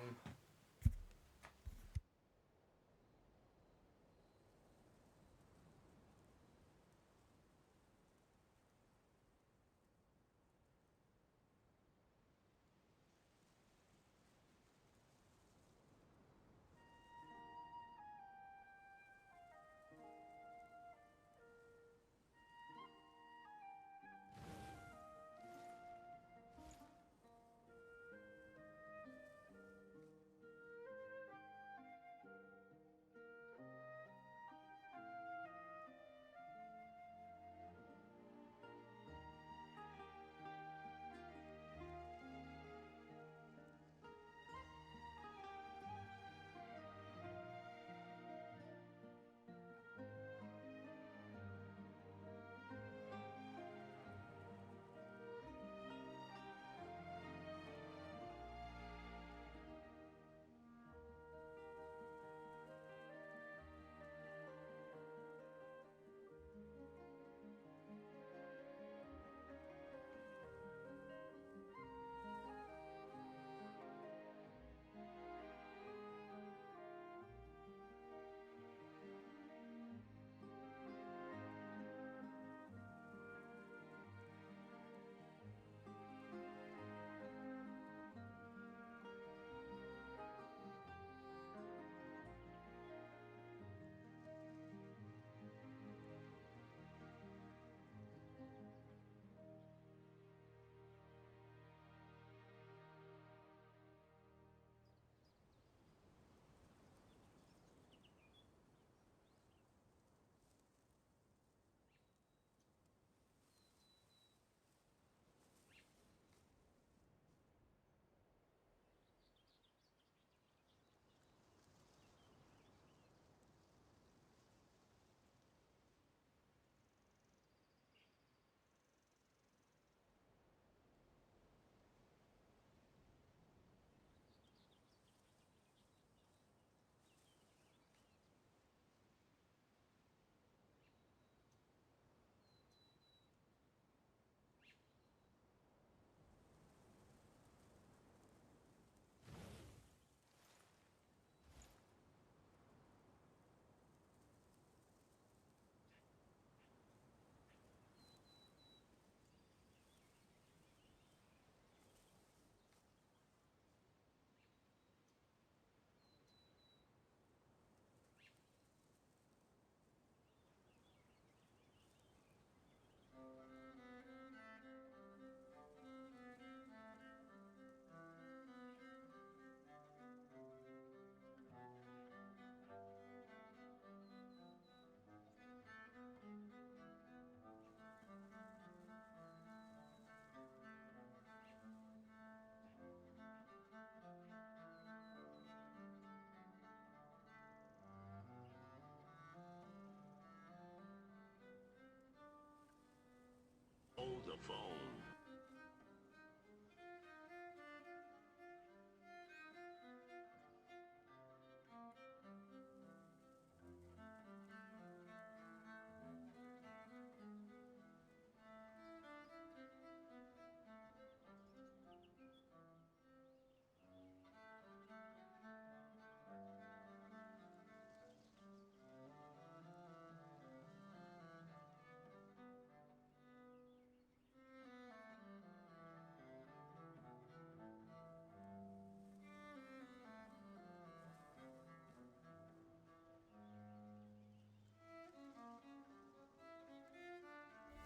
Hold the phone.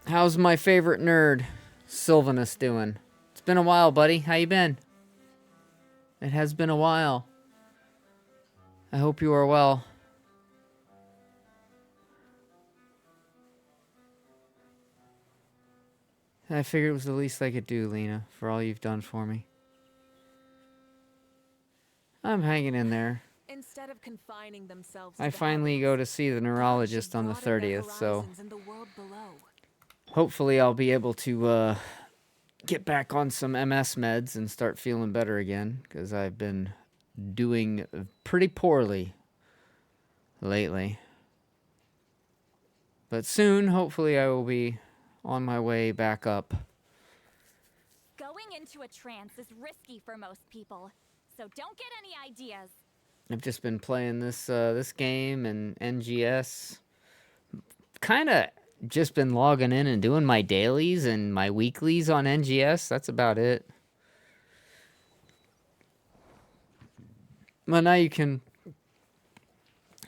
How's my favorite nerd, Sylvanus, doing? It's been a while, buddy. How you been? It has been a while. I hope you are well. I figured it was the least I could do, Lena, for all you've done for me. I'm hanging in there. Instead of confining themselves to I the finally go to see the neurologist on the broaden their 30th, so horizons and the world below. hopefully I'll be able to get back on some MS meds and start feeling better again, because I've been doing pretty poorly lately. But soon, hopefully, I will be on my way back up. Going into a trance is risky for most people, so don't get any ideas. I've just been playing this game and NGS. Kind of just been logging in and doing my dailies and my weeklies on NGS. That's about it. Well, now you can,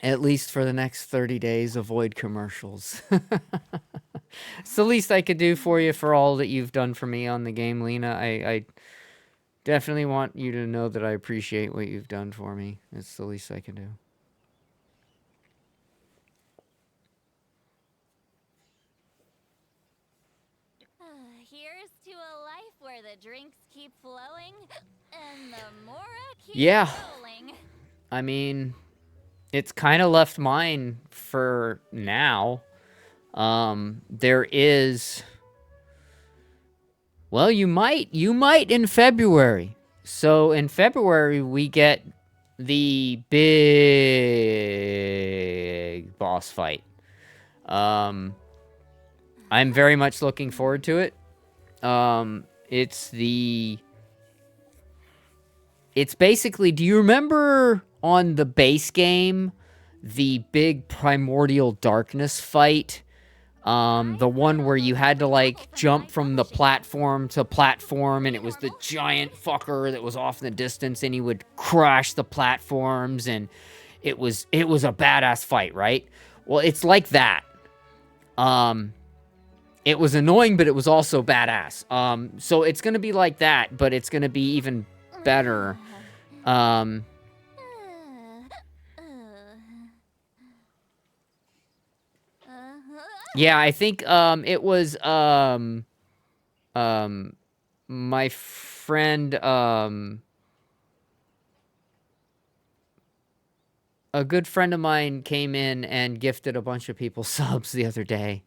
at least for the next 30 days, avoid commercials. It's the least I could do for you for all that you've done for me on the game, Lena. I definitely want you to know that I appreciate what you've done for me. It's the least I can do. Here's to a life where the drinks keep flowing and the Mora keeps Yeah. rolling. I mean, it's kind of left mine for now. There is, well, you might in February. So in February, we get the big boss fight. I'm very much looking forward to it. It's basically, do you remember on the base game, the big Primordial Darkness fight? The one where you had to, like, jump from the platform to platform, and it was the giant fucker that was off in the distance, and he would crash the platforms, and it was a badass fight, right? Well, it's like that. It was annoying, but it was also badass. So it's gonna be like that, but it's gonna be even better. Yeah, I think it was my friend a good friend of mine came in and gifted a bunch of people subs the other day.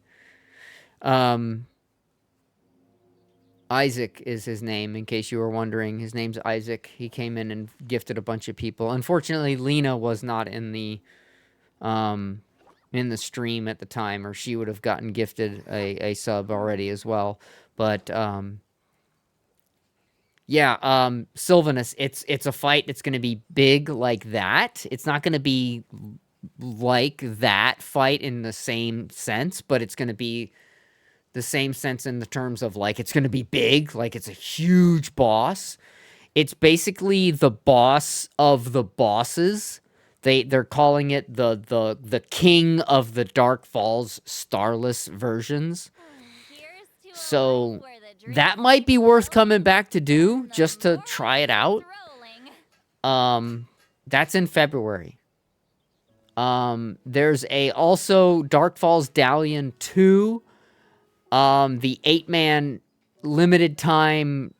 Isaac is his name, in case you were wondering. His name's Isaac. He came in and gifted a bunch of people. Unfortunately, Lena was not in the stream at the time, or she would have gotten gifted a sub already as well. But yeah, Sylvanus, it's a fight that's going to be big like that. It's not going to be like that fight in the same sense, but it's going to be the same sense in the terms of, like, it's going to be big, like it's a huge boss. It's basically the boss of the bosses. They're calling it the king of the Dark Falls Starless versions. So that might be worth coming back to do, just to try it out. That's in February. There's also Dark Falls Dalian 2. The 8-man limited time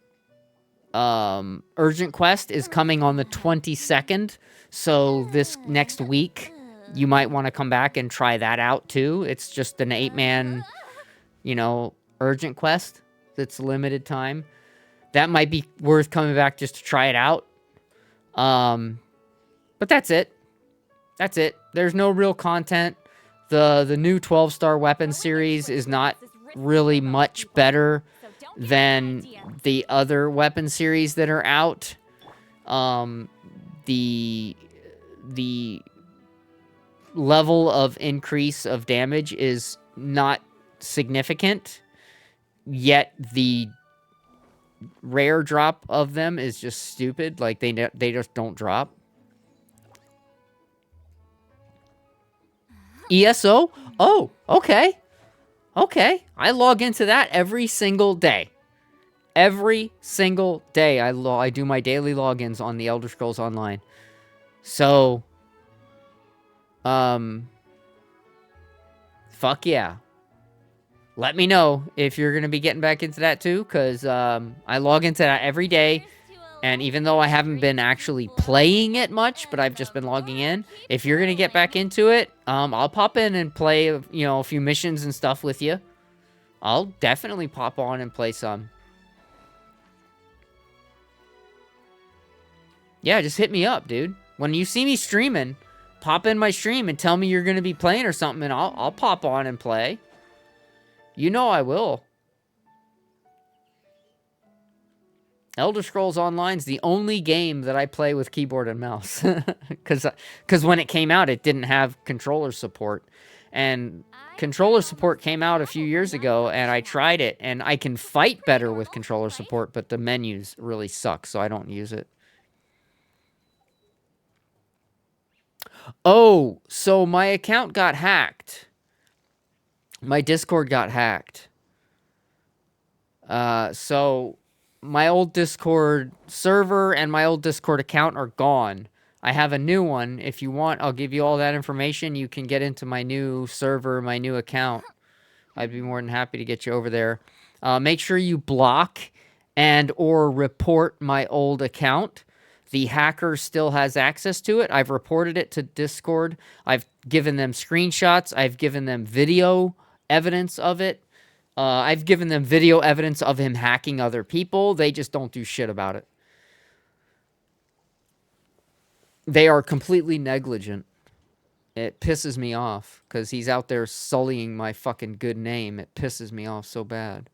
urgent quest is coming on the 22nd. So this next week, you might want to come back and try that out too. It's just an 8-man, urgent quest that's limited time. That might be worth coming back just to try it out. But that's it. That's it. There's no real content. The new 12-star weapon series is not really much better than the other weapon series that are out. The level of increase of damage is not significant, yet the rare drop of them is just stupid. Like, they just don't drop. ESO? Oh, okay. Okay. I log into that every single day. Every single day I do my daily logins on the Elder Scrolls Online. So, fuck yeah. let me know if you're going to be getting back into that too, because I log into that every day. And even though I haven't been actually playing it much, but I've just been logging in, if you're going to get back into it, I'll pop in and play, you know, a few missions and stuff with you. I'll definitely pop on and play some. Yeah, just hit me up, dude. When you see me streaming, pop in my stream and tell me you're going to be playing or something, and I'll pop on and play. You know I will. Elder Scrolls Online's the only game that I play with keyboard and mouse. Because when it came out, it didn't have controller support. And controller support came out a few years ago, and I tried it, and I can fight better with controller support, but the menus really suck, so I don't use it. Oh, so my account got hacked. My Discord got hacked. So my old Discord server and my old Discord account are gone. I have a new one. If you want, I'll give you all that information. You can get into my new server, my new account. I'd be more than happy to get you over there. Make sure you block and or report my old account. The hacker still has access to it. I've reported it to Discord. I've given them screenshots. I've given them video evidence of it. I've given them video evidence of him hacking other people. They just don't do shit about it. They are completely negligent. It pisses me off because he's out there sullying my fucking good name. It pisses me off so bad.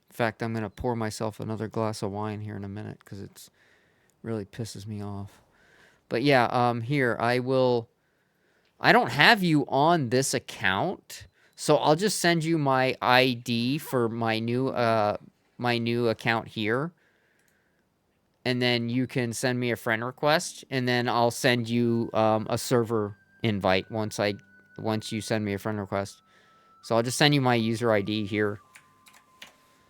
In fact, I'm going to pour myself another glass of wine here in a minute because it's really pisses me off. But yeah, here, I don't have you on this account, so I'll just send you my ID for my new account here. And then you can send me a friend request, and then I'll send you a server invite once you send me a friend request. So I'll just send you my user ID here.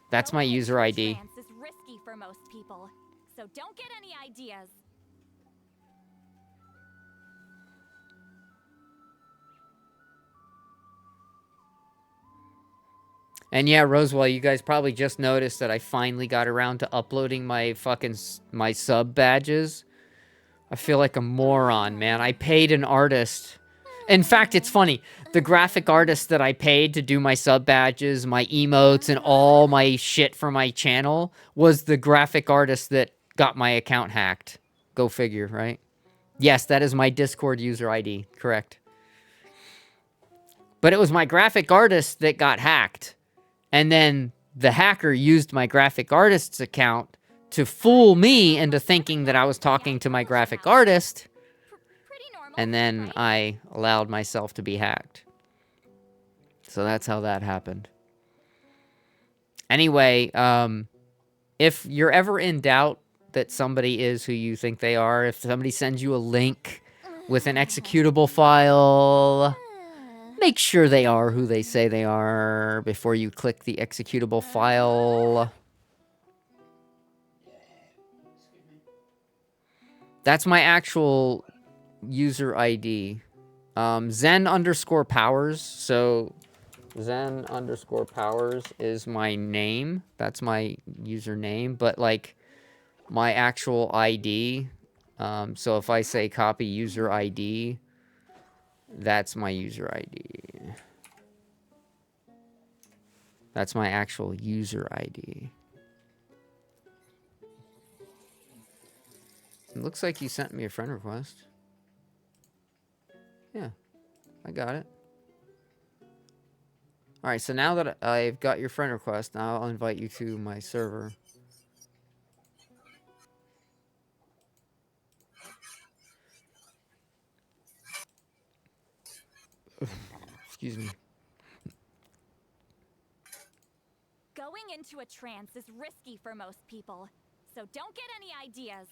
That's my user ID. Trance is risky for most people, so don't get any ideas. And yeah, Rosewell, you guys probably just noticed that I finally got around to uploading my sub badges. I feel like a moron, man. I paid an artist. In fact, it's funny. The graphic artist that I paid to do my sub badges, my emotes, and all my shit for my channel was the graphic artist that got my account hacked. Go figure, right? Yes, that is my Discord user ID. Correct. But it was my graphic artist that got hacked. And then the hacker used my graphic artist's account to fool me into thinking that I was talking to my graphic artist. And then I allowed myself to be hacked. So that's how that happened. Anyway, if you're ever in doubt that somebody is who you think they are, if somebody sends you a link with an executable file, make sure they are who they say they are before you click the executable file. That's my actual user ID. Zen_powers. So Zen_powers is my name. That's my username. But like my actual ID. So if I say copy user ID, that's my user ID. That's my actual user ID. It looks like you sent me a friend request. Yeah, I got it. All right, so now that I've got your friend request, now I'll invite you to my server. Excuse me. Going into a trance is risky for most people, so don't get any ideas.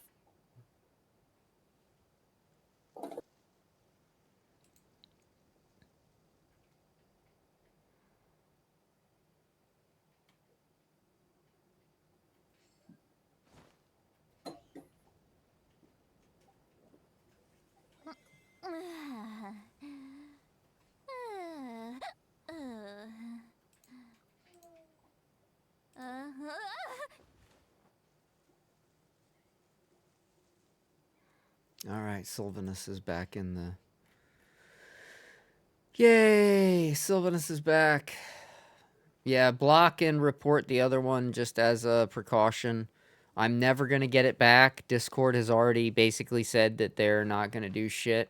All right, Sylvanus is back in the... Yay! Sylvanus is back. Yeah, block and report the other one just as a precaution. I'm never going to get it back. Discord has already basically said that they're not going to do shit.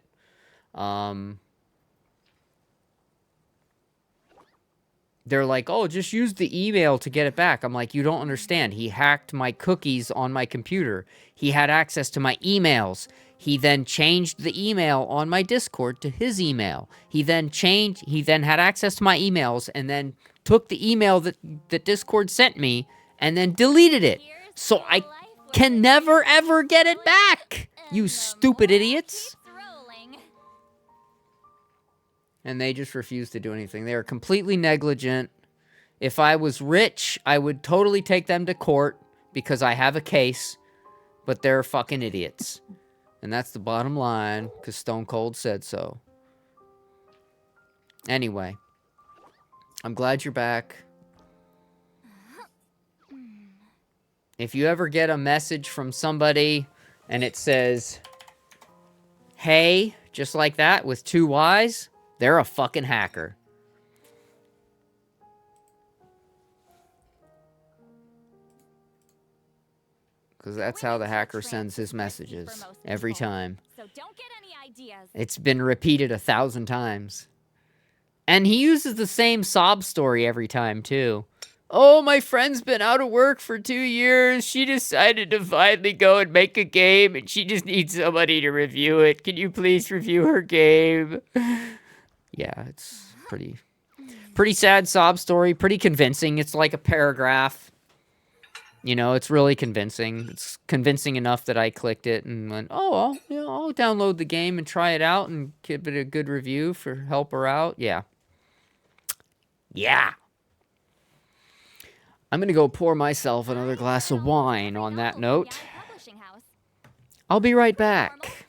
They're like, oh, just use the email to get it back. I'm like, you don't understand. He hacked my cookies on my computer. He had access to my emails. He then changed the email on my Discord to his email. He then had access to my emails and then took the email that Discord sent me and then deleted it. So I can never, ever get it back. You stupid idiots. And they just refuse to do anything. They are completely negligent. If I was rich, I would totally take them to court because I have a case. But they're fucking idiots. And that's the bottom line, because Stone Cold said so. Anyway. I'm glad you're back. If you ever get a message from somebody and it says, hey, just like that with 2 Y's, they're a fucking hacker. Because that's how the hacker sends his messages every time. So don't get any ideas. It's been repeated 1,000 times. And he uses the same sob story every time, too. Oh, my friend's been out of work for 2 years. She decided to finally go and make a game, and she just needs somebody to review it. Can you please review her game? Yeah, it's pretty sad sob story. Pretty convincing. It's like a paragraph. You know, it's really convincing. It's convincing enough that I clicked it and went, oh, I'll download the game and try it out and give it a good review for help her out. Yeah. Yeah. I'm going to go pour myself another glass of wine on that note. I'll be right back.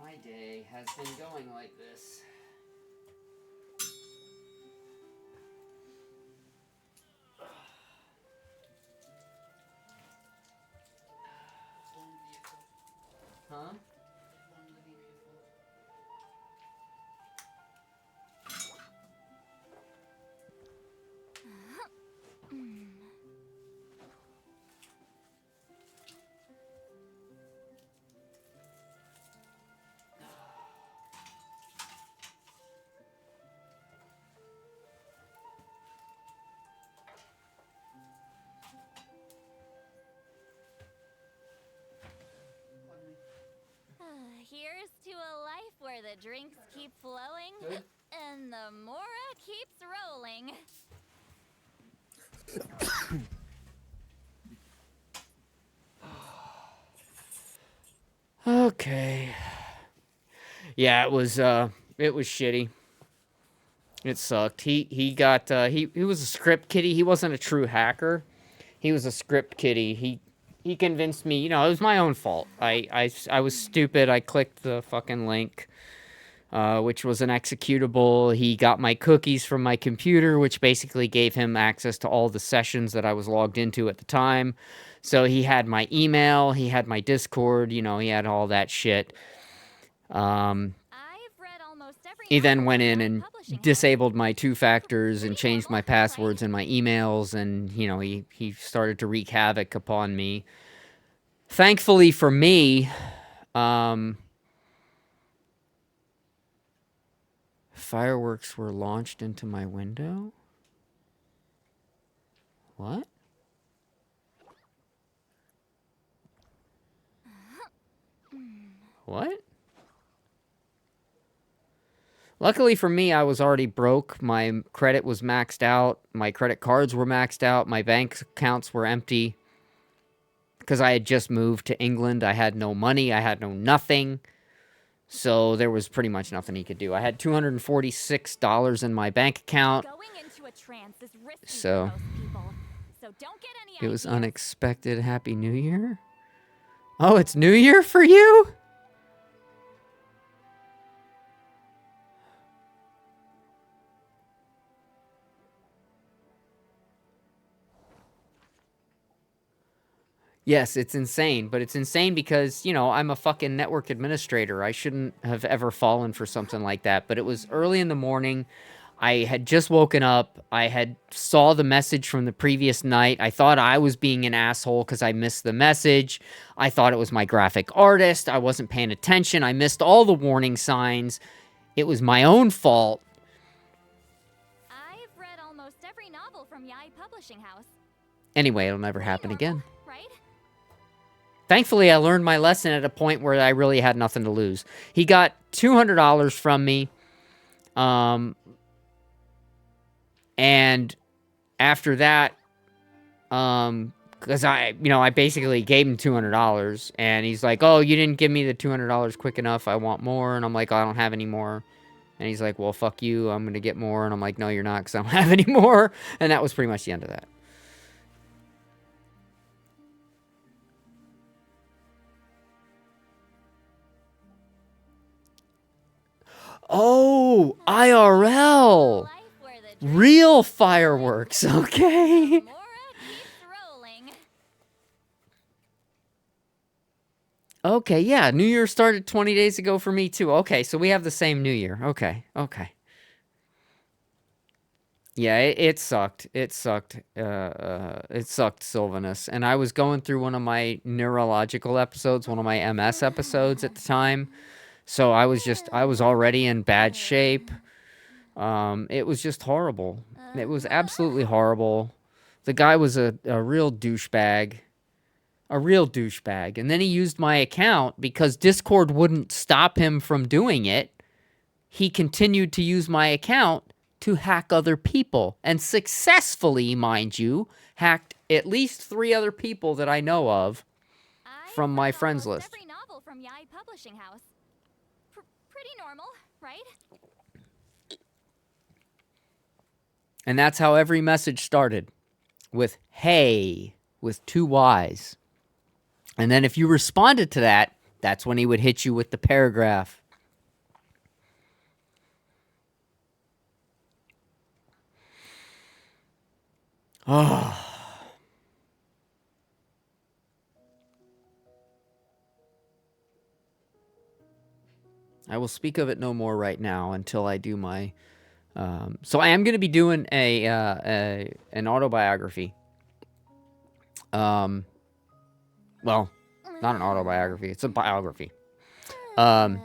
My day has been going like this. Huh? Here's to a life where the drinks keep flowing and the Mora keeps rolling. Okay. Yeah, it was shitty. It sucked. He was a script kiddie. He wasn't a true hacker. He was a script kiddie. He convinced me, it was my own fault. I was stupid. I clicked the fucking link, which was an executable. He got my cookies from my computer, which basically gave him access to all the sessions that I was logged into at the time. So he had my email, he had my Discord, he had all that shit. I've read almost he then went in and disabled my 2 factors and changed my passwords and my emails, and you know, he started to wreak havoc upon me. Thankfully for me, fireworks were launched into my window. What? What? Luckily for me, I was already broke. My credit was maxed out. My credit cards were maxed out. My bank accounts were empty. Because I had just moved to England. I had no money. I had no nothing. So there was pretty much nothing he could do. I had $246 in my bank account. So it was unexpected. Happy New Year. Oh, it's New Year for you? Yes, it's insane, but it's insane because, you know, I'm a fucking network administrator. I shouldn't have ever fallen for something like that, but it was early in the morning. I had just woken up. I had saw the message from the previous night. I thought I was being an asshole because I missed the message. I thought it was my graphic artist. I wasn't paying attention. I missed all the warning signs. It was my own fault. I've read almost every novel from Yai Publishing House. Anyway, it'll never happen again. Thankfully, I learned my lesson at a point where I really had nothing to lose. He got $200 from me. And after that, because I basically gave him $200, and he's like, oh, you didn't give me the $200 quick enough. I want more. And I'm like, I don't have any more. And he's like, well, fuck you. I'm going to get more. And I'm like, no, you're not, because I don't have any more. And that was pretty much the end of that. Oh, IRL. Real fireworks, okay. Okay, yeah, New Year started 20 days ago for me too. Okay, so we have the same New Year. Okay. Yeah, it sucked. It sucked, Sylvanus. And I was going through one of my neurological episodes, one of my MS episodes at the time. So I was already in bad shape. It was just horrible. It was absolutely horrible. The guy was a real douchebag. A real douchebag. And then he used my account because Discord wouldn't stop him from doing it. He continued to use my account to hack other people. And successfully, mind you, hacked at least 3 other people that I know of from my friends list. Every novel from Yai Publishing House. Pretty normal, right? And that's how every message started. With hey, with 2 Y's. And then if you responded to that, that's when he would hit you with the paragraph. Oh. I will speak of it no more right now until I do my... so I am going to be doing an autobiography. Well, not an autobiography. It's a biography. I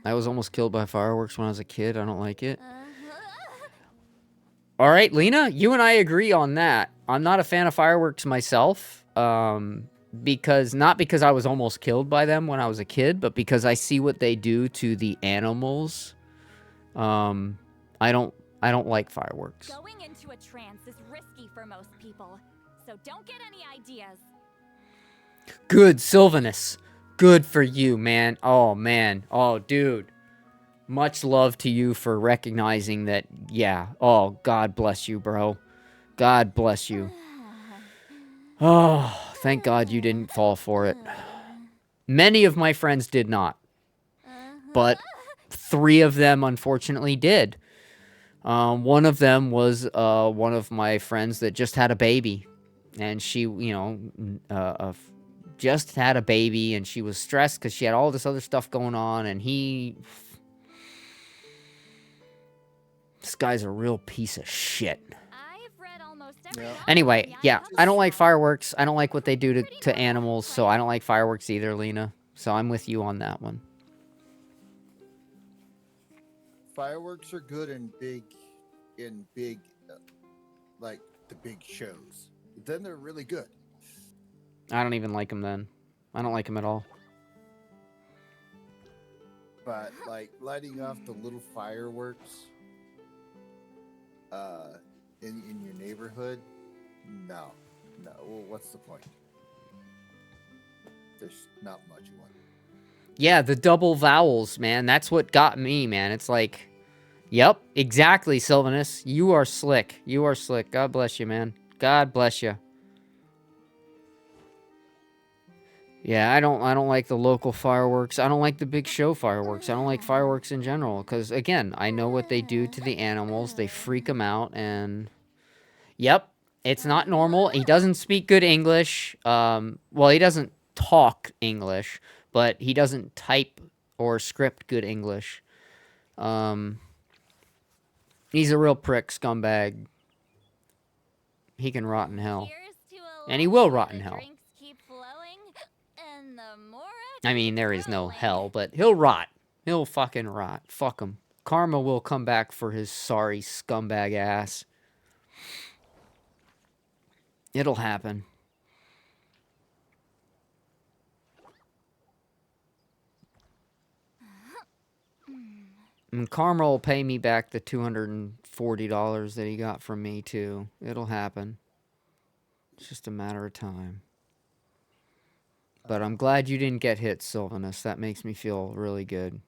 was almost killed by fireworks when I was a kid. I don't like it. All right, Lena, you and I agree on that. I'm not a fan of fireworks myself. Not because I was almost killed by them when I was a kid, but because I see what they do to the animals. I don't like fireworks. Going into a trance is risky for most people, so don't get any ideas. Good, Sylvanus. Good for you, man. Oh, man. Oh, dude. Much love to you for recognizing that, yeah. Oh, God bless you, bro. God bless you. Oh, thank God you didn't fall for it. Many of my friends did not. But 3 of them, unfortunately, did. One of them was one of my friends that just had a baby. And she, just had a baby, and she was stressed because she had all this other stuff going on, and he This guy's a real piece of shit. I've read almost every Yeah. novel Anyway, from yeah, Yai I don't like Publishing House. fireworks. I don't like what they do to animals, so I don't like fireworks either, Lena. So I'm with you on that one. Fireworks are good in big, like the big shows. Then they're really good. I don't even like them then. I don't like them at all. But like lighting off the little fireworks, in your neighborhood, no. Well, what's the point? There's not much one. Yeah, the double vowels, man. That's what got me, man. It's like, yep, exactly, Sylvanus. You are slick. You are slick. God bless you, man. God bless you. Yeah, I don't like the local fireworks. I don't like the big show fireworks. I don't like fireworks in general because, again, I know what they do to the animals. They freak them out, and yep, it's not normal. He doesn't speak good English. Well, he doesn't talk English, but he doesn't type or script good English. He's a real prick, scumbag. He can rot in hell. And he will rot in hell. I mean, there is no hell, but he'll rot. He'll fucking rot. Fuck him. Karma will come back for his sorry scumbag ass. It'll happen. And Karma will pay me back the $240 that he got from me, too. It'll happen. It's just a matter of time. But I'm glad you didn't get hit, Sylvanus. That makes me feel really good.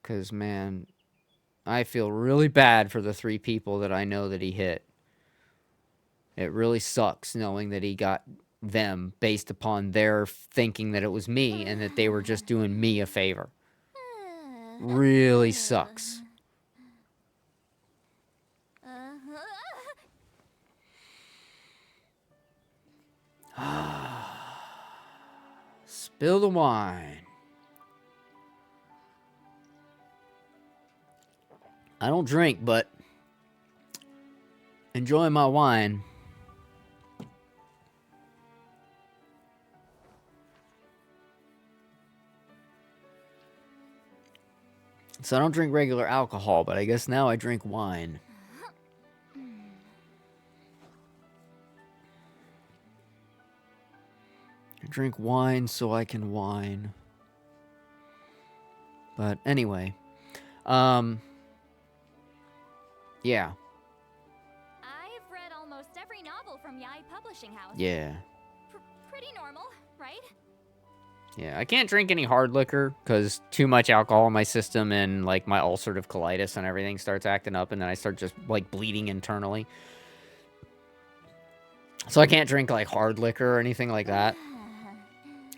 Because, man, I feel really bad for the 3 people that I know that he hit. It really sucks knowing that he got them based upon their thinking that it was me and that they were just doing me a favor. Really sucks. Spill the wine. I don't drink, but enjoy my wine. So I don't drink regular alcohol, but I guess now I drink wine. I drink wine so I can whine. But anyway, yeah. I've read almost every novel from Yai Publishing House. Yeah. Pretty normal, right? Yeah, I can't drink any hard liquor because too much alcohol in my system and like my ulcerative colitis and everything starts acting up and then I start just like bleeding internally. So I can't drink like hard liquor or anything like that.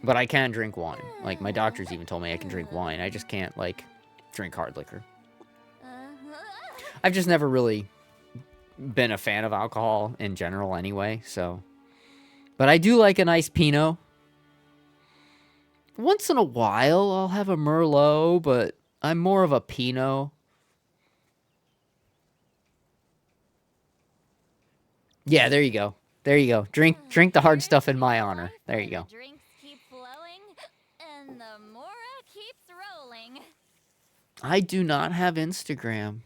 But I can drink wine. Like my doctors even told me I can drink wine. I just can't like drink hard liquor. I've just never really been a fan of alcohol in general anyway, so. But I do like a nice Pinot. Once in a while, I'll have a Merlot, but I'm more of a Pinot. Yeah, there you go. There you go. Drink the hard stuff in my honor. There you go. Drinks keep flowing, and the Mora keeps rolling. I do not have Instagram.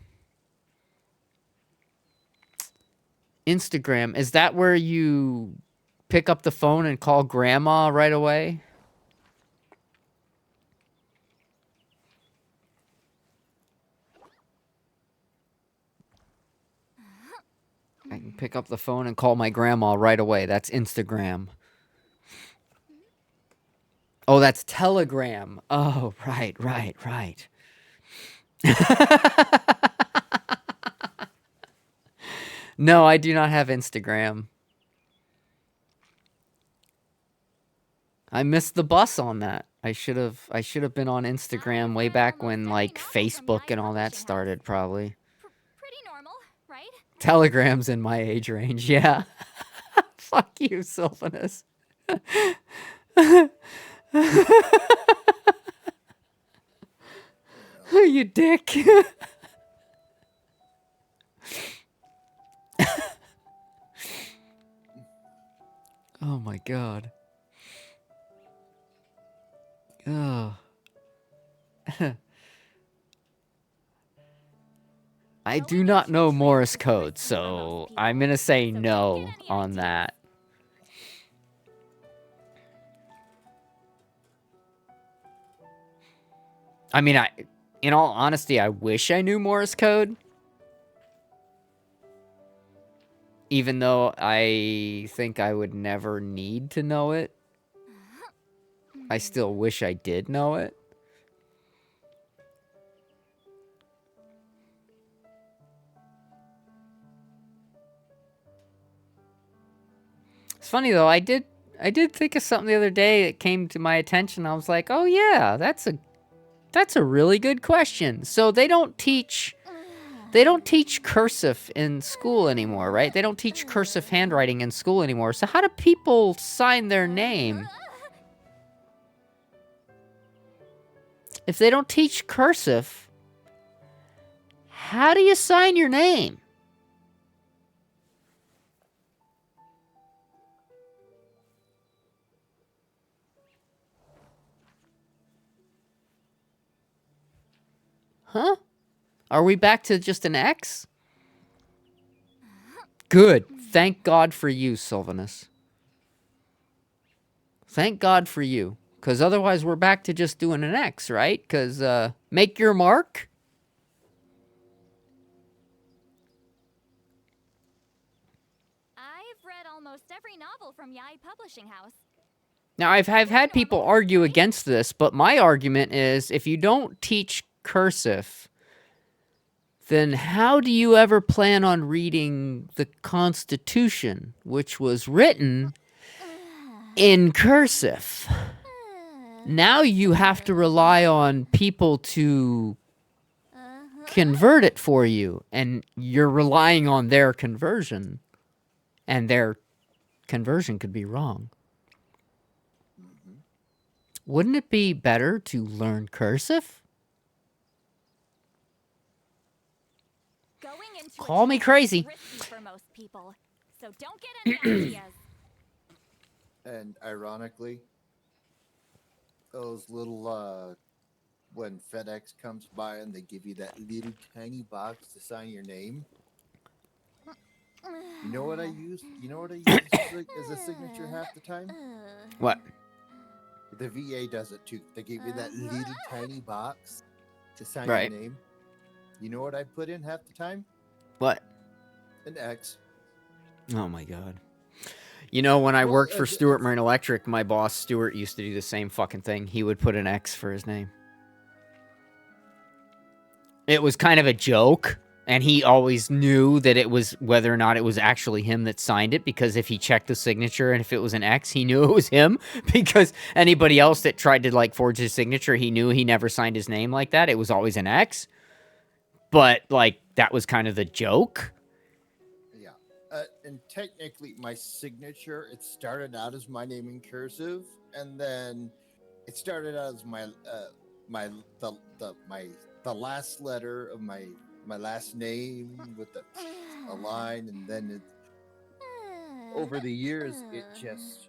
Instagram, is that where you pick up the phone and call grandma right away? I can pick up the phone and call my grandma right away. That's Instagram. Oh, that's Telegram. Oh, right. No, I do not have Instagram. I missed the bus on that. I should have been on Instagram way back when like Facebook and all that started probably. Pretty normal, right? Telegram's in my age range, yeah. Fuck you, Sylvanus. You dick. Oh my god. Oh. I do not know Morse code, so I'm gonna say no on that. I mean, in all honesty, I wish I knew Morse code. Even though I think I would never need to know it. I still wish I did know it. It's funny though, I did think of something the other day that came to my attention. I was like, oh yeah, that's a really good question. So they don't teach cursive in school anymore, right? They don't teach cursive handwriting in school anymore. So how do people sign their name? If they don't teach cursive, how do you sign your name? Huh? Are we back to just an X? Good. Thank God for you, Sylvanus. Thank God for you. Because otherwise we're back to just doing an X, right? Because, make your mark. I've read almost every novel from Yai Publishing House. Now, I've had people argue against this, but my argument is if you don't teach cursive, then how do you ever plan on reading the Constitution, which was written in cursive? Now you have to rely on people to convert it for you, and you're relying on their conversion, and their conversion could be wrong. Wouldn't it be better to learn cursive? Call me crazy. For most people, so don't get any ideas. And ironically, those little when FedEx comes by and they give you that little tiny box to sign your name. You know what I use? You know what I use as a signature half the time? What? The VA does it too. They give you that little tiny box to sign Right. your name. You know what I put in half the time? What? An X. Oh my god. You know, when I Well, worked for Stuart Marine Electric, my boss Stuart used to do the same fucking thing. He would put an X for his name. It was kind of a joke, and he always knew that it was whether or not it was actually him that signed it, because if he checked the signature and if it was an X, he knew it was him, because anybody else that tried to like forge his signature, he knew he never signed his name like that. It was always an X. But like that was kind of the joke. Yeah. And technically, my signature, it started out as my name in cursive, and then it started out as the last letter of my last name with a line, and then it over the years it just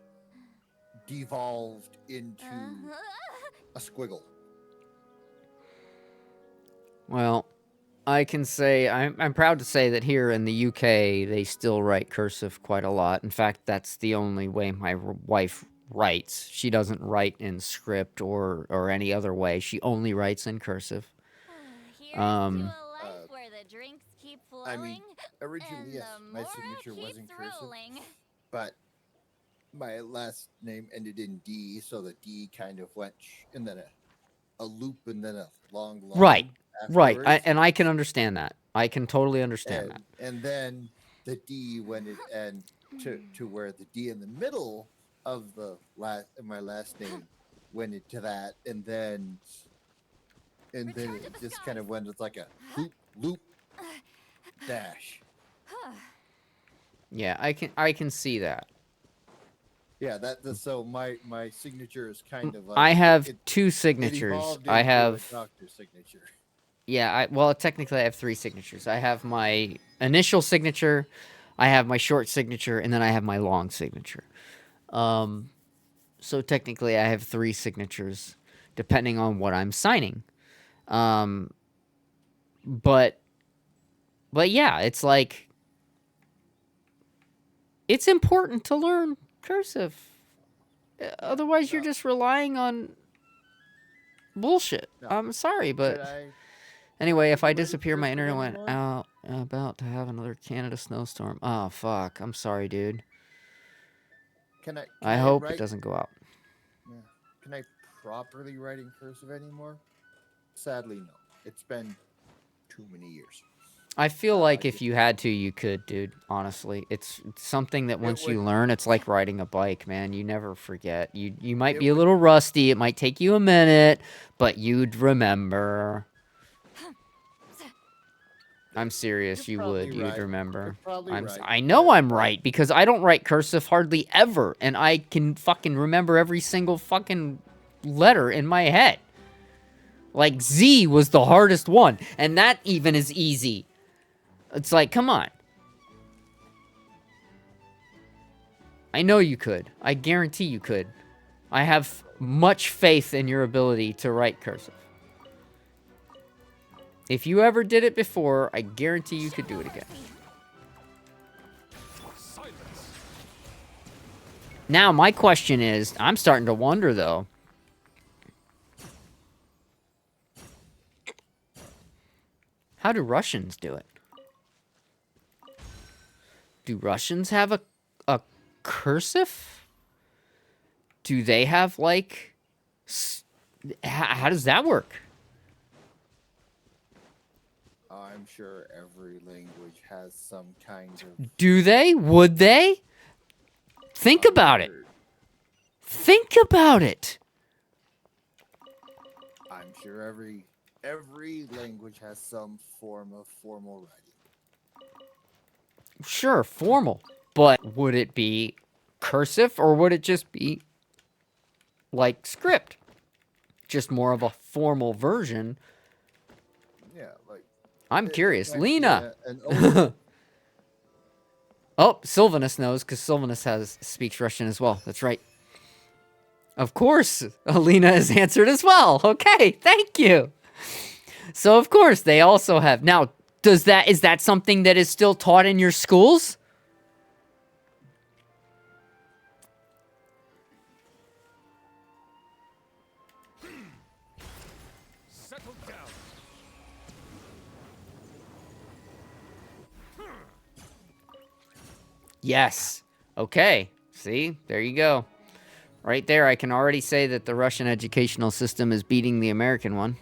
devolved into a squiggle. Well, I can say I'm proud to say that here in the UK they still write cursive quite a lot. In fact, that's the only way my wife writes. She doesn't write in script or any other way. She only writes in cursive. Where the drinks keep flowing, I mean, originally, yes, my signature was in cursive, but my last name ended in D, so the D kind of went, and then a loop, and then a long line. Right. Afterwards. And I can understand that. I can totally understand that. And then the D went it and to where the D in the middle of my last name went into that, and then it just kind of went. It's like a loop dash. Yeah, I can see that. Yeah, so my signature is kind of like I have it- two it signatures. evolved I into have a doctor signature. Yeah, well, technically I have three signatures. I have my initial signature, I have my short signature, and then I have my long signature. So technically, I have 3 signatures, depending on what I'm signing. But yeah, it's like it's important to learn cursive. Otherwise, you're just relying on bullshit. No. I'm sorry, but anyway, if I disappear, my internet went out. About to have another Canada snowstorm. Oh fuck! I'm sorry, dude. Can I hope write, it doesn't go out. Yeah. Can I properly write in cursive anymore? Sadly, no. It's been too many years. I feel like if you had to, you could, dude. Honestly, it's something that once you learn, it's like riding a bike, man. You never forget. You might be a little rusty. It might take you a minute, but you'd remember. I'm serious. You would. You'd remember. I know I'm right because I don't write cursive hardly ever, and I can fucking remember every single fucking letter in my head. Like Z was the hardest one, and that even is easy. It's like, come on. I know you could. I guarantee you could. I have much faith in your ability to write cursive. If you ever did it before, I guarantee you could do it again. Now, my question is, I'm starting to wonder, though. How do Russians do it? Do Russians have a cursive? Do they have, like... How does that work? I'm sure every language has some kind of... Do they? Would they? Think about it. Think about it. I'm sure every language has some form of formal writing. Sure, formal. But would it be cursive or would it just be like script? Just more of a formal version. Yeah, like... I'm curious. Like, Lena! Oh, Sylvanus knows, because Sylvanus speaks Russian as well. That's right. Of course, Alina has answered as well. Okay, thank you. So, of course, they also have... Now, is that something that is still taught in your schools? Settle down. Yes. Okay. See? There you go. Right there, I can already say that the Russian educational system is beating the American one.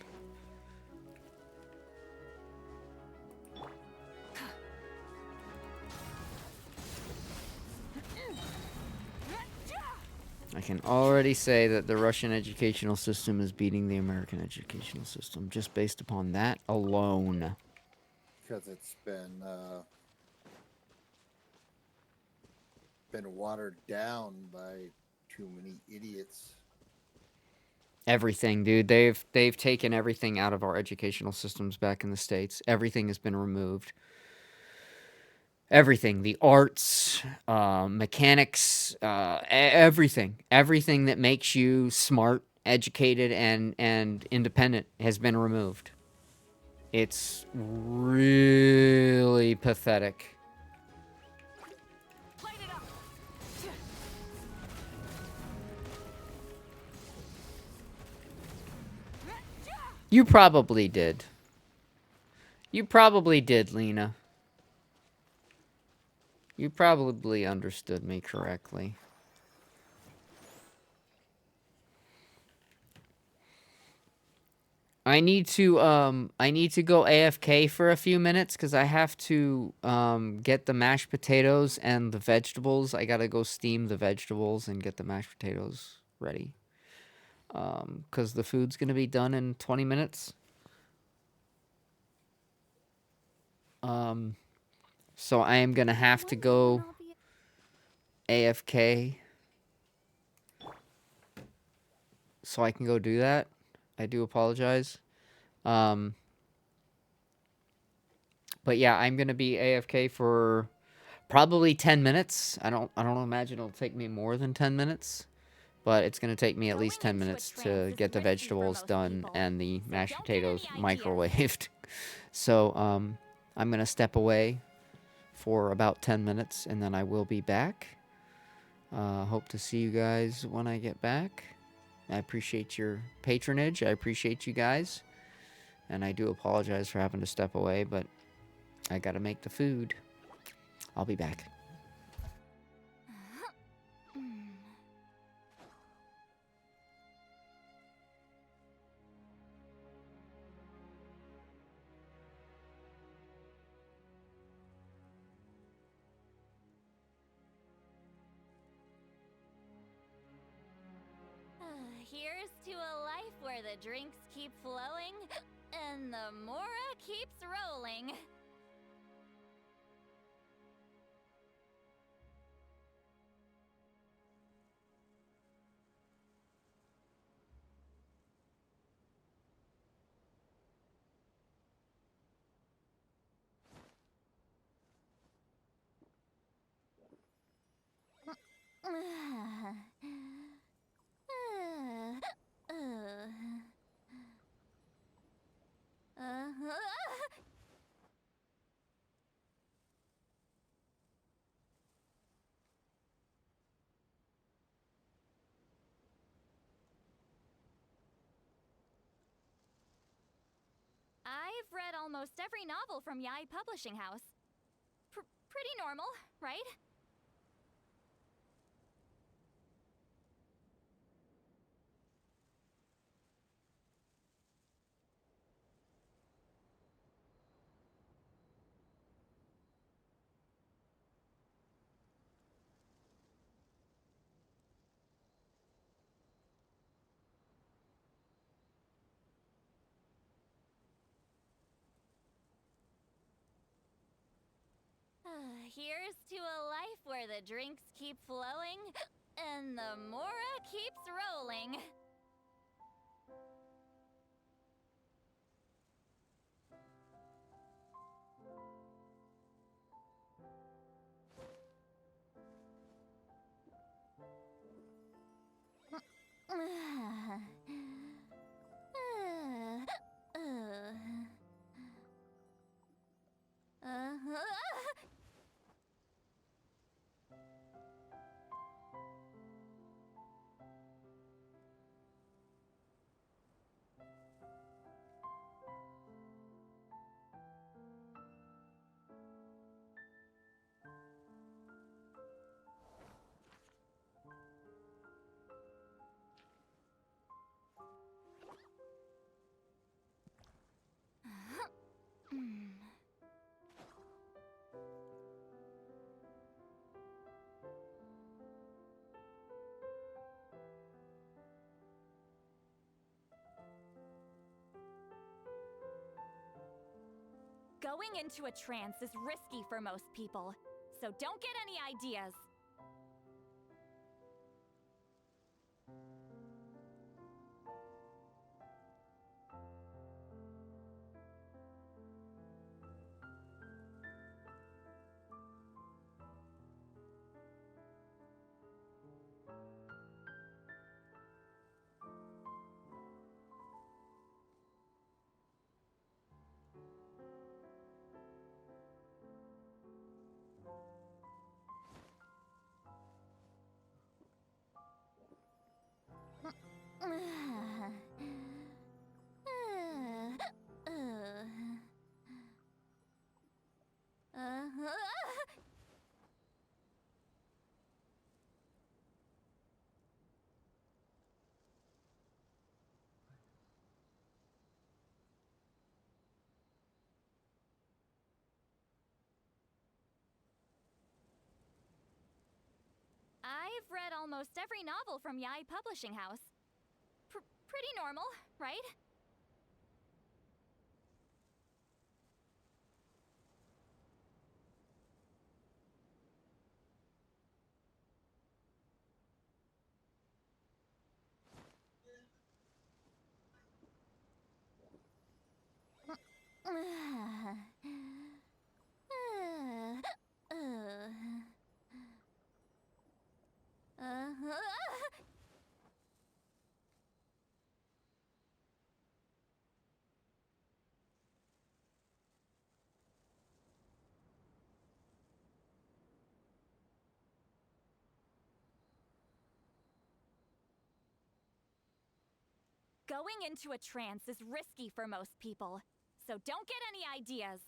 I can already say that the Russian educational system is beating the American educational system just based upon that alone. Because it's been watered down by too many idiots. Everything, dude. They've taken everything out of our educational systems back in the States. Everything has been removed. Everything. The arts, mechanics, everything. Everything that makes you smart, educated, and independent has been removed. It's really pathetic. You probably did. You probably did, Lena. You probably understood me correctly. I need to go AFK for a few minutes because I have to get the mashed potatoes and the vegetables. I gotta go steam the vegetables and get the mashed potatoes ready. Because the food's gonna be done in 20 minutes. So I am gonna have to go AFK so I can go do that. I do apologize. But yeah, I'm gonna be AFK for Probably 10 minutes. I don't imagine it'll take me more than 10 minutes, but it's going to take me at least 10 minutes to get the vegetables done and the mashed potatoes microwaved. So, I'm going to step away for about 10 minutes and then I will be back. Hope to see you guys when I get back. I appreciate your patronage. I appreciate you guys. And I do apologize for having to step away, but I gotta make the food. I'll be back. Here's to a life where the drinks keep flowing and the Mora keeps rolling. I've read almost every novel from Yai Publishing House. Pretty normal, right? Here's to a life where the drinks keep flowing and the Mora keeps rolling. Going into a trance is risky for most people, so don't get any ideas. I've read almost every novel from Yai Publishing House. Pretty normal, right? Going into a trance is risky for most people, so don't get any ideas.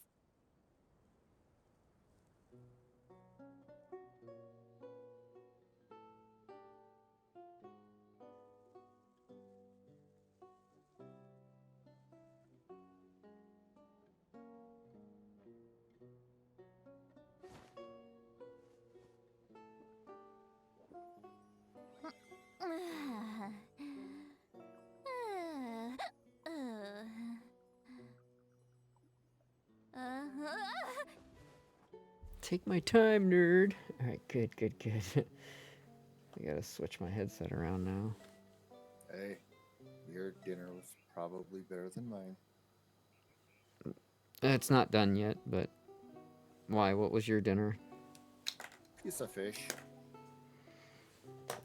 Take my time, nerd. All right, good. I gotta switch my headset around now. Hey, your dinner was probably better than mine. It's not done yet, but why? What was your dinner? Piece of fish.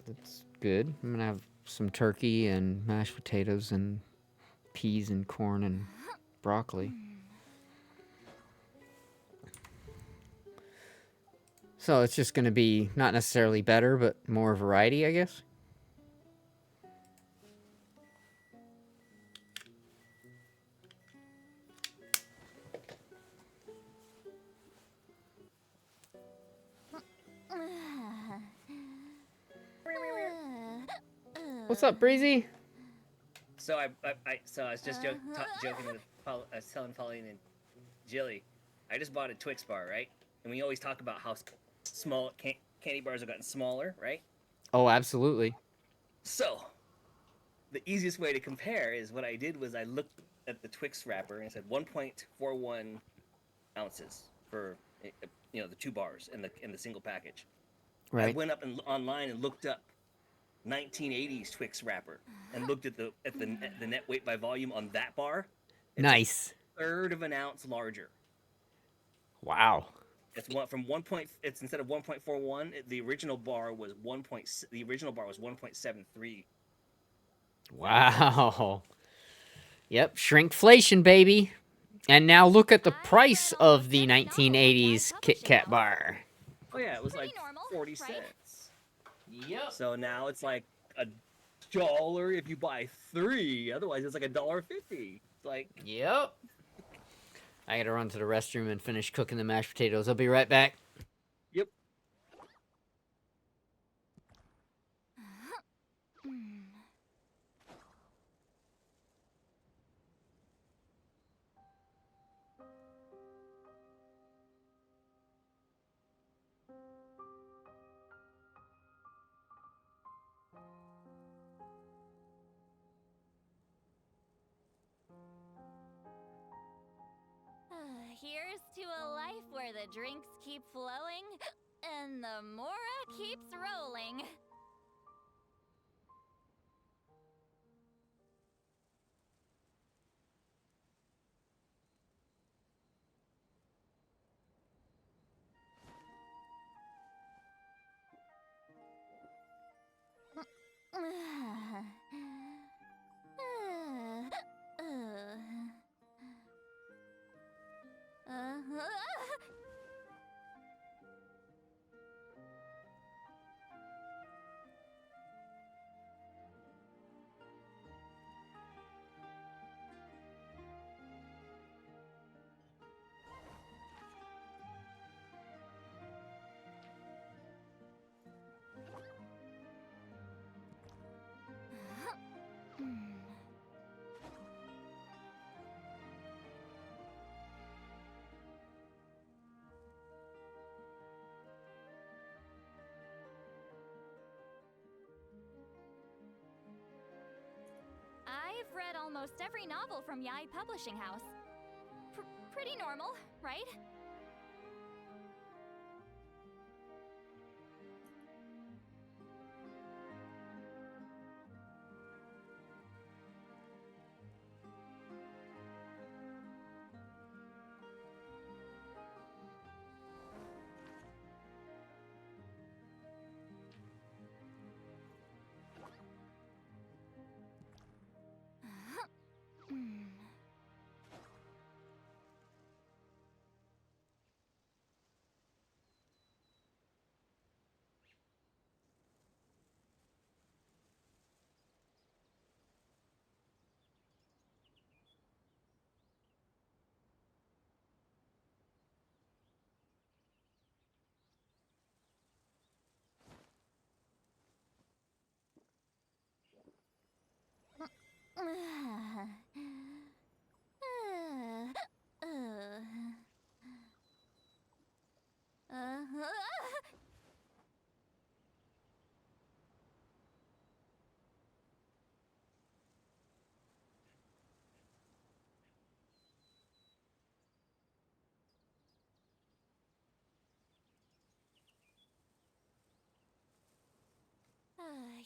That's good. I'm gonna have some turkey and mashed potatoes and peas and corn and broccoli. So it's just gonna be not necessarily better, but more variety, I guess. What's up, Breezy? So I was just joking with telling Pauline and Jilly. I just bought a Twix bar, right? And we always talk about how small candy bars have gotten smaller, right? Oh, absolutely. So the easiest way to compare is what I did was I looked at the Twix wrapper and it said 1.41 ounces for the 2 bars in the single package. Right. I went up online and looked up 1980s Twix wrapper and looked at the net weight by volume on that bar. It's Nice. a third of an ounce larger. Wow. It's It's instead of 1.41, the original bar was 1.73. Wow. Yep, shrinkflation, baby. And now look at the price of the 1980s Kit Kat bar. Oh yeah, it was like 40 cents. Yep. So now it's like $1 if you buy 3. Otherwise, it's like $1.50. It's like. Yep. I gotta run to the restroom and finish cooking the mashed potatoes. I'll be right back. Yep. Here's to a life where the drinks keep flowing and the mora keeps rolling. I've read almost every novel from Yai Publishing House. Pretty normal, right?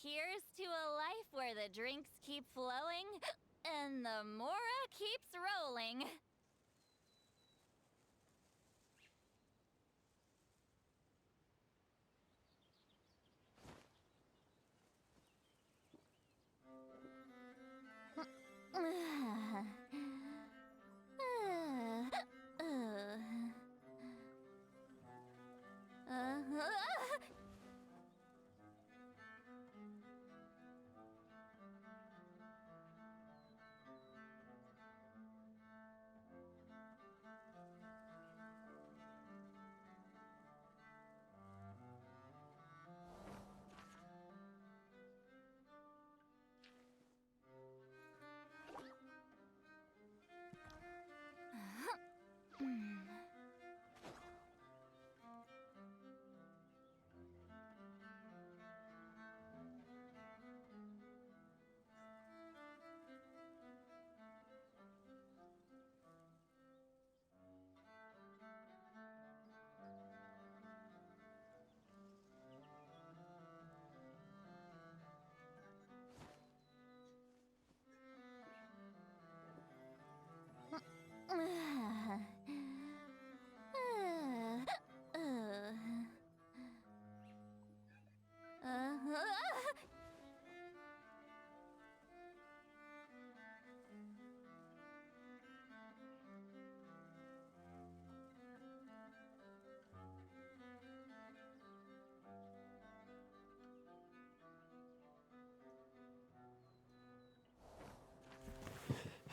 Here's to a life where the drinks keep flowing and the Mora keeps rolling.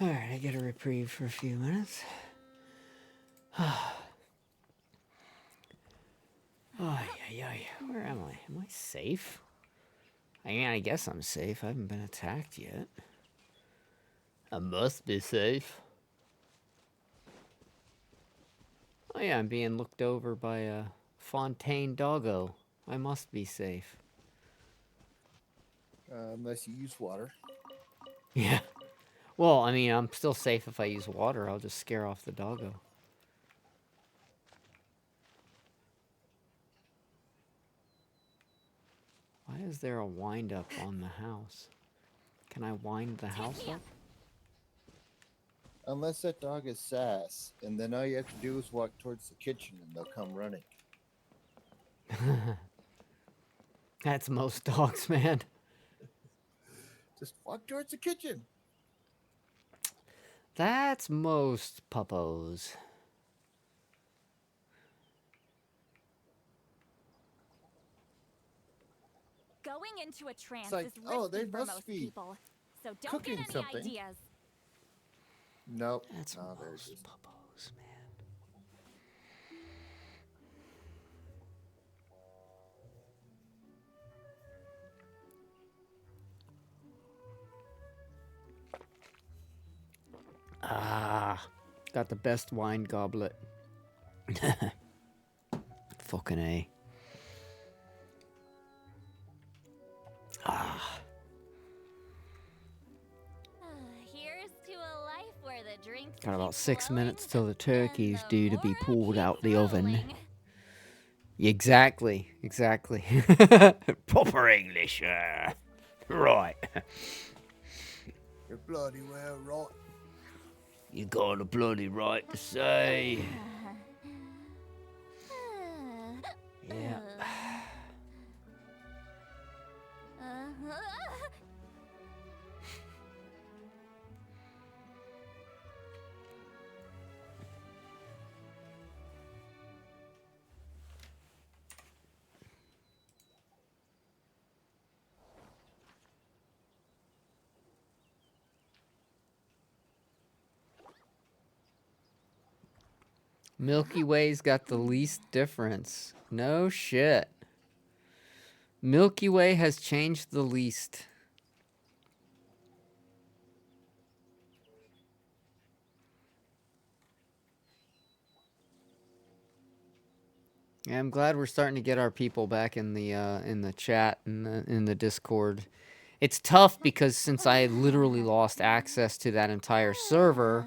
Alright, I get a reprieve for a few minutes. Oh, yeah. Where am I? Am I safe? I mean, I guess I'm safe. I haven't been attacked yet. I must be safe. Oh yeah, I'm being looked over by a Fontaine doggo. I must be safe. Unless you use water. Yeah. Well, I mean, I'm still safe if I use water. I'll just scare off the doggo. Why is there a wind up on the house? Can I wind the house up? Unless that dog is sass, and then all you have to do is walk towards the kitchen and they'll come running. That's most dogs, man. Just walk towards the kitchen. That's most puppos. Going into a trance like, is risky oh, they for must most be people. So don't cooking get any something. ideas. Nope. That's no, most puppos, man. Ah, got the best wine goblet. Fucking A. Ah. Here's to a life where the drinks Got about keep 6 flowing minutes till the turkey's and the due to be Mora pulled out the oven. rolling. Exactly. Proper English. Right. You're bloody well right. You got a bloody right to say. Yeah. Milky Way's got the least difference. No shit. Milky Way has changed the least. Yeah, I'm glad we're starting to get our people back in the chat and in the Discord. It's tough because since I literally lost access to that entire server,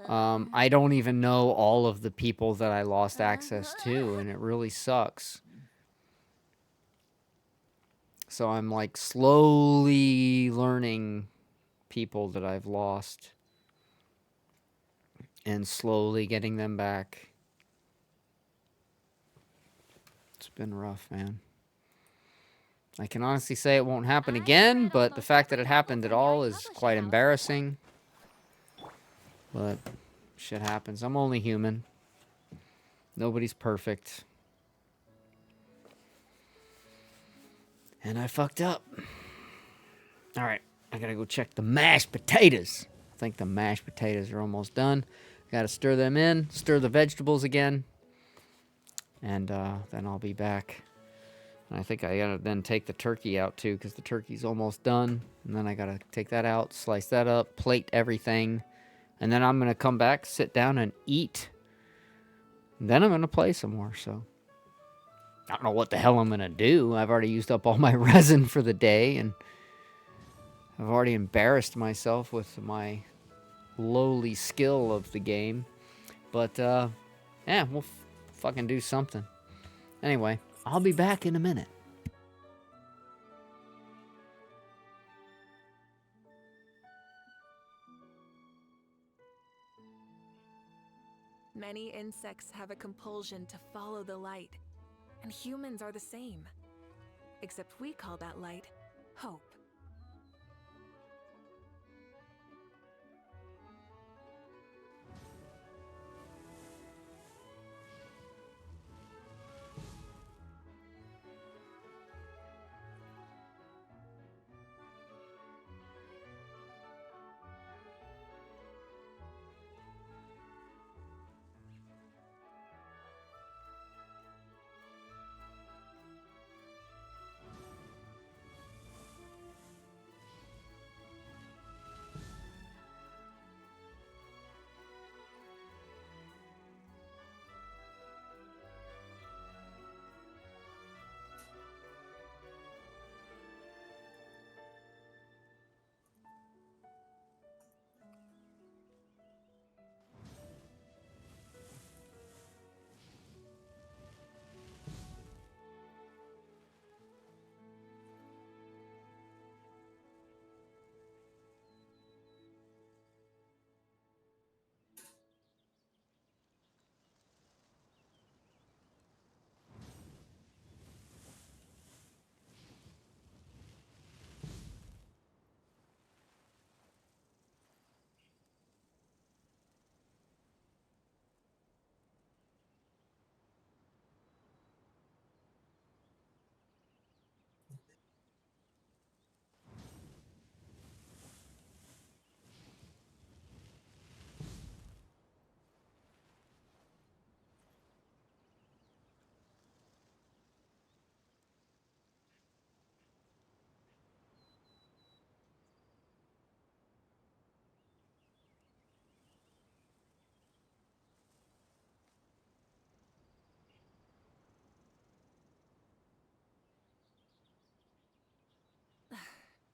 I don't even know all of the people that I lost access to, and it really sucks. So I'm like slowly learning people that I've lost and slowly getting them back. It's been rough, man. I can honestly say it won't happen again, but the fact that it happened at all is quite embarrassing. But shit happens. I'm only human. Nobody's perfect. And I fucked up. Alright, I gotta go check the mashed potatoes. I think the mashed potatoes are almost done. Gotta stir them in, stir the vegetables again. And then I'll be back. And I think I gotta then take the turkey out too, because the turkey's almost done. And then I gotta take that out, slice that up, plate everything. And then I'm gonna come back, sit down, and eat. And then I'm gonna play some more, so. I don't know what the hell I'm gonna do. I've already used up all my resin for the day, and I've already embarrassed myself with my lowly skill of the game. But, yeah, we'll fucking do something. Anyway, I'll be back in a minute. Many insects have a compulsion to follow the light, and humans are the same. Except we call that light hope.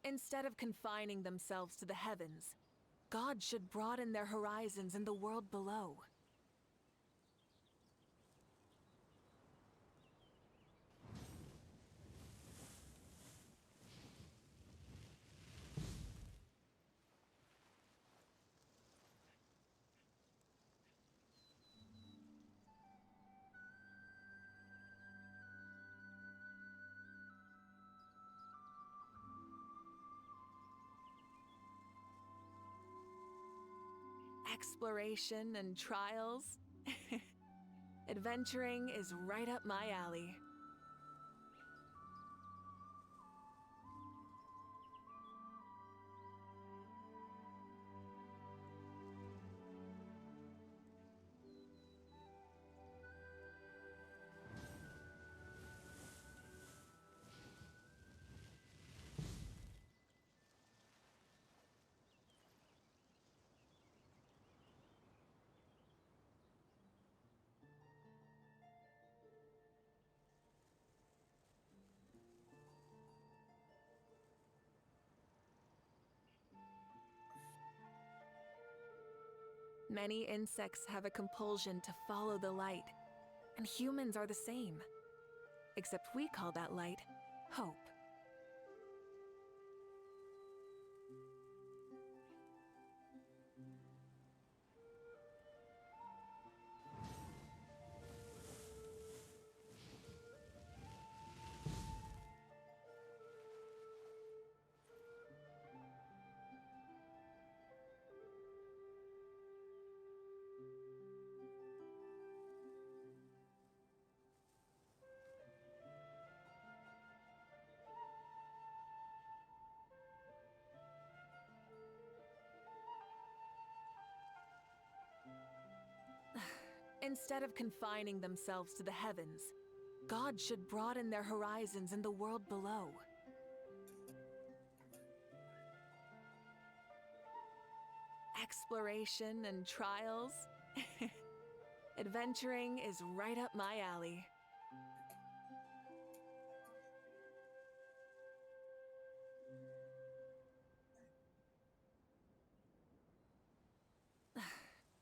Instead of confining themselves to the heavens, God should broaden their horizons in the world below. Exploration and trials. Adventuring is right up my alley. Many insects have a compulsion to follow the light, and humans are the same. Except we call that light hope. Instead of confining themselves to the heavens, God should broaden their horizons in the world below. Exploration and trials. Adventuring is right up my alley.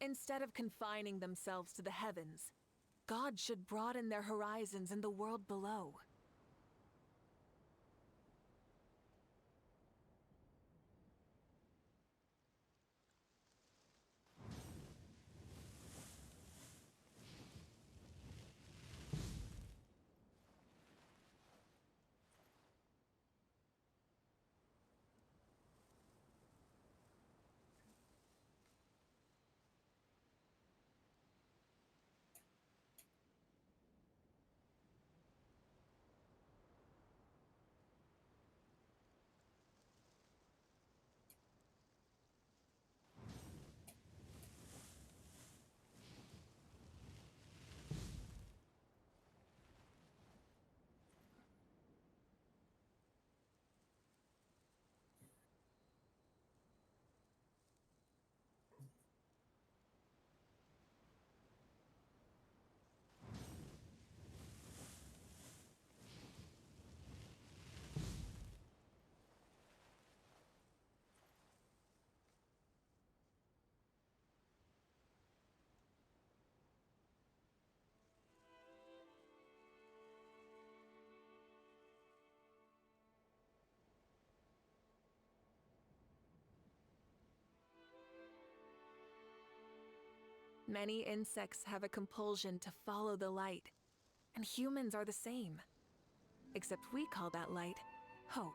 Instead of confining themselves to the heavens, God should broaden their horizons in the world below. Many insects have a compulsion to follow the light, and humans are the same. Except we call that light hope.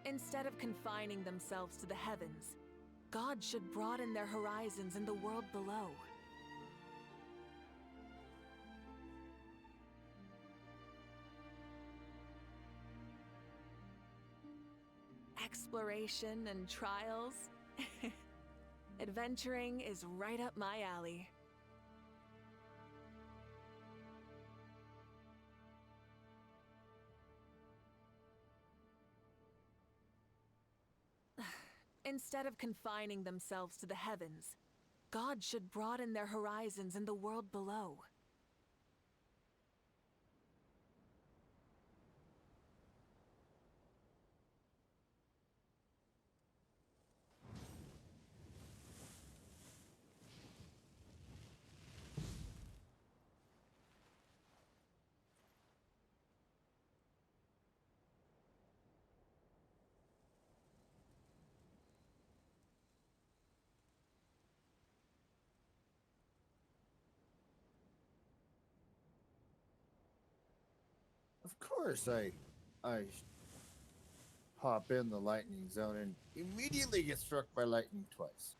Instead of confining themselves to the heavens, God should broaden their horizons in the world below. Exploration and trials. Adventuring is right up my alley. Instead of confining themselves to the heavens, God should broaden their horizons in the world below. Of course, I hop in the lightning zone and immediately get struck by lightning twice.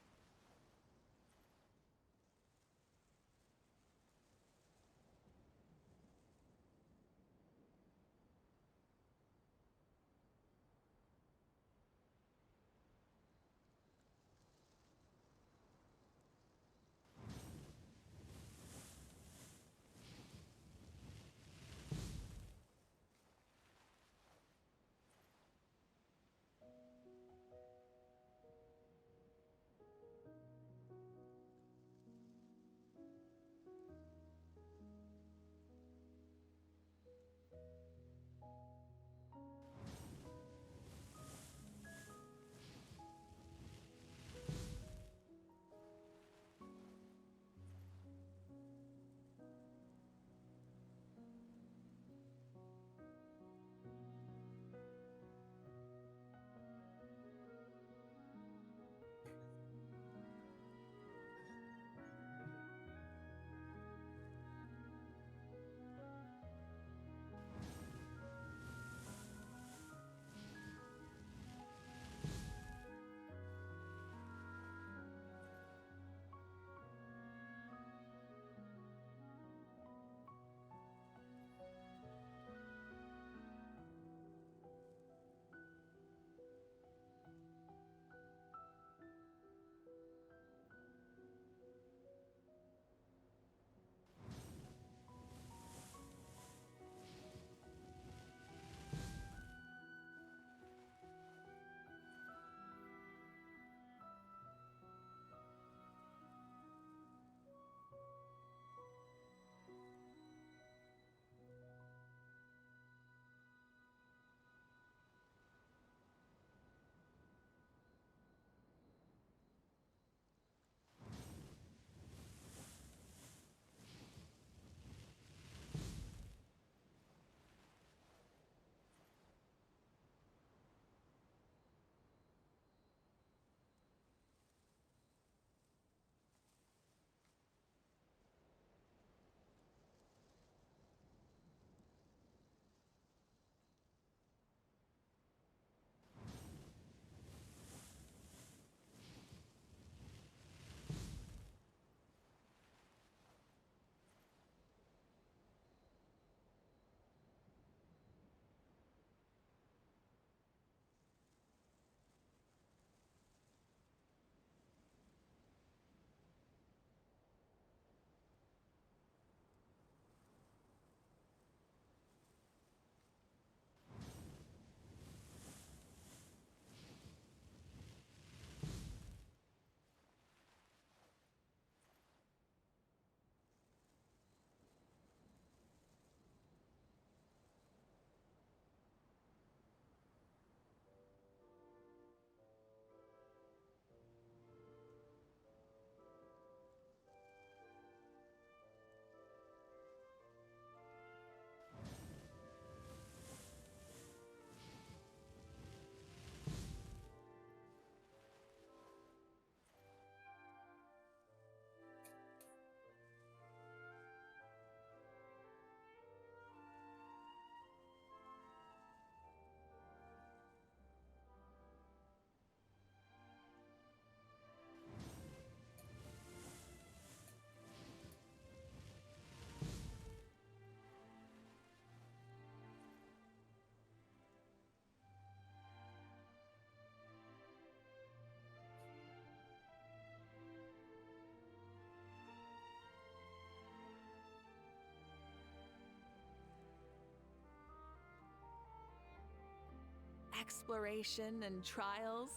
Exploration and trials.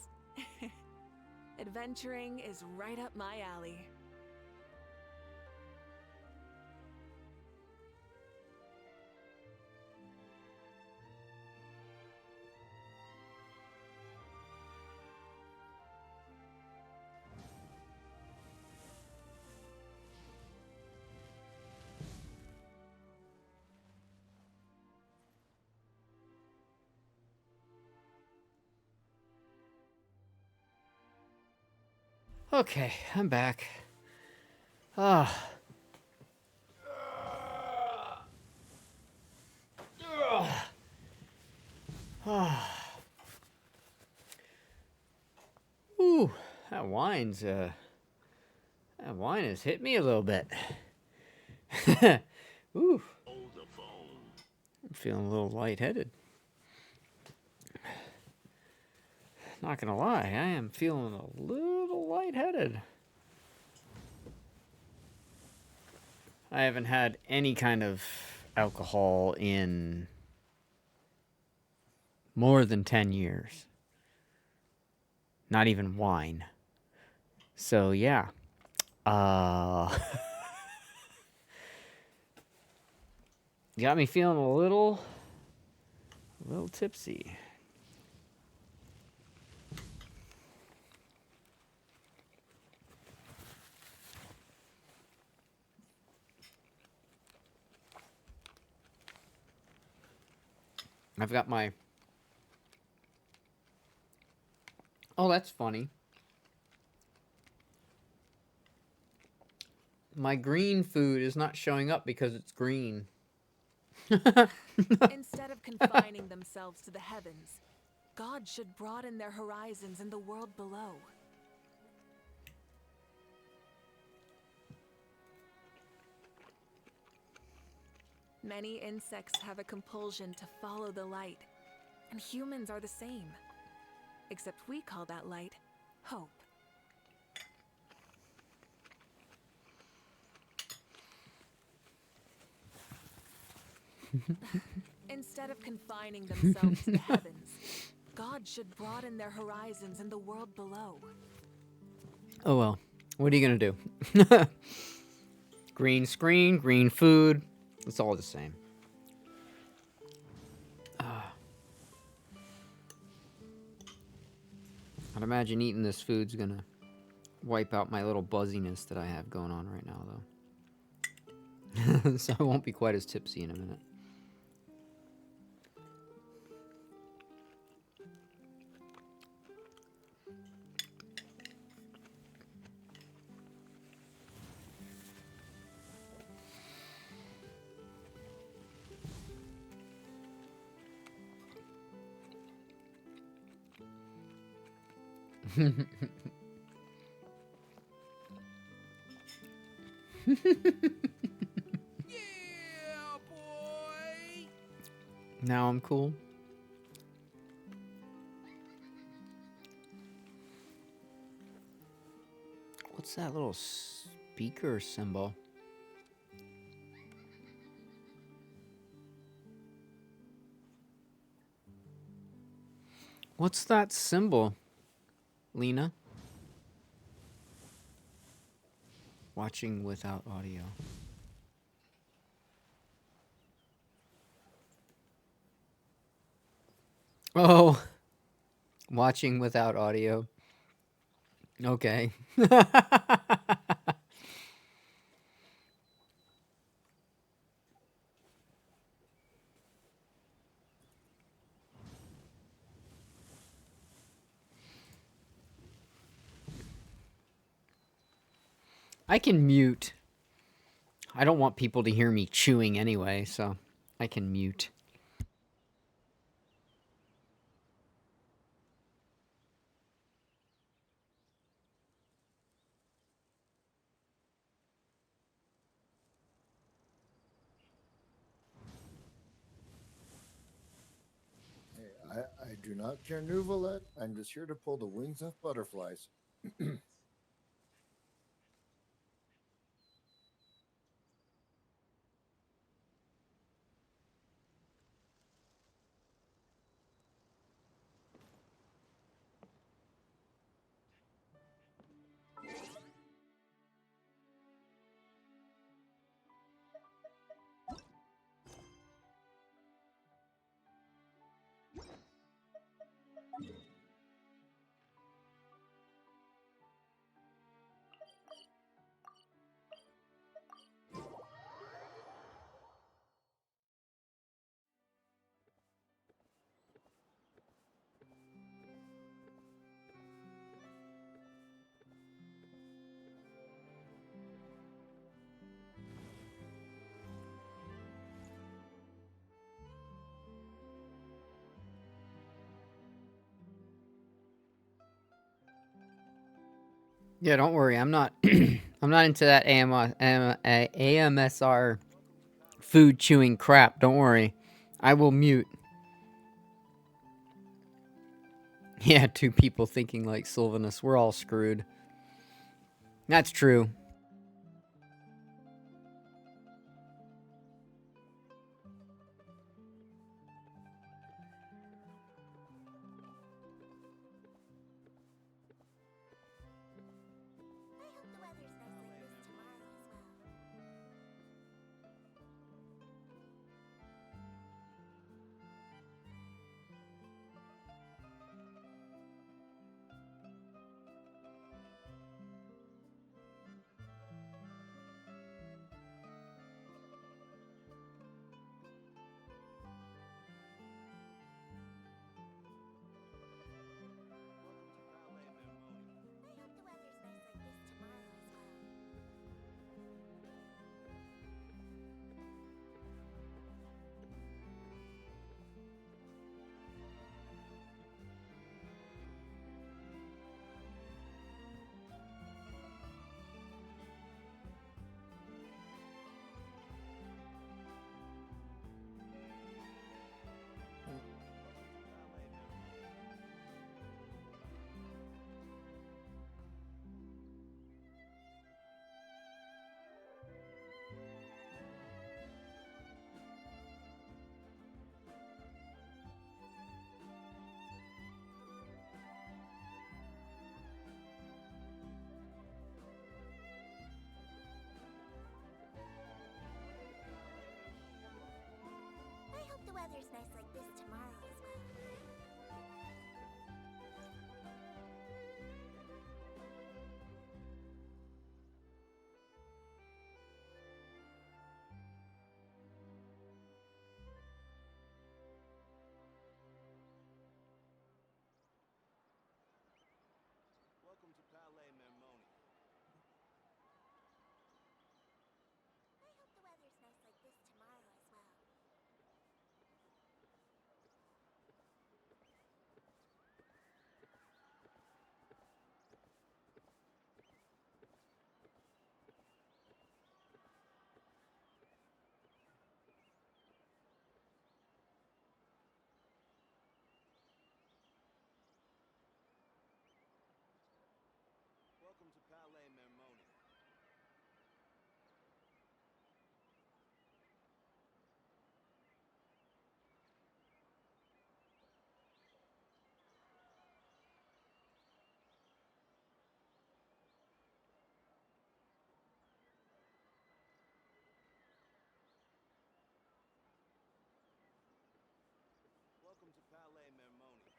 Adventuring is right up my alley. Okay, I'm back. Ah. Ugh. Ooh, that wine has hit me a little bit. Ooh. I'm feeling a little lightheaded. Not gonna lie, I am feeling a little lightheaded. I haven't had any kind of alcohol in more than 10 years. Not even wine. So yeah. Got me feeling a little tipsy. I've got my... Oh, that's funny. My green food is not showing up because it's green. Instead of confining themselves to the heavens, God should broaden their horizons in the world below. Many insects have a compulsion to follow the light, and humans are the same. Except we call that light hope. Instead of confining themselves to the heavens, God should broaden their horizons in the world below. Oh well, what are you gonna do? Green screen, green food, it's all the same. I'd imagine eating this food's gonna wipe out my little buzziness that I have going on right now, though. So I won't be quite as tipsy in a minute. Now I'm cool. What's that little speaker symbol? What's that symbol, Lena? Watching without audio. Oh, watching without audio. Okay. I can mute. I don't want people to hear me chewing anyway, so I can mute. I do not care Nouvelet. I'm just here to pull the wings off butterflies. Yeah, don't worry. I'm not. I'm not into that AMSR food chewing crap. Don't worry. I will mute. Yeah, two people thinking like Sylvanus. We're all screwed. That's true. I hope the weather's nice like this tomorrow as well. Welcome to Palais Mermoni. I hope the weather's nice like this tomorrow as well. Welcome to Palais Mermoni. Welcome to Palais Mermoni.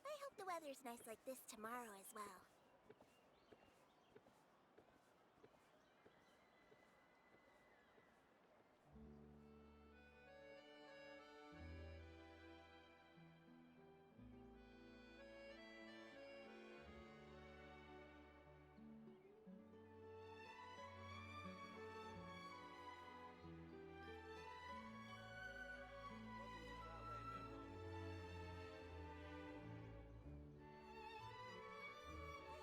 I hope the weather's nice like this tomorrow as well. I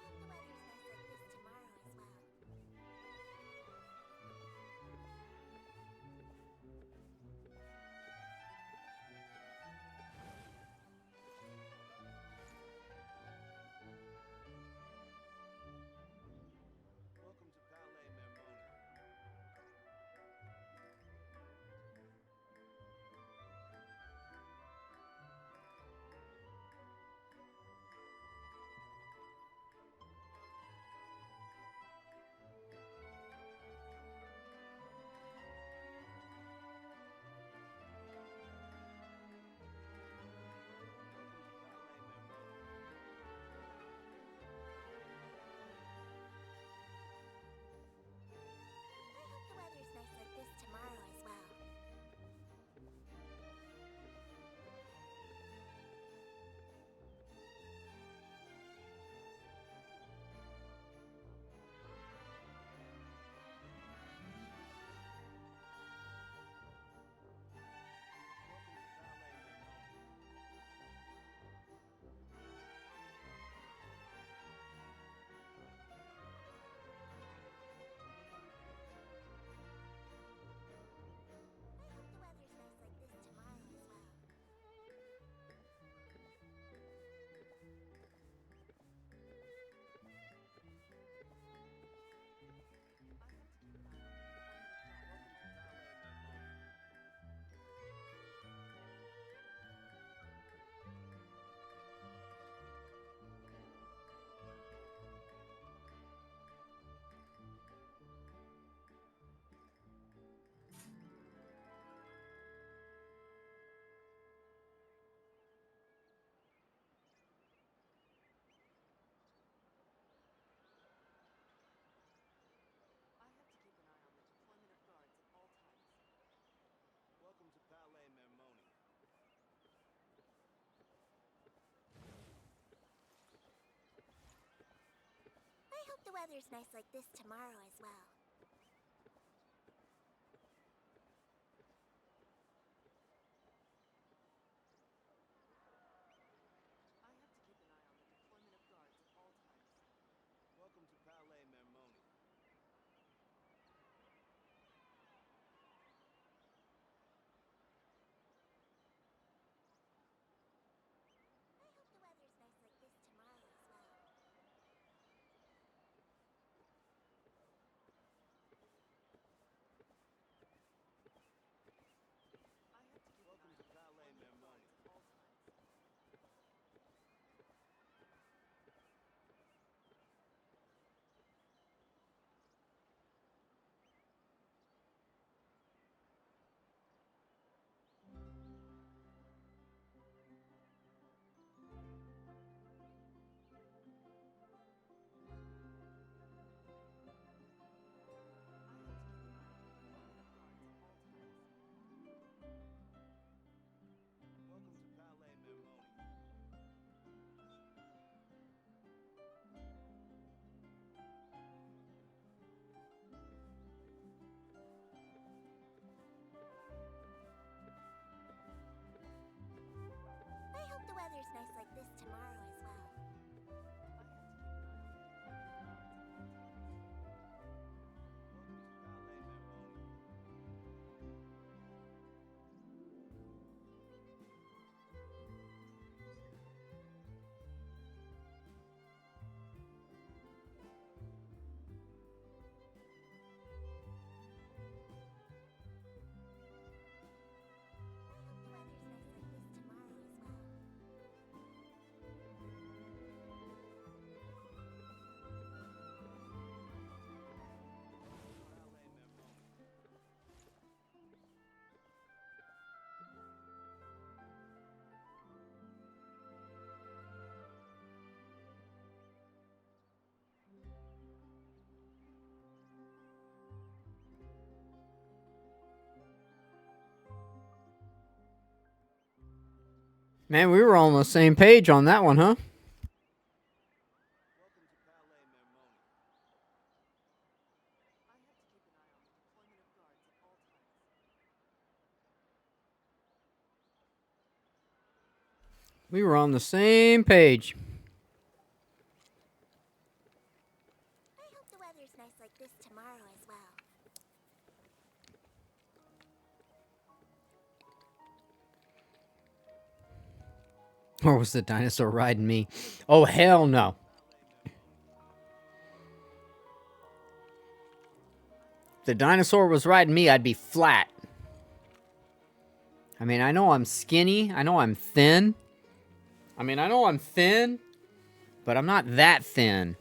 weather's nice like this tomorrow as well. Welcome to Palais Mermoni. I hope the weather's nice like this tomorrow as well. Welcome to Palais Mermoni. Welcome to Palais Mermoni. I hope the weather's nice like this tomorrow as well. Man, we were all on the same page on that one, huh? We were on the same page. I hope the weather's nice like this tomorrow as well. Or was the dinosaur riding me? Oh, hell no. If the dinosaur was riding me, I'd be flat. I mean, I know I'm skinny. I know I'm thin. But I'm not that thin.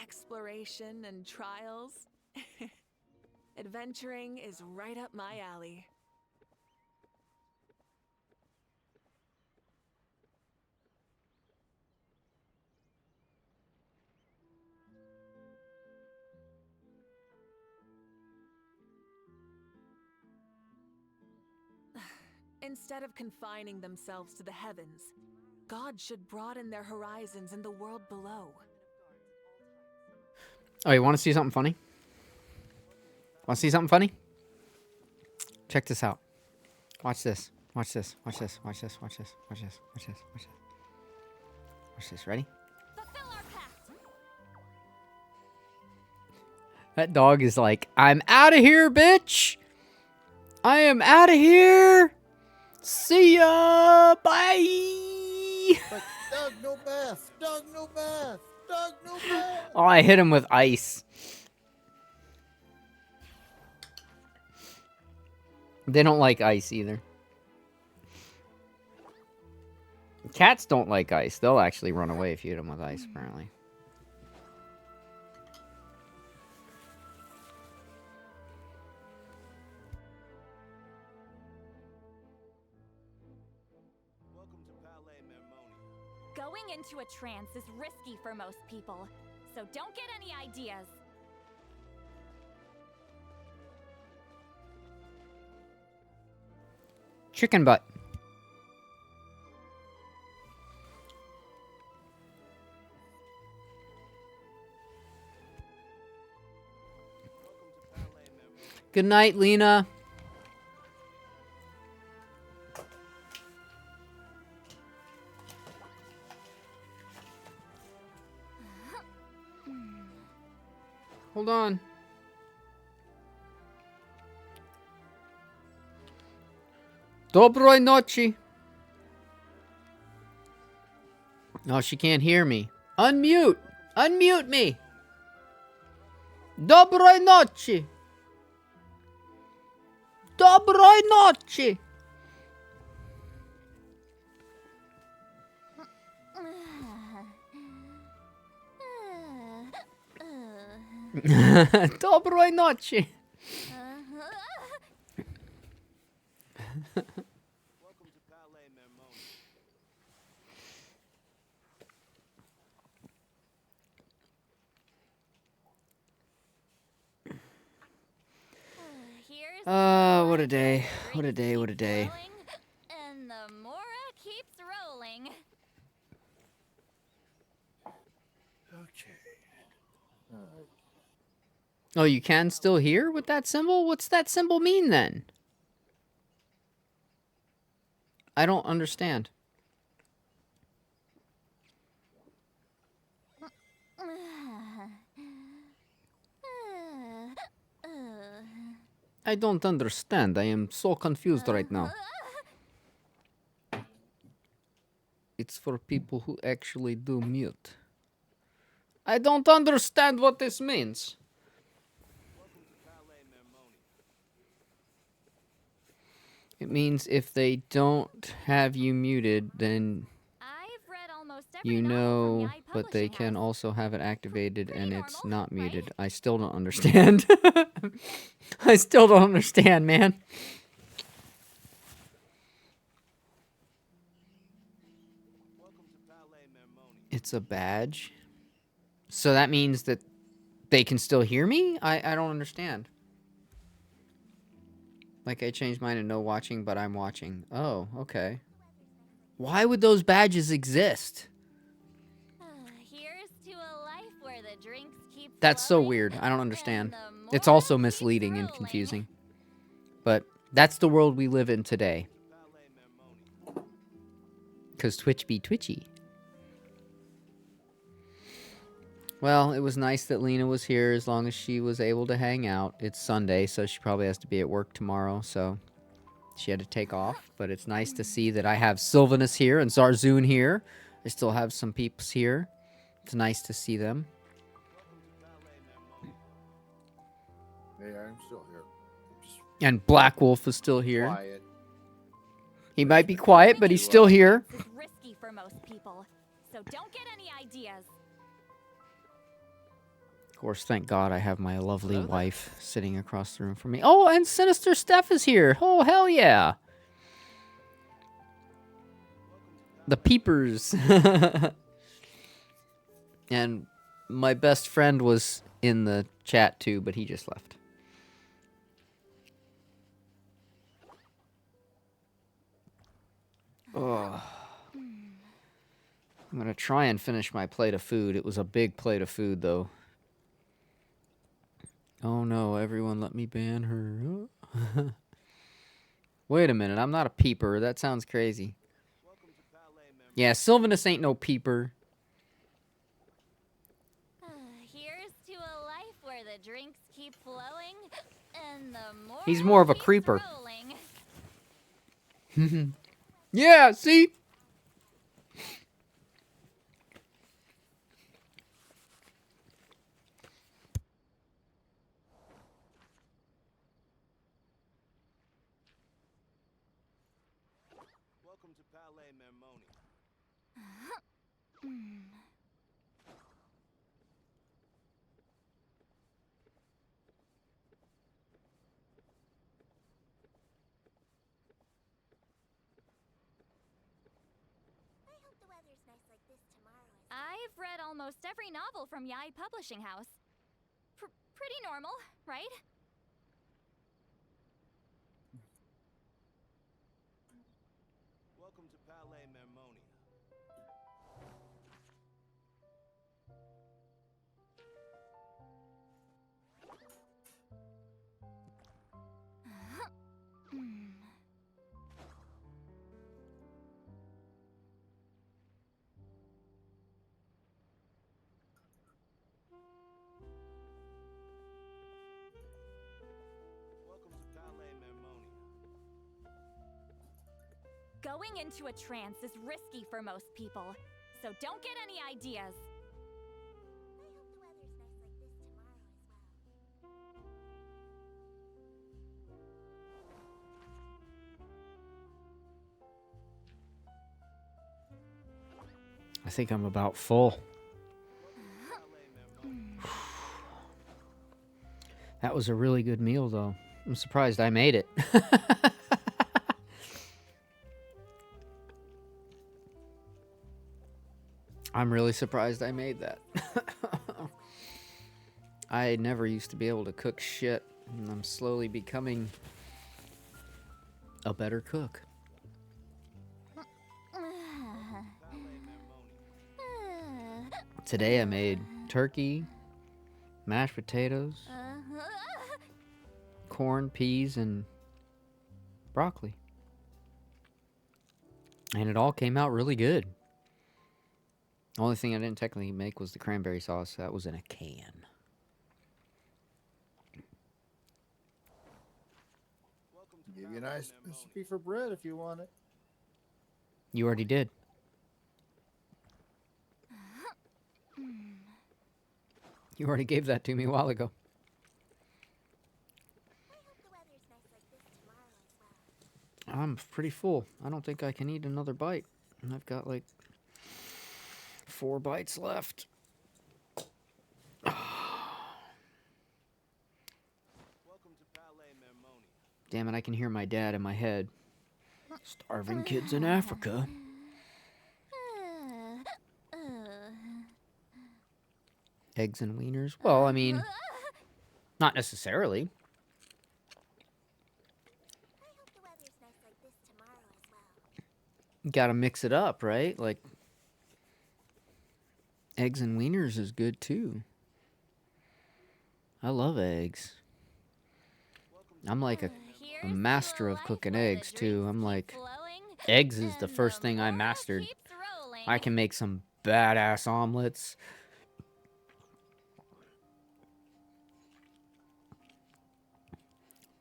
Exploration and trials. Adventuring is right up my alley. Instead of confining themselves to the heavens, God should broaden their horizons in the world below. Oh, you want to see something funny? Want to see something funny? Check this out. Watch this. Watch this. Watch this. Watch this. Watch this. Watch this. Watch this. Watch this. Watch this. Ready? That dog is like, I'm out of here, bitch. I am out of here. See ya! Bye! Like, Doug, no math. Doug, no math. Doug, no math. Oh, I hit him with ice. They don't like ice either. Cats don't like ice. They'll actually run away if you hit them with ice, apparently. Going into a trance is risky for most people, so don't get any ideas. Chicken butt. Good night, Lena. Hold on. Доброй ночи. No, she can't hear me. Unmute. Unmute me. Доброй ночи. Доброй ночи. Доброй ночи. What a day. What a day, what a day. And the Mora keeps rolling. Oh, you can still hear with that symbol? What's that symbol mean then? I don't understand. I don't understand. I am so confused right now. It's for people who actually do mute. I don't understand what this means. It means if they don't have you muted, then you know, but they can also have it activated and it's not muted. I still don't understand. I still don't understand, man. It's a badge. So that means that they can still hear me? I don't understand. Like I changed mine to no watching, but I'm watching. Oh, okay. Why would those badges exist? Here's to a life where the drinks keep That's so weird. I don't understand. It's also misleading and confusing. But that's the world we live in today. Because Twitch be twitchy. Well, it was nice that Lena was here as long as she was able to hang out. It's Sunday, so she probably has to be at work tomorrow, so she had to take off. But it's nice to see that I have Sylvanus here and Zarzoon here. I still have some peeps here. It's nice to see them. Yeah, I'm still here. Just And Black Wolf is still here. quiet. He might be quiet, but he's still here. It's risky for most people, so don't get any ideas. Of course, thank God I have my lovely wife sitting across the room from me. Oh, and Sinister Steph is here. Oh, hell yeah. The peepers. And my best friend was in the chat too, but he just left. Oh. I'm going to try and finish my plate of food. It was a big plate of food, though. Oh no, everyone let me ban her. Wait a minute, I'm not a peeper. That sounds crazy. Yeah, Sylvanus ain't no peeper. Here's to a life where the drinks keep flowing and the Mora He's more of a keeps creeper. rolling. Yeah, see? Welcome to Palais Mermoni. I've read almost every novel from Yai Publishing House. Pretty normal, right? Welcome to Palais Mermoni. Welcome to Palais Mermoni. Going into a trance is risky for most people, so don't get any ideas. I think I'm about full. That was a really good meal, though. I'm surprised I made it. I'm really surprised I made that. I never used to be able to cook shit, and I'm slowly becoming a better cook. Today I made turkey, mashed potatoes, corn, peas, and broccoli. And it all came out really good. The only thing I didn't technically make was the cranberry sauce. That was in a can. Give you a nice recipe for bread if you want it. You already did. You already gave that to me a while ago. I'm pretty full. I don't think I can eat another bite. And I've got like 4 bites left. Damn it, I can hear my dad in my head. Starving kids in Africa. Eggs and wieners? Well, I mean, not necessarily. You gotta mix it up, right? Like, eggs and wieners is good too. I love eggs. I'm like a master of cooking eggs too. I'm like, eggs is the first thing I mastered. I can make some badass omelets.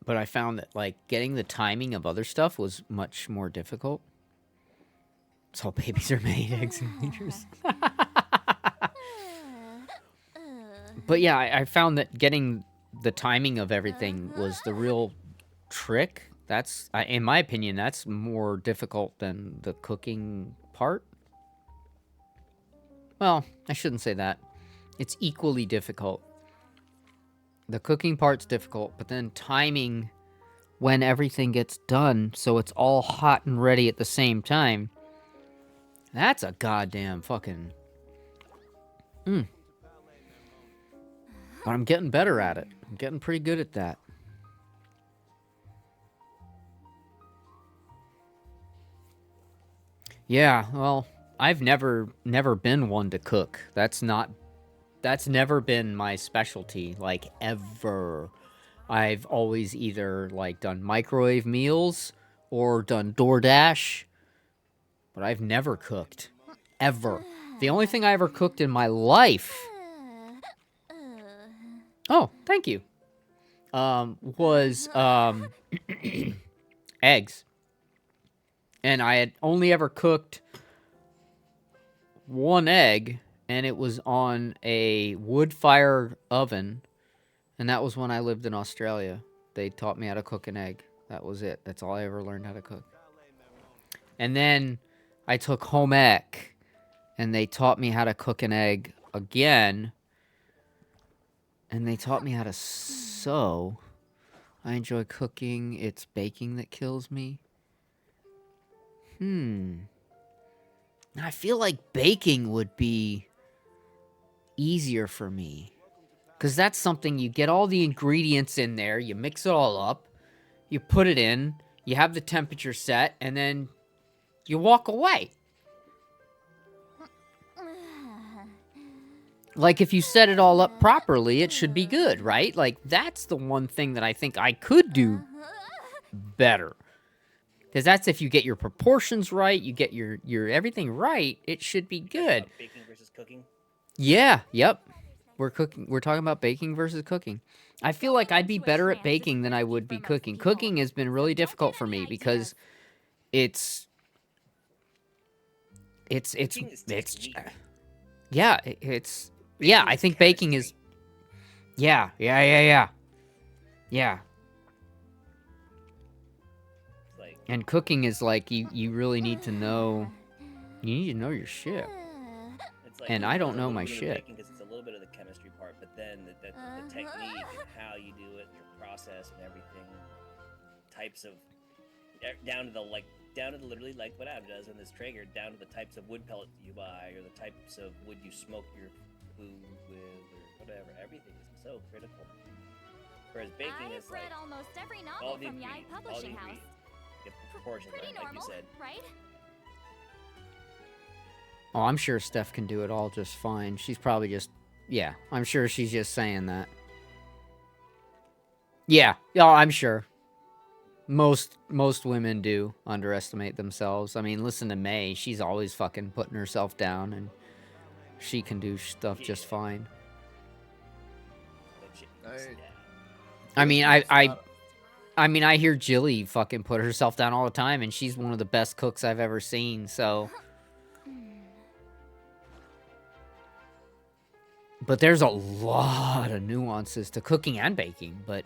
But I found that, like, getting the timing of other stuff was much more difficult. That's how babies are made, eggs and wieners. But yeah, I found that getting the timing of everything was the real trick. That's, in my opinion, that's more difficult than the cooking part. Well, I shouldn't say that. It's equally difficult. The cooking part's difficult, but then timing when everything gets done so it's all hot and ready at the same time, that's a goddamn fucking... But I'm getting better at it. I'm getting pretty good at that. Yeah, well, I've never been one to cook. That's never been my specialty, like, ever. I've always either, like, done microwave meals or done DoorDash, but I've never cooked. Ever. The only thing I ever cooked in my life... Oh, thank you. Was, eggs. And I had only ever cooked one egg, and it was on a wood fire oven. And that was when I lived in Australia. They taught me how to cook an egg. That was it. That's all I ever learned how to cook. And then I took home ec, and they taught me how to cook an egg again. And they taught me how to sew. I enjoy cooking. It's baking that kills me. I feel like baking would be easier for me. Because that's something, you get all the ingredients in there, you mix it all up, you put it in, you have the temperature set, and then you walk away. Like, if you set it all up properly, it should be good, right? Like, that's the one thing that I think I could do better. Because that's if you get your proportions right, you get your everything right, it should be good. Baking versus cooking? Yeah, yep. We're talking about baking versus cooking. I feel like I'd be better at baking than I would be cooking. Cooking has been really difficult for me because it's yeah, I think baking is yeah. And cooking is like you really need to know your shit. And I don't know my shit. Because it's a little bit of the chemistry part, but then the technique and how you do it, your process and everything, types of down to the literally like what Adam does in this Traeger, down to the types of wood pellets you buy or the types of wood you smoke your food with or whatever. Everything is so critical. Whereas baking is like read almost every all novel the from Yai ingredients, all the Publishing House. ingredients. Get the proportions Pretty right, normal, like you said. right? Oh, I'm sure Steph can do it all just fine. She's probably just... Yeah, I'm sure she's just saying that. Yeah, I'm sure. Most women do underestimate themselves. I mean, listen to May. She's always fucking putting herself down, and she can do stuff just fine. I mean, I hear Jilly fucking put herself down all the time, and she's one of the best cooks I've ever seen, so... But there's a lot of nuances to cooking and baking, but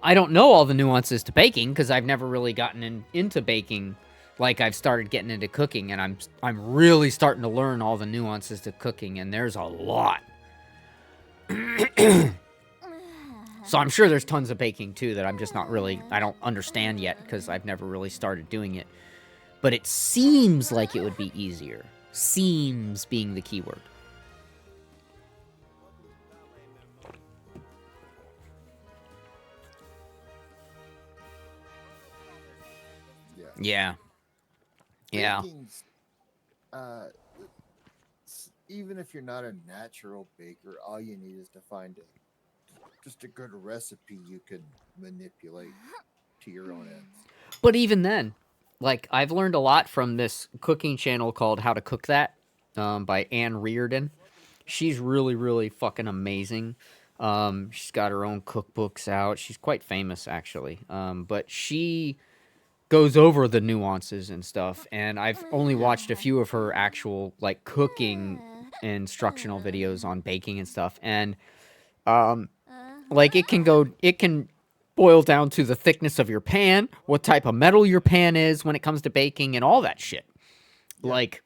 I don't know all the nuances to baking because I've never really gotten into baking like I've started getting into cooking, and I'm really starting to learn all the nuances to cooking, and there's a lot. So I'm sure there's tons of baking too that I'm just not really, I don't understand yet because I've never really started doing it. But it seems like it would be easier. Seems being the key word. Yeah. Baking's, even if you're not a natural baker, all you need is to find just a good recipe you can manipulate to your own ends. But even then, like, I've learned a lot from this cooking channel called How to Cook That by Anne Reardon. She's really, really fucking amazing. She's got her own cookbooks out. She's quite famous, actually. But she goes over the nuances and stuff, and I've only watched a few of her actual, like, cooking instructional videos on baking and stuff, and, like, it can boil down to the thickness of your pan, what type of metal your pan is when it comes to baking, and all that shit. Yeah. Like,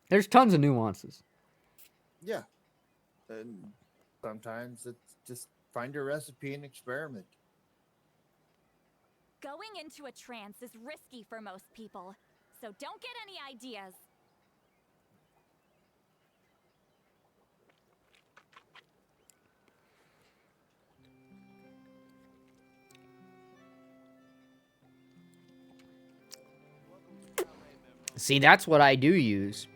there's tons of nuances. Yeah. And sometimes it's just find a recipe and experiment. Going into a trance is risky for most people, so don't get any ideas. See, that's what I do use.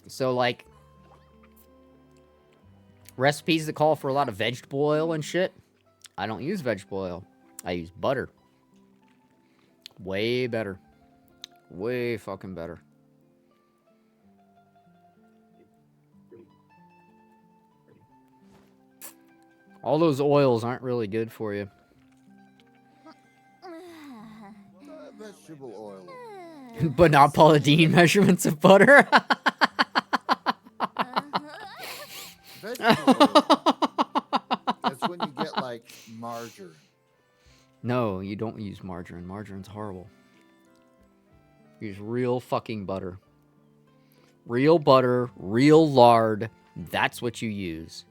So, like, recipes that call for a lot of vegetable oil and shit, I don't use vegetable oil. I use butter. Way better. Way fucking better. All those oils aren't really good for you. vegetable oil. But not Paula Deen measurements of butter. Vegetable oil. That's when you get like margarine. No, you don't use margarine. Margarine's horrible. Use real fucking butter. Real butter, real lard. That's what you use.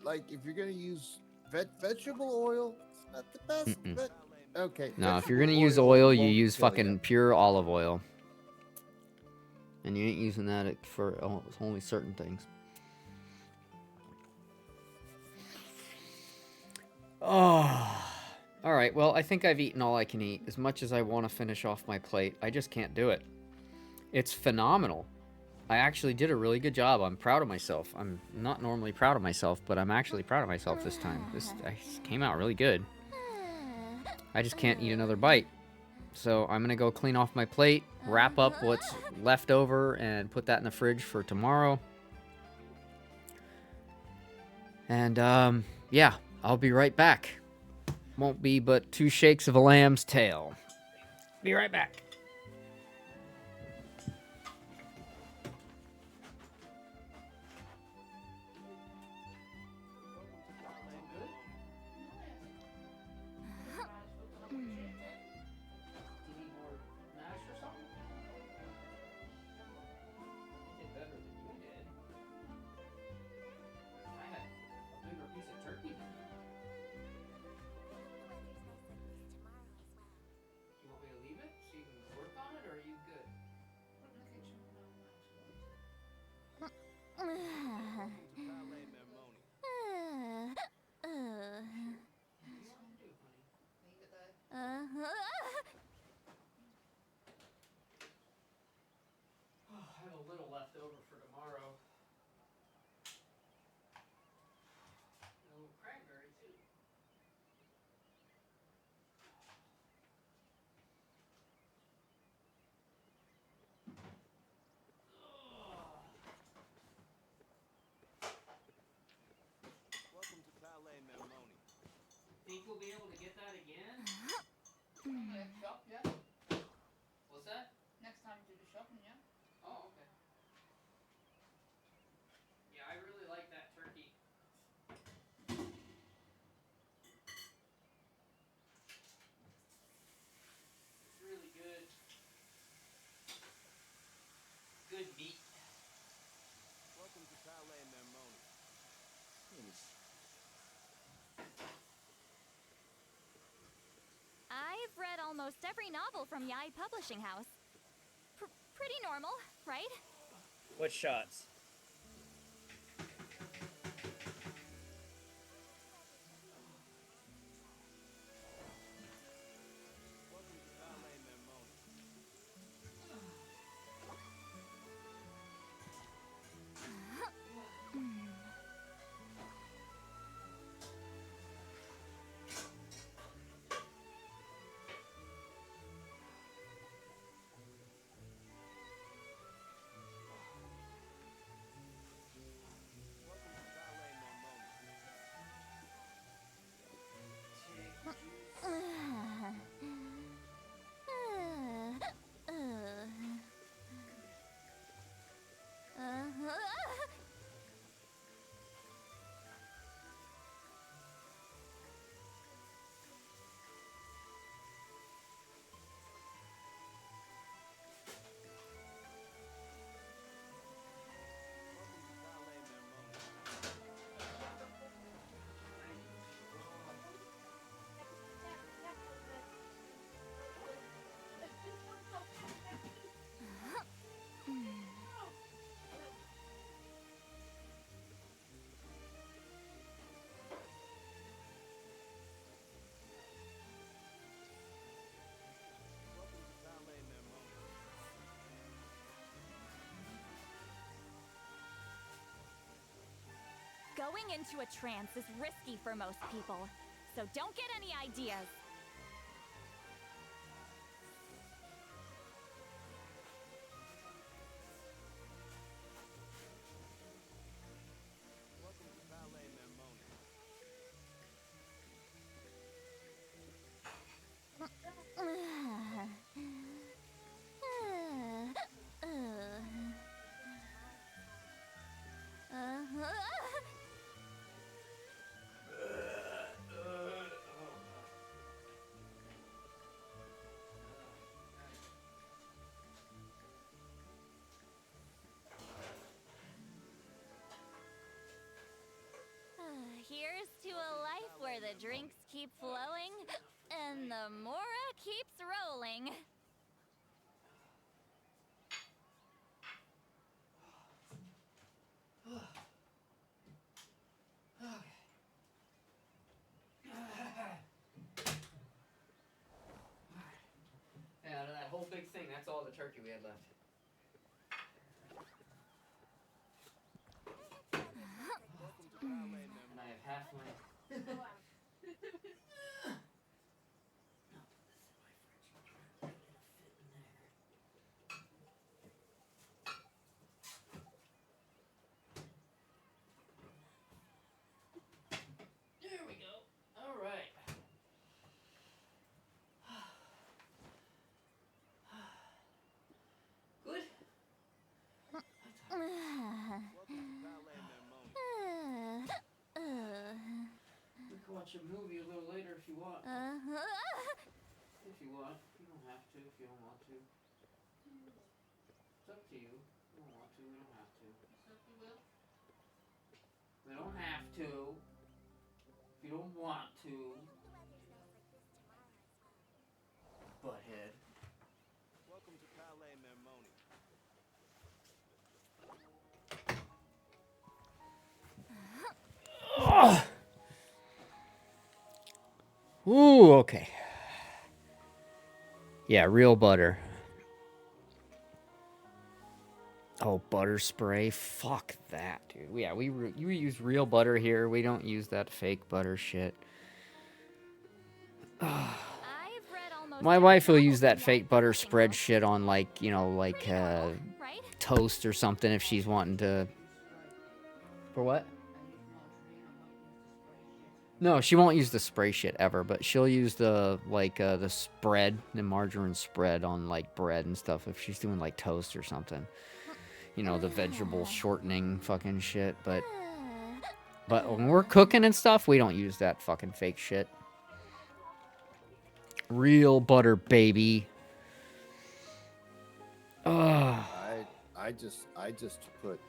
Like if you're gonna use vegetable oil, it's not the best. But okay. No, if you're gonna vegetable use oil, you won't use kill fucking pure olive oil. And you ain't using that for only certain things. Oh. Alright, well, I think I've eaten all I can eat. As much as I want to finish off my plate, I just can't do it. It's phenomenal. I actually did a really good job. I'm proud of myself. I'm not normally proud of myself, but I'm actually proud of myself this time. This came out really good. I just can't eat another bite. So I'm going to go clean off my plate, wrap up what's left over, and put that in the fridge for tomorrow. And, yeah, I'll be right back. Won't be but 2 shakes of a lamb's tail. Be right back. I have a little left over for tomorrow. A little cranberry too. Welcome to Palais Mermoni. Think we'll be able to get that again? Shop, yeah. What's that? Next time you do the shopping, yeah. Oh, okay. Yeah, I really like that turkey. It's really good. Good meat. Welcome to Palais Mermoni. I've read almost every novel from Yai Publishing House. Pretty normal, right? What shots? Welcome to Palais Mermoni. Going into a trance is risky for most people, so don't get any ideas. Welcome to Palais Mermoni. the drinks keep flowing, and the mora keeps rolling. Yeah, out of that whole big thing, that's all the turkey we had left. And I have half my... There we go. All right. Good. We can watch a movie a little later if you want. If you want. You don't have to if you don't want to. It's up to you. You don't want to, we don't have to. We don't have to. If you don't want to. Butthead. Welcome to Palais Mermoni. Ooh, okay. Yeah, real butter. Oh, butter spray. Fuck that, dude. Yeah, we use real butter here. We don't use that fake butter shit. My wife will use that fake butter spread shit on, like, you know, like toast or something if she's wanting to. For what? No, she won't use the spray shit ever, but she'll use the, like, the spread, the margarine spread on, like, bread and stuff if she's doing, like, toast or something. You know, the vegetable shortening fucking shit, but when we're cooking and stuff, we don't use that fucking fake shit. Real butter, baby. Ugh. I just put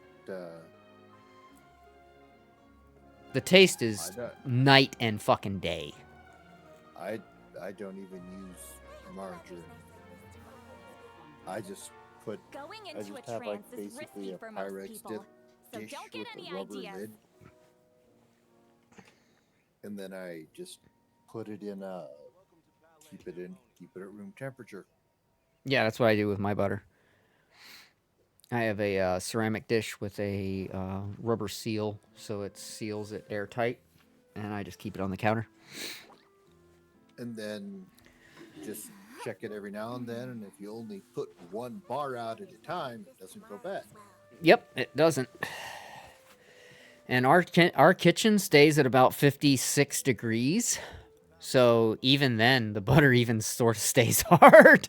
The taste is night and fucking day. I don't even use margarine. I just put Going I into just a have like trance is basically risky a for most Pyrex people, dip so dish don't get with any a rubber ideas. lid, and then I just put it in keep it at room temperature. Yeah, that's what I do with my butter. I have a ceramic dish with a rubber seal, so it seals it airtight, and I just keep it on the counter. And then just check it every now and then, and if you only put one bar out at a time, it doesn't go bad. Yep, it doesn't. And our kitchen stays at about 56 degrees, so even then, the butter even sort of stays hard.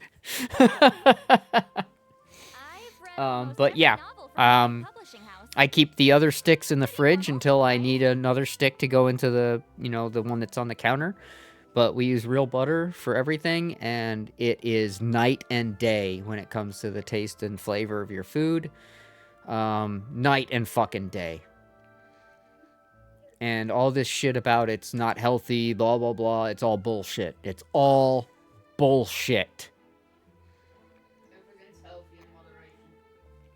But yeah, I keep the other sticks in the fridge until I need another stick to go into the, you know, the one that's on the counter. But we use real butter for everything, and it is night and day when it comes to the taste and flavor of your food. Night and fucking day. And all this shit about it's not healthy, blah, blah, blah, it's all bullshit. It's all bullshit.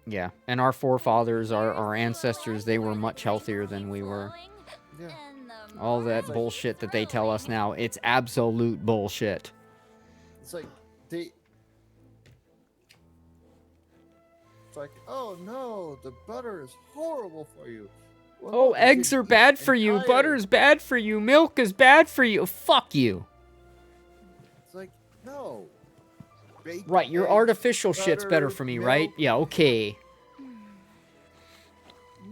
Yeah, and our forefathers, our ancestors, they were much healthier than we were. Yeah. All that bullshit that they tell us now, it's absolute bullshit. It's like it's like, oh no, the butter is horrible for you. Well, Oh, no, eggs are bad for you, butter's bad for you, milk is bad for you. Fuck you. It's like, no. Bacon, Right, your eggs, artificial shit's better butter, for me, milk. right? Yeah, okay.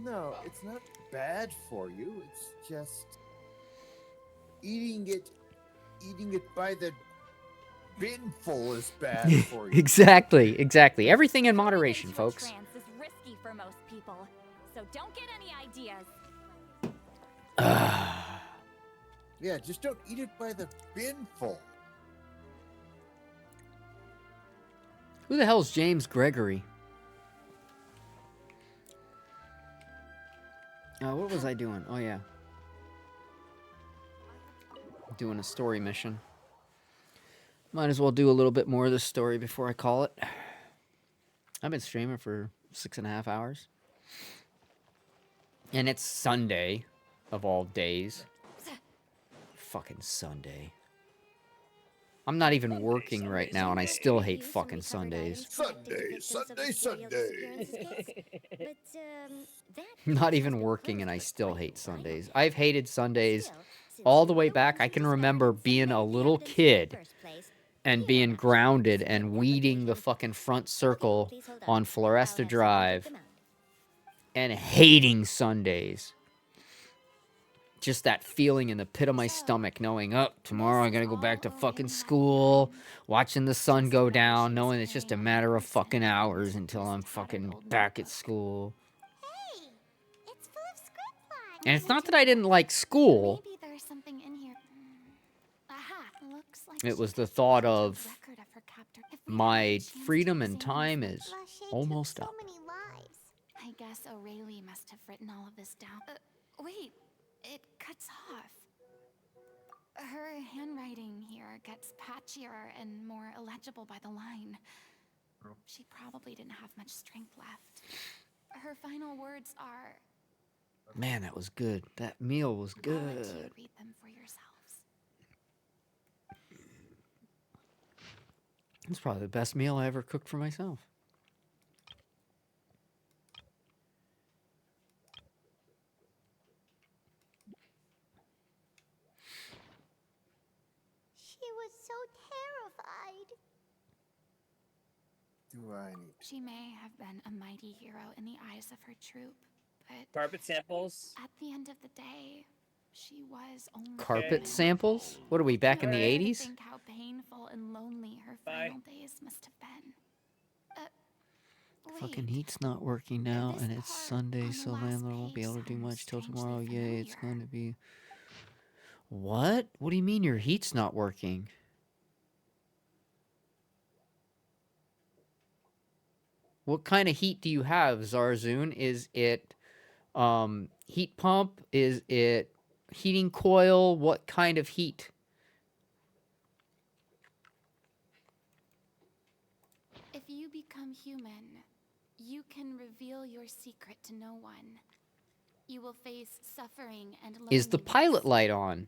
No, it's not bad for you. It's just eating it by the binful is bad for you. Exactly. Everything in moderation, folks. Trance is risky for most people, so don't get any ideas. Yeah, just don't eat it by the binful. Who the hell's James Gregory? What was I doing? Oh, yeah. doing a story mission. Might as well do a little bit more of this story before I call it. I've been streaming for 6.5 hours. And it's Sunday, of all days. Fucking Sunday. I'm not even working right now, and I still hate fucking Sundays. Sunday. Not even working, and I still hate Sundays. I've hated Sundays all the way back. I can remember being a little kid and being grounded and weeding the fucking front circle on Floresta Drive and hating Sundays. Just that feeling in the pit of my stomach, knowing, oh, tomorrow I gotta go back to fucking school, watching the sun go down, knowing it's just a matter of fucking hours until I'm fucking back at school. And it's not that I didn't like school. Maybe there's something in here. Aha, looks like It was she the has thought a of record her captor. If we my had a chance to freedom and examine time this is Lachey almost took up. so many lives. I guess O'Reilly must have written all of this down. Wait, it cuts off. Her handwriting here gets patchier and more illegible by the line. She probably didn't have much strength left. Her final words are, Man, that was good. That meal was I'll let you good. read them for yourselves. It's probably the best meal I ever cooked for myself. She was so terrified. Do I need? She may have been a mighty hero in the eyes of her troop, but Carpet samples. at the end of the day, she was only Carpet human. samples? What are we, back in the I 80s? think how painful and lonely her final days must have been. Fucking heat's not working now, and it's Sunday, so landlord won't be able to do much till tomorrow. Yay, it's going to be... What? What do you mean your heat's not working? What kind of heat do you have, Zarzun? Is it heat pump? Is it heating coil? What kind of heat? If you become human, you can reveal your secret to no one. You will face suffering and loneliness. Is the pilot light on?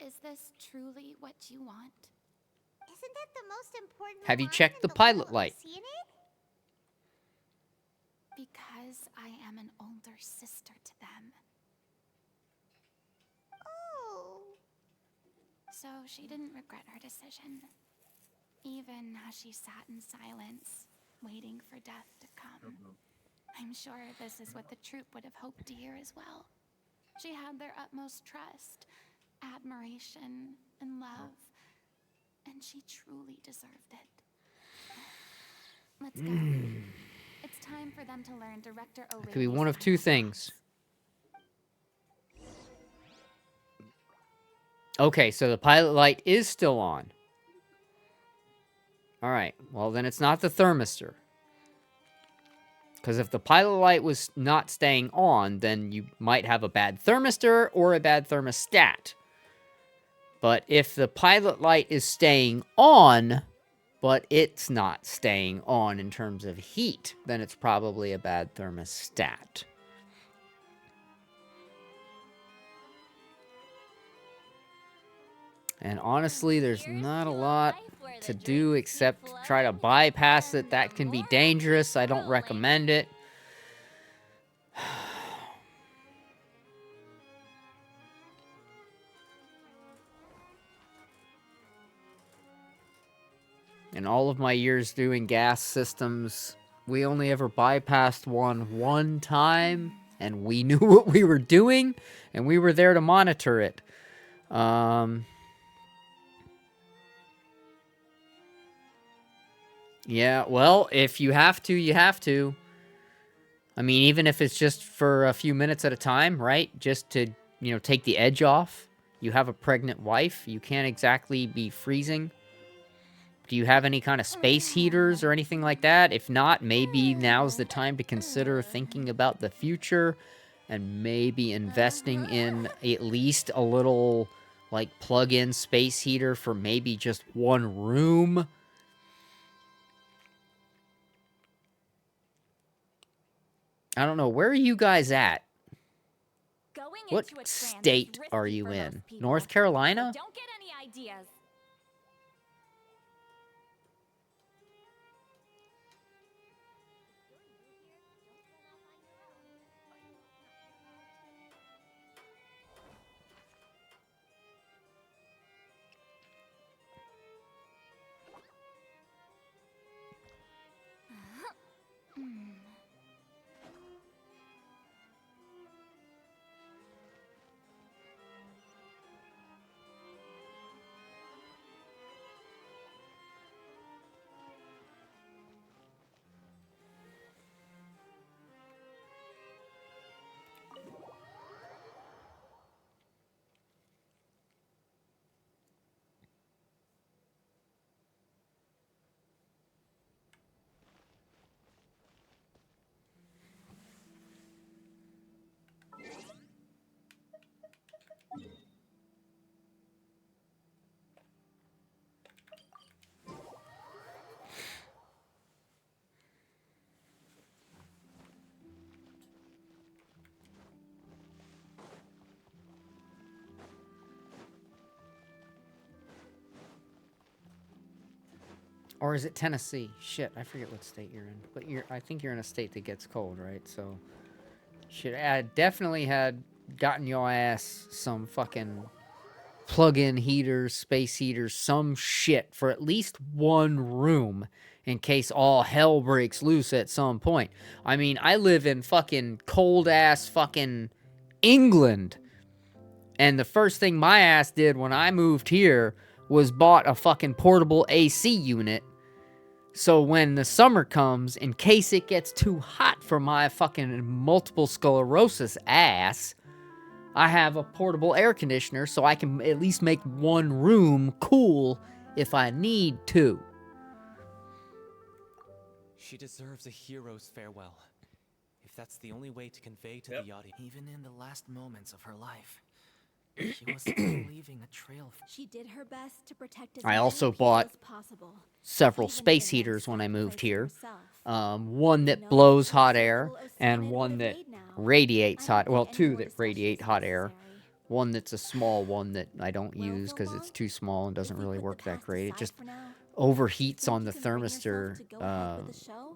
Is this truly what you want? Isn't that the most important Have you line checked in the the pilot whole light? Oceanic? Because I am an older sister to them. Oh. So she didn't regret her decision. Even as she sat in silence, waiting for death to come. I'm sure this is what the troop would have hoped to hear as well. She had their utmost trust, admiration, and love. And she truly deserved it. Let's go. It's time for them to learn Director O'Reilly's Could be one of two things. Okay, so the pilot light is still on. All right, well then it's not the thermistor. Because if the pilot light was not staying on, then you might have a bad thermistor or a bad thermostat. But if the pilot light is staying on, but it's not staying on in terms of heat, then it's probably a bad thermostat. And honestly, there's not a lot to do except try to bypass it. That can be dangerous. I don't recommend it. In all of my years doing gas systems, we only ever bypassed one time, and we knew what we were doing, and we were there to monitor it. Yeah, well, if you have to, you have to. I mean, even if it's just for a few minutes at a time, right? Just to, you know, take the edge off. You have a pregnant wife. You can't exactly be freezing. Do you have any kind of space heaters or anything like that? If not, maybe now's the time to consider thinking about the future and maybe investing in at least a little like plug-in space heater for maybe just one room. I don't know. Where are you guys at? What state are you in? North Carolina? Don't get any ideas. Or is it Tennessee? Shit, I forget what state you're in. But I think you're in a state that gets cold, right? So, shit, I definitely had gotten your ass some fucking plug-in heaters, space heaters, some shit for at least one room in case all hell breaks loose at some point. I mean, I live in fucking cold-ass fucking England. And the first thing my ass did when I moved here was bought a fucking portable AC unit. So when the summer comes, in case it gets too hot for my fucking multiple sclerosis ass, I have a portable air conditioner so I can at least make one room cool if I need to. She deserves a hero's farewell. If that's the only way to convey to the audience. Even in the last moments of her life, she was still leaving a trail. She did her best to protect as I many also people bought as possible. several space heaters when I moved here. One that blows hot air and one that radiates hot. Well, two that radiate hot air. One that's a small one that I don't use because it's too small and doesn't really work that great. It just overheats on the thermistor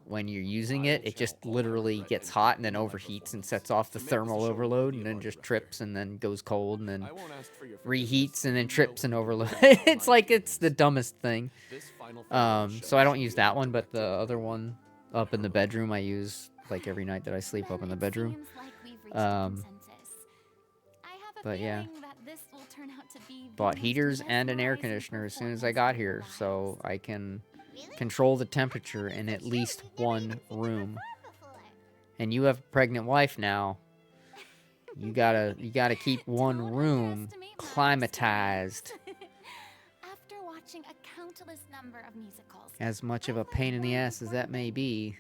when you're using it. It just literally gets hot and then overheats and sets off the thermal overload and then just trips and then goes cold and then reheats and then trips and overload. It's like it's the dumbest thing. So I don't use that one, but the other one up in the bedroom I use like every night that I sleep up in the bedroom. But yeah, bought heaters and an air conditioner as soon as I got here so I can control the temperature in at least one room. And you have a pregnant wife now. You gotta keep one room climatized. After watching a countless number of musicals, As much of a pain in the ass as that may be,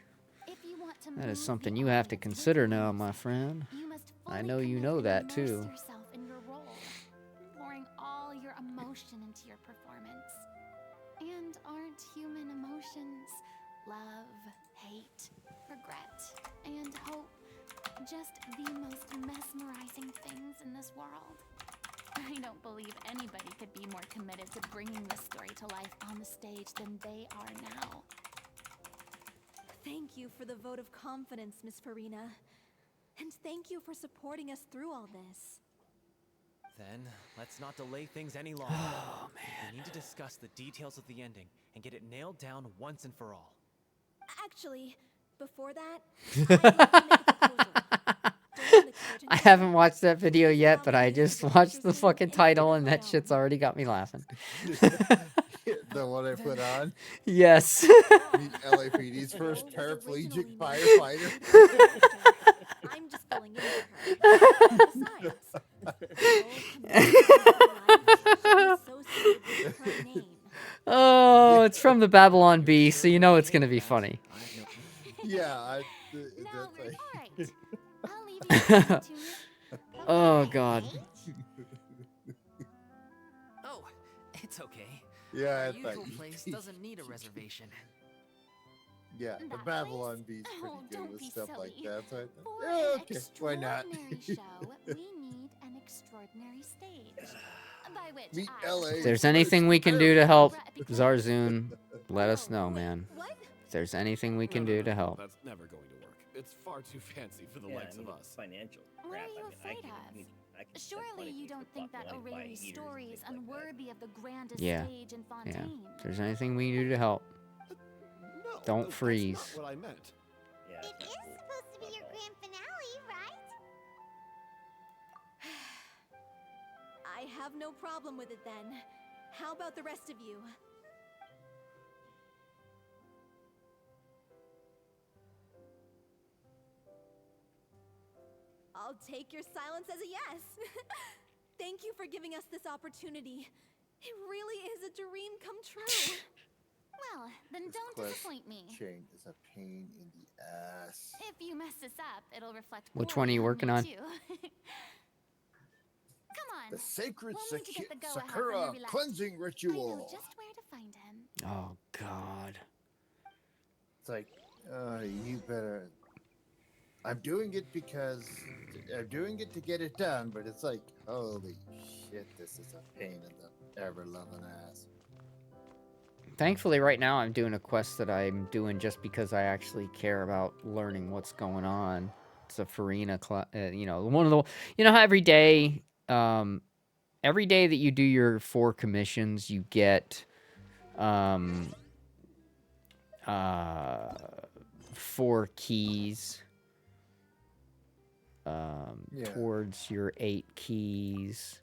that is something you have to consider now, my friend. I know you know that too. pouring all your emotion into your performance. And aren't human emotions love, hate, regret, and hope just the most mesmerizing things in this world? I don't believe anybody could be more committed to bringing this story to life on the stage than they are now. Thank you for the vote of confidence, Miss Farina. And thank you for supporting us through all this. Then, let's not delay things any longer. Oh, man. We need to discuss the details of the ending and get it nailed down once and for all. Actually, before that, I haven't watched that video yet, but I just watched the fucking title and that shit's already got me laughing. The one I put on? Yes. Meet LAPD's first paraplegic firefighter. I'm just filling in Oh, it's from the Babylon Bee, so you know it's gonna be funny. Yeah, Oh god. It's okay. Yeah, Our I thought usual you place did. doesn't need a reservation. Yeah, the That Babylon Bee's pretty Oh, good don't with be stuff like silly. that. So I For thought, yeah, an okay, why not? extraordinary show, we need an extraordinary stage. By which Meet I LA. If there's anything we can do to help Zarzoon, let us know, man. If there's anything we can do to help. That's never going to work. It's far too fancy for the Yeah, likes I mean, of us. financial What crap. are you I afraid can, of? I can spend Surely plenty you for don't think that plot, Aureli's heaters and story is things like that. unworthy of the grandest Yeah. stage in Yeah. Fontaine? If there's anything we can do to help, don't freeze. That's not what I meant. Yeah, It is supposed to be your grand finale, right? I have no problem with it then. How about the rest of you? I'll take your silence as a yes. Thank you for giving us this opportunity. It really is a dream come true. Well, then This don't quest disappoint me. chain is a pain in the ass. If you mess this up, it'll reflect. Which one are you poorly working me on? too. Come on. The sacred We'll need to get the go-ahead from Sakura your relaxed- cleansing I know ritual. just where to find him. Oh God. It's like, you better. I'm doing it because I'm doing it to get it done, but it's like, holy shit, this is a pain in the ever-loving ass. Thankfully, right now I'm doing a quest that I'm doing just because I actually care about learning what's going on. It's a Farina, you know, one of the, you know how every day that you do your 4 commissions, you get 4 keys towards your 8 keys.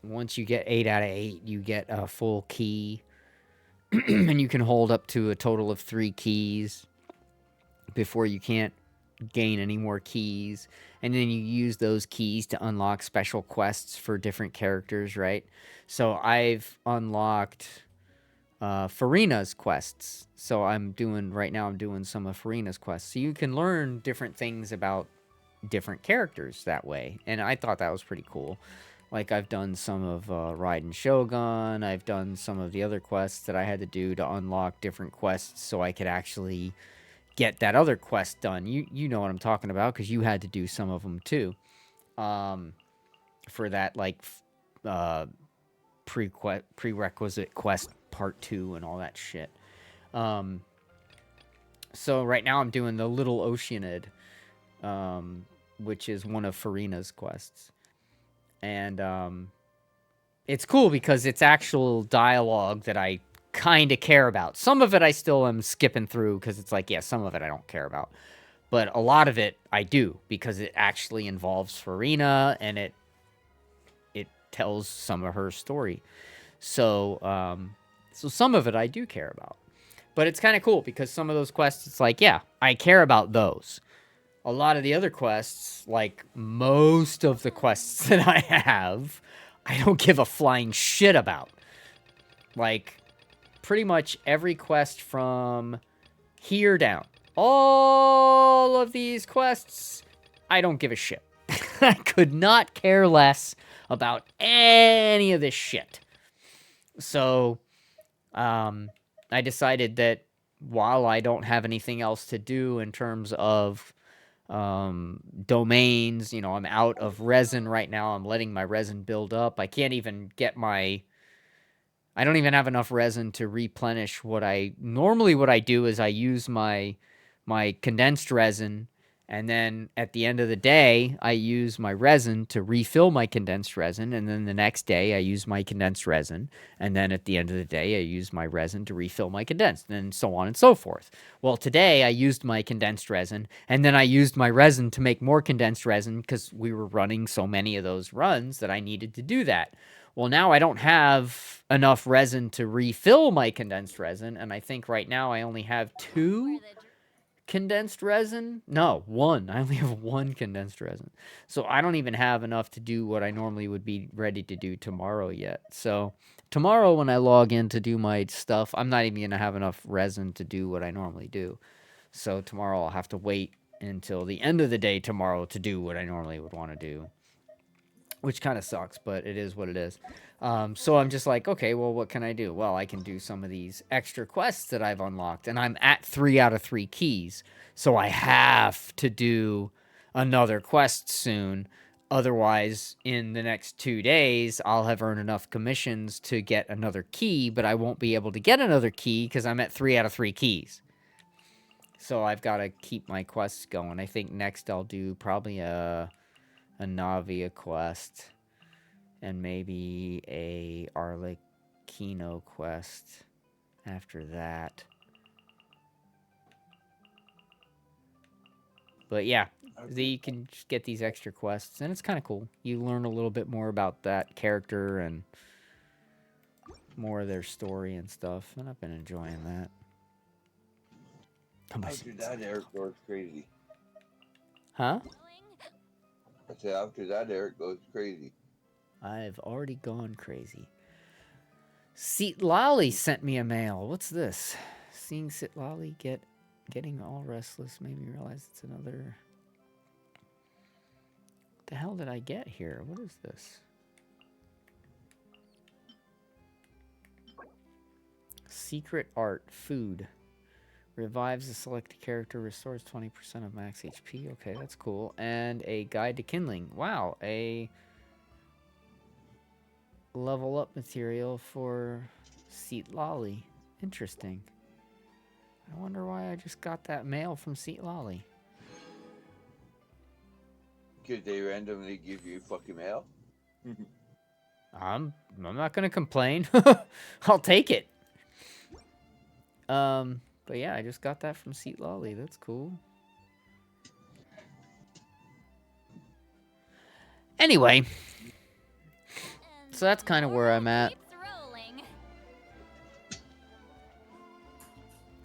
Once you get 8 out of 8, you get a full key. And you can hold up to a total of 3 keys before you can't gain any more keys. And then you use those keys to unlock special quests for different characters, right? So I've unlocked Farina's quests. So I'm doing some of Farina's quests. So you can learn different things about different characters that way. And I thought that was pretty cool. Like, I've done some of Raiden Shogun. I've done some of the other quests that I had to do to unlock different quests so I could actually get that other quest done. You know what I'm talking about because you had to do some of them too. For that, like, prerequisite quest part 2 and all that shit. So right now I'm doing the Little Oceanid, which is one of Farina's quests. And it's cool because it's actual dialogue that I kind of care about. Some of it I still am skipping through because it's like, yeah, some of it I don't care about. But a lot of it I do because it actually involves Farina and it tells some of her story. So, so some of it I do care about. But it's kind of cool because some of those quests, it's like, yeah, I care about those. A lot of the other quests, like most of the quests that I have, I don't give a flying shit about. Like, pretty much every quest from here down. All of these quests, I don't give a shit. I could not care less about any of this shit. So, I decided that while I don't have anything else to do in terms of domains, you know, I'm out of resin right now. I'm letting my resin build up. I can't even get I don't even have enough resin to replenish what I do is I use my condensed resin, and then at the end of the day, I use my resin to refill my condensed resin, and then the next day I use my condensed resin, and then at the end of the day, I use my resin to refill my condensed, and so on and so forth. Well, today I used my condensed resin, and then I used my resin to make more condensed resin because we were running so many of those runs that I needed to do that. Well, now I don't have enough resin to refill my condensed resin, and I think right now I only have 2 condensed resin. No, 1. I only have 1 condensed resin. So I don't even have enough to do what I normally would be ready to do tomorrow yet. So tomorrow when I log in to do my stuff, I'm not even going to have enough resin to do what I normally do. So tomorrow I'll have to wait until the end of the day tomorrow to do what I normally would want to do. which kind of sucks, but it is what it is. So I'm just like, okay, well, what can I do? Well, I can do some of these extra quests that I've unlocked, and I'm at 3 out of 3 keys. So I have to do another quest soon. Otherwise, in the next 2 days, I'll have earned enough commissions to get another key, but I won't be able to get another key because I'm at 3 out of 3 keys. So I've got to keep my quests going. I think next I'll do probably a Navia quest and maybe a Arlecchino quest after that. But yeah, you can just get these extra quests, and it's kind of cool. You learn a little bit more about that character and more of their story and stuff, and I've been enjoying that. After that, Eric goes crazy. Huh? I said after that, Eric goes crazy. I've already gone crazy. Seatlali sent me a mail. What's this? Seeing Seatlali getting all restless made me realize it's another... What the hell did I get here? What is this? Secret art. Food. Revives a selected character. Restores 20% of max HP. Okay, that's cool. And a guide to kindling. Wow, a... level up material for Seatlali. Interesting. I wonder why I just got that mail from Seatlali. Because they randomly give you fucking mail? I'm not gonna complain. I'll take it. But yeah, I just got that from Seatlali. That's cool. Anyway. So that's kind of where I'm at.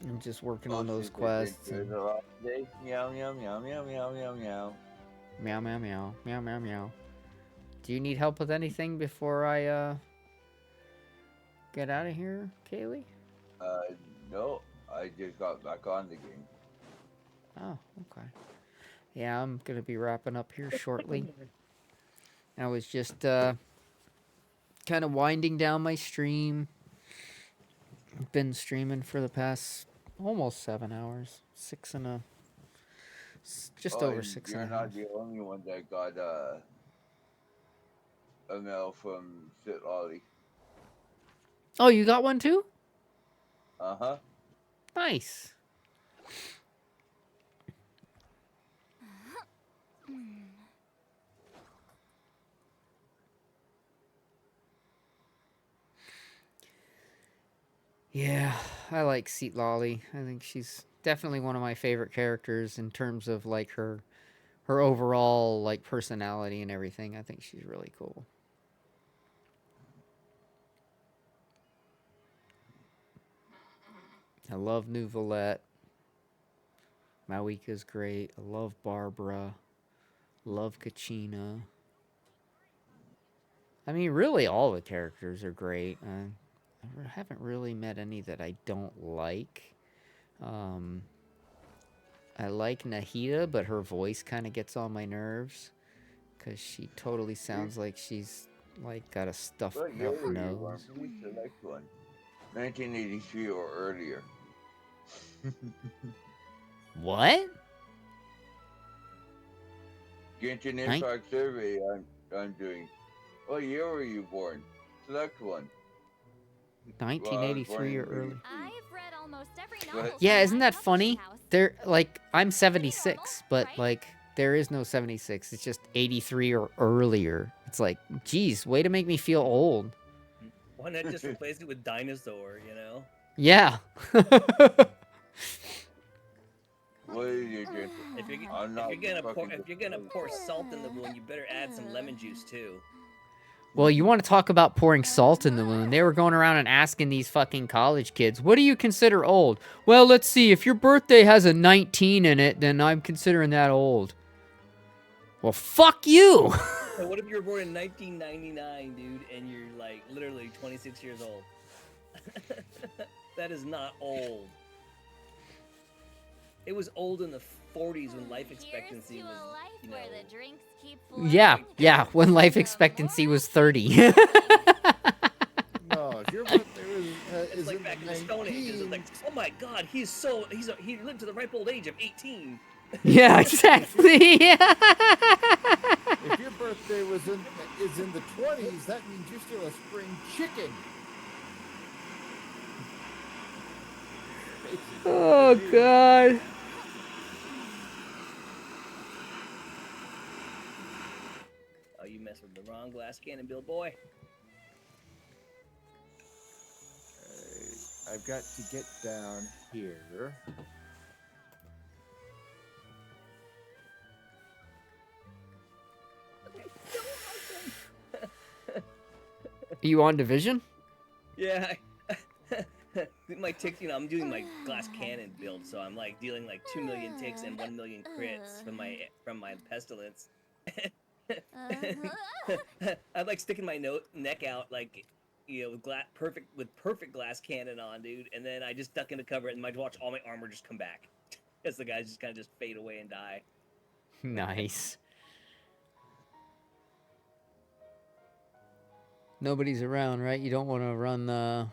I'm just working on those quests. And... Meow, meow, meow, meow, meow, meow, meow. Meow, meow, meow. Meow, meow, meow. Do you need help with anything before I, get out of here, Kaylee? No. I just got back on the game. Oh, okay. Yeah, I'm gonna be wrapping up here shortly. I was just, kind of winding down my stream. I've been streaming for the past almost 7 hours. Just over 6 You're and a not half. the only one that got a mail from Seatlali. Oh, you got one too? Uh-huh. Nice. Yeah, I like Seatlali. I think she's definitely one of my favorite characters in terms of like her overall like personality and everything. I think she's really cool. I love Neuvillette. Mawika's great. I love Barbara. Love Kachina. I mean, really all the characters are great. I haven't really met any that I don't like. I like Nahida, but her voice kind of gets on my nerves. Because she totally sounds like she's like got a stuffed up nose. Please select one. 1983 or earlier. What? Genshin Impact survey I'm doing. What year were you born? Select one. 1983 or earlier. I've read almost every novel. Yeah, isn't that funny? They're like, I'm 76, but like there is no 76. It's just 83 or earlier. It's like, geez, way to make me feel old. Why not just replace it with dinosaur, you know? Yeah. What is your Genshin? If you're gonna pour salt in the wound, you better add some lemon juice too. Well, you want to talk about pouring salt in the wound. They were going around and asking these fucking college kids, what do you consider old? Well, let's see. If your birthday has a 19 in it, then I'm considering that old. Well, fuck you! So what if you were born in 1999, dude, and you're like literally 26 years old? That is not old. It was old in the 40s when life expectancy Here's to was, a life you know, where the drinks keep flowing. Yeah, when life expectancy was 30. No, your birthday was, it's is like in back in the the Stone Ages. It's like, 19s. oh my God, he lived to the ripe old age of 18. Yeah, exactly. If your birthday is in the 20s, that means you're still a spring chicken. Oh God. Oh, you messed with the wrong glass cannon, Bill boy. I've got to get down here. Are you on Division? Yeah, my ticks, you know, I'm doing my glass cannon build, so I'm like dealing like 2 million ticks and 1 million crits from my pestilence. I'm like sticking my neck out, like, you know, with perfect glass cannon on, dude, and then I just duck into cover and watch all my armor just come back as the guys just kind of just fade away and die. Nice. Nobody's around, right? You don't want to run the...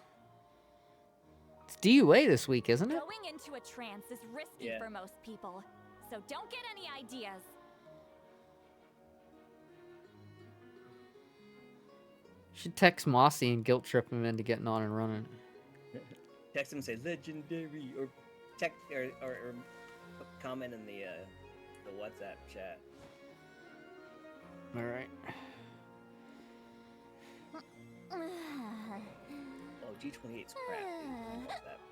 It's DUA this week, isn't it? Going into a trance is risky for most people, so don't get any ideas. Should text Mossy and guilt trip him into getting on and running. Text him and say legendary, or or comment in the WhatsApp chat. All right. Oh, G28's crap.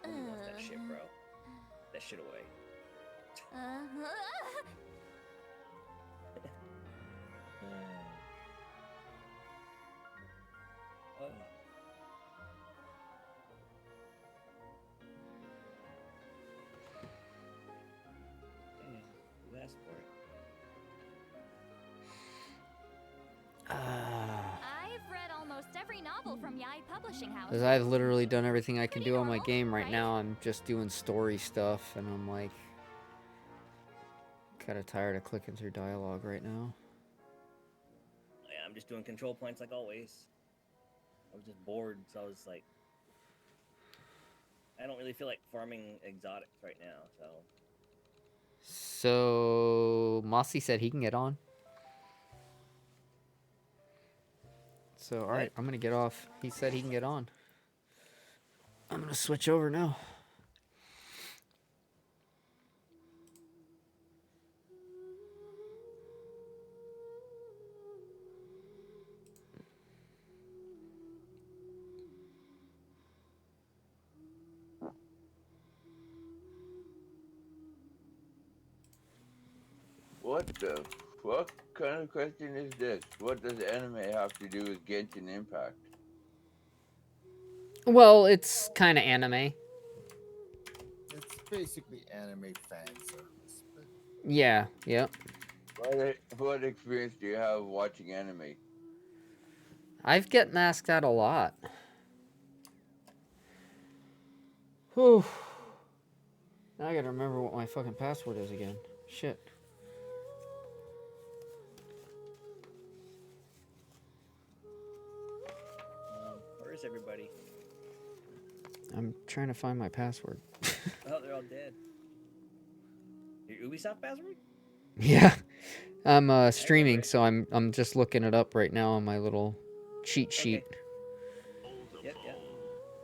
Dude. Who wants that shit, bro? That shit away. Oh. Dang, who asked for it? I've read almost every novel from Yai Publishing House. Because I've literally done everything I can do on my game right now. I'm just doing story stuff, and I'm like... kind of tired of clicking through dialogue right now. Yeah, I'm just doing control points like always. I was just bored, so I was like... I don't really feel like farming exotics right now, so... So... Mossy said he can get on. So, alright, I'm gonna get off. He said he can get on. I'm gonna switch over now. What the fuck kind of question is this? What does anime have to do with Genshin Impact? Well, it's kind of anime. It's basically anime fan service. But... Yeah, yep. What experience do you have watching anime? I've gotten asked that a lot. Whew. Now I gotta remember what my fucking password is again. Shit. Where is everybody? I'm trying to find my password. Oh, they're all dead. Your Ubisoft password? Yeah. I'm streaming, so I'm just looking it up right now on my little cheat sheet. Yep, yep.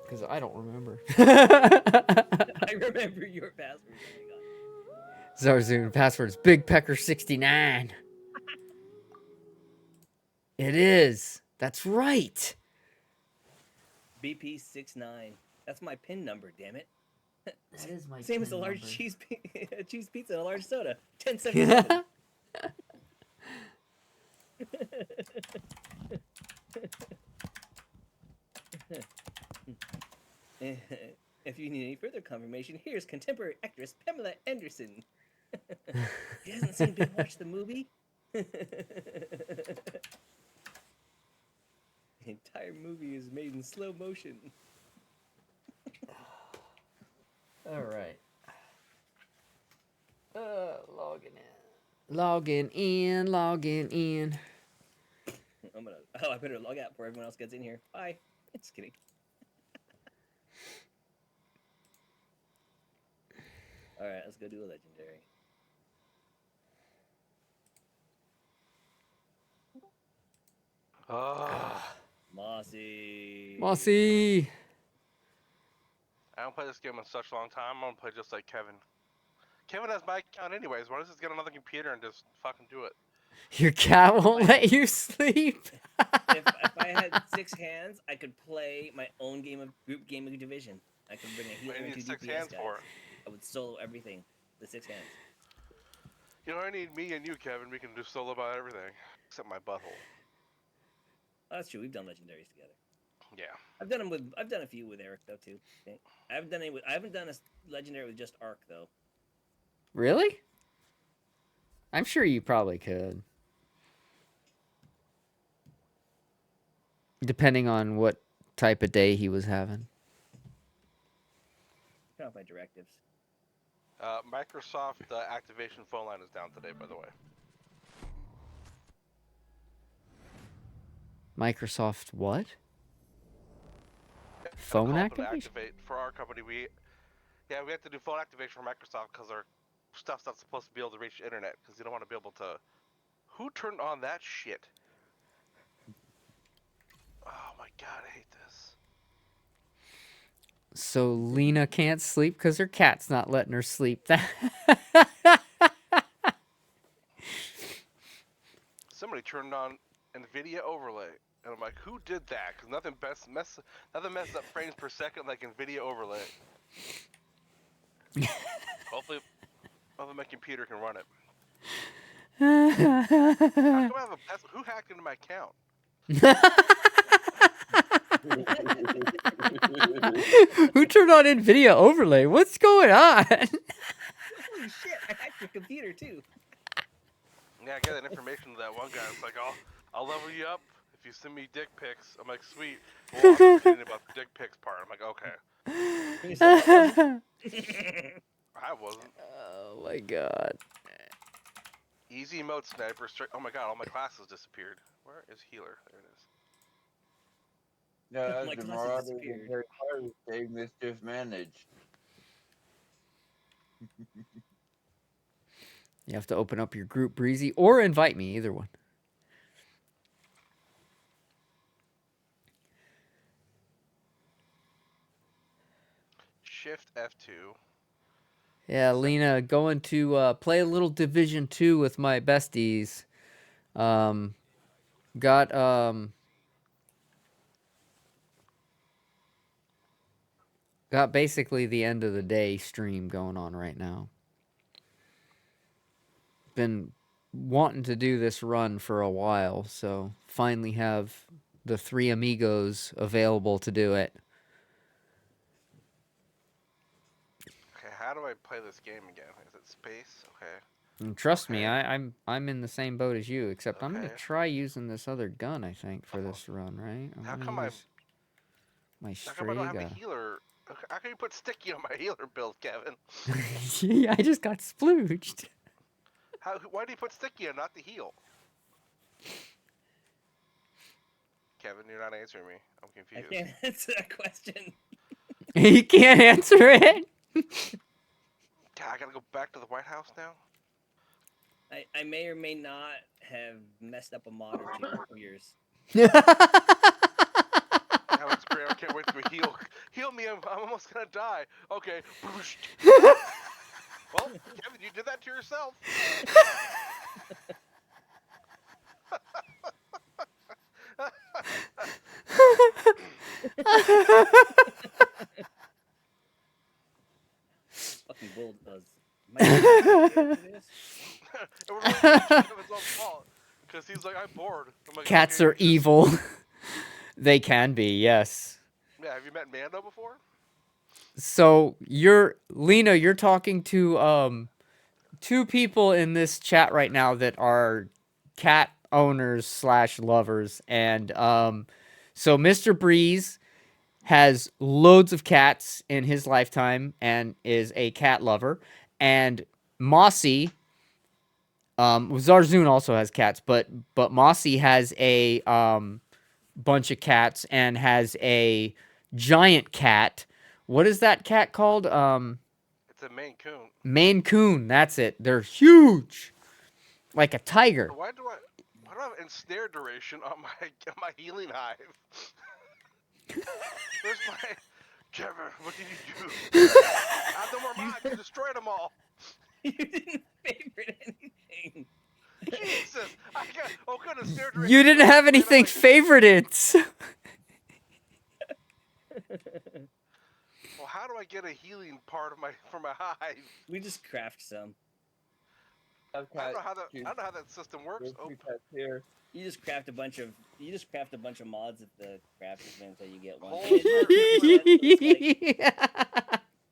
Because I don't remember. I remember your password. Oh my God. Zarzun password's BigPecker69. It is. That's right. BP69. That's my PIN number, damn it. That is my Same as a PIN large number. cheese pizza and a large soda. 1077. If you need any further confirmation, here's contemporary actress Pamela Anderson. She hasn't seen Big Watch the movie? The entire movie is made in slow motion. All right. Logging in. Logging in. I better log out before everyone else gets in here. Bye. Just kidding. All right, let's go do a legendary. Mossy. Mossy. I don't play this game in such a long time. I'm gonna play just like Kevin. Kevin has my account anyways. Why don't you just get another computer and just fucking do it? Your cat won't let you sleep. If I had 6 hands, I could play my own group game of Division. I could bring a healer What do you and 2 need 6 DPS hands guys. for? I would solo everything. The 6 hands. You know, I need me and you, Kevin. We can do solo about everything except my butthole. Oh, that's true. We've done legendaries together. Yeah. I've done a few with Eric though too. I think. I haven't done a legendary with just Arc though. Really? I'm sure you probably could. Depending on what type of day he was having. Turn off my directives. Microsoft activation phone line is down today, by the way. Microsoft what? Yeah, Phone call them to activation? activate for our company. We have to do phone activation for Microsoft because our stuff's not supposed to be able to reach the internet because you don't want to be able to. Who turned on that shit? Oh my god, I hate this. So Lena can't sleep because her cat's not letting her sleep. Somebody turned on NVIDIA overlay, and I'm like, who did that? Because nothing messes up frames per second like NVIDIA overlay. Hopefully my computer can run it. How come I have a password? Who hacked into my account? Who turned on NVIDIA overlay? What's going on? Holy shit! I hacked your computer too. Yeah, I get that information to that one guy. It's like, I'll level you up if you send me dick pics. I'm like, sweet. Well, I'm kidding about the dick pics part. I'm like, okay. I wasn't. Oh my god. Easy mode sniper. Oh my god, all my classes disappeared. Where is healer? There it is. No, My the glasses Marauders disappeared. are very hard. They mischief managed. You have to open up your group, Breezy, or invite me, either one. Shift F2. Yeah, Lena, going to play a little Division 2 with my besties. Got basically the end of the day stream going on right now. Been wanting to do this run for a while, so finally have the 3 amigos available to do it. Okay, how do I play this game again? Is it space? Okay. And trust me, I'm in the same boat as you, except I'm gonna Okay. try using this other gun, I think, for this run, right? I'm How gonna come use my How come I don't have a Strega. healer? How can you put sticky on my healer build, Kevin? Yeah, I just got splooged. Why do you put sticky on, not the heal? Kevin, you're not answering me. I'm I confused. can't answer that question. You can't answer it. God, I gotta go back to the White House now? I may or may not have messed up a mod or 2 of yours. Yeah, that's great. I can't wait to heal. Heal me, I'm almost gonna die. Okay. Well, Kevin, you did that to yourself. Fucking bull does. It was really Kevin's own fault. Because he's like, I'm bored. I'm like, Cats okay, are evil. They can be, yes. Yeah, have you met Mando before? So Lena, you're talking to 2 people in this chat right now that are cat owners / lovers, and so Mr. Breeze has loads of cats in his lifetime and is a cat lover, and Mossy, Zarzun also has cats, but Mossy has a bunch of cats and has a giant cat. What is that cat called? It's a Maine Coon. Maine Coon. That's it. They're huge, like a tiger. Why do I have ensnare duration on my healing hive? Where's my Kevin? What did you do? I have no more mines. You destroyed them all. You didn't favorite anything. Jesus! Good ensnare duration. You didn't have anything favorited. Well, how do I get a healing part of for my hive? We just craft some. I don't know how that system works. Oh. Here. You just craft a bunch of mods at the crafting event that you get one.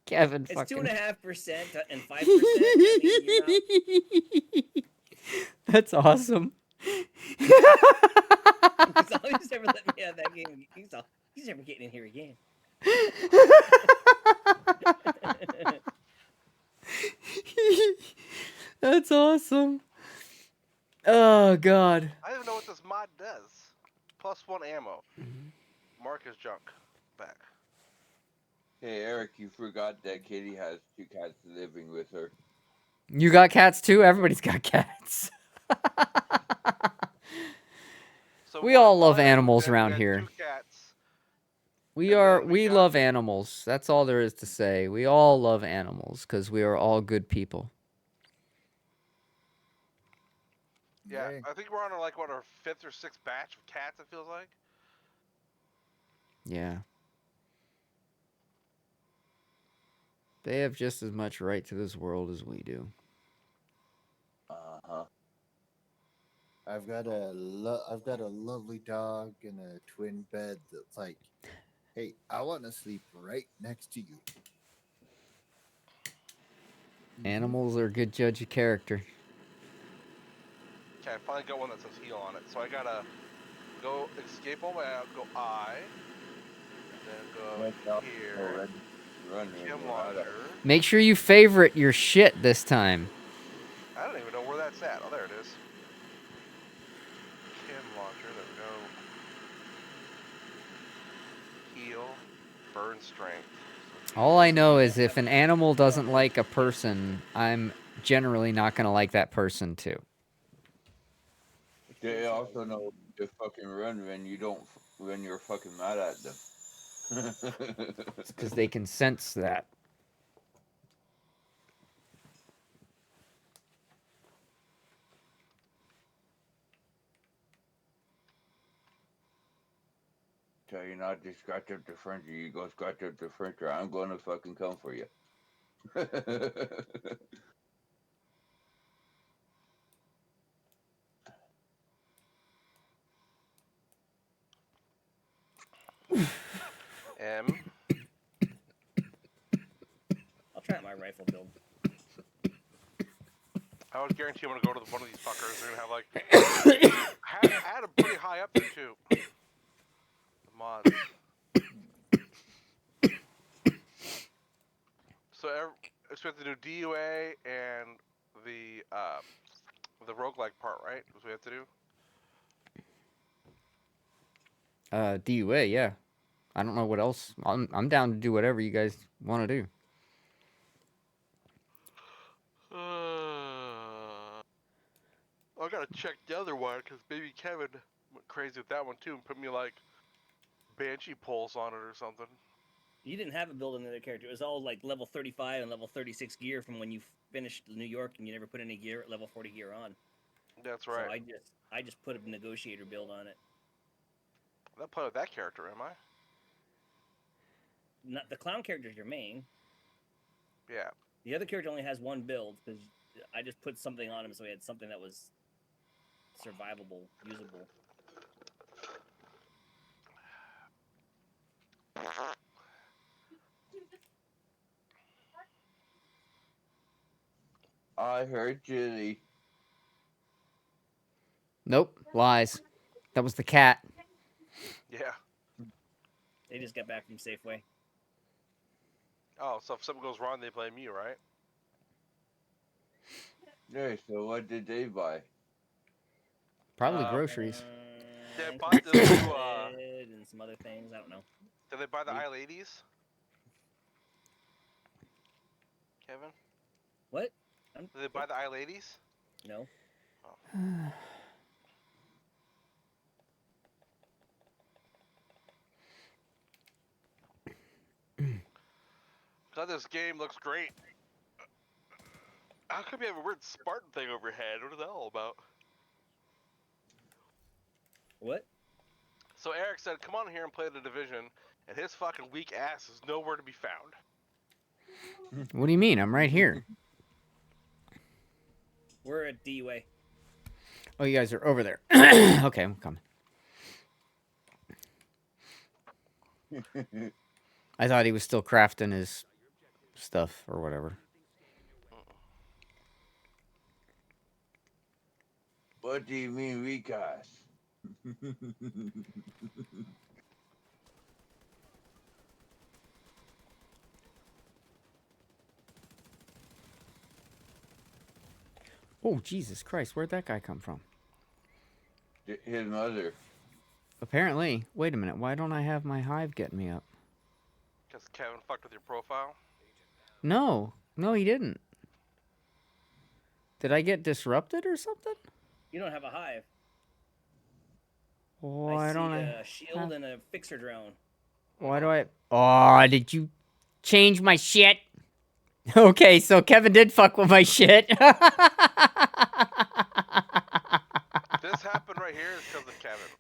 Kevin, it's fucking. 2.5% and 5%. That's awesome. That's all he's ever let me have that game. He's never getting in here again. That's awesome. Oh God. I don't even know what this mod does. +1 ammo. Mark his junk. Back. Hey Eric, you forgot that Katie has 2 cats living with her. You got cats too? Everybody's got cats. So we all love animals around here. We love animals. That's all there is to say. We all love animals because we are all good people. Yeah, I think we're on our 5th or 6th batch of cats, it feels like. Yeah. They have just as much right to this world as we do. Uh-huh. I've got a lovely dog and a twin bed that's like, hey, I want to sleep right next to you. Animals are a good judge of character. Okay, I finally got one that says heal on it. So I gotta go escape all the way out, go I, and then go here. Chem launcher. Make sure you favorite your shit this time. I don't even know where that's at. Oh, there it is. Chem launcher, there we go. Heal, burn strength. All I know is if an animal doesn't like a person, I'm generally not going to like that person too. They also know to fucking run when you're fucking mad at them. It's because they can sense that. So you're not just scratch up the furniture, you go scratch up the furniture. I'm going to fucking come for you. M. I'll try out my rifle build. I would guarantee I'm gonna go to one of these fuckers. They're gonna have I had them pretty high up there too. The mods. So we have to do DUA and the roguelike part, right? That's what we have to do. DUA, yeah. I don't know what else. I'm down to do whatever you guys want to do. I gotta check the other one because maybe Kevin went crazy with that one too and put me Banshee pulse on it or something. You didn't have a build on the other character. It was all level 35 and level 36 gear from when you finished New York, and you never put any gear at level 40 gear on. That's right. So I just put a negotiator build on it. I'm not playing with that character, am I? Not the clown character is your main. Yeah. The other character only has one build because I just put something on him so he had something that was survivable, usable. I heard Julie. Nope, lies. That was the cat. Yeah. They just got back from Safeway. Oh, so if something goes wrong, they blame you, right? Yeah, so what did they buy? Probably groceries. They bought the new, Bread and some other things. I don't know. did they buy the iLadies? Kevin? What? Did they buy the iLadies? No. God, this game looks great. How come you have a weird Spartan thing over your head? What is that all about? What? So Eric said, come on here and play the Division, and his fucking weak ass is nowhere to be found. What do you mean? I'm right here. We're at DUA. Oh, you guys are over there. Okay, I'm coming. I thought he was still crafting his stuff or whatever. What do you mean recast? Oh, Jesus Christ. Where'd that guy come from? His mother. Apparently. Wait a minute. Why don't I have my hive getting me up? Because Kevin fucked with your profile? No. No, he didn't. Did I get disrupted or something? You don't have a hive. Why I don't see I? a shield and a fixer drone. Why do I? Oh, did you change my shit? Okay, so Kevin did fuck with my shit. This happened right here is because of Kevin.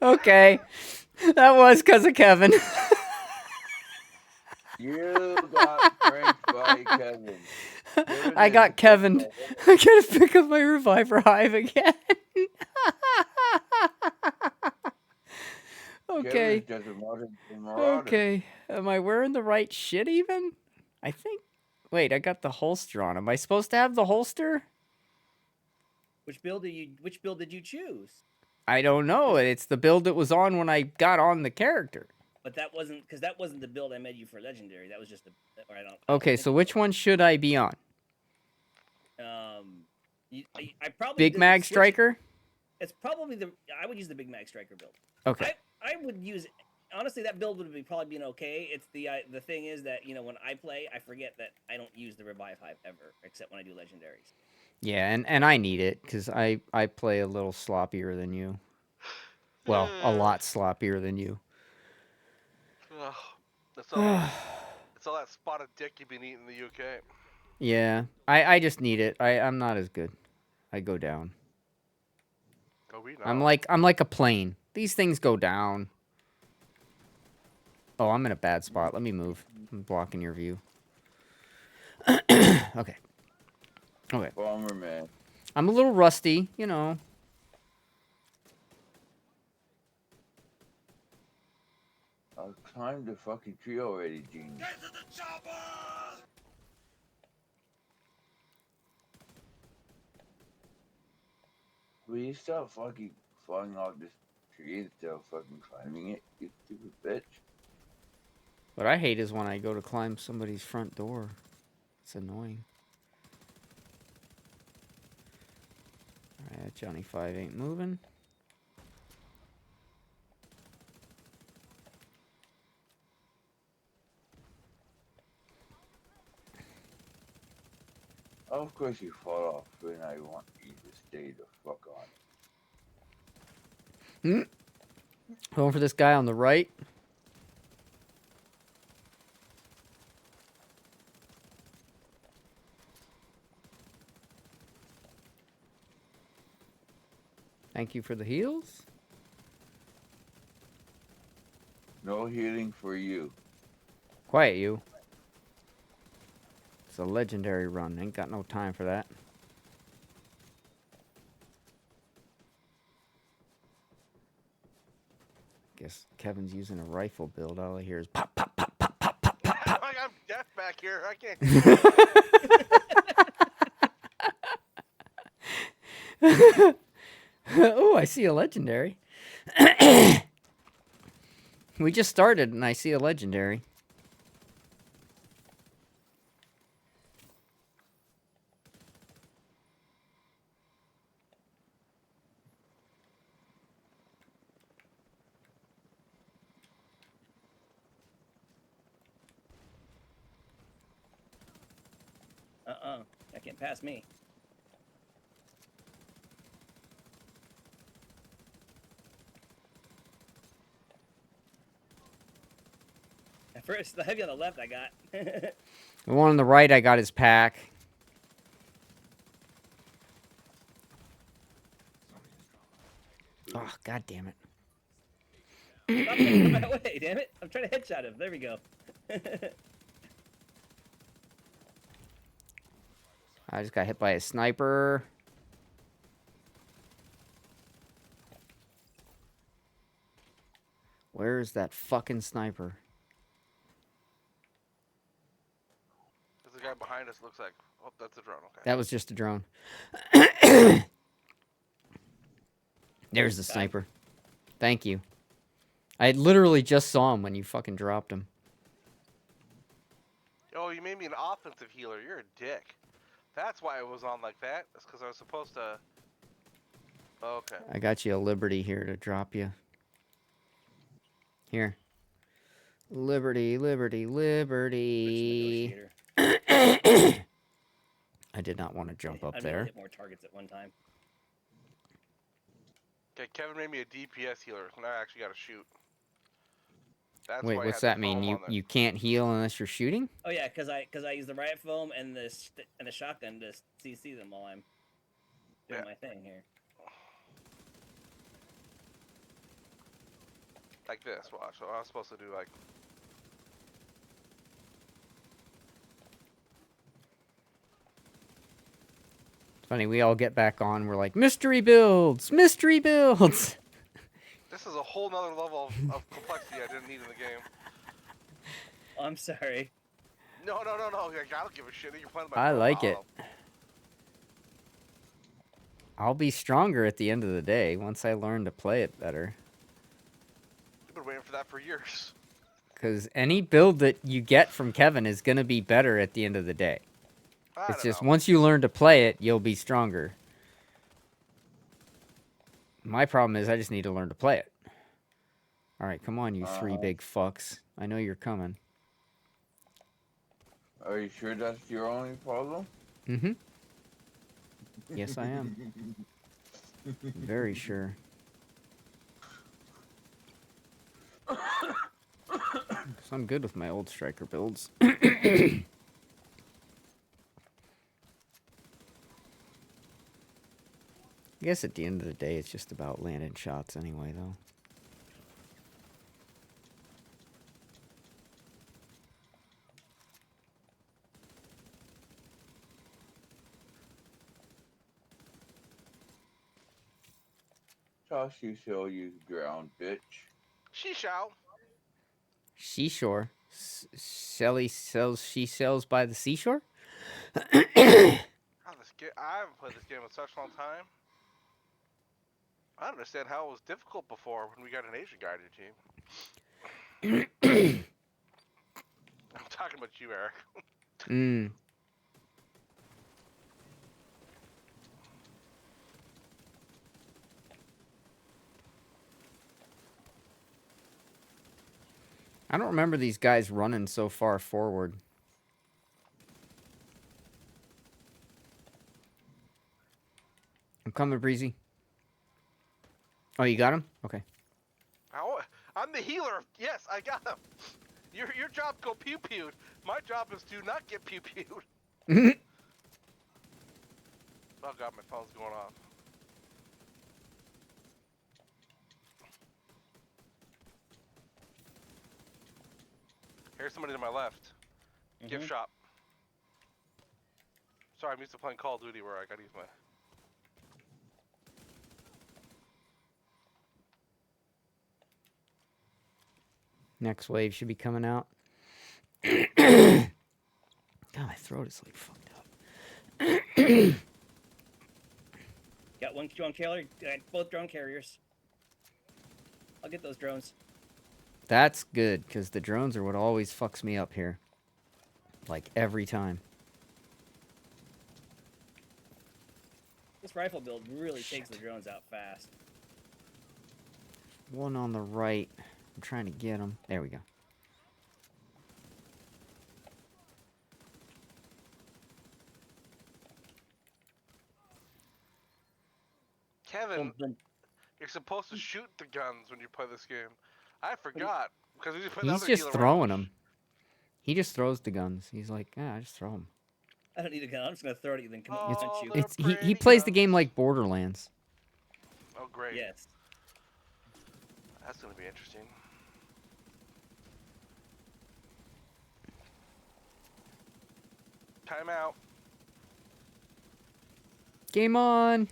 Okay, that was because of Kevin. You got pranked by Kevin. I got Kevin. I gotta pick up my reviver hive again. Okay. Kevin's just a marauder. Okay. Am I wearing the right shit even? I think. Wait, I got the holster on. Am I supposed to have the holster? Which build did you choose? I don't know. It's the build that was on when I got on the character. But that wasn't the build I made you for legendary. That was just the. Or I don't. Okay, so which one should I be on? I probably Big didn't Mag switch- Striker? It's probably I would use the Big Mag Striker build. Okay. I would use honestly that build would be probably been okay. It's the thing is that when I play I forget that I don't use the Revive Hive ever except when I do legendaries. Yeah, and I need it because I play a little sloppier than you. Well, a lot sloppier than you. Ugh, it's all that spotted dick you've been eating in the UK. Yeah, I just need it. I'm not as good. I go down. Oh, we know. I'm like a plane. These things go down. Oh, I'm in a bad spot. Let me move. I'm blocking your view. Okay. Okay. Bomber man. I'm a little rusty, you know. I'll climb the fucking tree already, Gene. Get to the chopper! Will you stop fucking falling off this tree instead of fucking climbing it, you stupid bitch? What I hate is when I go to climb somebody's front door. It's annoying. Alright, Johnny 5 ain't moving. Of course you fall off when I want you to stay the fuck on. Going for this guy on the right. Thank you for the heals. No healing for you. Quiet, you. It's a legendary run. Ain't got no time for that. Guess Kevin's using a rifle build. All I hear is pop, pop, pop, pop, pop, pop, pop, pop. I'm deaf back here. I can't. Oh, I see a legendary. We just started and I see a legendary. That can't pass me. At first, the heavy on the left I got. The one on the right, I got his pack. Oh, god damn it. Stop getting my way, damn it. I'm trying to headshot him. There we go. I just got hit by a sniper. Where is that fucking sniper? There's a guy behind us, looks like. Oh, that's a drone, okay. That was just a drone. There's the sniper. Thank you. I literally just saw him when you fucking dropped him. Oh, you made me an offensive healer. You're a dick. That's why it was on like that. That's because I was supposed to... Okay. I got you a Liberty here to drop you. Here. Liberty, Liberty, Liberty. I did not want to jump up there. Hit more targets at one time. Okay, Kevin made me a DPS healer. Now I actually got to shoot. That's Wait, why I what's had that the mean? foam on there. You can't heal unless you're shooting? Oh yeah, because I use the riot foam and the shotgun to CC them while I'm doing my thing here. Like this, watch. So I was supposed to do like... It's funny, we all get back on, we're like, mystery builds! Mystery builds! This is a whole nother level of complexity I didn't need in the game. I'm sorry. No. I don't give a shit. You're playing my I like it. profile. I'll be stronger at the end of the day once I learn to play it better. You've been waiting for that for years. Because any build that you get from Kevin is going to be better at the end of the day. It's just once you learn to play it, you'll be stronger. My problem is I just need to learn to play it. Alright, come on, you three big fucks. I know you're coming. Are you sure that's your only problem? Mm-hmm. Yes, I am. Very sure. So I'm good with my old striker builds. I guess at the end of the day, it's just about landing shots anyway, though. Toss you shall use ground, bitch. She shall. Seashore? Shelly sells she sells by the seashore? I haven't played this game in such a long time. I don't understand how it was difficult before when we got an Asian guy to your team. I'm talking about you, Eric. I don't remember these guys running so far forward. I'm coming, Breezy. Oh, you got him? Okay. I'm the healer. Yes, I got him. Your job go pew pewed. My job is to not get pew pewed. Oh god, my phone's going off. Here's somebody to my left. Gift shop. Sorry, I'm used to playing Call of Duty where I gotta use my... Next wave should be coming out. God, my throat is like fucked up. Got one drone carrier, both drone carriers. I'll get those drones. That's good, because the drones are what always fucks me up here. Like, every time. This rifle build really takes the drones out fast. One on the right. I'm trying to get him. There we go. Kevin, you're supposed to shoot the guns when you play this game. I forgot because we just put the He's other just healer throwing around. them. He just throws the guns. He's like, yeah, I just throw them. I don't need a gun. I'm just gonna throw it at you, then come and punch you. It's he plays the game like Borderlands. Oh, great. Yes. That's gonna be interesting. Time out. Game on.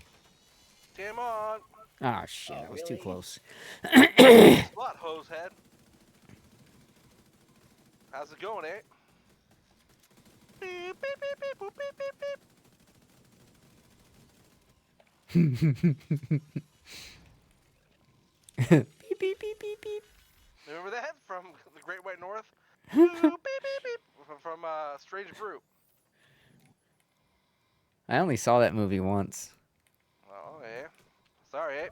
Game on. Ah, shit, that was too close. Spot, hosehead. How's it going, eh? Beep, beep, beep, beep, boop, beep, beep, beep. Beep, beep, beep, beep, beep. Remember that from the Great White North? Beep, beep, beep. From Strange Brew. I only saw that movie once. Oh, yeah. Sorry, eh?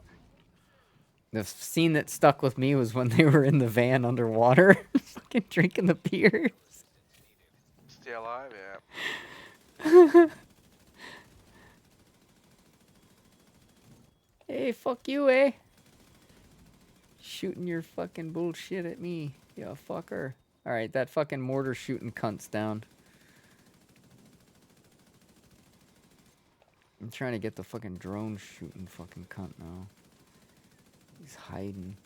The scene that stuck with me was when they were in the van underwater, fucking drinking the beers. Stay alive, yeah. Hey, fuck you, eh? Shooting your fucking bullshit at me, you fucker. Alright, that fucking mortar shooting cunt's down. I'm trying to get the fucking drone shooting fucking cunt now. He's hiding.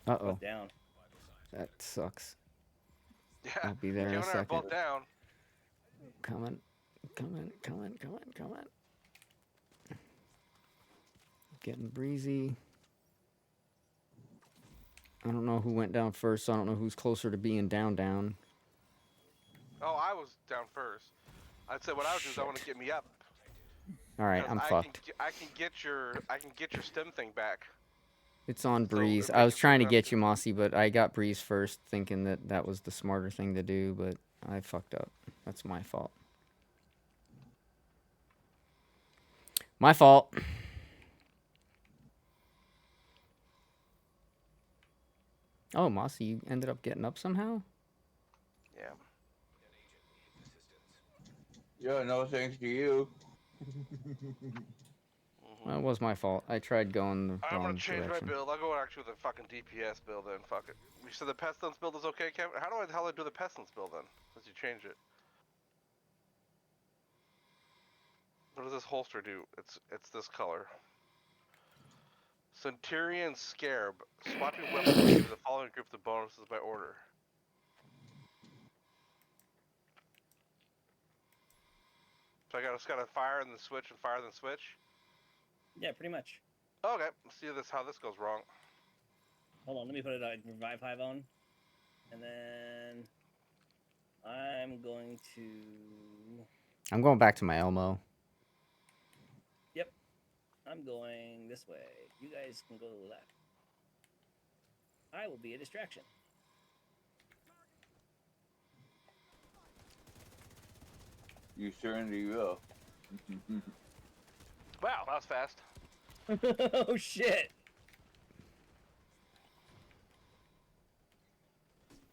Uh-oh. Down. That sucks. Yeah. I'll be there in a Kevin and I are second. both down. Coming. Getting breezy. I don't know who went down first, so I don't know who's closer to being down. Oh, I was down first. I'd say what I would do is I want to get me up. Alright, I'm fucked. I can get your stem thing back. It's on Breeze. I was trying to get you, Mossy, but I got Breeze first, thinking that that was the smarter thing to do, but I fucked up. That's my fault. My fault. Oh, Mossy, you ended up getting up somehow? Yeah. Yo, no thanks to you. Well, it was my fault. I tried going the I'm wrong gonna change direction. my build. I'll go actually with the fucking DPS build then. Fuck it. You said the pestilence build is okay, Kevin? How the hell do I do the pestilence build then? Since you change it. What does this holster do? It's this color. Centurion Scarab. Swapping weapons gives the following group the bonuses by order. So I just gotta fire and then switch and fire and then switch? Yeah, pretty much. Okay, let's see how this goes wrong. Hold on, let me put it revive hive on. And then I'm going to I'm going back to my Elmo. Yep. I'm going this way. You guys can go to the left. I will be a distraction. You certainly will. Wow, that was fast. Oh shit!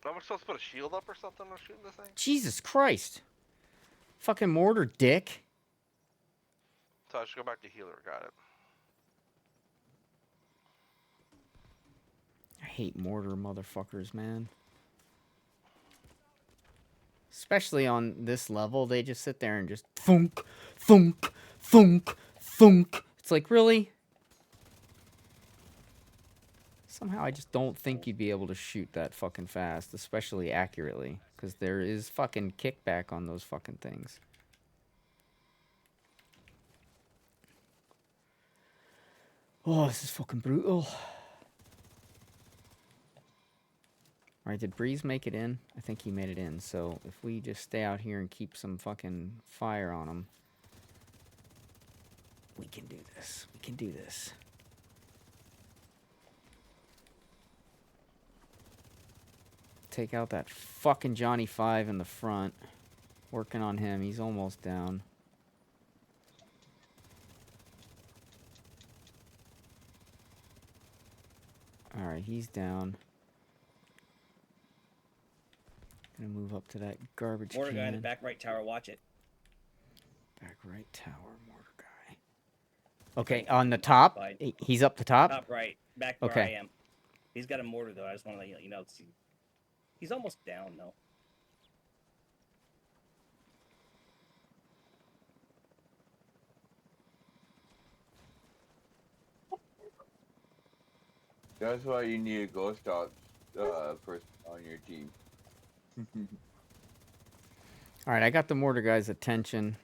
Am I supposed to put a shield up or something when shooting this thing? Jesus Christ. Fucking mortar, dick. So I should go back to healer. Got it. I hate mortar motherfuckers, man. Especially on this level, they just sit there and just thunk, thunk, thunk, thunk. It's like, really? Somehow I just don't think you'd be able to shoot that fucking fast, especially accurately, because there is fucking kickback on those fucking things. Oh, this is fucking brutal. Alright, did Breeze make it in? I think he made it in, so if we just stay out here and keep some fucking fire on him, we can do this. We can do this. Take out that fucking Johnny 5 in the front. Working on him. He's almost down. Alright, he's down. Gonna move up to that garbage Mortar guy in the can. back right tower. Watch it. Back right tower, mortar guy. Okay, on the top. Side. He's up the top. Top right, back where Okay. I am. He's got a mortar though. I just want to let you know. He's almost down though. That's why you need a ghost ops person on your team. All right, I got the mortar guy's attention.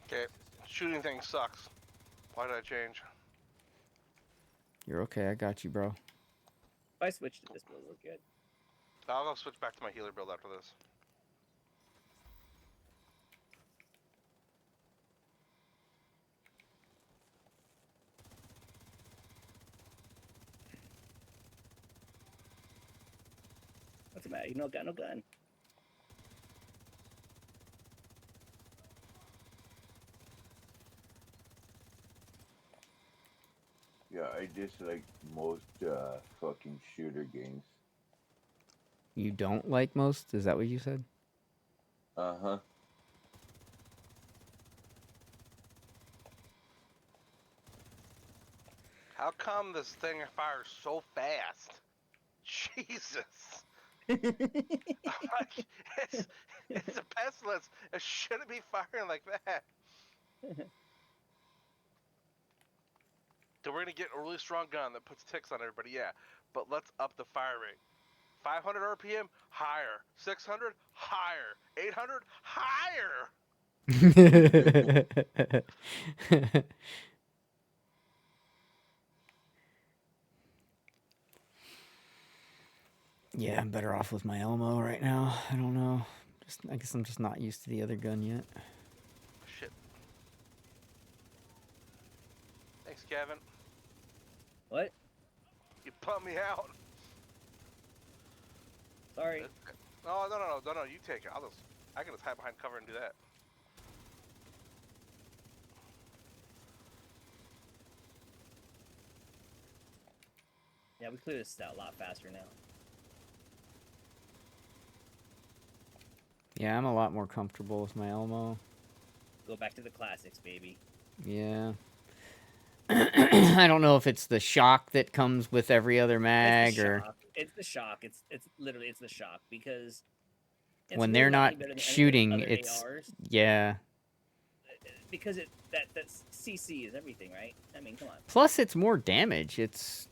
Okay, shooting thing sucks. Why did I change? You're okay. I got you, bro. If I switch to this build, look good. I'll go switch back to my healer build after this. What's the matter? You got no gun. Yeah, I dislike most fucking shooter games. You don't like most? Is that what you said? Uh-huh. How come this thing fires so fast? Jesus. Like, it's a pestilence. It shouldn't be firing like that. So we're gonna get a really strong gun that puts ticks on everybody, yeah. But let's up the fire rate. 500 RPM, higher. 600, higher. 800, higher. Yeah, I'm better off with my Elmo right now. I don't know. I guess I'm just not used to the other gun yet. Shit. Thanks, Kevin. What? You pumped me out. Sorry. No, you take it. I can just hide behind cover and do that. Yeah, we clear this out a lot faster now. Yeah, I'm a lot more comfortable with my Elmo. Go back to the classics, baby. Yeah. I don't know if it's the shock that comes with every other mag or It's the shock. It's literally the shock because it's when more they're not likely better than any shooting, other it's ARs yeah. because that's CC is everything, right? I mean, come on. Plus, it's more damage. It's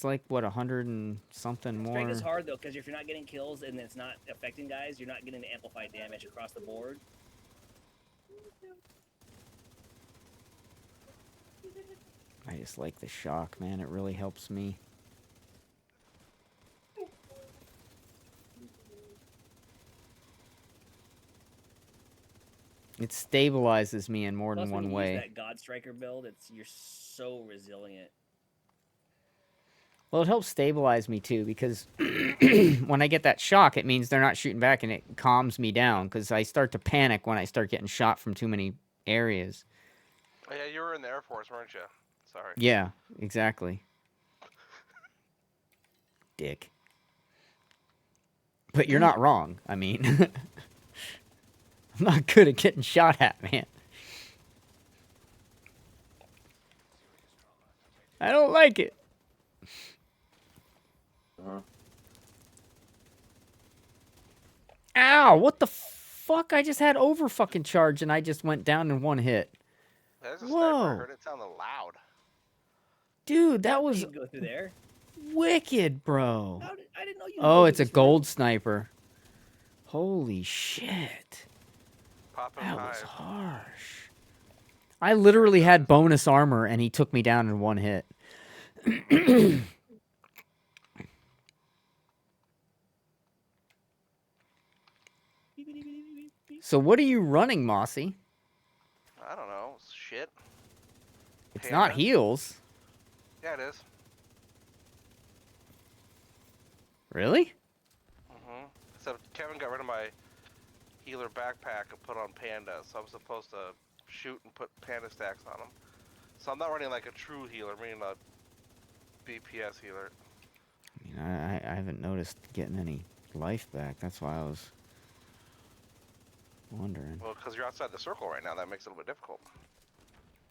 like what 100 and something more. Straight is hard though because if you're not getting kills and it's not affecting guys, you're not getting the amplified damage across the board. I just like the shock, man. It really helps me. It stabilizes me in more Plus, than when one you way. use that God Striker build, you're so resilient. Well, it helps stabilize me too because when I get that shock, it means they're not shooting back and it calms me down because I start to panic when I start getting shot from too many areas. Oh, yeah, you were in the Air Force, weren't you? Sorry. Yeah, exactly. Dick. But you're not wrong. I mean, I'm not good at getting shot at, man. I don't like it. Ow, what the fuck? I just had over fucking charge and I just went down in one hit. There's a Whoa. sniper. I heard it sounded loud. Dude, that was You can go through there. wicked, bro. I didn't know you. Oh, it's a gold sniper. Holy shit. Popping That was hive. harsh. I literally had bonus armor and he took me down in one hit. So what are you running, Mossy? I don't know. Shit. It's not Panda? heals. Yeah, it is. Really? So Kevin got rid of my healer backpack and put on Panda, so I'm supposed to shoot and put Panda stacks on him. So I'm not running like a true healer, I'm running a BPS healer. I mean, I haven't noticed getting any life back. That's why I was wondering. Well, because you're outside the circle right now, that makes it a little bit difficult.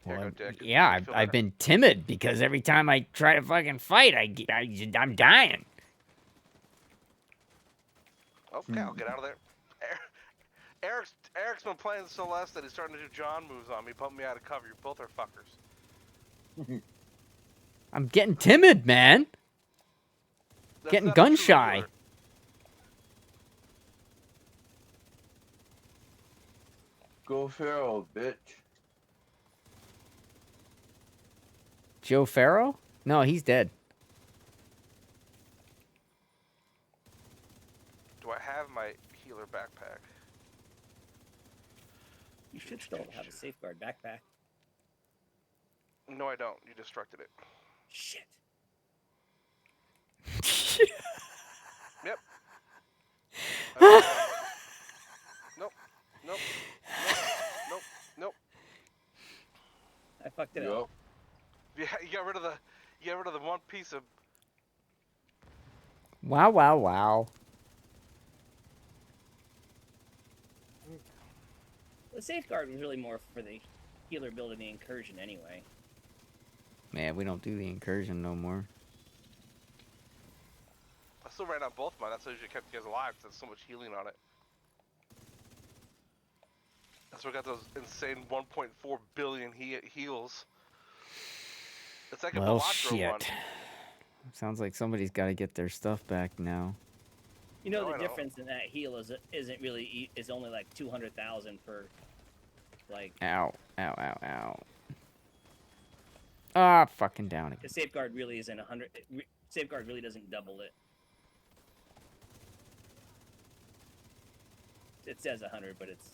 Here Well, you go, Dick. yeah, You feel I've better? been timid because every time I try to fucking fight, I'm dying. Okay, I'll get out of there. Eric's been playing so less that he's starting to do John moves on me, pumping me out of cover. You both are fuckers. I'm getting timid, man. That's Getting not a gun true shy. healer. Go feral, bitch. Joe Farrow? No, he's dead. Do I have my healer backpack? You should still have a safeguard backpack. No, I don't. You destructed it. Shit. Yep. Nope. Nope. Nope. Nope. Nope. I fucked it up. Yeah, you got rid of the one piece of. Wow, wow, wow. The safeguard was really more for the healer building the incursion anyway. Man, we don't do the incursion no more. I still ran out both of mine. That's how you kept you guys alive. 'Cause there's so much healing on it. That's why I got those insane 1.4 billion heals. It's like a Well, Balatro shit. one. Sounds like somebody's got to get their stuff back now. You know No, I the know. difference in that heal isn't really is only like 200,000 per, like. Ow, ow, ow, ow. Ah, fucking down it. The safeguard really isn't 100. Safeguard really doesn't double it. It says 100, but it's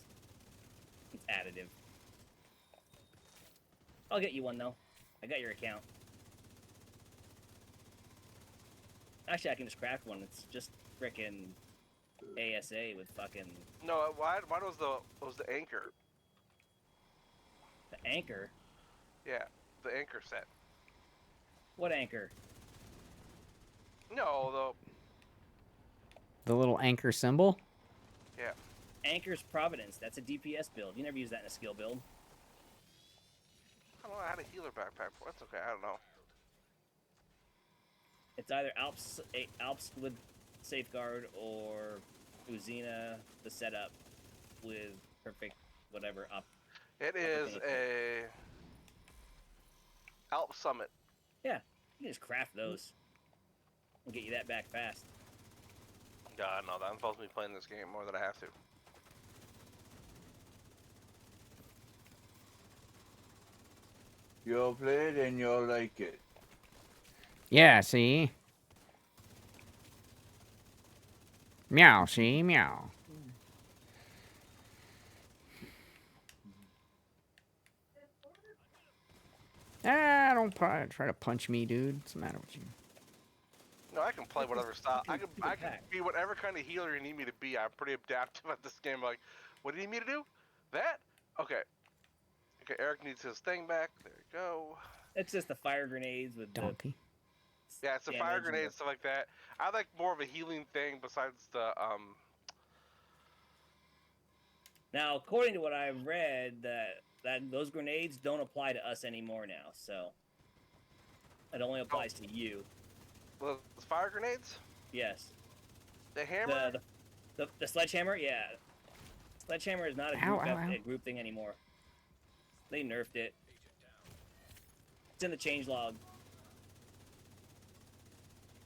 additive. I'll get you one though. I got your account. Actually, I can just craft one. It's just frickin' ASA with fucking No, why was the anchor? the anchor. Yeah, the anchor set. What anchor? No, The little anchor symbol? yeah. Anchor's Providence. That's a DPS build. You never use that in a skill build. I don't know. I had a healer backpack for. That's okay. I don't know. It's either Alps with Safeguard or Uzina the setup with perfect whatever up. It is a Alp Summit. Yeah, you can just craft those and get you that back fast. God, no, I'm supposed to be playing this game more than I have to. You'll play it and you'll like it. Yeah, see? Meow, see? Meow. Ah, don't try to punch me, dude. What's the matter with you? No, I can play whatever style. I can be whatever kind of healer you need me to be. I'm pretty adaptive at this game. Like, what do you need me to do? That? Okay. Okay, Eric needs his thing back. There you go. It's just the fire grenades with Donkey. Yeah, it's the fire grenades, stuff like that. I like more of a healing thing besides the Now, according to what I've read, that those grenades don't apply to us anymore now. So it only applies to you. the fire grenades. Yes. The hammer. The sledgehammer. Yeah. Sledgehammer is not a Ow, group, ow, ow. a group thing anymore. They nerfed it. It's in the changelog.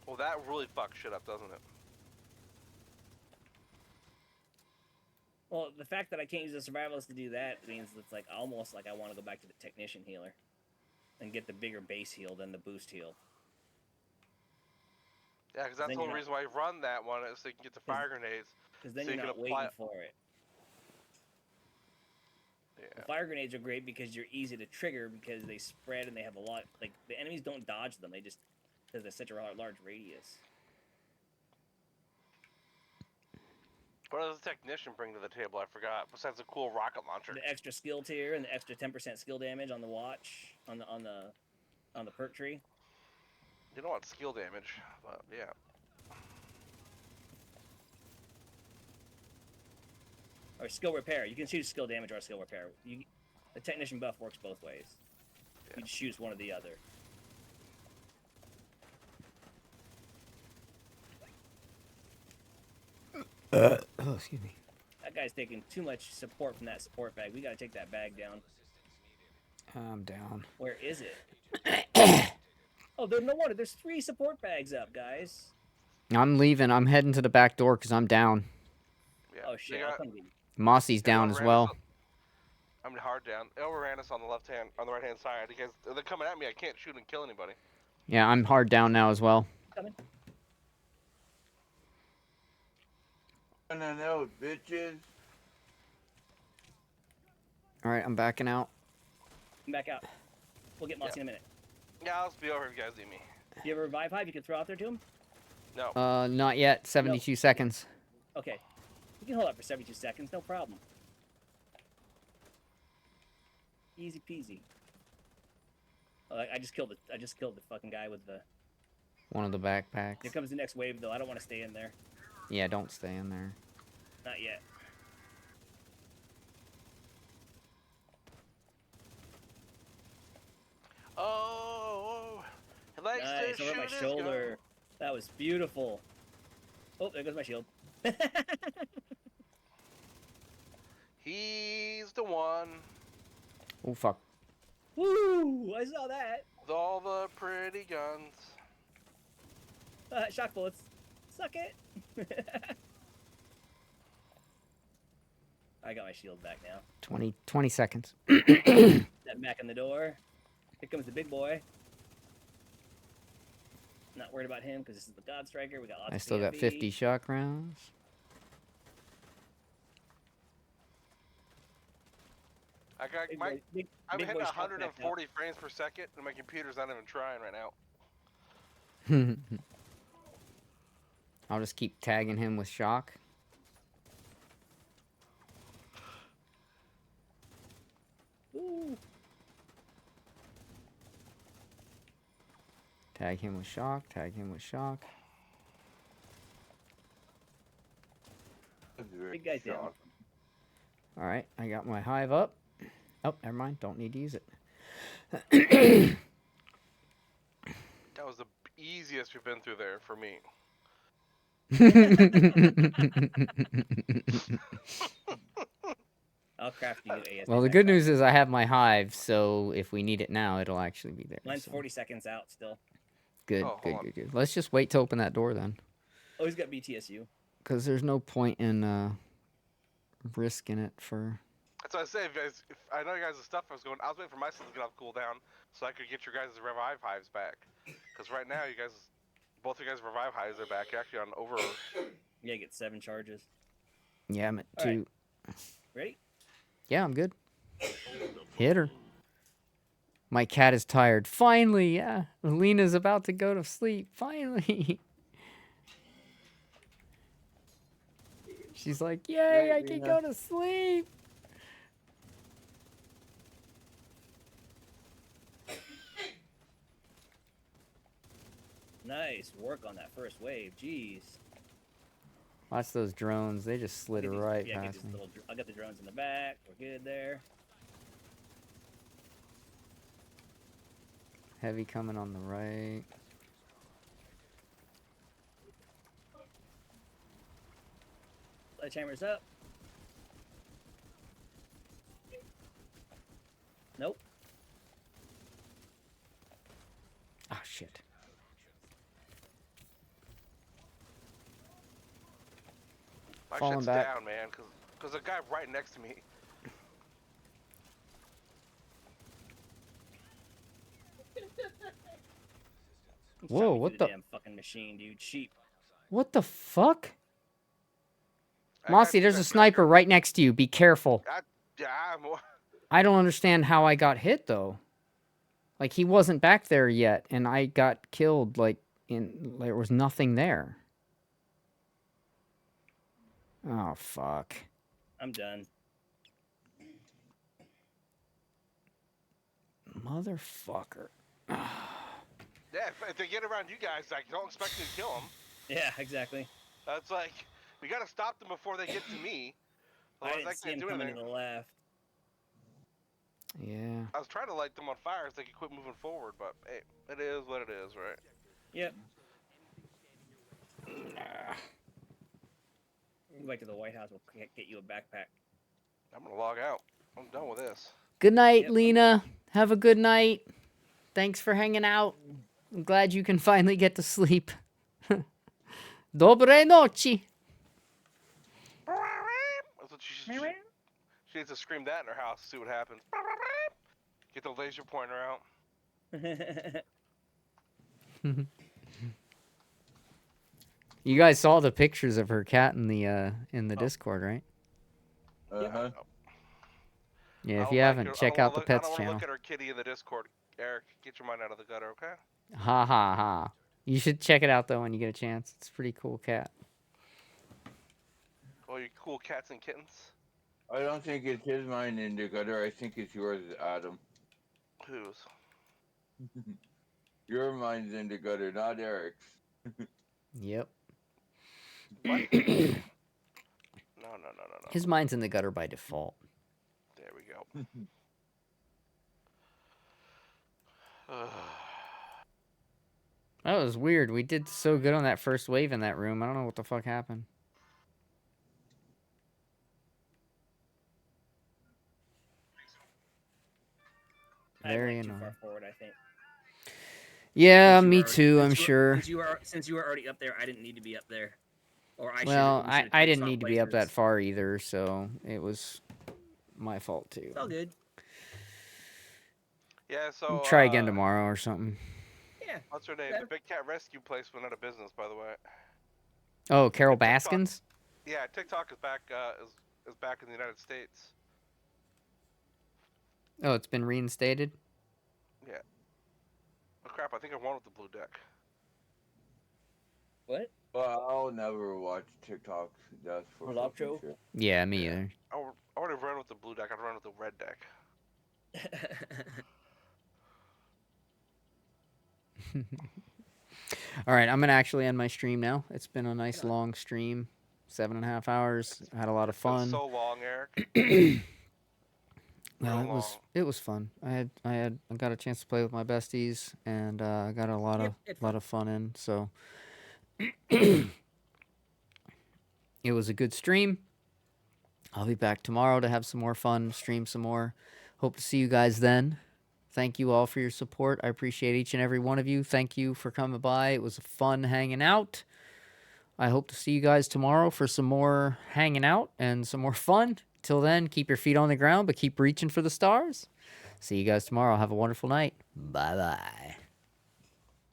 Well, that really fucks shit up, doesn't it? Well, the fact that I can't use the survivalist to do that means it's like almost like I want to go back to the technician healer and get the bigger base heal than the boost heal. Yeah, because that's then the whole you're not- reason why you run that one is so you can get the fire grenades. Because then so you're you not can waiting apply. for it. Yeah. The fire grenades are great because you're easy to trigger because they spread and they have a lot. Like the enemies don't dodge them; they just because they're such a large radius. What does the technician bring to the table? I forgot. Besides a cool rocket launcher. The extra skill tier and the extra 10% skill damage on the watch. on the perk tree. You don't want skill damage, but yeah. Or skill repair. You can choose skill damage or skill repair. The technician buff works both ways. Yeah. You just choose one or the other. Oh, excuse me. That guy's taking too much support from that support bag. We gotta take that bag down. I'm down. Where is it? Oh, there's no wonder. There's 3 support bags up, guys. I'm leaving. I'm heading to the back door because I'm down. Yeah. Oh shit! I'll come get you. Mossy's down as well. I'm hard down. They overran us on the right hand side. Because they're coming at me. I can't shoot and kill anybody. Yeah, I'm hard down now as well. Coming. No, bitches. All right, I'm backing out. Come back out. We'll get Mossy in a minute. Yeah, I'll just be over if you guys need me. Do you have a revive hive you can throw out there to him? No. Not yet. 72 seconds. Okay. You can hold up for 72 seconds, no problem. Easy peasy. Oh, I just killed the fucking guy with the. One of the backpacks. Here comes the next wave, though. I don't want to stay in there. Yeah, don't stay in there. Not yet. Oh, he likes nice, to over shoot my his shoulder. gun. That was beautiful. Oh, there goes my shield. He's the one. Oh fuck. Woo! I saw that. With all the pretty guns. Shock bullets. Suck it. I got my shield back now. 20 seconds. That back in the door. Here comes the big boy. Not worried about him because this is the God Striker. We got lots I of still got CMB. 50 shock rounds. I got Big my. boy- big- I'm big hitting boy shot back 140 frames per second, and my computer's not even trying right now. I'll just keep tagging him with shock. Ooh. Tag him with shock. Tag him with shock. Big guy's down. All right, I got my hive up. Oh, never mind. Don't need to use it. That was the easiest we've been through there for me. I'll craft you ASAP. Well, the good news is I have my hive, so if we need it now, it'll actually be there. Mine's so. 40 seconds out still. Good, Oh, good, hold good, good. Let's just wait to open that door then. Oh, he's got BTSU. Because there's no point in risking it for... That's what I say. If I know you guys' stuff, I was waiting for my stuff to get off cooldown so I could get your guys' revive hives back. Because right now, both of you guys' revive hives are back. You're actually on over. Yeah, get 7 charges. Yeah, I'm at All 2. right. Ready? Yeah, I'm good. Hit her. My cat is tired. Finally, yeah. Lena's about to go to sleep. Finally. She's like, yay, I can go to sleep. Nice work on that first wave. Jeez. Watch those drones. They just slid Get these- right yeah, get past these me. little I got the drones in the back. We're good there. Heavy coming on the right. Sledgehammer's up. Nope. Oh, shit. My Falling shit's back. down, man. Because a guy right next to me. Shot Whoa, me what through the... damn fucking machine, dude? Sheep. What the fuck? Mossy, there's a sniper right next to you. Be careful. I don't understand how I got hit, though. Like, he wasn't back there yet, and I got killed, like, there was nothing there. Oh, fuck. I'm done. Motherfucker. Yeah, if they get around you guys, like, don't expect me to kill them. Yeah, exactly. That's like, we gotta stop them before they get to me. I didn't see him coming to the left. Yeah. I was trying to light them on fire so they could quit moving forward, but hey, it is what it is, right? Yep. Wait till the White House will get you a backpack. I'm gonna log out. I'm done with this. Good night, Lena. Have a good night. Thanks for hanging out. I'm glad you can finally get to sleep. Dobre noci. That's what she needs to scream that in her house to see what happens. Get the laser pointer out. You guys saw the pictures of her cat in the Discord, right? Uh-huh. Yeah, if you haven't, check out the Pets I don't channel. look at her kitty in the Discord. Eric, get your mind out of the gutter, okay? Ha ha ha. You should check it out though when you get a chance. It's a pretty cool cat. Oh, you cool cats and kittens. I don't think it's his mind in the gutter. I think it's yours, Adam. Whose? Your mind's in the gutter, not Eric's. Yep. No. His mind's in the gutter by default. There we go. That was weird. We did so good on that first wave in that room. I don't know what the fuck happened. Very Too annoying. far forward, I think. Yeah, Since you me were too. I'm since you were- sure. Since you were already up there, I didn't need to be up there. Or I Well, should've- we should've I picked didn't soft need to be up that places. far either, so it was my fault too. It's all good. Yeah, so Try again tomorrow or something. Yeah. What's her name? The Big Cat Rescue place went out of business, by the way. Oh, Carol Baskins? Yeah, TikTok is back. Is back in the United States. Oh, it's been reinstated? Yeah. Oh crap! I think I won with the blue deck. What? Well, I'll never watch TikTok. That's for Roll fucking outro? sure. Yeah, me either. I already ran with the blue deck. I'd run with the red deck. All right, I'm going to actually end my stream now. It's been a nice long stream. 7.5 hours. I had a lot of fun. So long, Eric. No, it was fun. I got a chance to play with my besties, and I got a lot of fun in. So it was a good stream. I'll be back tomorrow to have some more fun, stream some more. Hope to see you guys then. Thank you all for your support. I appreciate each and every one of you. Thank you for coming by. It was fun hanging out. I hope to see you guys tomorrow for some more hanging out and some more fun. Till then, keep your feet on the ground, but keep reaching for the stars. See you guys tomorrow. Have a wonderful night. Bye-bye.